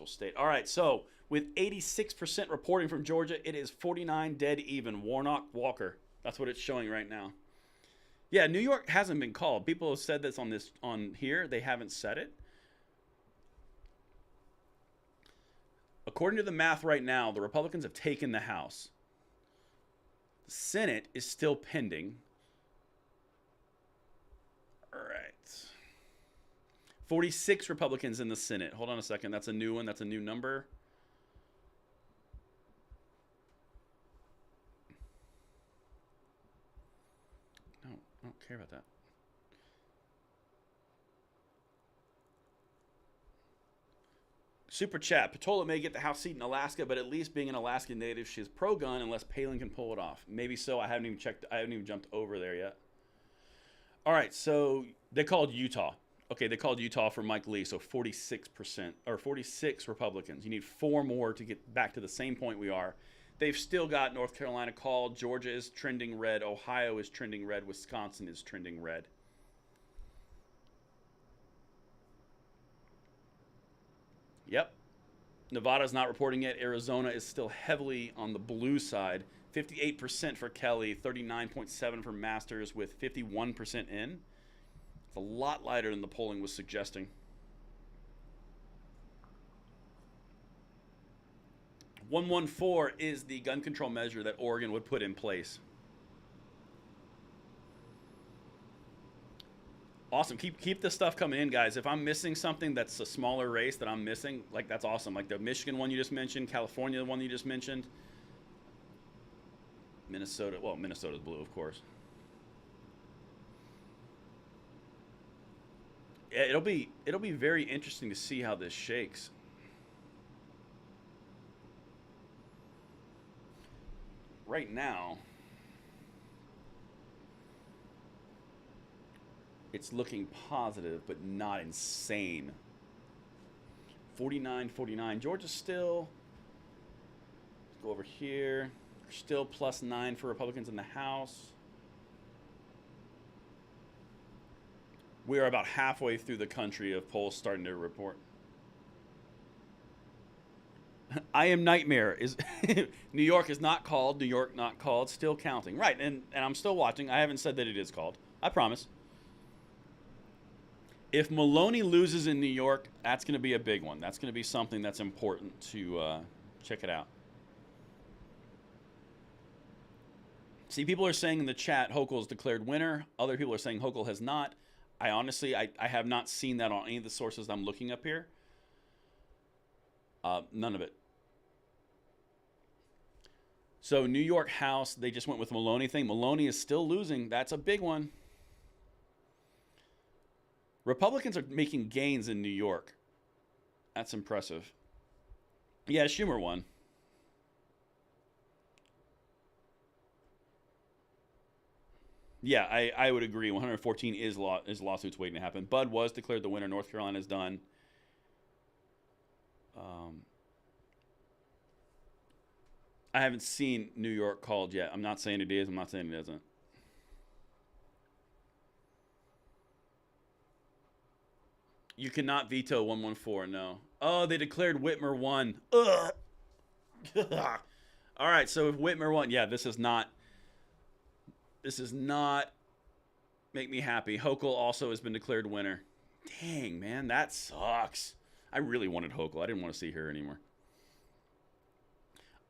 state. All right, so with 86% reporting from Georgia, it is 49 dead even. Warnock, Walker. That's what it's showing right now. Yeah, New York hasn't been called. People have said this on here. They haven't said it. According to the math right now, the Republicans have taken the House. The Senate is still pending. All right. 46 Republicans in the Senate. Hold on a second. That's a new one. That's a new number. No, I don't care about that. Super chat. Patola may get the House seat in Alaska, but at least being an Alaskan native, she is pro-gun unless Palin can pull it off. Maybe so. I haven't even checked. I haven't even jumped over there yet. All right, so they called Utah. Okay, they called Utah for Mike Lee, so 46% or 46 Republicans. You need 4 more to get back to the same point we are. They've still got North Carolina called. Georgia is trending red. Ohio is trending red. Wisconsin is trending red. Yep. Nevada's not reporting yet. Arizona is still heavily on the blue side. 58% for Kelly, 39.7% for Masters with 51% in. It's a lot lighter than the polling was suggesting. 114 is the gun control measure that Oregon would put in place. Awesome. Keep the stuff coming in, guys. If I'm missing something that's a smaller race that I'm missing, like that's awesome. Like the Michigan one you just mentioned, California the one you just mentioned, Minnesota. Well, Minnesota's blue, of course. Yeah, it'll be very interesting to see how this shakes. Right now, it's looking positive, but not insane. 49-49. Georgia's still. Let's go over here. Still +9 for Republicans in the House. We are about halfway through the country of polls starting to report. I am nightmare. Is New York is not called. New York not called. Still counting. Right, and I'm still watching. I haven't said that it is called. I promise. If Maloney loses in New York, that's going to be a big one. That's going to be something that's important to check it out. See, people are saying in the chat Hochul's declared winner. Other people are saying Hochul has not. I honestly, I have not seen that on any of the sources I'm looking up here. None of it. So New York House, they just went with Maloney thing. Maloney is still losing. That's a big one. Republicans are making gains in New York. That's impressive. Yeah, Schumer won. Yeah, I would agree. 114 is lawsuits waiting to happen. Bud was declared the winner. North Carolina's done. I haven't seen New York called yet. I'm not saying it is. I'm not saying it isn't. You cannot veto 114, no. Oh, they declared Whitmer won. Ugh. All right, so if Whitmer won, yeah, this is not make me happy. Hochul also has been declared winner. Dang, man, that sucks. I really wanted Hochul. I didn't want to see her anymore.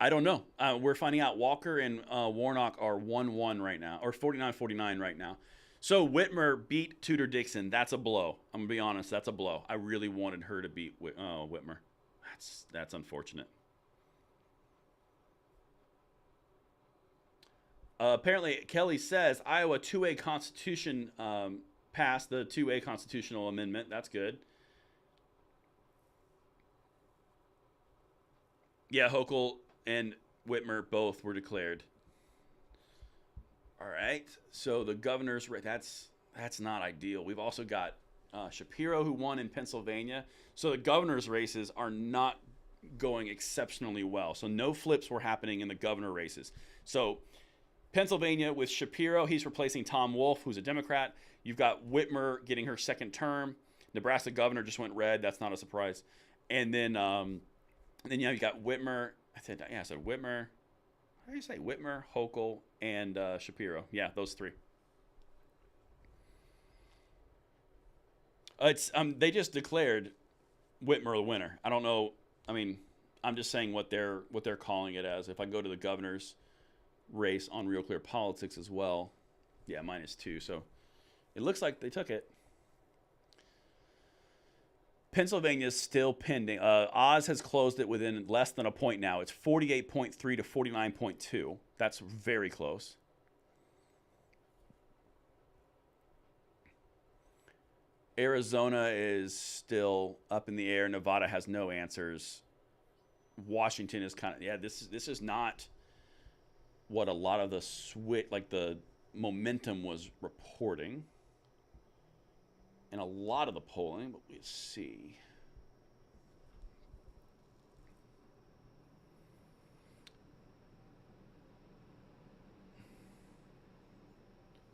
I don't know. We're finding out Walker and Warnock are 1-1 right now, or 49-49 right now. So Whitmer beat Tudor Dixon. That's a blow. I'm going to be honest. That's a blow. I really wanted her to beat Whitmer. That's unfortunate. Apparently, Kelly says Iowa 2A Constitution passed the 2A constitutional amendment. That's good. Yeah, Hochul and Whitmer both were declared. All right, so the governor's that's not ideal. We've also got Shapiro who won in Pennsylvania. So the governor's races are not going exceptionally well. So no flips were happening in the governor races. So Pennsylvania with Shapiro, he's replacing Tom Wolf, who's a Democrat. You've got Whitmer getting her second term. Nebraska governor just went red. That's not a surprise. And then you got Whitmer. I said Whitmer. How do you say Whitmer, Hochul, and Shapiro? Yeah, those three. They just declared Whitmer the winner. I don't know. I mean, I'm just saying what they're calling it as. If I go to the governor's race on Real Clear Politics as well, yeah, -2. So it looks like they took it. Pennsylvania is still pending. Oz has closed it within less than a point now. It's 48.3 to 49.2. That's very close. Arizona is still up in the air. Nevada has no answers. Washington is kind of, yeah, this is not what a lot of the momentum was reporting. And a lot of the polling, but we'll see.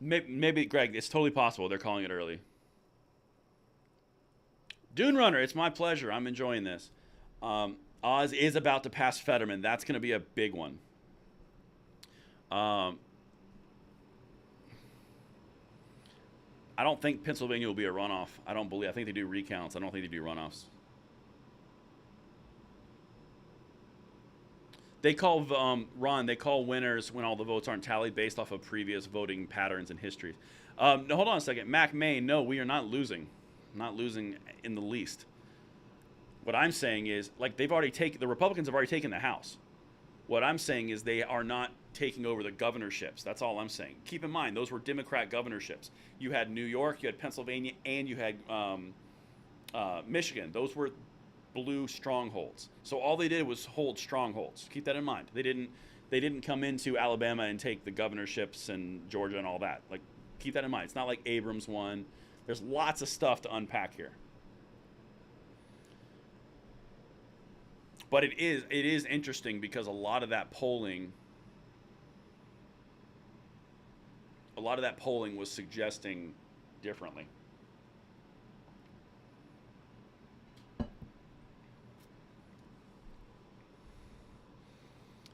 Maybe, Greg, it's totally possible. They're calling it early. Dune Runner, it's my pleasure. I'm enjoying this. Oz is about to pass Fetterman. That's going to be a big one. I don't think Pennsylvania will be a runoff. I think they do recounts. I don't think they do runoffs. They call Ron. They call winners when all the votes aren't tallied based off of previous voting patterns and histories. No, hold on a second, Mac May. No, we are not losing, not losing in the least. What I'm saying is, like, the Republicans have already taken the House. What I'm saying is they are not taking over the governorships. That's all I'm saying. Keep in mind, those were Democrat governorships. You had New York, you had Pennsylvania, and you had Michigan. Those were blue strongholds. So all they did was hold strongholds. Keep that in mind. They didn't come into Alabama and take the governorships and Georgia and all that. Like, keep that in mind. It's not like Abrams won. There's lots of stuff to unpack here. But it is interesting because a lot of that polling was suggesting differently.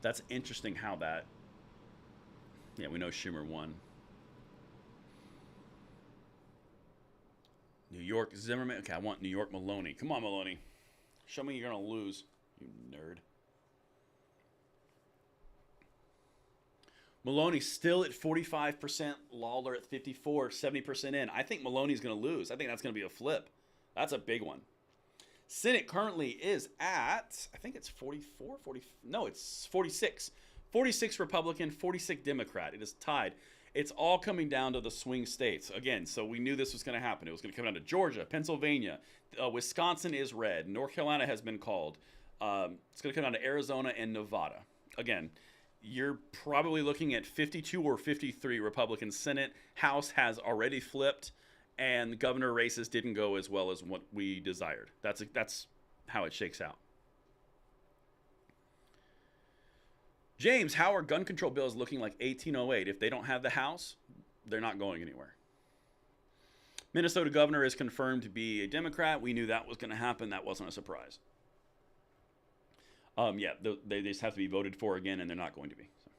That's interesting how that. Yeah, we know Schumer won. New York Zimmerman. Okay, I want New York Maloney. Come on, Maloney. Show me you're going to lose, you nerd. Maloney's still at 45%. Lawler at 54, 70% in. I think Maloney's going to lose. I think that's going to be a flip. That's a big one. Senate currently is at, I think it's 44, 40. No, it's 46. 46 Republican, 46 Democrat. It is tied. It's all coming down to the swing states. Again, so we knew this was going to happen. It was going to come down to Georgia, Pennsylvania. Wisconsin is red. North Carolina has been called. It's going to come down to Arizona and Nevada. Again, you're probably looking at 52 or 53 Republican Senate. House has already flipped, and governor races didn't go as well as what we desired. That's how it shakes out. James, how are gun control bills looking like 1808? If they don't have the House, they're not going anywhere. Minnesota governor is confirmed to be a Democrat. We knew that was going to happen. That wasn't a surprise. Yeah, they just have to be voted for again, and they're not going to be. So.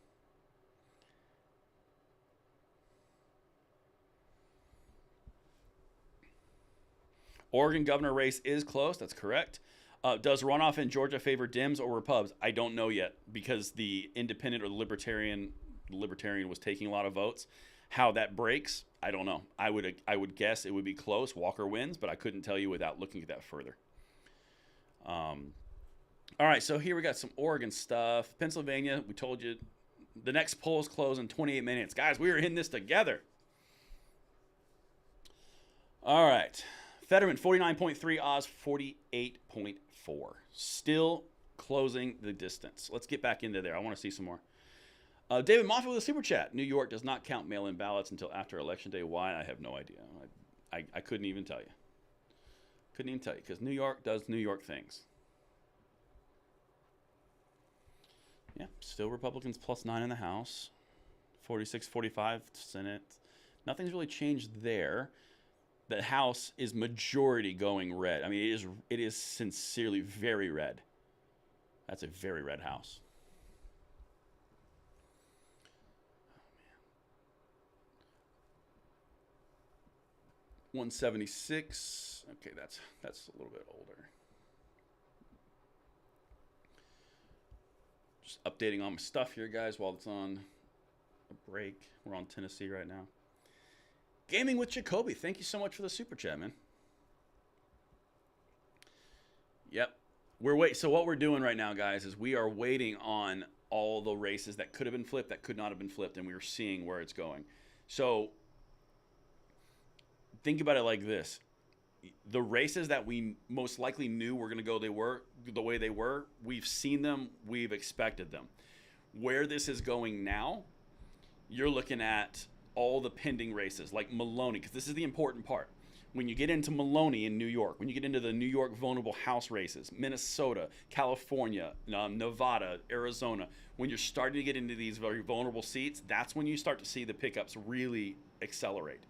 Oregon governor race is close. That's correct. Does runoff in Georgia favor Dems or Repubs? I don't know yet because the independent or the libertarian was taking a lot of votes. How that breaks, I don't know. I would guess it would be close. Walker wins, but I couldn't tell you without looking at that further. All right, so here we got some Oregon stuff. Pennsylvania, we told you the next polls close in 28 minutes. Guys, we are in this together. All right. Fetterman, 49.3, Oz, 48.4. Still closing the distance. Let's get back into there. I want to see some more. David Moffitt with a super chat. New York does not count mail-in ballots until after Election Day. Why? I have no idea. I couldn't even tell you. Couldn't even tell you because New York does New York things. Yeah, still Republicans +9 in the House. 46-45 Senate. Nothing's really changed there. The House is majority going red. I mean, it is sincerely very red. That's a very red House. 176. Okay, that's a little bit older. Just updating all my stuff here, guys, while it's on a break. We're on Tennessee right now. Gaming with Jacoby. Thank you so much for the super chat, man. Yep. So what we're doing right now, guys, is we are waiting on all the races that could have been flipped, that could not have been flipped, and we are seeing where it's going. So think about it like this. The races that we most likely knew were going to go the way they were, we've seen them, we've expected them. Where this is going now, you're looking at all the pending races, like Maloney, because this is the important part. When you get into Maloney in New York, when you get into the New York vulnerable House races, Minnesota, California, Nevada, Arizona, when you're starting to get into these very vulnerable seats, that's when you start to see the pickups really accelerate.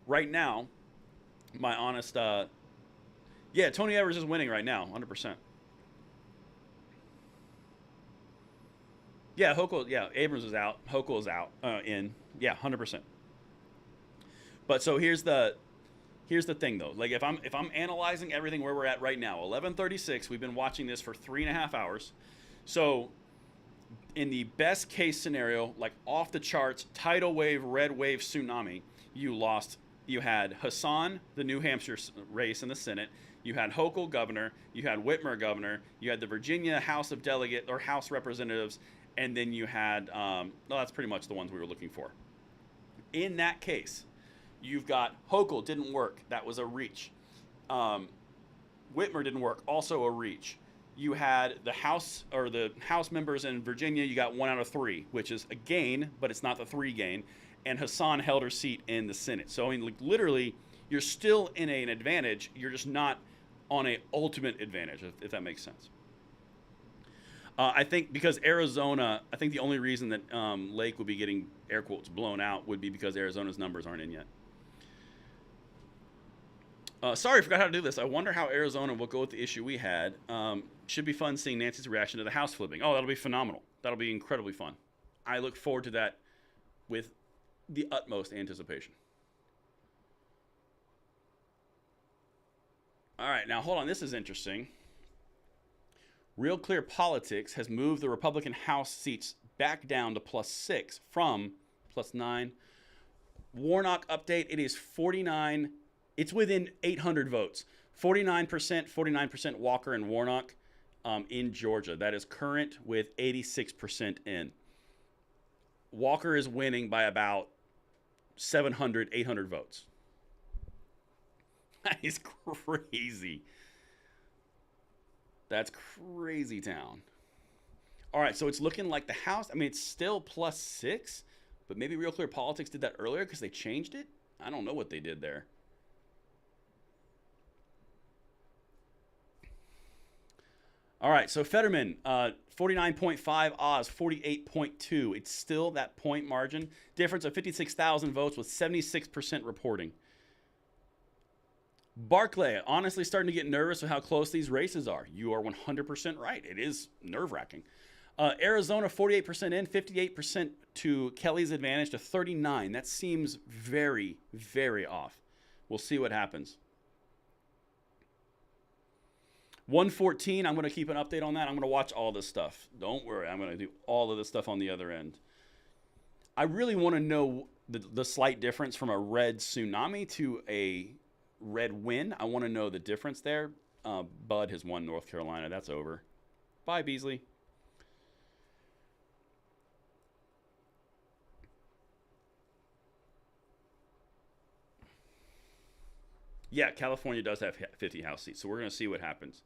Right now, my honest, yeah, Tony Evers is winning right now, 100%. Yeah, Hochul, yeah, Abrams is out. Hochul is out, in. Yeah, 100%. But so here's the thing though. Like if I'm analyzing everything where we're at right now, 11:36. We've been watching this for 3.5 hours. So in the best case scenario, like off the charts, tidal wave, red wave, tsunami, you lost. You had Hassan, the New Hampshire race in the Senate. You had Hochul governor. You had Whitmer governor. You had the Virginia House of Delegate or House Representatives, and then you had. No, that's pretty much the ones we were looking for. In that case, you've got Hochul didn't work. That was a reach. Whitmer didn't work. Also a reach. You had the House or the House members in Virginia. You got 1 out of 3, which is a gain, but it's not the 3 gain. And Hassan held her seat in the Senate. So I mean, like, literally, you're still in an advantage. You're just not on an ultimate advantage, if that makes sense. I think because Arizona, I think the only reason that Lake would be getting air quotes blown out would be because Arizona's numbers aren't in yet. Sorry, I forgot how to do this. I wonder how Arizona will go with the issue we had. Should be fun seeing Nancy's reaction to the House flipping. Oh, that'll be phenomenal. That'll be incredibly fun. I look forward to that with the utmost anticipation. All right, now hold on. This is interesting. Real Clear Politics has moved the Republican House seats back down to +6 from +9. Warnock update, it is 49. It's within 800 votes. 49% Walker and Warnock in Georgia. That is current with 86% in. Walker is winning by about 700, 800 votes. That is crazy. That's crazy town. All right, so it's looking like the House, I mean, it's still +6, but maybe Real Clear Politics did that earlier because they changed it? I don't know what they did there. All right, so Fetterman, 49.5, Oz, 48.2. It's still that point margin. Difference of 56,000 votes with 76% reporting. Barclay, honestly starting to get nervous with how close these races are. You are 100% right. It is nerve-wracking. Arizona, 48% in, 58% to Kelly's advantage to 39. That seems very, very off. We'll see what happens. 114, I'm going to keep an update on that. I'm going to watch all this stuff. Don't worry. I'm going to do all of this stuff on the other end. I really want to know the slight difference from a red tsunami to a red win. I want to know the difference there. Bud has won North Carolina. That's over. Bye, Beasley. Yeah, California does have 50 House seats, so we're going to see what happens.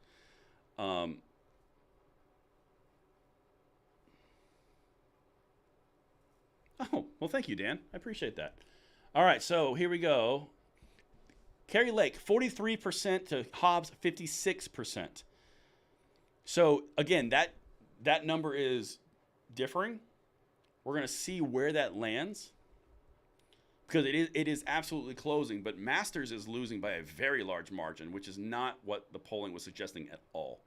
Oh, well, thank you, Dan. I appreciate that. All right, so here we go. Kerry Lake, 43% to Hobbs, 56%. So, again, that number is differing. We're going to see where that lands because it is absolutely closing, but Masters is losing by a very large margin, which is not what the polling was suggesting at all.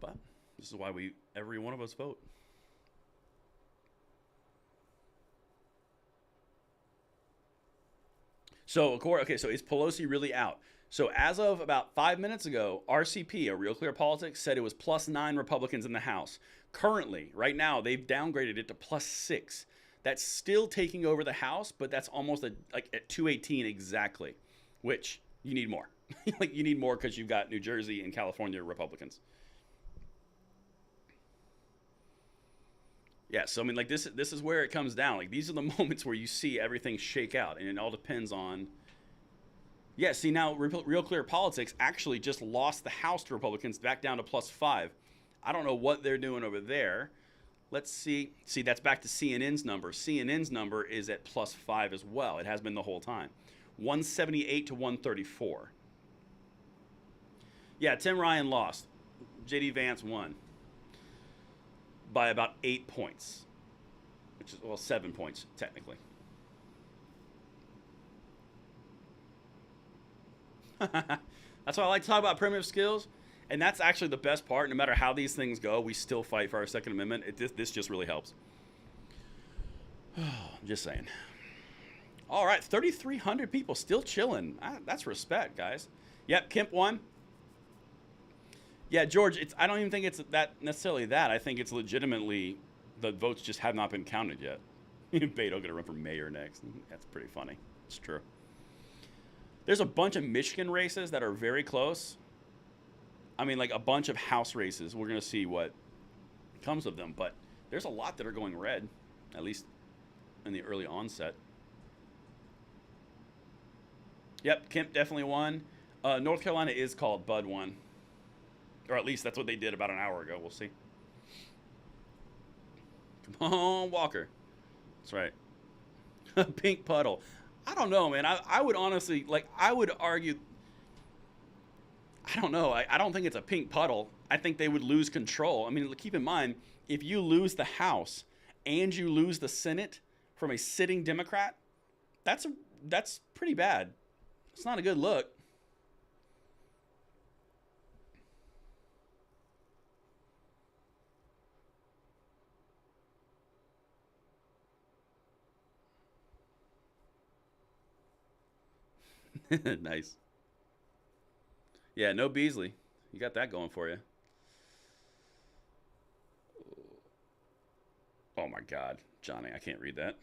But this is why every one of us vote. So, okay, so is Pelosi really out? So as of about 5 minutes ago, RCP, a Real Clear Politics, said it was +9 Republicans in the House. Currently, right now, they've downgraded it to +6. That's still taking over the House, but that's almost like at 218 exactly, which you need more. Like you need more because you've got New Jersey and California Republicans. Yeah, so I mean, like this is where it comes down. Like these are the moments where you see everything shake out, and it all depends on. Yeah, see now, Real Clear Politics actually just lost the House to Republicans back down to +5. I don't know what they're doing over there. Let's see. See, that's back to CNN's number. CNN's number is at +5 as well. It has been the whole time. 178 to 134. Yeah, Tim Ryan lost. JD Vance won by about 8 points, which is, well, 7 points technically. That's why I like to talk about primitive skills, and that's actually the best part. No matter how these things go, we still fight for our Second Amendment. This just really helps. I'm just saying. All right, 3,300 people still chilling. That's respect, guys. Yep, Kemp won. Yeah, George, I don't even think it's that necessarily that. I think it's legitimately the votes just have not been counted yet. Beto going to run for mayor next. That's pretty funny. It's true. There's a bunch of Michigan races that are very close. I mean, like a bunch of House races. We're going to see what comes of them. But there's a lot that are going red, at least in the early onset. Yep, Kemp definitely won. North Carolina is called Bud won. Or at least that's what they did about an hour ago. We'll see. Come on, Walker. That's right. Pink puddle. I don't know, man. I would honestly, like, I would argue. I don't know. I don't think it's a pink puddle. I think they would lose control. I mean, keep in mind, if you lose the House and you lose the Senate from a sitting Democrat, that's pretty bad. It's not a good look. Nice. Yeah, no Beasley. You got that going for you. Oh my God, Johnny, I can't read that.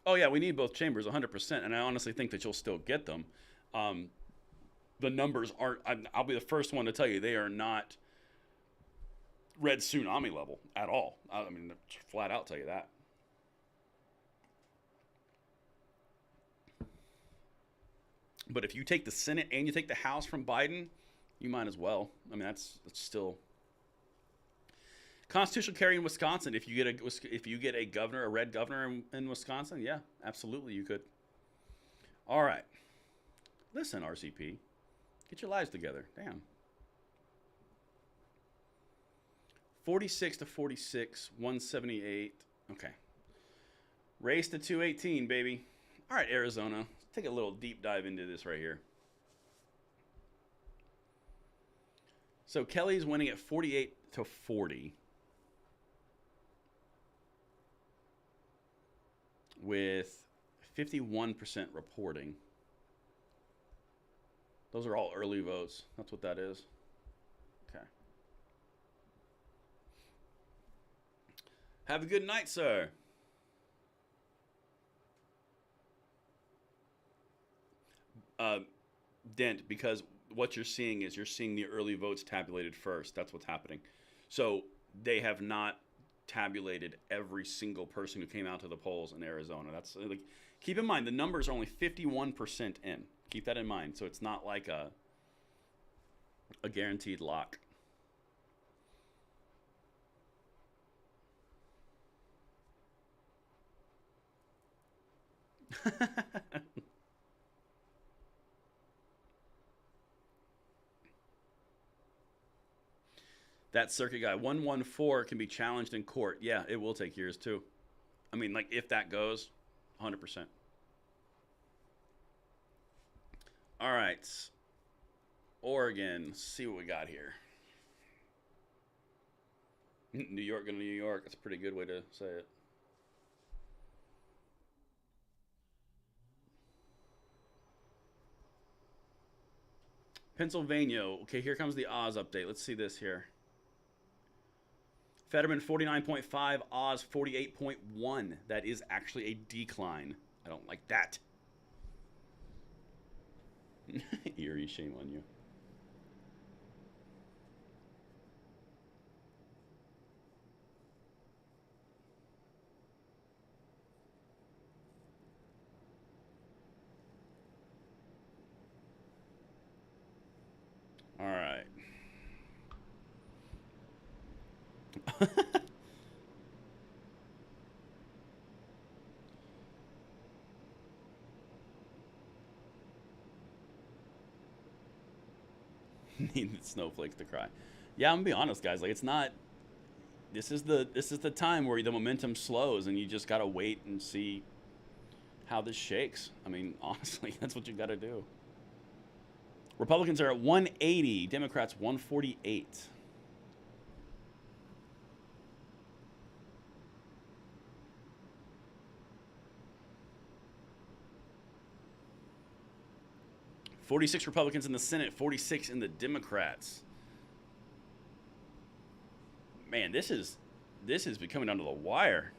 Oh yeah, we need both chambers 100%, and I honestly think that you'll still get them. Um, the numbers aren't. I'll be the first one to tell you they are not red tsunami level at all. I mean, flat out tell you that. But if you take the Senate and you take the House from Biden, you might as well. I mean, that's still constitutional carry in Wisconsin. If you get a governor, a red governor in Wisconsin, yeah, absolutely you could. All right, listen, RCP, get your lives together. Damn. 46 to 46, 178. Okay. Race to 218, baby. All right, Arizona. Let's take a little deep dive into this right here. So Kelly's winning at 48 to 40 with 51% reporting. Those are all early votes. That's what that is. Okay. Have a good night, sir. Dent, because what you're seeing is you're seeing the early votes tabulated first. That's what's happening. So they have not tabulated every single person who came out to the polls in Arizona. That's like, keep in mind the numbers are only 51% in. Keep that in mind. So it's not like a guaranteed lock. That circuit guy 114 can be challenged in court. Yeah, it will take years too. I mean, like if that goes, 100%. All right, Oregon. Let's see what we got here. New York going to New York. That's a pretty good way to say it. Pennsylvania. Okay, here comes the Oz update. Let's see this here. Fetterman 49.5, Oz 48.1. That is actually a decline. I don't like that. Eerie, shame on you. All right. Need the snowflakes to cry. Yeah, I'm gonna be honest, guys. Like, it's not. This is the time where the momentum slows, and you just gotta wait and see how this shakes. I mean, honestly, that's what you gotta do. Republicans are at 180. Democrats 148. 46 Republicans in the Senate, 46 in the Democrats. Man, this is becoming down to the wire.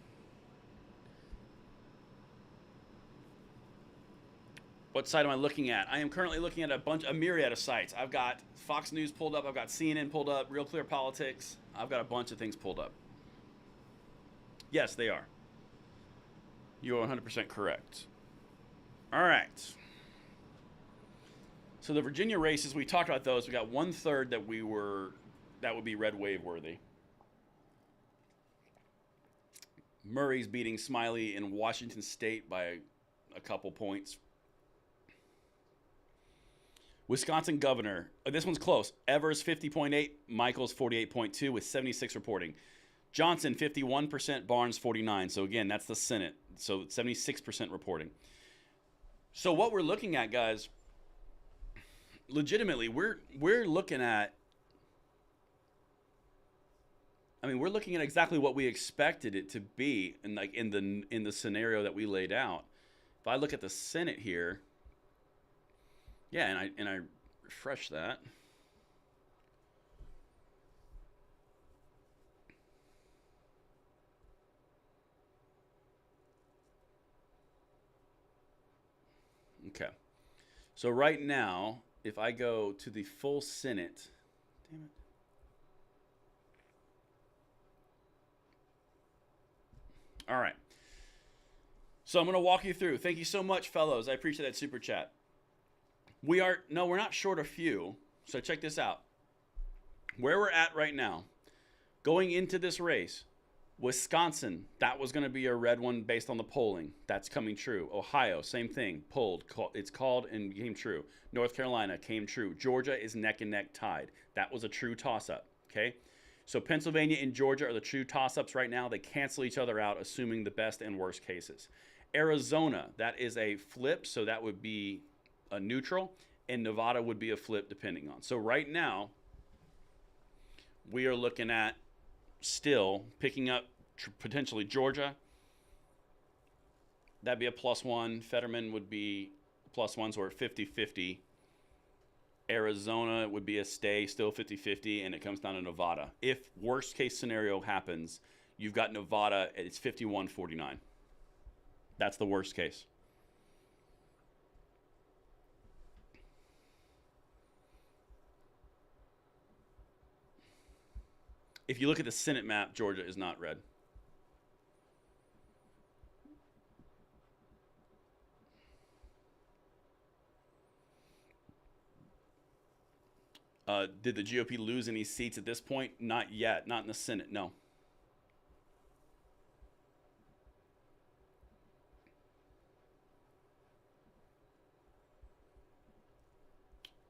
What site am I looking at? I am currently looking at a myriad of sites. I've got Fox News pulled up. I've got CNN pulled up. Real Clear Politics. I've got a bunch of things pulled up. Yes, they are. You are 100% correct. All right. So the Virginia races, we talked about those. We got 1/3 that would be red wave worthy. Murray's beating Smiley in Washington State by a couple points. Wisconsin governor. This one's close. Evers 50.8, Michaels 48.2 with 76 reporting. Johnson 51%, Barnes 49. So again, that's the Senate. So 76% reporting. So what we're looking at, guys, legitimately, we're looking at, I mean, we're looking at exactly what we expected it to be in the scenario that we laid out. If I look at the Senate here, yeah, and I refresh that. Okay. So right now, if I go to the full Senate, damn it. All right. So I'm going to walk you through. Thank you so much, fellows. I appreciate that super chat. We're not short a few. So check this out. Where we're at right now, going into this race, Wisconsin, that was going to be a red one based on the polling. That's coming true. Ohio, same thing. Polled. It's called and came true. North Carolina came true. Georgia is neck and neck tied. That was a true toss-up. Okay? So Pennsylvania and Georgia are the true toss-ups right now. They cancel each other out, assuming the best and worst cases. Arizona, that is a flip, so that would be a neutral, and Nevada would be a flip depending on. So right now, we are looking at still picking up potentially Georgia. That'd be a +1. Fetterman would be +1, so we're 50-50. Arizona would be a stay, still 50-50, and it comes down to Nevada. If worst case scenario happens, you've got Nevada, it's 51-49. That's the worst case. If you look at the Senate map, Georgia is not red. Did the GOP lose any seats at this point? Not yet. Not in the Senate, no.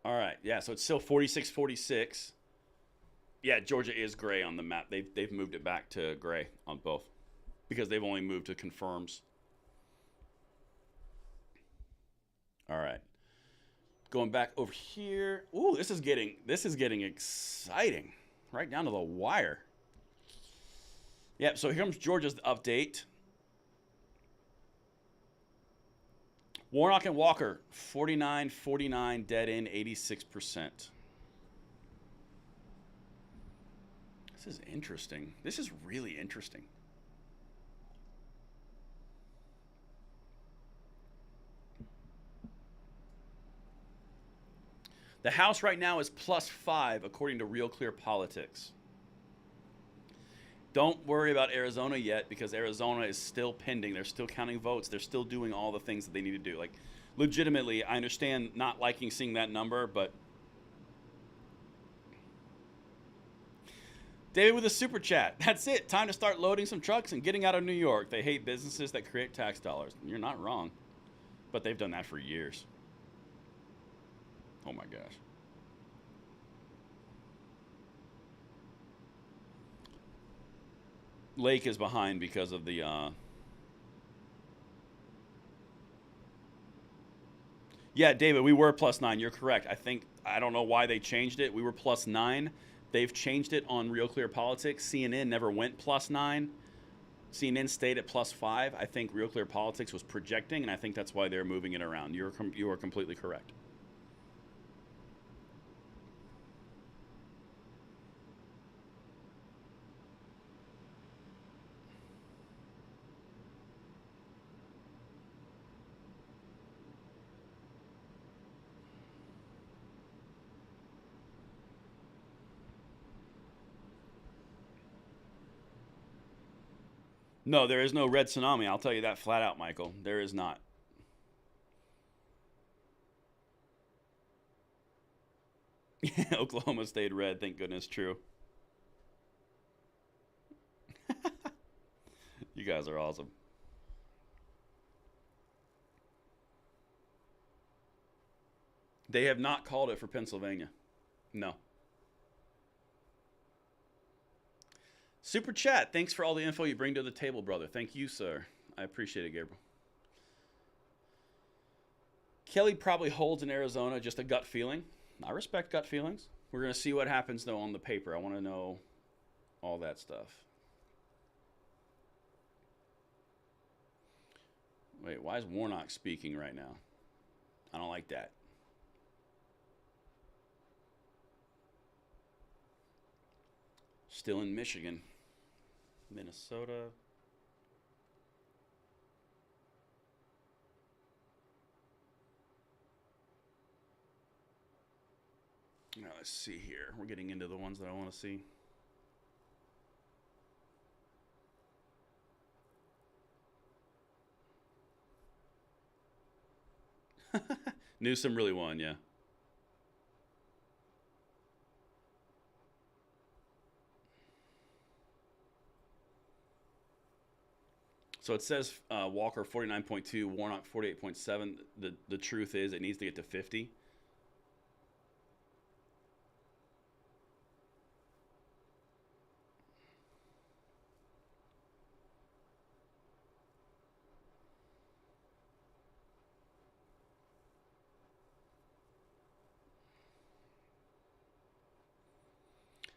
All right, yeah, so it's still 46-46. Yeah, Georgia is gray on the map. They've moved it back to gray on both because they've only moved to confirms. All right. Going back over here. Ooh, this is getting exciting. Right down to the wire. Yep, so here comes Georgia's update. Warnock and Walker, 49-49, dead in, 86%. This is interesting. This is really interesting. The House right now is +5 according to Real Clear Politics. Don't worry about Arizona yet because Arizona is still pending. They're still counting votes. They're still doing all the things that they need to do. Like, legitimately, I understand not liking seeing that number, but David with a super chat. That's it. Time to start loading some trucks and getting out of New York. They hate businesses that create tax dollars. You're not wrong. But they've done that for years. Oh my gosh. Lake is behind because of the Yeah, David, we were +9. You're correct. I don't know why they changed it. We were +9. They've changed it on Real Clear Politics. CNN never went +9. CNN stayed at +5. I think Real Clear Politics was projecting, and I think that's why they're moving it around. You are completely correct. No, there is no red tsunami. I'll tell you that flat out, Michael. There is not. Oklahoma stayed red. Thank goodness. True. You guys are awesome. They have not called it for Pennsylvania. No. Super chat. Thanks for all the info you bring to the table, brother. Thank you, sir. I appreciate it, Gabriel. Kelly probably holds in Arizona, just a gut feeling. I respect gut feelings. We're going to see what happens, though, on the paper. I want to know all that stuff. Wait, why is Warnock speaking right now? I don't like that. Still in Michigan. Minnesota. Now, let's see here. We're getting into the ones that I want to see. Newsom really won, yeah. So it says Walker 49.2, Warnock 48.7. The truth is it needs to get to 50.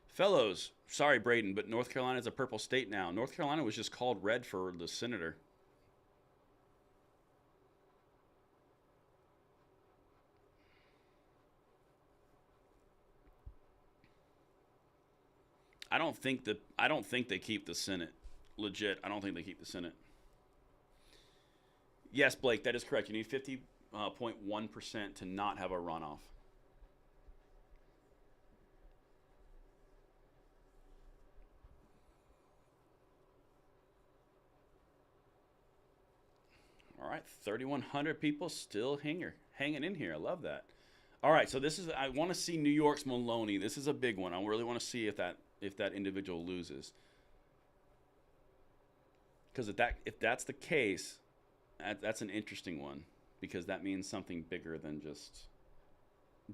Fellows, sorry, Braden, but North Carolina is a purple state now. North Carolina was just called red for the senator. I don't think they keep the Senate. Legit, I don't think they keep the Senate. Yes, Blake, that is correct. You need 50.1% to not have a runoff. All right, 3,100 people still hanging in here. I love that. All right, so this is I want to see New York's Maloney. This is a big one. I really want to see if that individual loses. Because if that's the case, that's an interesting one because that means something bigger than just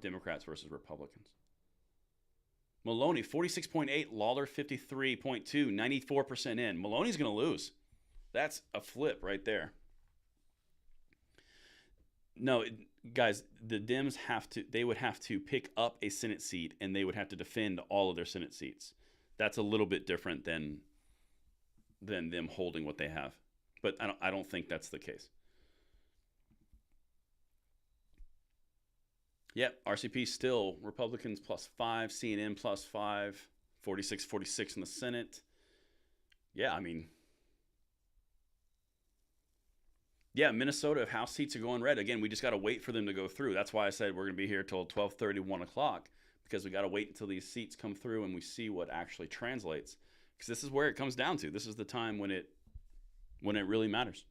Democrats versus Republicans. Maloney 46.8, Lawler 53.2, 94% in. Maloney's going to lose. That's a flip right there. No, guys, the Dems they would have to pick up a Senate seat and they would have to defend all of their Senate seats. That's a little bit different than them holding what they have. But I don't think that's the case. Yep, RCP still Republicans +5, CNN +5, 46 in the Senate. Yeah, I mean, yeah, Minnesota, if House seats are going red, again, we just got to wait for them to go through. That's why I said we're going to be here till 12:30, 1 o'clock, because we got to wait until these seats come through and we see what actually translates. Because this is where it comes down to. This is the time when it really matters.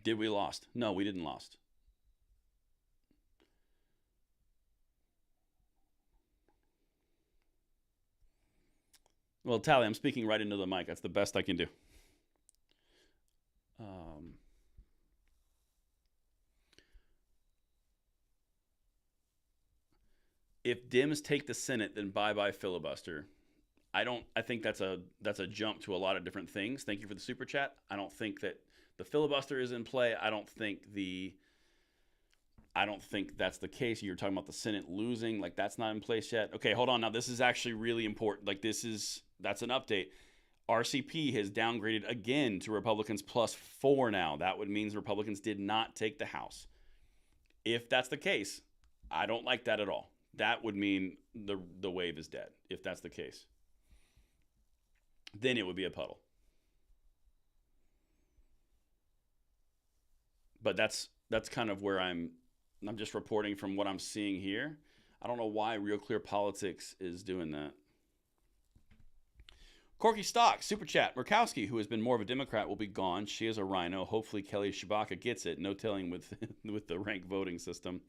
Did we lost? No, we didn't lost. Well, Tally, I'm speaking right into the mic. That's the best I can do. If Dems take the Senate, then bye filibuster. I think that's a jump to a lot of different things. Thank you for the super chat. I don't think that the filibuster is in play. I don't think that's the case. You're talking about the Senate losing, like that's not in place yet. Okay, hold on. Now this is actually really important. Like that's an update. RCP has downgraded again to Republicans +4 now. That would mean Republicans did not take the House. If that's the case, I don't like that at all. That would mean the wave is dead if that's the case. Then it would be a puddle. But that's kind of where I'm just reporting from what I'm seeing here. I don't know why Real Clear Politics is doing that. Corky Stock, Super Chat. Murkowski, who has been more of a Democrat, will be gone. She is a rhino. Hopefully Kelly Shibaka gets it. No telling with, with the rank voting system.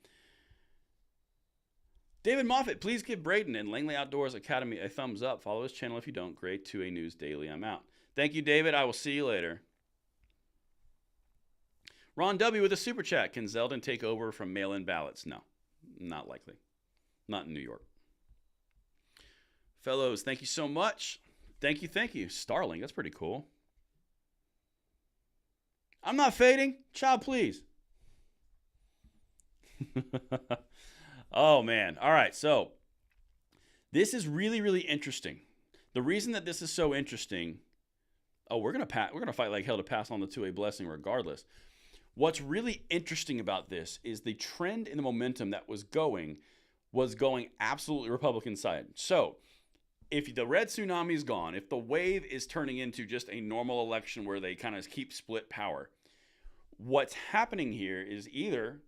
David Moffat, please give Braden and Langley Outdoors Academy a thumbs up. Follow his channel if you don't. Great 2A News Daily. I'm out. Thank you, David. I will see you later. Ron W. with a Super Chat. Can Zeldin take over from mail-in ballots? No, not likely. Not in New York. Fellows, thank you so much. Thank you. Starling, that's pretty cool. I'm not fading. Child, please. Oh, man. All right, so this is really, really interesting. The reason that this is so interesting, we're gonna fight like hell to pass on the 2A blessing regardless. What's really interesting about this is the trend in the momentum that was going absolutely Republican side. So if the red tsunami is gone, if the wave is turning into just a normal election where they kind of keep split power, what's happening here is either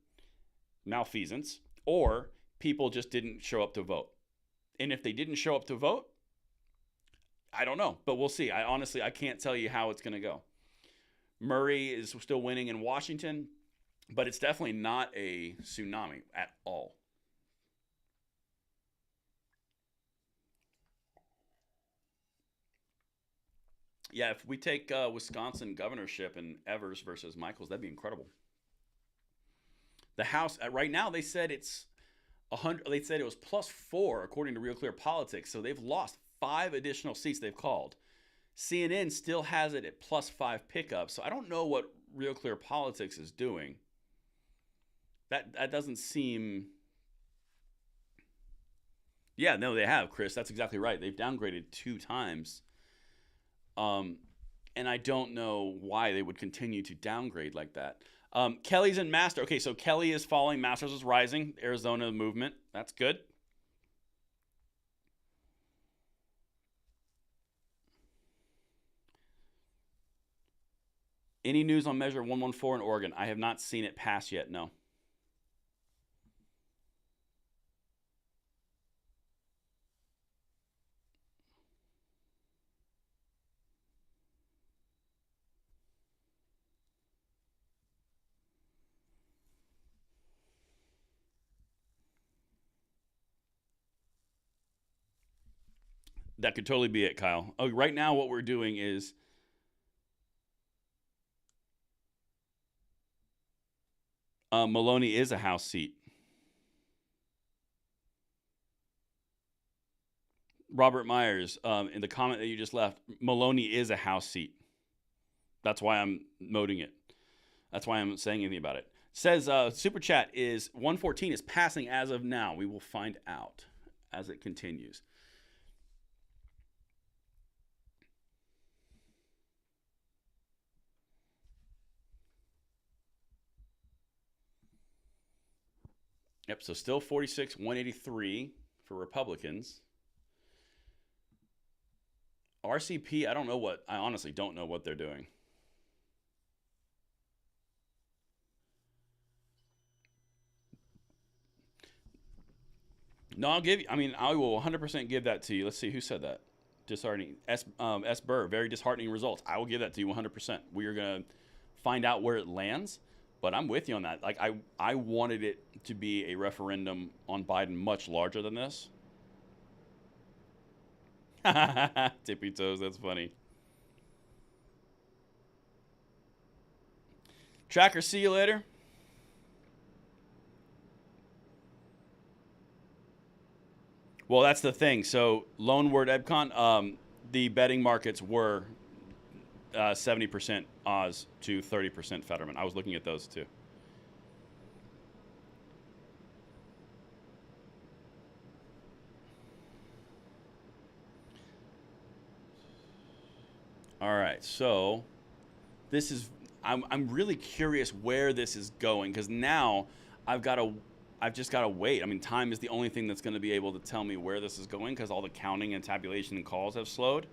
malfeasance or people just didn't show up to vote. And if they didn't show up to vote, I don't know, but we'll see. I can't tell you how it's going to go. Murray is still winning in Washington, but it's definitely not a tsunami at all. Yeah, if we take Wisconsin governorship and Evers versus Michaels, that'd be incredible. The House right now, they said it's 100. They said it was +4 according to Real Clear Politics. So they've lost 5 additional seats they've called. CNN still has it at +5 pickup. So I don't know what Real Clear Politics is doing. That doesn't seem. Yeah, no, they have, Chris. That's exactly right. They've downgraded 2 times. And I don't know why they would continue to downgrade like that. Kelly's in Master. Okay, so Kelly is falling. Masters is rising. Arizona movement. That's good. Any news on Measure 114 in Oregon? I have not seen it pass yet, no. That could totally be it, Kyle. Oh, right now what we're doing is Maloney is a House seat. Robert Myers, in the comment that you just left, Maloney is a House seat. That's why I'm noting it. That's why I'm saying anything about it. Says Super Chat is 114 is passing as of now. We will find out as it continues. Yep, so still 46, 183 for Republicans. RCP, I honestly don't know what they're doing. No, I will 100% give that to you. Let's see, who said that? Disheartening. S. Burr, very disheartening results. I will give that to you 100%. We are going to find out where it lands, but I'm with you on that. Like, I wanted it to be a referendum on Biden much larger than this. Tippy toes, that's funny. Tracker, see you later. Well, that's the thing. So, Lone Word EbCon, the betting markets were 70% Oz to 30% Fetterman. I was looking at those too. All right, so this is I'm really curious where this is going, because now I've just got to wait. I mean, time is the only thing that's going to be able to tell me where this is going, because all the counting and tabulation and calls have slowed.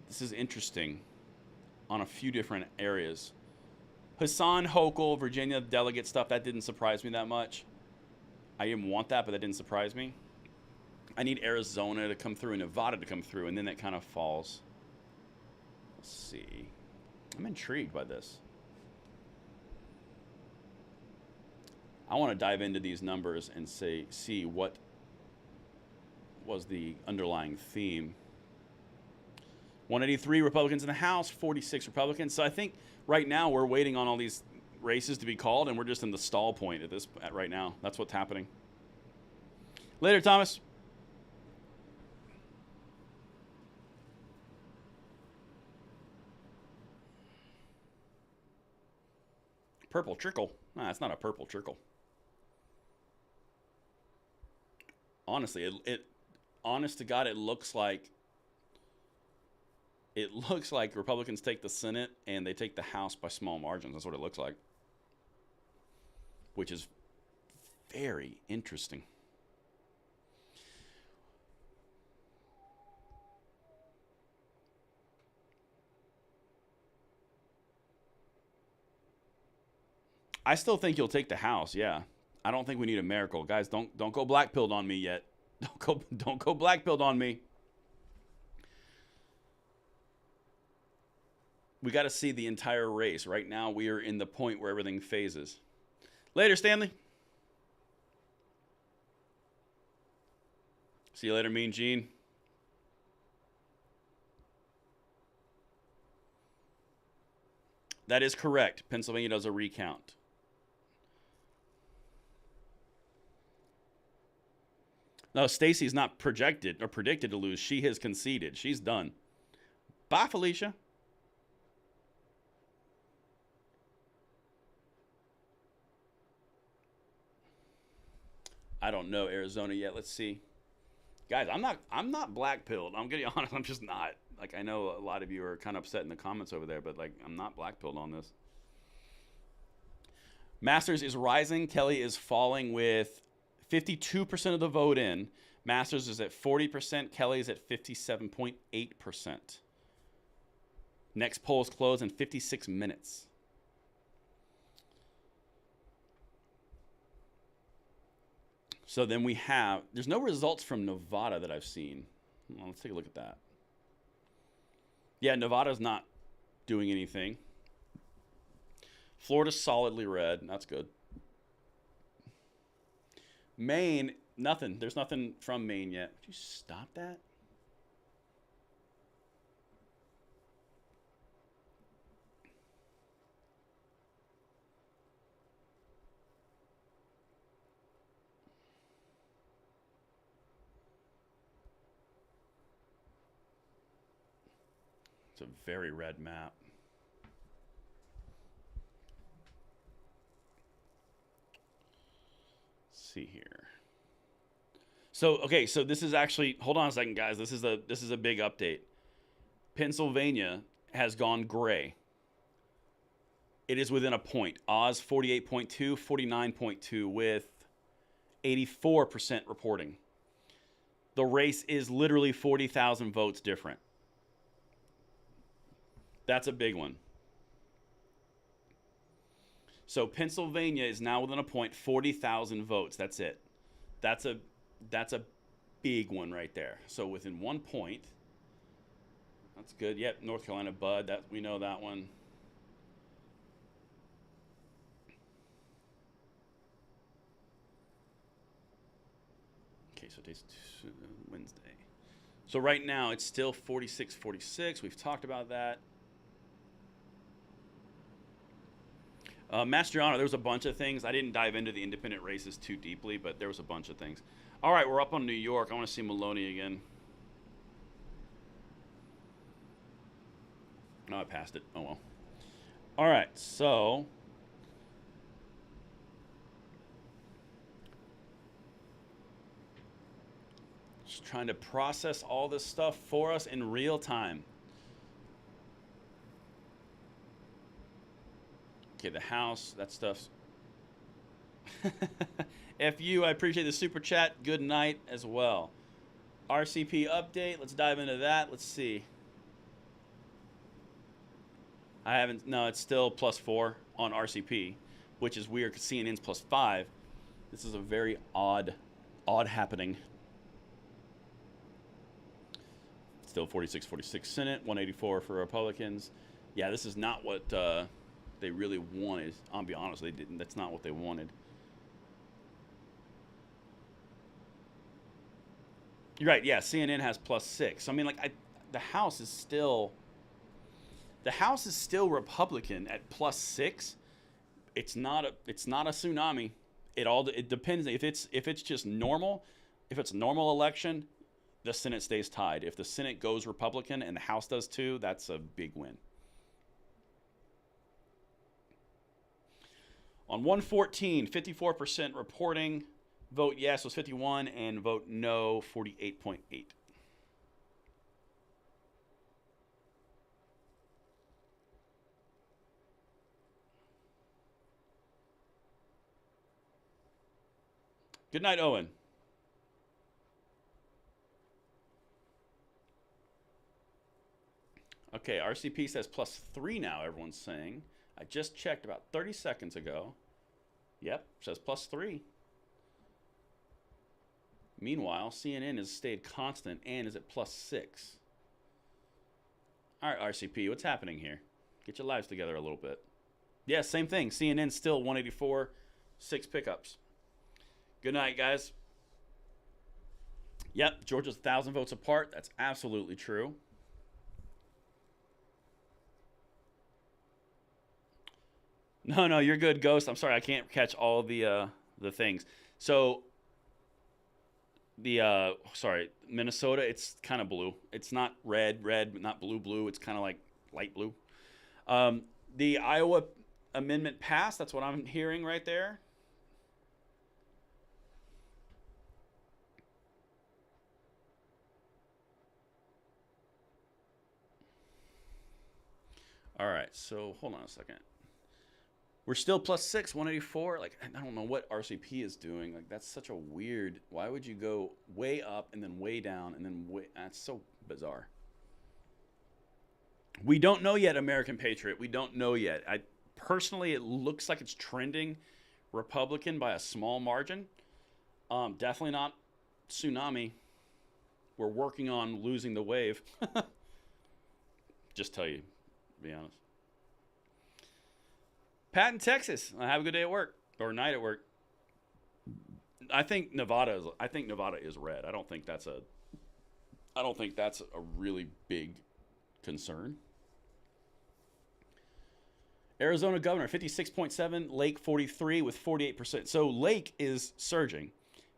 This is interesting on a few different areas. Hassan Hochul, Virginia delegate stuff, that didn't surprise me that much. I didn't want that, but that didn't surprise me. I need Arizona to come through and Nevada to come through, and then that kind of falls. Let's see. I'm intrigued by this. I want to dive into these numbers and see what was the underlying theme. 183 Republicans in the House, 46 Republicans. So I think right now we're waiting on all these races to be called, and we're just in the stall point at right now. That's what's happening. Later, Thomas. Purple trickle. Nah, it's not a purple trickle. Honestly, honest to God, it looks like Republicans take the Senate and they take the House by small margins. That's what it looks like, which is very interesting. I still think you'll take the House. Yeah, I don't think we need a miracle, guys. Don't go black-pilled on me yet. Don't go black-pilled on me. We got to see the entire race. Right now, we are in the point where everything phases. Later, Stanley. See you later, Mean Gene. That is correct. Pennsylvania does a recount. No, Stacey's not projected or predicted to lose. She has conceded. She's done. Bye, Felicia. I don't know Arizona yet. Let's see. Guys, I'm not black-pilled. I'm getting honest. I'm just not. Like, I know a lot of you are kind of upset in the comments over there, but like, I'm not black-pilled on this. Masters is rising. Kelly is falling with 52% of the vote in. Masters is at 40%. Kelly's at 57.8%. Next poll is closed in 56 minutes. So then we have, there's no results from Nevada that I've seen. Well, let's take a look at that. Yeah, Nevada's not doing anything. Florida's solidly red. That's good. Maine, nothing. There's nothing from Maine yet. Would you stop that? It's a very red map. Let's see here. So, okay, so this is actually, hold on a second, guys. This is a big update. Pennsylvania has gone gray. It is within a point. Oz 48.2, 49.2 with 84% reporting. The race is literally 40,000 votes different. That's a big one. So Pennsylvania is now within a point, 40,000 votes. That's it. That's a big one right there. So within 1 point. That's good. Yep, North Carolina Bud. That we know that one. Okay, so today's Wednesday. So right now it's still 46-46. We've talked about that. Mastriano, there was a bunch of things. I didn't dive into the independent races too deeply, but there was a bunch of things. All right, we're up on New York. I want to see Maloney again. No, I passed it. Oh, well. All right, so just trying to process all this stuff for us in real time. Okay, the house, that stuff's... FU, I appreciate the super chat. Good night as well. RCP update, let's dive into that. Let's see. I haven't, no, it's still +4 on RCP, which is weird because CNN's +5. This is a very odd happening. Still 46-46 Senate, 184 for Republicans. Yeah, this is not what they really wanted. I'll be honest, they didn't. That's not what they wanted. You're right. Yeah, CNN has +6. I mean, like, the House is still Republican at +6. It's not a tsunami. It depends if it's just normal. If it's a normal election, the Senate stays tied. If the Senate goes Republican and the House does too, that's a big win. On 114, 54% reporting. Vote yes was 51 and vote no 48.8. Good night, Owen. Okay, RCP says +3 now, everyone's saying. I just checked about 30 seconds ago. Yep, says +3. Meanwhile, CNN has stayed constant and is at +6. All right, RCP, what's happening here? Get your lives together a little bit. Yeah, same thing. CNN still 184, 6 pickups. Good night, guys. Yep, Georgia's 1,000 votes apart. That's absolutely true. No, you're good, Ghost. I'm sorry, I can't catch all the things. So sorry, Minnesota, it's kind of blue. It's not red, but not blue. It's kind of like light blue. The Iowa amendment passed. That's what I'm hearing right there. All right, so hold on a second. We're still +6, 184. Like, I don't know what RCP is doing. Like, that's such a weird. Why would you go way up and then way down and then way? That's so bizarre. We don't know yet, American Patriot. We don't know yet. Personally, it looks like it's trending Republican by a small margin. Definitely not tsunami. We're working on losing the wave. Just tell you, to be honest. Pat in Texas. Have a good day at work or night at work. I think Nevada is red. I don't think that's a really big concern. Arizona governor 56.7, Lake 43 with 48%. So Lake is surging.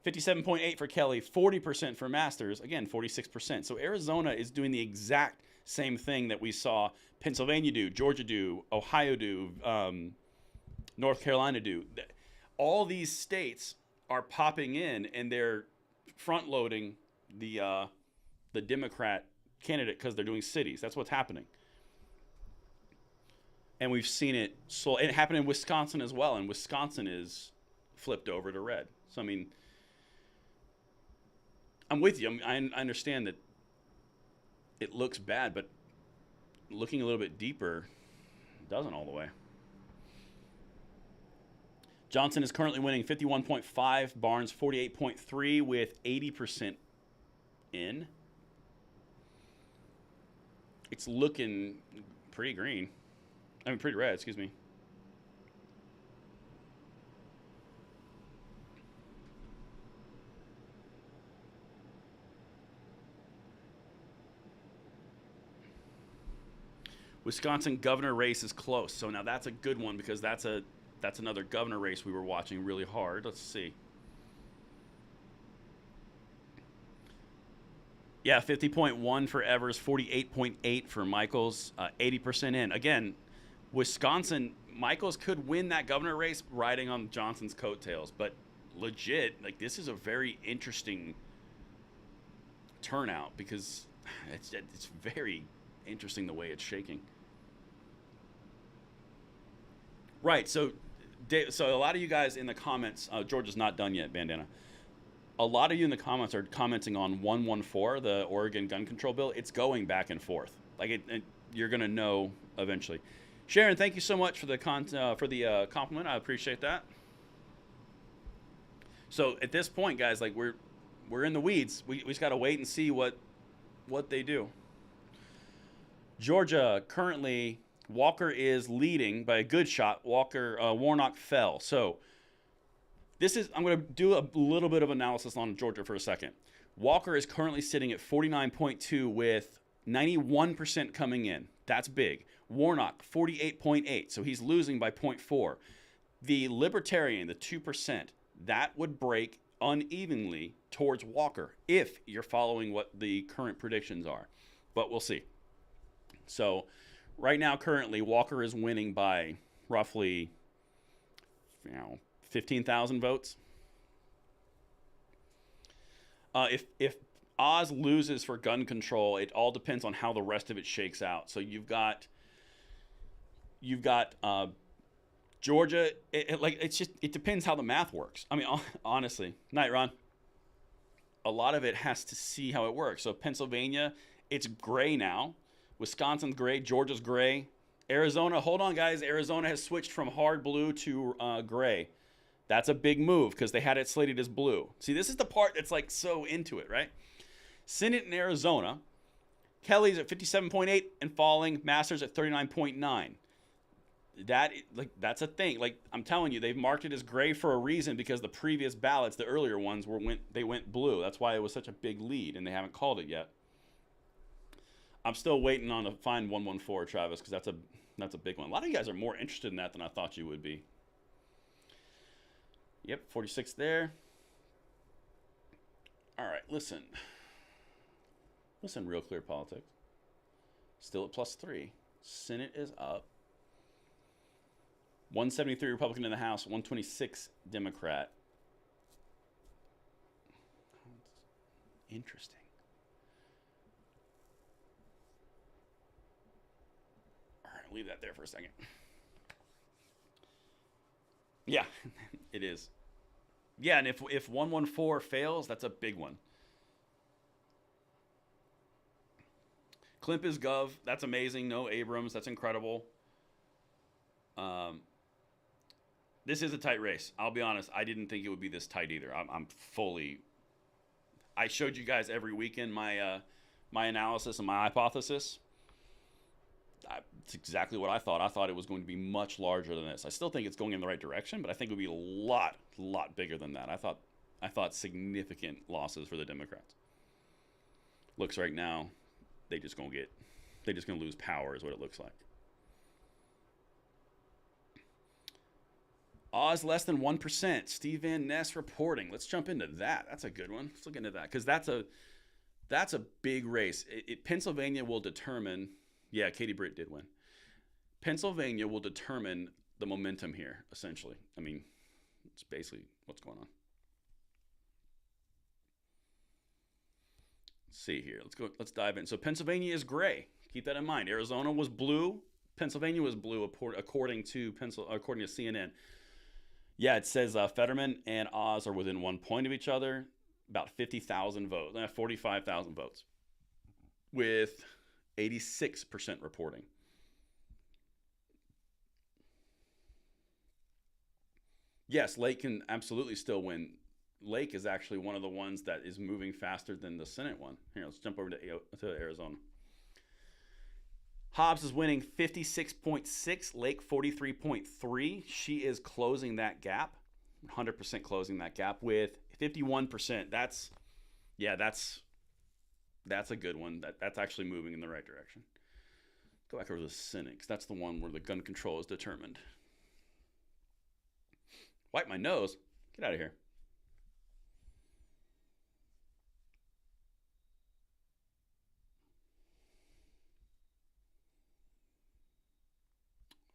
57.8 for Kelly, 40% for Masters, again 46%. So Arizona is doing the exact same thing that we saw Pennsylvania do, Georgia do, Ohio do, North Carolina do. All these states are popping in and they're front loading the Democrat candidate because they're doing cities. That's what's happening. And we've seen it. So it happened in Wisconsin as well. And Wisconsin is flipped over to red. So, I mean, I'm with you. I understand that it looks bad, but looking a little bit deeper doesn't all the way. Johnson is currently winning 51.5, Barnes 48.3 with 80% in. It's looking pretty green. I mean, pretty red, excuse me. Wisconsin governor race is close. So now that's a good one because that's another governor race we were watching really hard. Let's see. Yeah, 50.1 for Evers, 48.8 for Michaels, 80% in. Again, Wisconsin, Michaels could win that governor race riding on Johnson's coattails, but legit, like, this is a very interesting turnout because it's very interesting the way it's shaking. Right, so a lot of you guys in the comments, George is not done yet, Bandana. A lot of you in the comments are commenting on 114, the Oregon gun control bill. It's going back and forth. Like you're gonna know eventually. Sharon, thank you so much for the compliment. I appreciate that. So at this point, guys, like we're in the weeds. We just gotta wait and see what they do. Georgia, currently, Walker is leading by a good shot. Warnock fell. So I'm going to do a little bit of analysis on Georgia for a second. Walker is currently sitting at 49.2 with 91% coming in. That's big. Warnock, 48.8. So he's losing by 0.4. The Libertarian, the 2%, that would break unevenly towards Walker if you're following what the current predictions are. But we'll see. So right now, currently, Walker is winning by roughly, 15,000 votes. If Oz loses for gun control, it all depends on how the rest of it shakes out. So you've got Georgia. It depends how the math works. I mean, honestly, night, Ron. A lot of it has to see how it works. So Pennsylvania, it's gray now. Wisconsin's gray. Georgia's gray. Arizona, hold on, guys. Arizona has switched from hard blue to gray. That's a big move because they had it slated as blue. See, this is the part that's like so into it, right? Senate in Arizona, Kelly's at 57.8 and falling. Masters at 39.9. That's a thing. Like, I'm telling you, they've marked it as gray for a reason because the previous ballots, the earlier ones, went blue. That's why it was such a big lead, and they haven't called it yet. I'm still waiting on to find 114, Travis, because that's a big one. A lot of you guys are more interested in that than I thought you would be. Yep, 46 there. All right, listen. Listen, Real Clear Politics. Still at +3. Senate is up. 173 Republican in the House, 126 Democrat. Interesting. All right, leave that there for a second. Yeah, it is. Yeah, and if 114 fails, that's a big one. Klimp is Gov. That's amazing. No Abrams. That's incredible. This is a tight race. I'll be honest. I didn't think it would be this tight either. I showed you guys every weekend my analysis and my hypothesis. It's exactly what I thought. I thought it was going to be much larger than this. I still think it's going in the right direction, but I think it would be a lot bigger than that. I thought significant losses for the Democrats. Looks right now, they're just gonna lose power is what it looks like. Oz less than 1%. Steve Van Ness reporting. Let's jump into that. That's a good one. Let's look into that because that's a big race. Pennsylvania will determine. Yeah, Katie Britt did win. Pennsylvania will determine the momentum here, essentially. I mean, it's basically what's going on. Let's see here. Let's dive in. So Pennsylvania is gray. Keep that in mind. Arizona was blue. Pennsylvania was blue, according to CNN. Yeah, it says Fetterman and Oz are within 1 point of each other, about 50,000 votes, 45,000 votes, with 86% reporting. Yes, Lake can absolutely still win. Lake is actually one of the ones that is moving faster than the Senate one. Here, let's jump over to Arizona. Hobbs is winning 56.6, Lake 43.3. She is closing that gap, 100% closing that gap with 51%. That's a good one. That's actually moving in the right direction. Go back over to the Senate, because that's the one where the gun control is determined. Wipe my nose. Get out of here.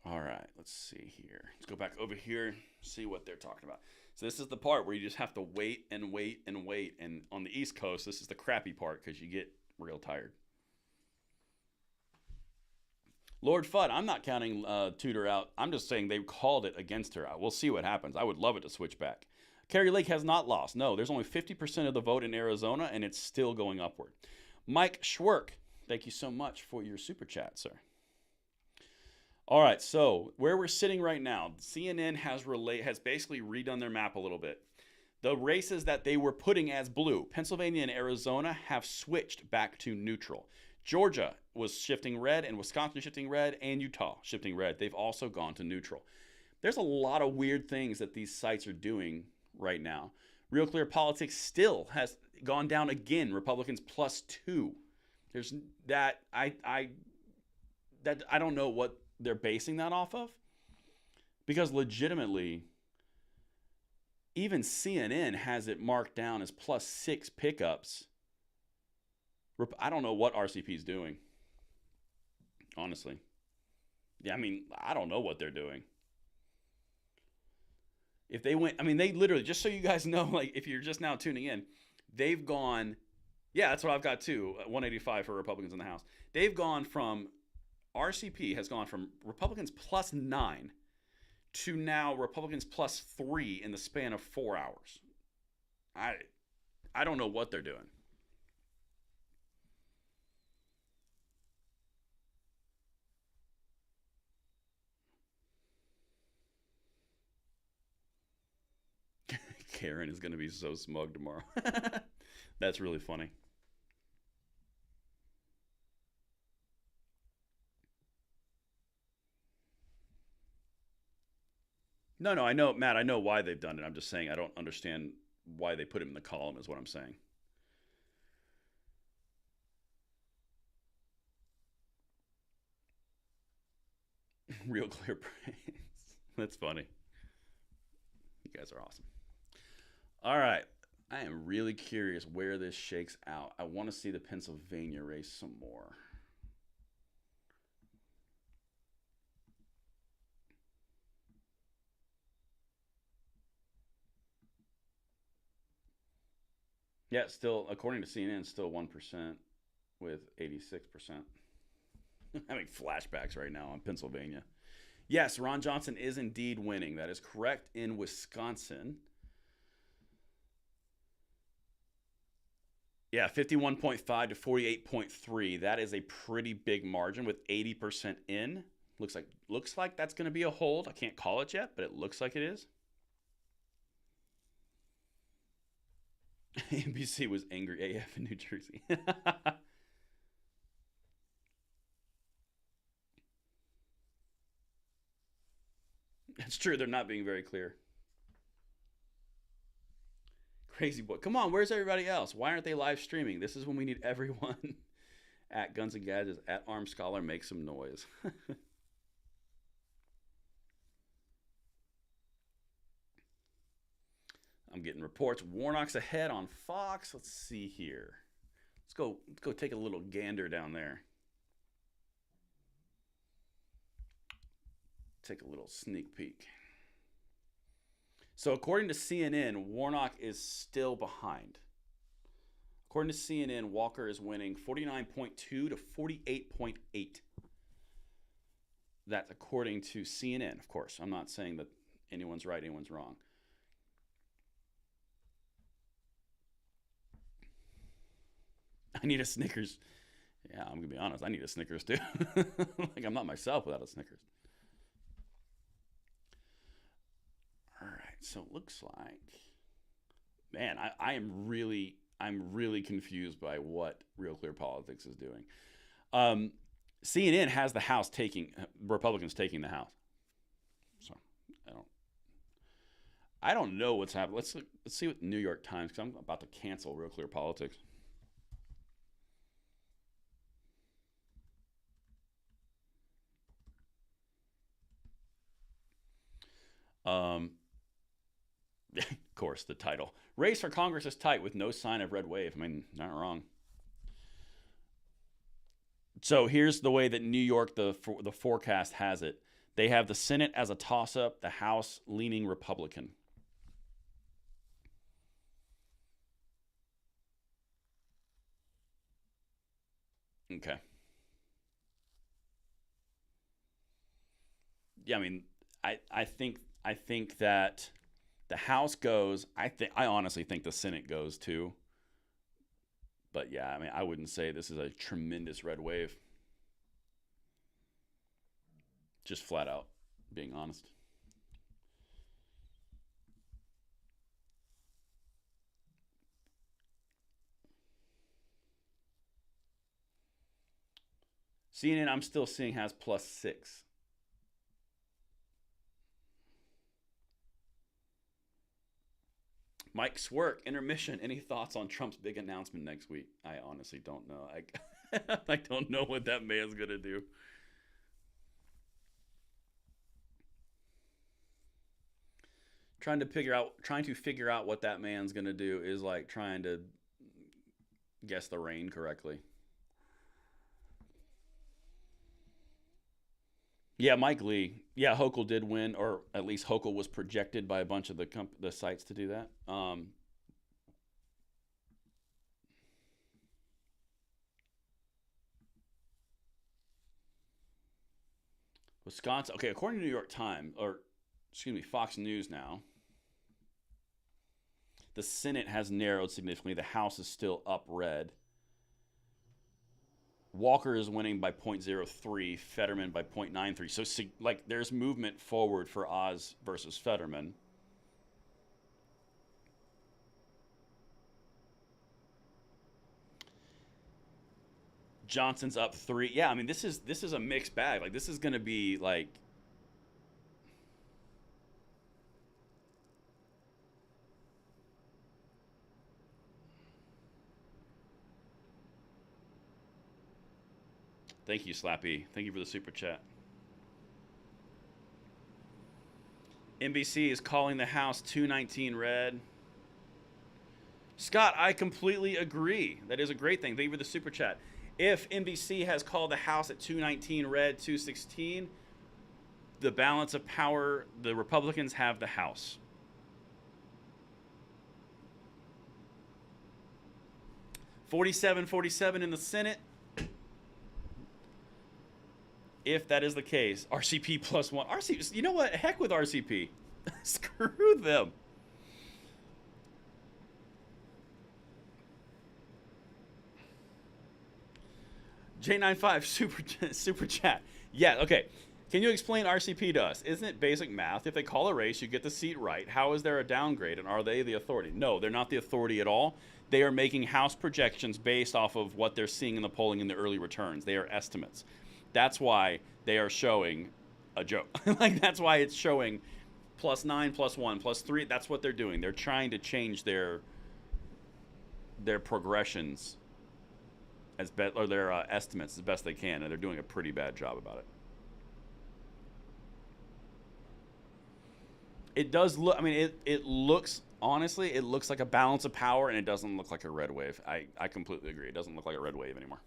All right, let's see here. Let's go back over here, see what they're talking about. So this is the part where you just have to wait and wait and wait. And on the East Coast, this is the crappy part because you get real tired. Lord Fudd, I'm not counting Tudor out. I'm just saying they called it against her. We'll see what happens. I would love it to switch back. Carrie Lake has not lost. No, there's only 50% of the vote in Arizona, and it's still going upward. Mike Schwerk, thank you so much for your super chat, sir. All right, so where we're sitting right now, CNN has basically redone their map a little bit. The races that they were putting as blue, Pennsylvania and Arizona, have switched back to neutral. Georgia was shifting red, and Wisconsin shifting red, and Utah shifting red. They've also gone to neutral. There's a lot of weird things that these sites are doing right now. Real Clear Politics still has gone down again. Republicans +2. There's that I don't know what they're basing that off of, because legitimately, even CNN has it marked down as +6 pickups. I don't know what RCP is doing, honestly. Yeah, I mean, I don't know what they're doing. If they went, I mean, they literally, just so you guys know, like, if you're just now tuning in, they've gone, yeah, that's what I've got too, 185 for Republicans in the House. They've gone from, RCP has gone from Republicans +9 to now Republicans +3 in the span of 4 hours. I don't know what they're doing. Karen is going to be so smug tomorrow. That's really funny. No, I know, Matt, I know why they've done it. I'm just saying I don't understand why they put him in the column, is what I'm saying. Real Clear Brains. That's funny. You guys are awesome. All right. I am really curious where this shakes out. I want to see the Pennsylvania race some more. Yeah, still, according to CNN, still 1% with 86%. I'm having flashbacks right now on Pennsylvania. Yes, Ron Johnson is indeed winning. That is correct in Wisconsin. Yeah, 51.5 to 48.3. That is a pretty big margin with 80% in. Looks like that's going to be a hold. I can't call it yet, but it looks like it is. NBC was angry AF in New Jersey. That's true. They're not being very clear. Crazy boy. Come on, where's everybody else? Why aren't they live streaming? This is when we need everyone. At Guns and Gadgets, at Arm Scholar, make some noise. I'm getting reports. Warnock's ahead on Fox. Let's see here. Let's go take a little gander down there. Take a little sneak peek. So according to CNN, Warnock is still behind. According to CNN, Walker is winning 49.2 to 48.8. That's according to CNN, of course. I'm not saying that anyone's right, anyone's wrong. I need a Snickers. Yeah, I'm going to be honest. I need a Snickers too. Like, I'm not myself without a Snickers. All right, so it looks like, man, I'm really confused by what Real Clear Politics is doing. CNN has the House Republicans taking the House. So I don't know what's happening. Let's see what New York Times, because I'm about to cancel Real Clear Politics. Of course, the title. Race for Congress is tight with no sign of red wave. I mean, not wrong. So here's the way that New York, the forecast has it. They have the Senate as a toss-up, the House leaning Republican. Okay. Yeah, I mean, I think that the House goes. I honestly think the Senate goes too. But yeah, I mean, I wouldn't say this is a tremendous red wave. Just flat out being honest. CNN, I'm still seeing has +6. Mike Swerk, intermission. Any thoughts on Trump's big announcement next week? I honestly don't know. I don't know what that man's going to do. Trying to figure out what that man's going to do is like trying to guess the rain correctly. Yeah, Mike Lee. Yeah, Hochul did win, or at least Hochul was projected by a bunch of the sites to do that. Wisconsin. Okay, according to New York Times, or excuse me, Fox News now, the Senate has narrowed significantly. The House is still up red. Walker is winning by 0.03, Fetterman by 0.93. So, like, there's movement forward for Oz versus Fetterman. Johnson's up 3. Yeah, I mean, this is a mixed bag. Like, this is going to be like. Thank you, Slappy. Thank you for the super chat. NBC is calling the House 219 red. Scott, I completely agree. That is a great thing. Thank you for the super chat. If NBC has called the House at 219 red, 216, the balance of power, the Republicans have the House. $47-47 in the Senate. If that is the case, RCP +1. RCP, you know what? Heck with RCP. Screw them. J95 super chat. Yeah, okay. Can you explain RCP to us? Isn't it basic math? If they call a race, you get the seat right. How is there a downgrade, and are they the authority? No, they're not the authority at all. They are making House projections based off of what they're seeing in the polling in the early returns. They are estimates. That's why they are showing a joke. Like, that's why it's showing +9, +1, +3. That's what they're doing. They're trying to change their progressions or their estimates as best they can, and they're doing a pretty bad job about it. It does look. I mean, it looks, honestly, it looks like a balance of power, and it doesn't look like a red wave. I completely agree. It doesn't look like a red wave anymore.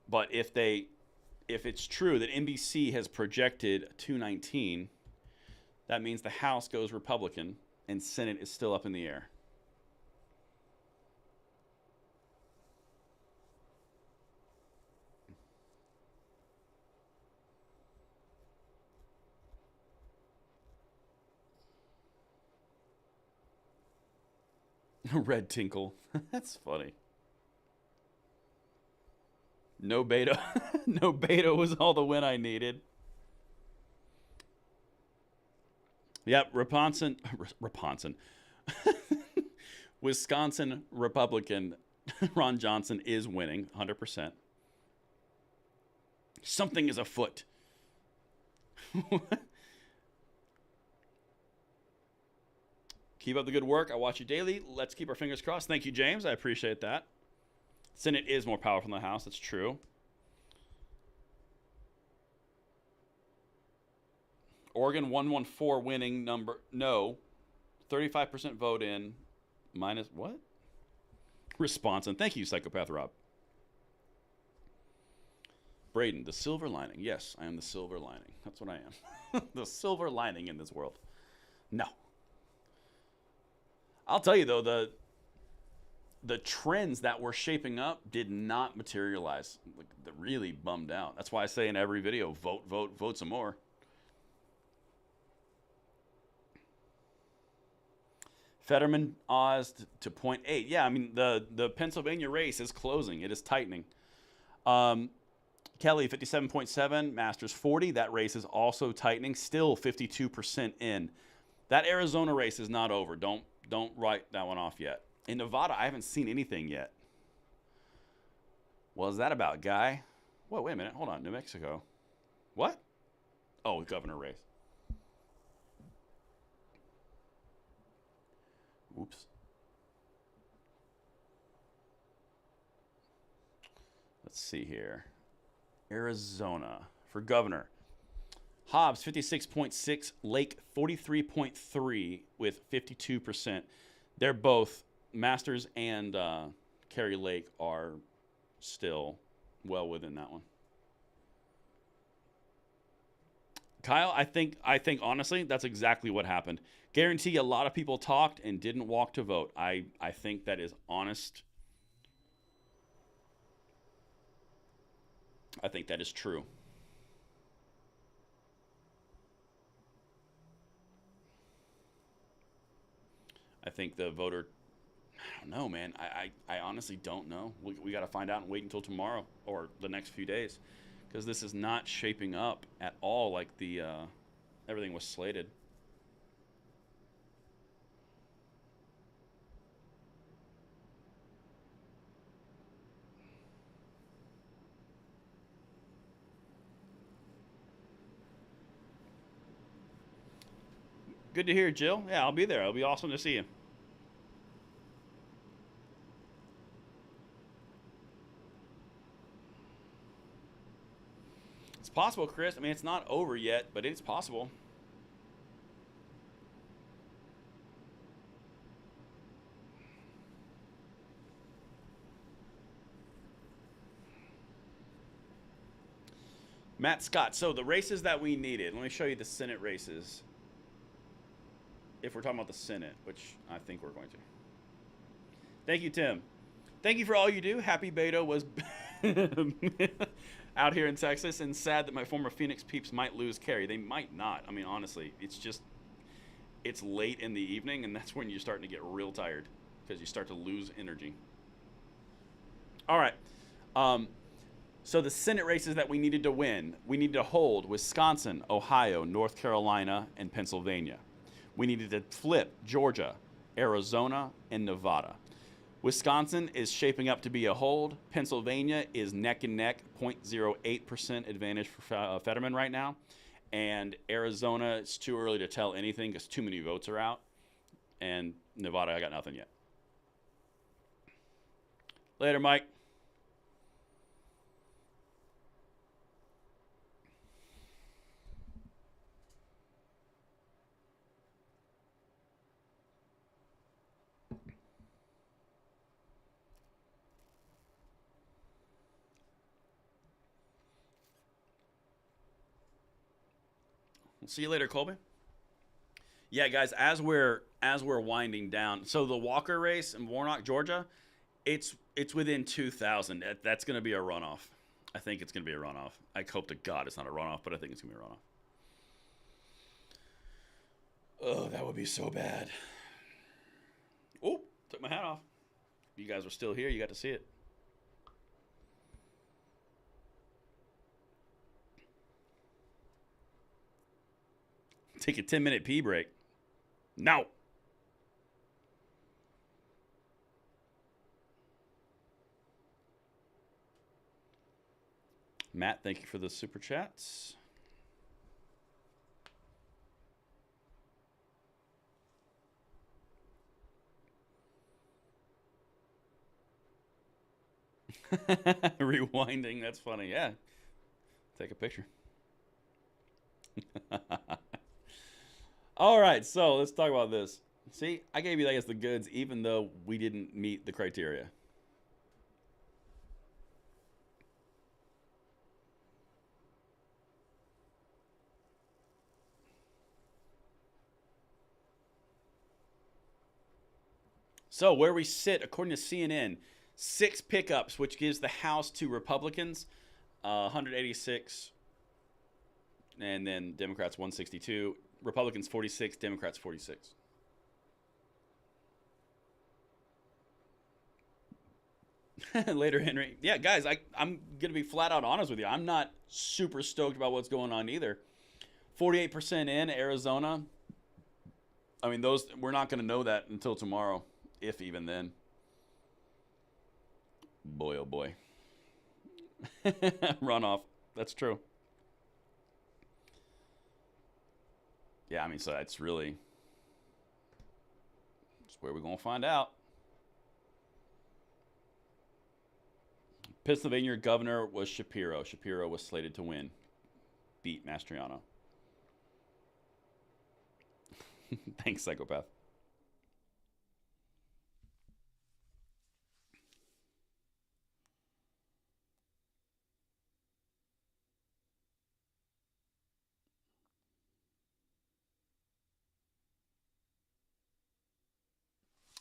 But if it's true that NBC has projected 219, that means the House goes Republican and Senate is still up in the air. Red Tinkle. That's funny. No beta. No beta was all the win I needed. Yep, Wisconsin Republican Ron Johnson is winning 100%. Something is afoot. Keep up the good work. I watch you daily. Let's keep our fingers crossed. Thank you, James. I appreciate that. Senate is more powerful than the House. That's true. Oregon 114 winning number. No. 35% vote in. Minus what? Response. And thank you, Psychopath Rob. Braden, the silver lining. Yes, I am the silver lining. That's what I am. The silver lining in this world. No. I'll tell you, though, the trends that were shaping up did not materialize. Like, they're really bummed out. That's why I say in every video, vote, vote, vote some more. Fetterman Oz to 0.8. Yeah, I mean, the Pennsylvania race is closing. It is tightening. Kelly, 57.7. Masters 40. That race is also tightening. Still 52% in. That Arizona race is not over. Don't write that one off yet. In Nevada, I haven't seen anything yet. What is that about, guy? Whoa, wait a minute. Hold on. New Mexico. What? Oh, governor race. Oops. Let's see here. Arizona for governor. Hobbs 56.6, Lake 43.3 with 52%. They're both, Masters and Kerry Lake are still well within that one. Kyle, I think honestly that's exactly what happened. Guarantee a lot of people talked and didn't walk to vote. I think that is honest. I think that is true. I think the voter, I don't know, man. I honestly don't know. We got to find out and wait until tomorrow or the next few days, because this is not shaping up at all like the everything was slated. Good to hear, Jill. Yeah, I'll be there. It'll be awesome to see you. It's possible, Chris. I mean, it's not over yet, but it's possible. Matt Scott. So the races that we needed. Let me show you the Senate races. If we're talking about the Senate, which I think we're going to. Thank you, Tim. Thank you for all you do. Happy Beto was out here in Texas, and sad that my former Phoenix peeps might lose Kerry. They might not. I mean, honestly, it's late in the evening, and that's when you're starting to get real tired because you start to lose energy. All right. So the Senate races that we needed to win, we needed to hold Wisconsin, Ohio, North Carolina, and Pennsylvania. We needed to flip Georgia, Arizona, and Nevada. Wisconsin is shaping up to be a hold. Pennsylvania is neck and neck, 0.08% advantage for Fetterman right now. And Arizona, it's too early to tell anything because too many votes are out. And Nevada, I got nothing yet. Later, Mike. See you later, Colby. Yeah, guys, as we're winding down, so the Walker race in Warnock, Georgia, it's within 2,000. That's going to be a runoff. I think it's going to be a runoff. I hope to God it's not a runoff, but I think it's going to be a runoff. Oh, that would be so bad. Oh, took my hat off. You guys were still here. You got to see it. Take a 10-minute pee break. No. Matt, thank you for the super chats. Rewinding, that's funny. Yeah. Take a picture. All right, so let's talk about this. See, I gave you, I guess, the goods, even though we didn't meet the criteria. So where we sit, according to CNN, 6 pickups, which gives the House to Republicans, 186, and then Democrats 162. Republicans 46, Democrats 46. Later, Henry. Yeah, guys, I'm going to be flat out honest with you. I'm not super stoked about what's going on either. 48% in Arizona. I mean, we're not going to know that until tomorrow, if even then. Boy, oh boy. Runoff. That's true. Yeah, I mean, so that's really just where we're going to find out. Pennsylvania governor was Shapiro. Shapiro was slated to win. Beat Mastriano. Thanks, psychopath.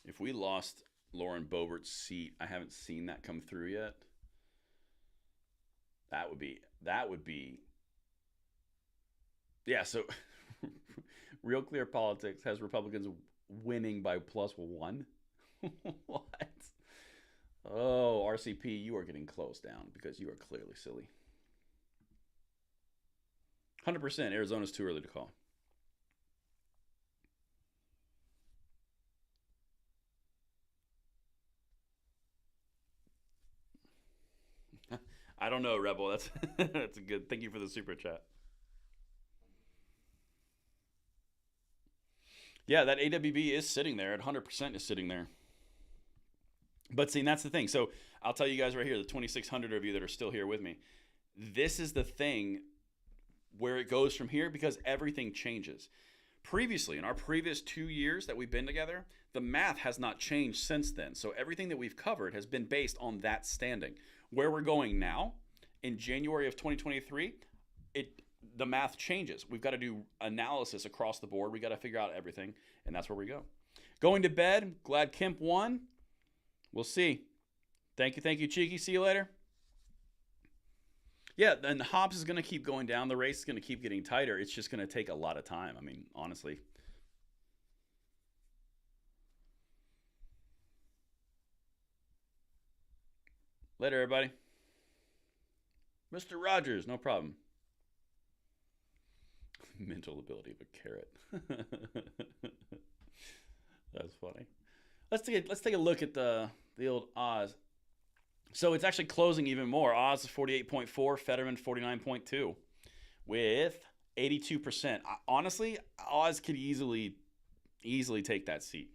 If we lost Lauren Boebert's seat, I haven't seen that come through yet. That would be yeah, so Real Clear Politics has Republicans winning by +1. What? Oh, RCP, you are getting closed down because you are clearly silly. 100%. Arizona's too early to call. I don't know, Rebel. That's that's a good. Thank you for the super chat. Yeah, that AWB is sitting there at 100% is sitting there. But see, that's the thing. So I'll tell you guys right here, the 2,600 of you that are still here with me, this is the thing where it goes from here because everything changes. Previously, in our previous 2 years that we've been together, the math has not changed since then. So everything that we've covered has been based on that standing. Where we're going now, in January of 2023, the math changes. We've got to do analysis across the board. We got to figure out everything, and that's where we go. Going to bed. Glad Kemp won. We'll see. Thank you, Cheeky. See you later. Yeah, and Hobbs is going to keep going down. The race is going to keep getting tighter. It's just going to take a lot of time. I mean, honestly. Later, everybody. Mr. Rogers, no problem. Mental ability of a carrot. That's funny. Let's take a look at the old Oz. So it's actually closing even more. Oz is 48.4, Fetterman 49.2 with 82%. Honestly, Oz could easily take that seat.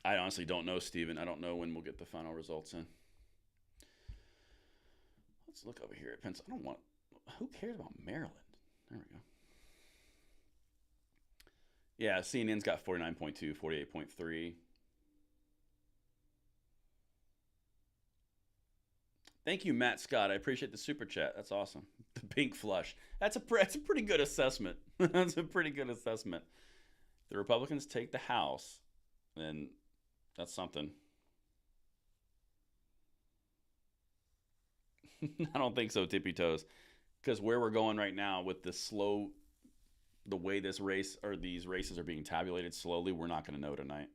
I honestly don't know, Steven. I don't know when we'll get the final results in. Let's look over here at Pennsylvania. I don't want. Who cares about Maryland? There we go. Yeah, CNN's got 49.2, 48.3. Thank you, Matt Scott. I appreciate the super chat. That's awesome. The pink flush. That's a pretty good assessment. That's a pretty good assessment. The Republicans take the House, then that's something. I don't think so, Tippy Toes. Because where we're going right now with the way this race or these races are being tabulated slowly, we're not going to know tonight.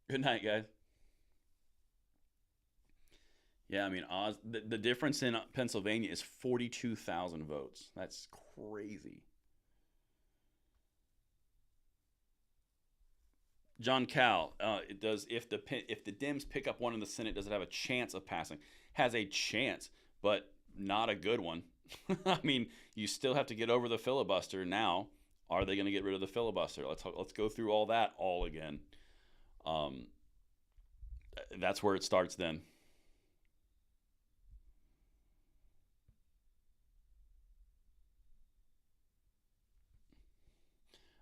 Good night, guys. Yeah, I mean, the difference in Pennsylvania is 42,000 votes. That's crazy. John Cal, it does if the Dems pick up one in the Senate, does it have a chance of passing? Has a chance, but not a good one. I mean, you still have to get over the filibuster now. Are they going to get rid of the filibuster? Let's go through all that all again. That's where it starts then.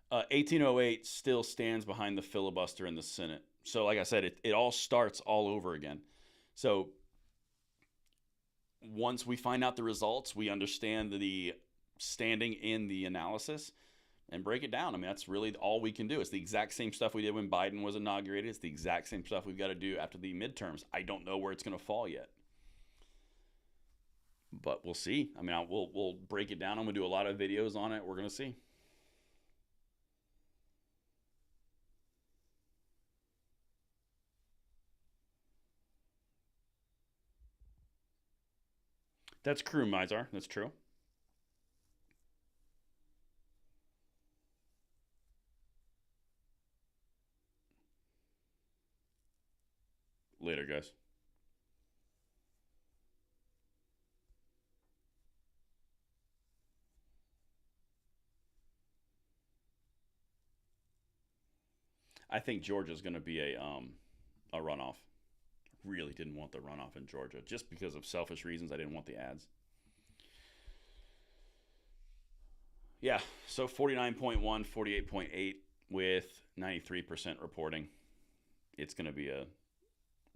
1808 still stands behind the filibuster in the Senate. So, like I said, it all starts all over again. So, once we find out the results, we understand the standing in the analysis. and break it down. I mean, that's really all we can do. It's the exact same stuff we did when Biden was inaugurated. It's the exact same stuff we've got to do after the midterms. I don't know where it's going to fall yet, but we'll see. I mean, we'll break it down. I'm going to do a lot of videos on it. We're going to see. That's true, Mizar. That's true. Later, guys. I think Georgia's going to be a runoff. Really didn't want the runoff in Georgia just because of selfish reasons. I didn't want the ads. Yeah, so 49.1, 48.8 with 93% reporting. It's going to be a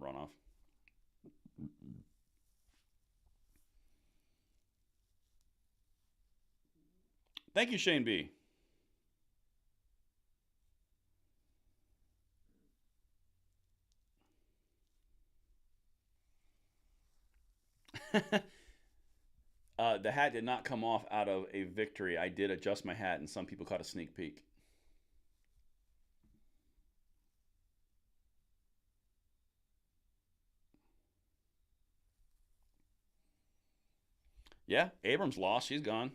runoff. Thank you, Shane B. The hat did not come off out of a victory. I did adjust my hat, and some people caught a sneak peek. Yeah, Abrams lost. She's gone.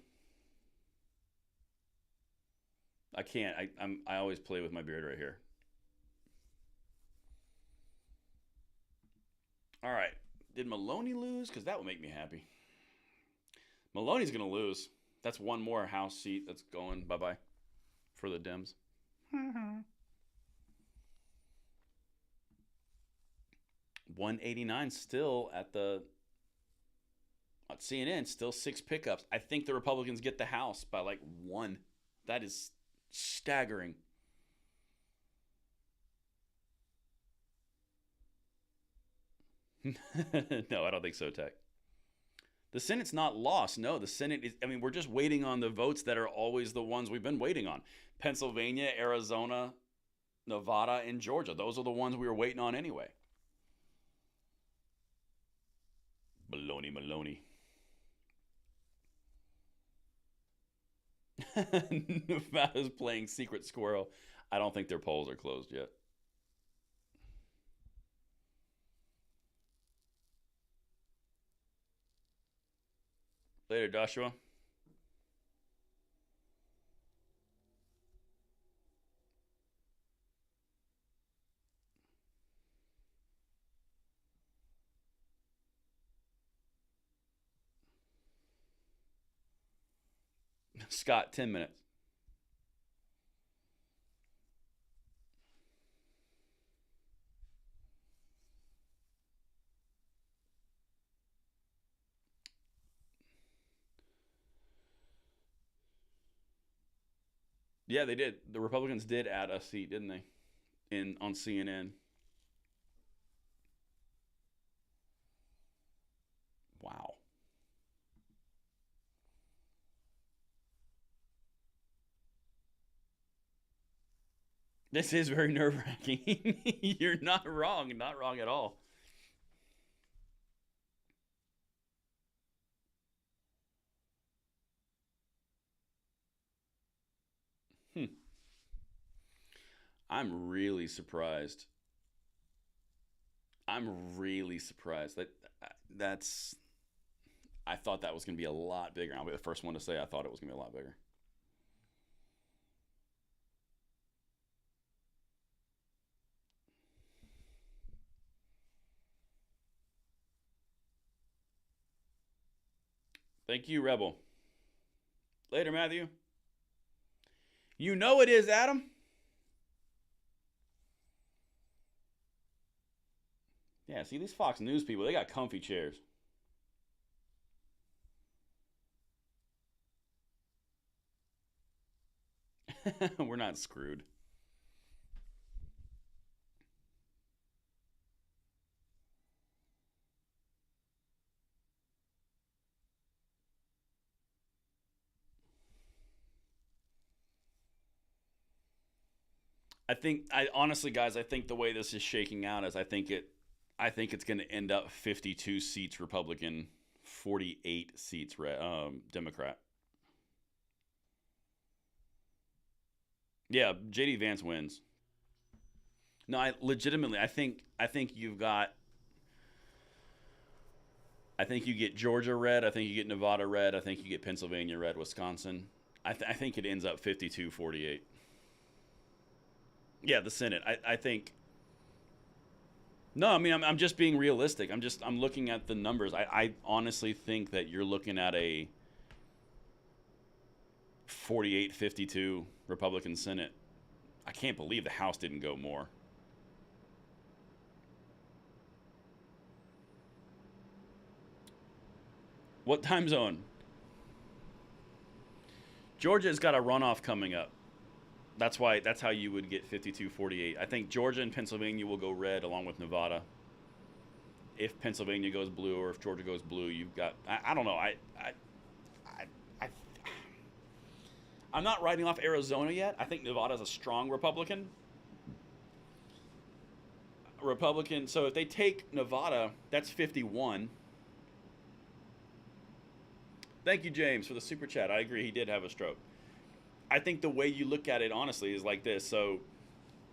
I can't. I always play with my beard right here. All right. Did Maloney lose? Because that would make me happy. Maloney's going to lose. That's one more House seat that's going bye-bye for the Dems. 189 still at CNN, still 6 pickups. I think the Republicans get the House by like 1. That is staggering. No, I don't think so, Tech. The Senate's not lost. No, the Senate is, I mean, we're just waiting on the votes that are always the ones we've been waiting on. Pennsylvania, Arizona, Nevada, and Georgia. Those are the ones we were waiting on anyway. Baloney. Nevada's playing Secret Squirrel. I don't think their polls are closed yet. Later, Joshua. Scott, 10 minutes. Yeah, they did. The Republicans did add a seat, didn't they? On CNN. Wow. This is very nerve-wracking. You're not wrong. Not wrong at all. Hmm. I'm really surprised. I'm really surprised that's. I thought that was going to be a lot bigger. I'll be the first one to say I thought it was going to be a lot bigger. Thank you, Rebel. Later, Matthew. You know it is, Adam. Yeah, see, these Fox News people, they got comfy chairs. We're not screwed. I honestly, guys, I think the way this is shaking out is I think it's going to end up 52 seats Republican, 48 seats Democrat. Yeah, JD Vance wins. No, legitimately, I think you've got. I think you get Georgia red. I think you get Nevada red. I think you get Pennsylvania red. Wisconsin. I think it ends up 52-48. Yeah, the Senate. I think. No, I mean I'm just being realistic. I'm looking at the numbers. I honestly think that you're looking at a 48-52 Republican Senate. I can't believe the House didn't go more. What time zone? Georgia's got a runoff coming up. That's how you would get 52-48. I think Georgia and Pennsylvania will go red along with Nevada. If Pennsylvania goes blue or if Georgia goes blue, you've got I don't know. I I'm not writing off Arizona yet. I think Nevada's a strong Republican. So if they take Nevada, that's 51. Thank you, James, for the super chat. I agree. He did have a stroke. I think the way you look at it, honestly, is like this. So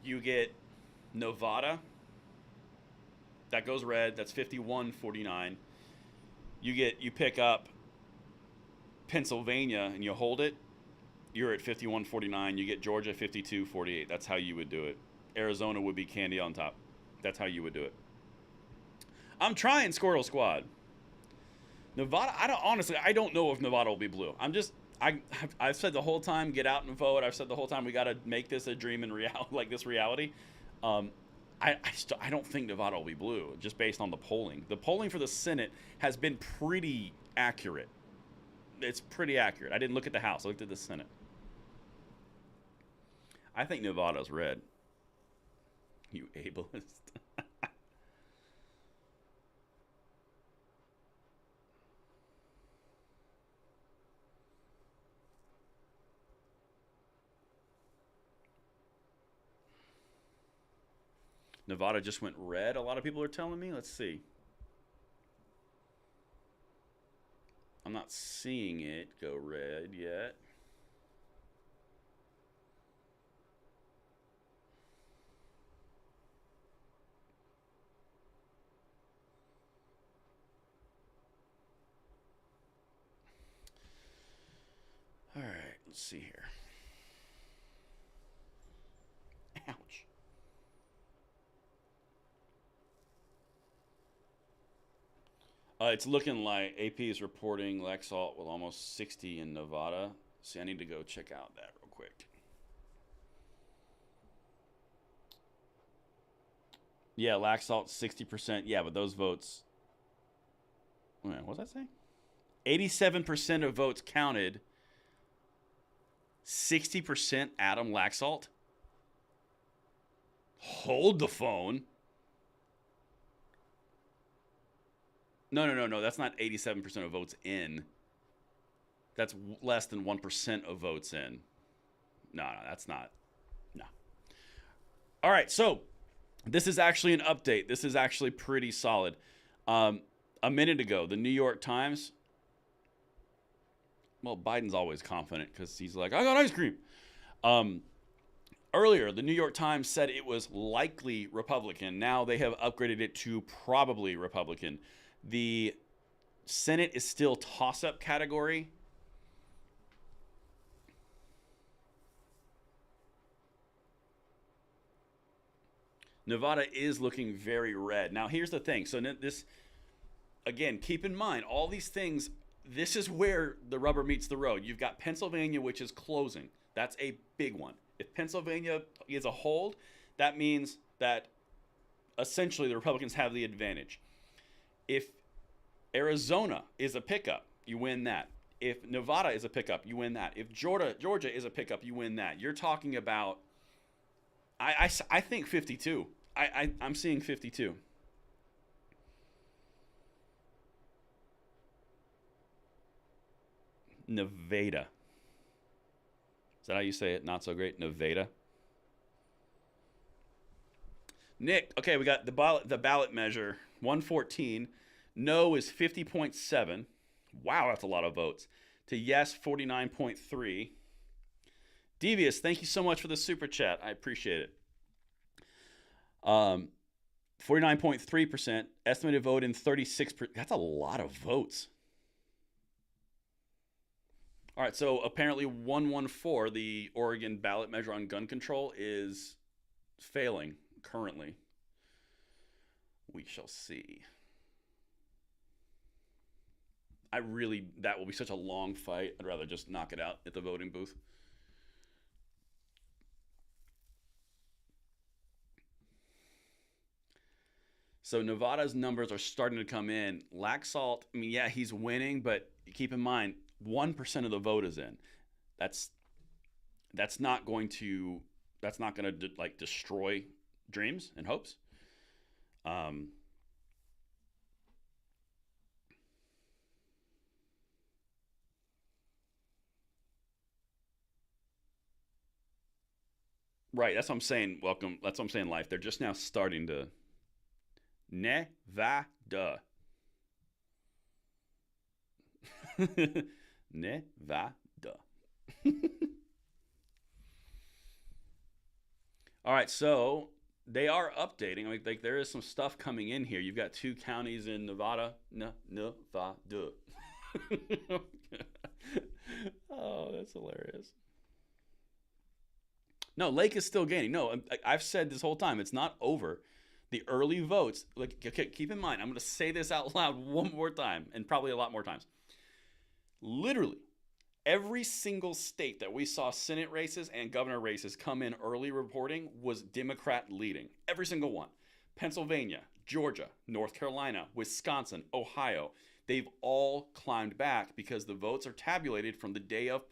you get Nevada. That goes red. That's 51-49. You pick up Pennsylvania and you hold it. You're at 51-49. You get Georgia 52-48. That's how you would do it. Arizona would be candy on top. That's how you would do it. I'm trying Squirtle Squad. Nevada, I don't know if Nevada will be blue. I've said the whole time, get out and vote. I've said the whole time we got to make this a dream and reality. I don't think Nevada will be blue, just based on the polling. The polling for the Senate has been pretty accurate. It's pretty accurate. I didn't look at the House. I looked at the Senate. I think Nevada's red. You ableist. Nevada just went red, a lot of people are telling me. Let's see. I'm not seeing it go red yet. All right, let's see here. Ouch. It's looking like AP is reporting Laxalt with almost 60 in Nevada. See, I need to go check out that real quick. Yeah, Laxalt 60%. Yeah, but those votes. Wait, what was I saying? 87% of votes counted. 60% Adam Laxalt. Hold the phone. No. That's not 87% of votes in. That's less than 1% of votes in. No, that's not. No. All right, so this is actually an update. This is actually pretty solid. A minute ago, the New York Times. Well, Biden's always confident because he's like, I got ice cream. Earlier, the New York Times said it was likely Republican. Now they have upgraded it to probably Republican. The Senate is still toss-up category. Nevada is looking very red. Now, here's the thing. So this, again, keep in mind, all these things, this is where the rubber meets the road. You've got Pennsylvania, which is closing. That's a big one. If Pennsylvania is a hold, that means that essentially the Republicans have the advantage. If Arizona is a pickup, you win that. If Nevada is a pickup, you win that. If Georgia is a pickup, you win that. You're talking about, I think 52. I'm seeing 52. Nevada. Is that how you say it? Not so great? Nevada? Nick, okay, we got the ballot measure 114. No is 50.7. Wow, that's a lot of votes. To yes, 49.3. Devious, thank you so much for the super chat. I appreciate it. 49.3%. Estimated vote in 36%. That's a lot of votes. All right, so apparently 114, the Oregon ballot measure on gun control, is failing currently. We shall see. That will be such a long fight. I'd rather just knock it out at the voting booth. So Nevada's numbers are starting to come in. Laxalt, I mean, yeah, he's winning, but keep in mind, 1% of the vote is in. That's not going to like destroy dreams and hopes. Right, that's what I'm saying. Welcome. That's what I'm saying. Life. They're just now starting to. Nevada. Nevada. All right, so they are updating. I mean, like there is some stuff coming in here. You've got 2 counties in Nevada. Nevada. Oh, that's hilarious. No, Lake is still gaining. No, I've said this whole time, it's not over. The early votes, like, okay, keep in mind, I'm going to say this out loud one more time, and probably a lot more times. Literally, every single state that we saw Senate races and governor races come in early reporting was Democrat leading. Every single one. Pennsylvania, Georgia, North Carolina, Wisconsin, Ohio. They've all climbed back because the votes are tabulated from the day of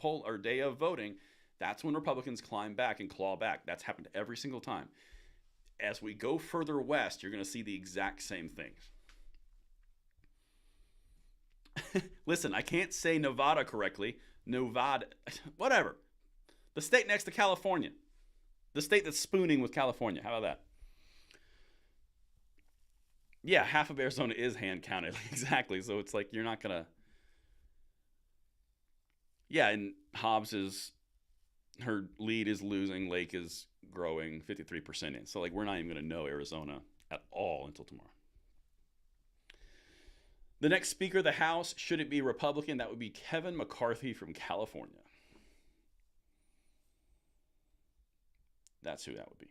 day of voting. That's when Republicans climb back and claw back. That's happened every single time. As we go further west, you're going to see the exact same things. Listen, I can't say Nevada correctly. Nevada, whatever. The state next to California. The state that's spooning with California. How about that? Yeah, half of Arizona is hand counted. Exactly. So it's like you're not going to. Yeah, and her lead is losing. Lake is growing 53% in. So like we're not even going to know Arizona at all until tomorrow. The next Speaker of the House, should it be Republican, that would be Kevin McCarthy from California. That's who that would be.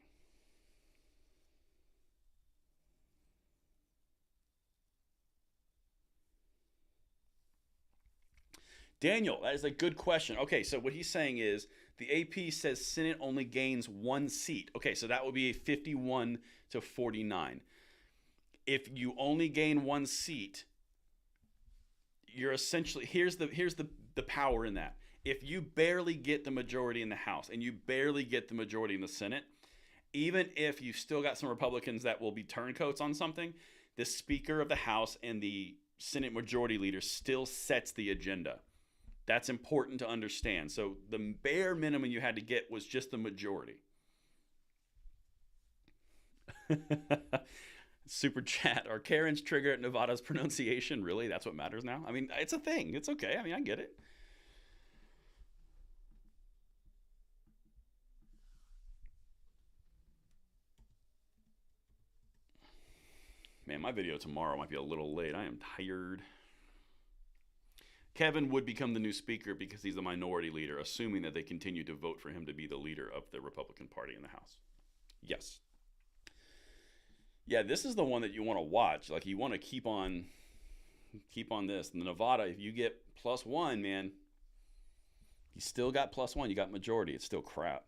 Daniel, that is a good question. Okay, so what he's saying is the AP says Senate only gains 1 seat. Okay, so that would be a 51 to 49. If you only gain 1 seat, you're essentially here's the power in that. If you barely get the majority in the House and you barely get the majority in the Senate, even if you've still got some Republicans that will be turncoats on something, the Speaker of the House and the Senate Majority Leader still sets the agenda. That's important to understand. So the bare minimum you had to get was just the majority. Super chat. Are Karens trigger at Nevada's pronunciation? Really? That's what matters now? I mean, it's a thing. It's okay. I mean, I get it. Man, my video tomorrow might be a little late. I am tired. Kevin would become the new speaker because he's the minority leader, assuming that they continue to vote for him to be the leader of the Republican Party in the House. Yes. Yeah, this is the one that you want to watch. Like, you want to keep on this. In the Nevada, if you get +1, man, you still got +1. You got majority. It's still crap.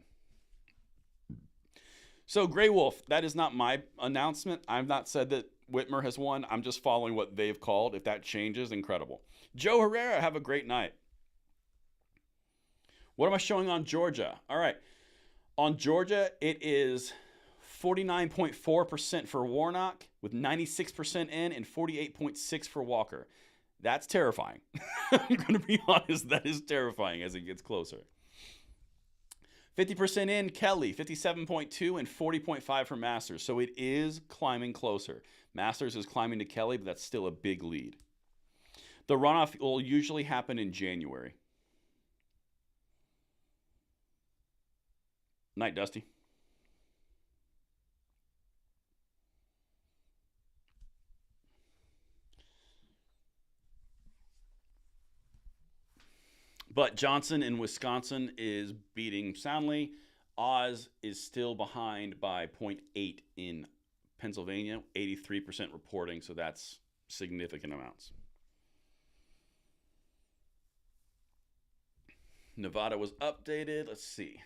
So, Grey Wolf, that is not my announcement. I've not said that Whitmer has won. I'm just following what they've called. If that changes, incredible. Joe Herrera, have a great night. What am I showing on Georgia? All right. On Georgia, it is 49.4% for Warnock with 96% in and 48.6% for Walker. That's terrifying. I'm going to be honest. That is terrifying as it gets closer. 50% in Kelly, 57.2 and 40.5 for Masters. So it is climbing closer. Masters is climbing to Kelly, but that's still a big lead. The runoff will usually happen in January. Night, Dusty. But Johnson in Wisconsin is beating soundly. Oz is still behind by 0.8 in Pennsylvania, 83% reporting, so that's significant amounts. Nevada was updated. Let's see.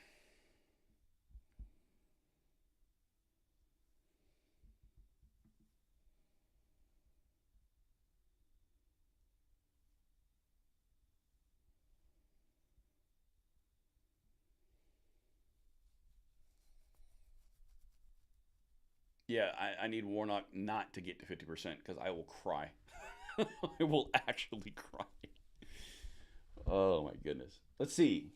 Yeah, I need Warnock not to get to 50% because I will cry. I will actually cry. Oh my goodness. Let's see.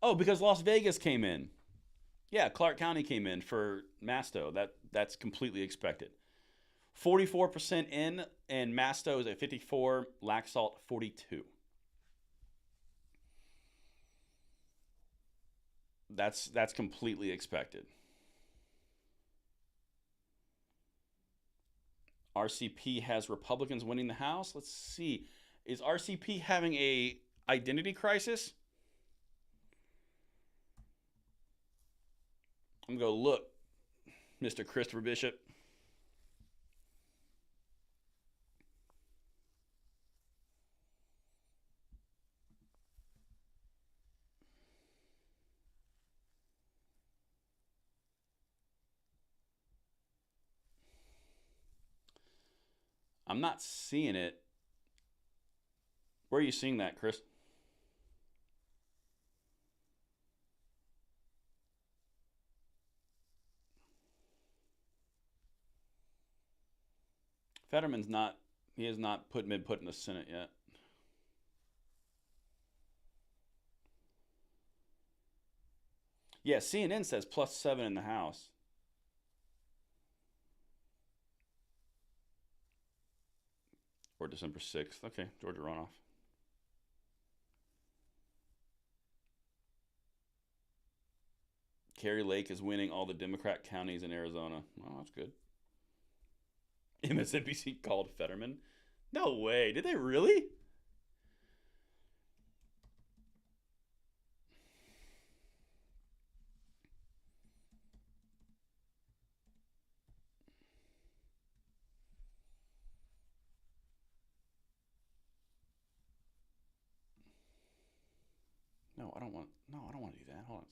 Oh, because Las Vegas came in. Yeah, Clark County came in for Masto. That's completely expected. 44% in, and Masto is at 54. Laxalt 42. That's completely expected. RCP has Republicans winning the House. Let's see. Is RCP having a identity crisis? I'm going to go look, Mr. Christopher Bishop. I'm not seeing it. Where are you seeing that, Chris? Fetterman's not. He has not been put in the Senate yet. Yeah, CNN says +7 in the House. Or December 6th. Okay, Georgia runoff. Kerry Lake is winning all the Democrat counties in Arizona. Well, that's good. MSNBC called Fetterman. No way. Did they really? No, I don't want. No, I don't want to do that. Hold on.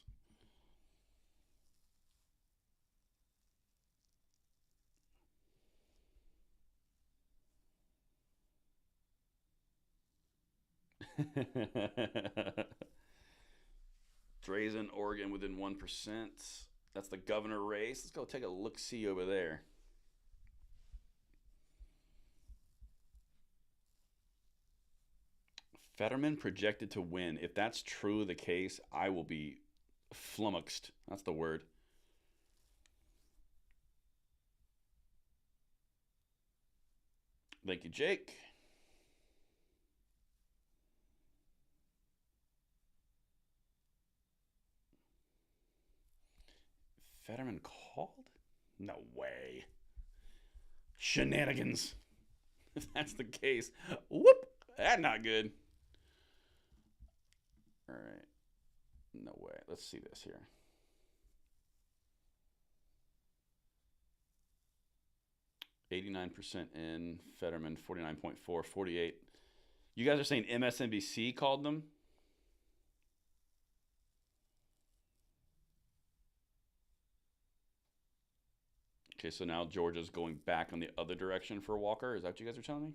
Drazen, Oregon within 1%. That's the governor race. Let's go take a look-see over there. Fetterman projected to win. If that's true the case, I will be flummoxed. That's the word. Thank you, Jake. Fetterman called? No way. Shenanigans. If that's the case, whoop, that's not good. All right. No way. Let's see this here. %89 in Fetterman, 49.4, 48. You guys are saying MSNBC called them? Okay, so now Georgia's going back on the other direction for Walker. Is that what you guys are telling me?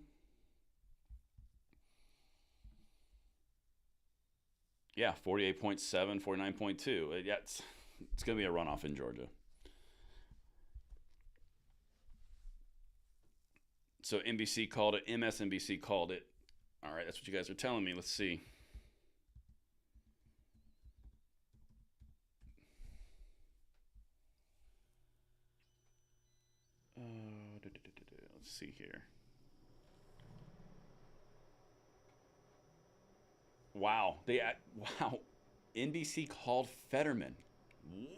Yeah, 48.7, 49.2. Yeah, it's going to be a runoff in Georgia. So NBC called it. MSNBC called it. All right, that's what you guys are telling me. Let's see. Let's see here. Wow. Wow. NBC called Fetterman.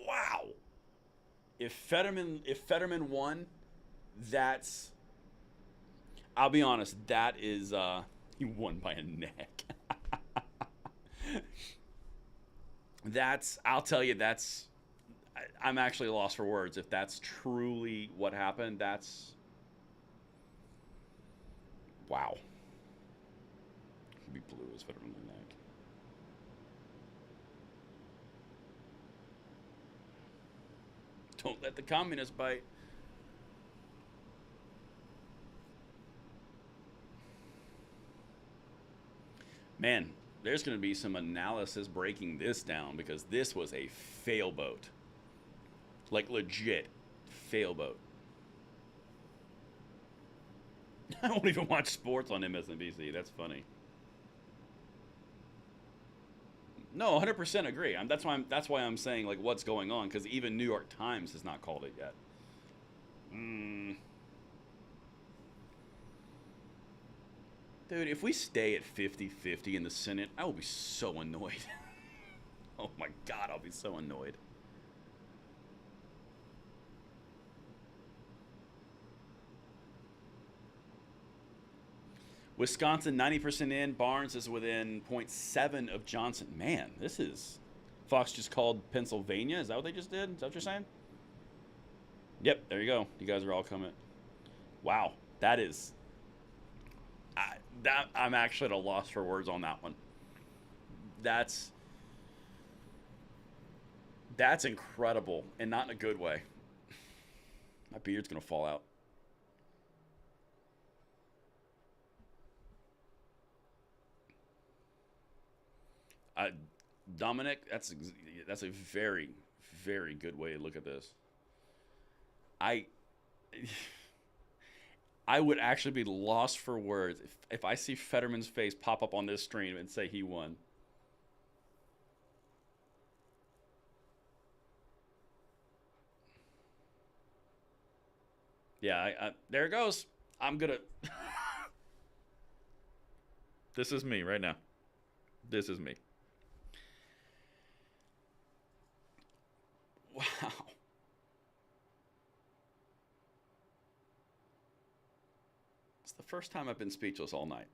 Wow. If Fetterman won, that's, I'll be honest, that is he won by a neck. I'll tell you, I'm actually lost for words. If that's truly what happened, that's, wow. He'd be blue as Fetterman in the neck. Don't let the communists bite. Man, there's going to be some analysis breaking this down because this was a failboat. Like, legit failboat. I don't even watch sports on MSNBC. That's funny. No, 100% agree. That's why I'm saying, like, what's going on, because even New York Times has not called it yet. Dude, if we stay at 50-50 in the Senate, I will be so annoyed. Oh my God, I'll be so annoyed. Wisconsin 90% in. Barnes is within 0.7 of Johnson. Man, this is... Fox just called Pennsylvania. Is that what they just did? Is that what you're saying? Yep, there you go. You guys are all coming. Wow, that is... I'm actually at a loss for words on that one. That's incredible, and not in a good way. My beard's gonna fall out. Dominic, that's a very, very good way to look at this. I would actually be lost for words if I see Fetterman's face pop up on this stream and say he won. Yeah, there it goes. I'm gonna... This is me right now. This is me. Wow. It's the first time I've been speechless all night.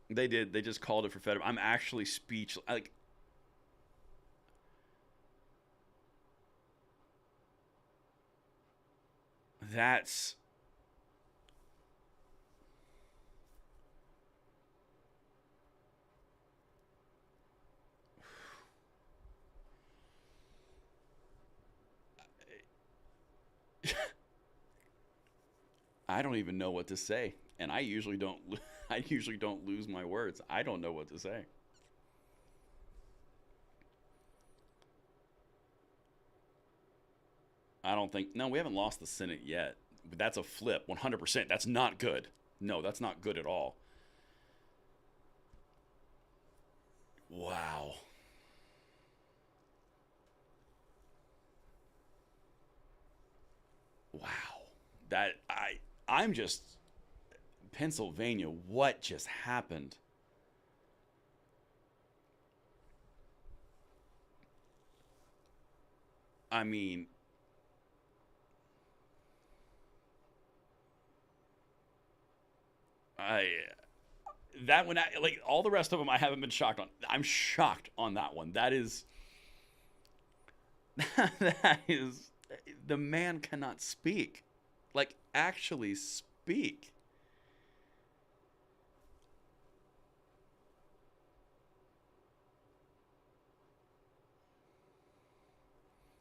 They did. They just called it for Fetterman. I'm actually speechless. Like, that's... I don't even know what to say, and I usually don't. I usually don't lose my words. I don't know what to say. I don't think. No, we haven't lost the Senate yet. But that's a flip, 100%. That's not good. No, that's not good at all. Wow. Wow. I'm just... Pennsylvania, what just happened? I mean, that one, like, all the rest of them I haven't been shocked on. I'm shocked on that one. That is the man cannot speak. Like, actually speak.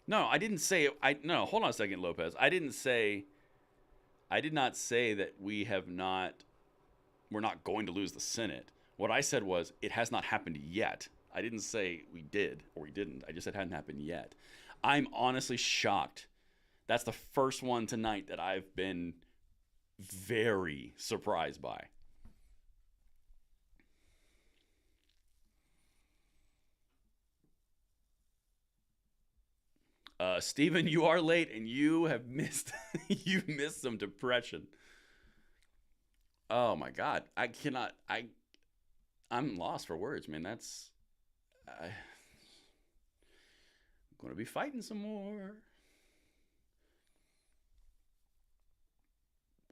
No, I didn't say... No, hold on a second, Lopez. I did not say that we're not going to lose the Senate. What I said was, it has not happened yet. I didn't say we did or we didn't. I just said it hadn't happened yet. I'm honestly shocked. That's the first one tonight that I've been very surprised by. Steven, you are late and you have missed you missed some depression. Oh my god. I'm lost for words, man. I'm going to be fighting some more.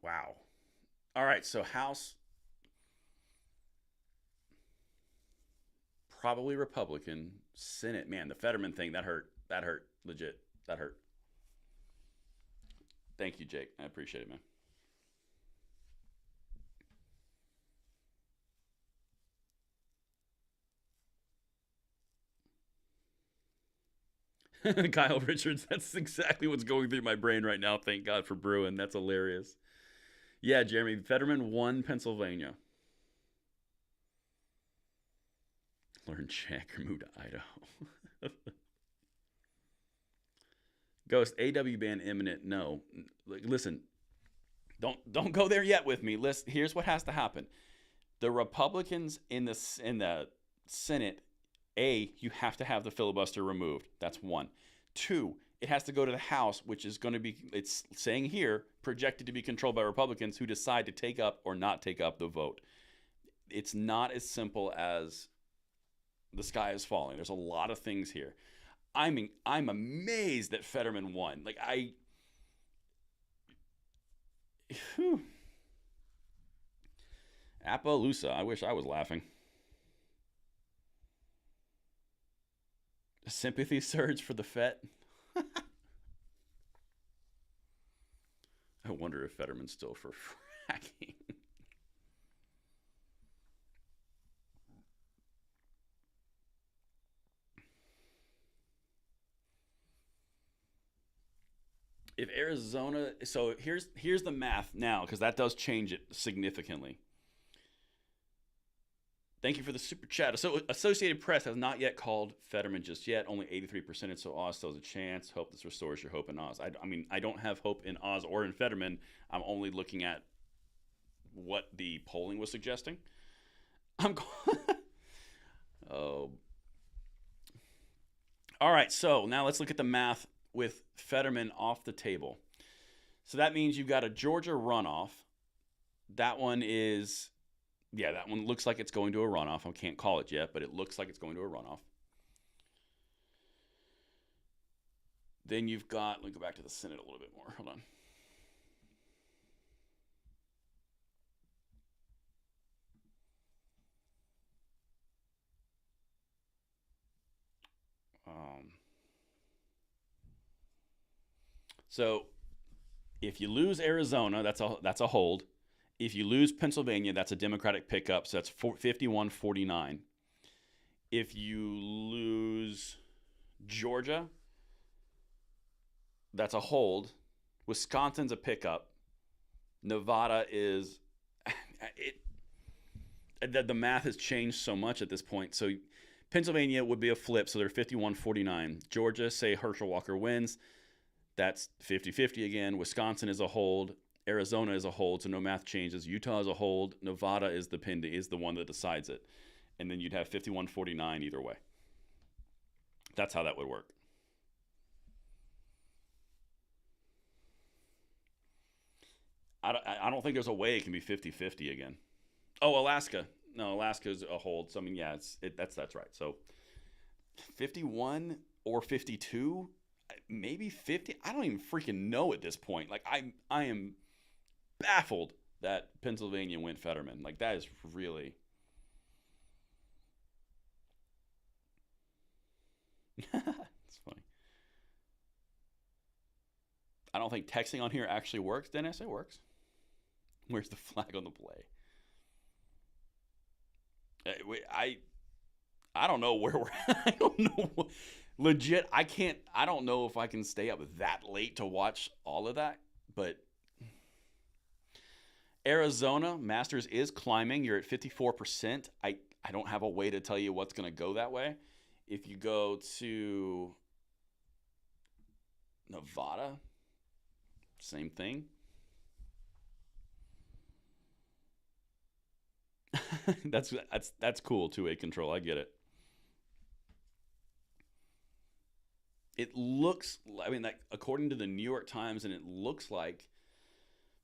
Wow. All right, so House probably Republican, Senate, man, the Fetterman thing that hurt. That hurt legit. That hurt. Thank you, Jake. I appreciate it, man. Kyle Richards, that's exactly what's going through my brain right now. Thank God for Bruin. That's hilarious. Yeah, Jeremy, Fetterman won Pennsylvania. Learn Czech or move to Idaho. Ghost, AW ban imminent. No. Listen, don't go there yet with me. Listen, here's what has to happen. The Republicans in the Senate, you have to have the filibuster removed. That's one. Two, it has to go to the House, which is going to be, it's saying here, projected to be controlled by Republicans who decide to take up or not take up the vote. It's not as simple as the sky is falling. There's a lot of things here. I'm amazed that Fetterman won. Whew. Appaloosa. I wish I was laughing. A sympathy surge for the Fet. I wonder if Fetterman's still for fracking. If Arizona, so here's the math now, because that does change it significantly. Thank you for the super chat. So Associated Press has not yet called Fetterman just yet. Only 83%, so Oz still has a chance. Hope this restores your hope in Oz. I mean, I don't have hope in Oz or in Fetterman. I'm only looking at what the polling was suggesting. Oh. All right, so now let's look at the math with Fetterman off the table. So that means you've got a Georgia runoff. That one is, yeah, that one looks like it's going to a runoff. I can't call it yet, but it looks like it's going to a runoff. Then you've got, let me go back to the Senate a little bit more. Hold on. So if you lose Arizona, that's a hold. If you lose Pennsylvania, that's a Democratic pickup, so that's 51-49. If you lose Georgia, that's a hold. Wisconsin's a pickup. Nevada is the math has changed so much at this point. So Pennsylvania would be a flip, so they're 51-49. Georgia, say Herschel Walker wins, that's 50-50 again. Wisconsin is a hold. Arizona is a hold, so no math changes. Utah is a hold. Nevada is the one that decides it. And then you'd have 51-49 either way. That's how that would work. I don't think there's a way it can be 50-50 again. Oh, Alaska. No, Alaska's a hold. So I mean, yeah, that's right. So 51 or 52, maybe 50. I don't even freaking know at this point. Like I am baffled that Pennsylvania went Fetterman. Like that is really. It's funny. I don't think texting on here actually works. Dennis, it works. Where's the flag on the play? I don't know where we're at. I don't know. Legit, I don't know if I can stay up that late to watch all of that, but Arizona Masters is climbing. You're at 54%. I don't have a way to tell you what's going to go that way. If you go to Nevada, same thing. that's cool, 2-way control. I get it. It looks, I mean, like according to the New York Times, and it looks like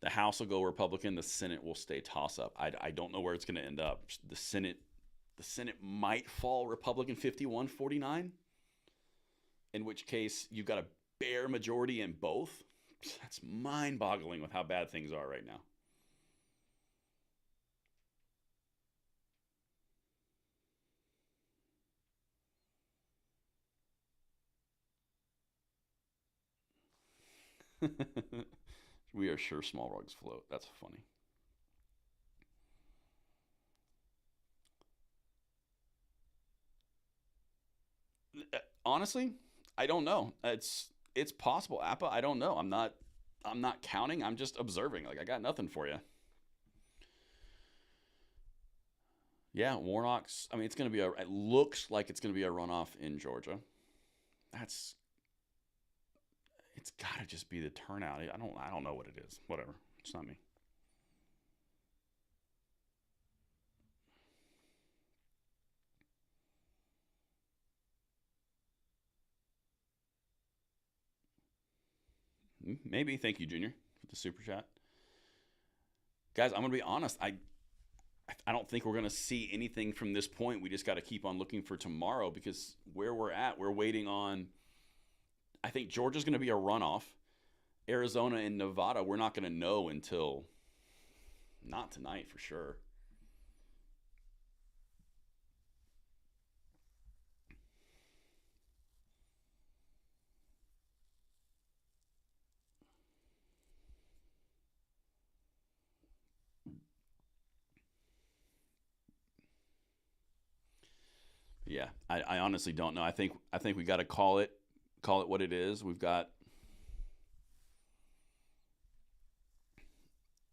the House will go Republican, the Senate will stay toss up. I don't know where it's going to end up. The Senate might fall Republican 51-49, in which case you've got a bare majority in both. That's mind-boggling with how bad things are right now. We are sure small rugs float. That's funny. Honestly, I don't know. It's possible, Appa. I don't know. I'm not counting. I'm just observing. Like I got nothing for you. Yeah, Warnock's. I mean, it's going to be a. It looks like it's going to be a runoff in Georgia. That's. It's got to just be the turnout. I don't know what it is. Whatever. It's not me. Maybe. Thank you, Junior, for the super chat. Guys, I'm gonna be honest. I don't think we're gonna see anything from this point. We just got to keep on looking for tomorrow because where we're at, we're waiting on. I think Georgia's gonna be a runoff. Arizona and Nevada, we're not gonna know until not tonight for sure. Yeah, I honestly don't know. I think we got to call it what it is. We've got.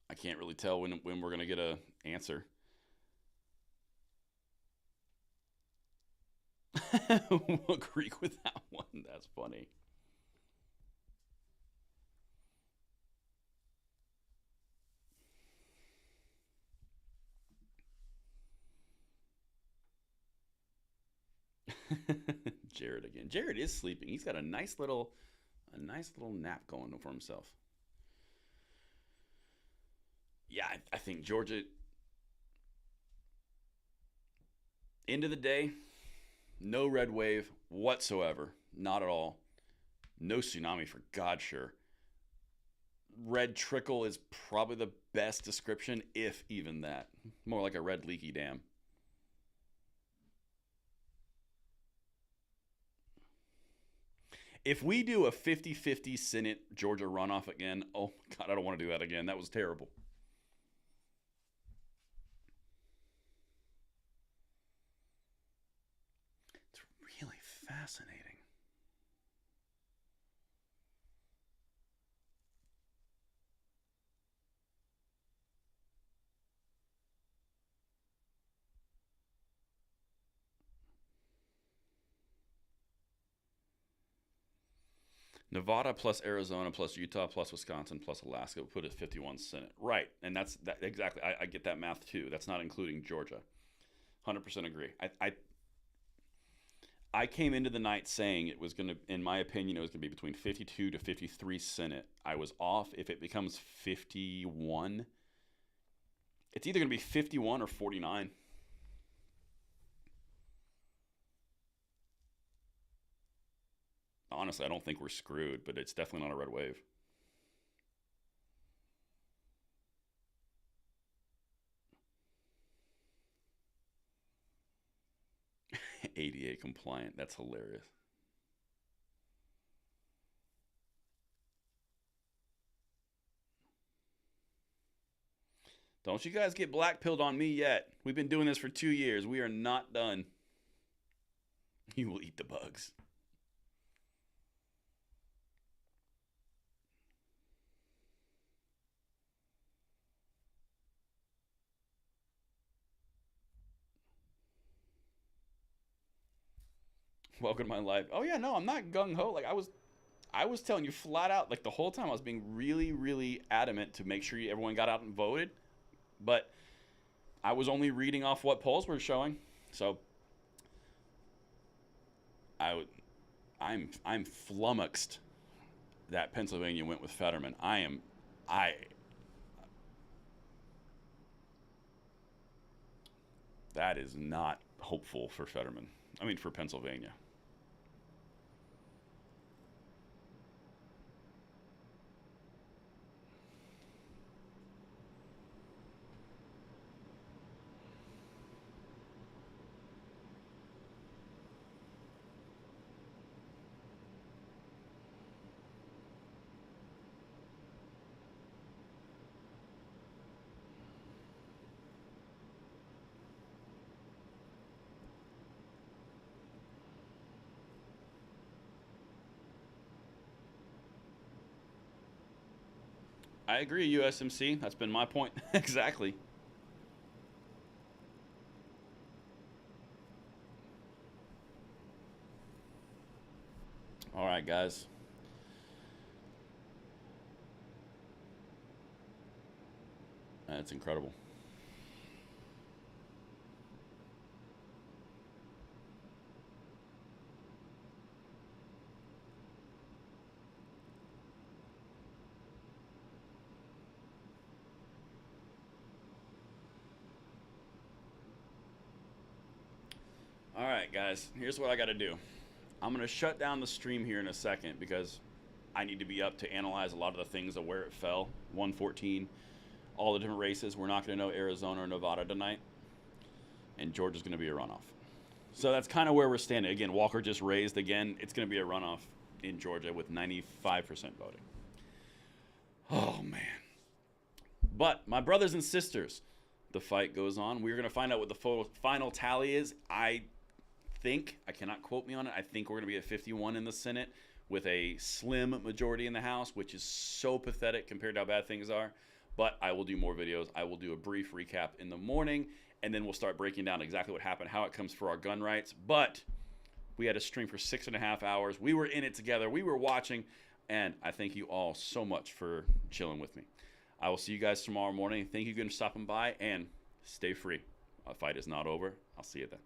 I can't really tell when we're gonna get a answer. We'll agree with that one. That's funny. Jared again. Jared is sleeping. He's got a nice little nap going for himself. Yeah, I think Georgia. End of the day, no red wave whatsoever. Not at all. No tsunami for God sure. Red trickle is probably the best description, if even that. More like a red leaky dam. If we do a 50-50 Senate Georgia runoff again, oh God, I don't want to do that again. That was terrible. It's really fascinating. Nevada plus Arizona plus Utah plus Wisconsin plus Alaska would put it 51 Senate. Right. And that's that exactly. I get that math too. That's not including Georgia. 100% agree. I came into the night saying it was going to, in my opinion, it was going to be between 52 to 53 Senate. I was off. If it becomes 51, it's either going to be 51 or 49. Honestly, I don't think we're screwed, but it's definitely not a red wave. 88 compliant. That's hilarious. Don't you guys get black pilled on me yet. We've been doing this for 2 years. We are not done. You will eat the bugs. Welcome to my life. Oh yeah, no, I'm not gung ho. Like I was telling you flat out, like the whole time I was being really, really adamant to make sure everyone got out and voted. But I was only reading off what polls were showing. So I would I'm flummoxed that Pennsylvania went with Fetterman. That is not hopeful for Fetterman. I mean, for Pennsylvania. I agree, USMC. That's been my point. Exactly. All right, guys. That's incredible. All right, guys. Here's what I got to do. I'm going to shut down the stream here in a second because I need to be up to analyze a lot of the things of where it fell. 114, all the different races. We're not going to know Arizona or Nevada tonight. And Georgia's going to be a runoff. So that's kind of where we're standing. Again, Walker just raised again. It's going to be a runoff in Georgia with 95% voting. Oh, man. But my brothers and sisters, the fight goes on. We're going to find out what the final tally is. I cannot quote me on it, I think we're going to be at 51 in the Senate with a slim majority in the House, which is so pathetic compared to how bad things are. But I will do more videos. I will do a brief recap in the morning, and then we'll start breaking down exactly what happened, how it comes for our gun rights. But we had a stream for 6.5 hours. We were in it together. We were watching, and I thank you all so much for chilling with me. I will see you guys tomorrow morning. Thank you again for stopping by, and stay free. Our fight is not over. I'll see you then.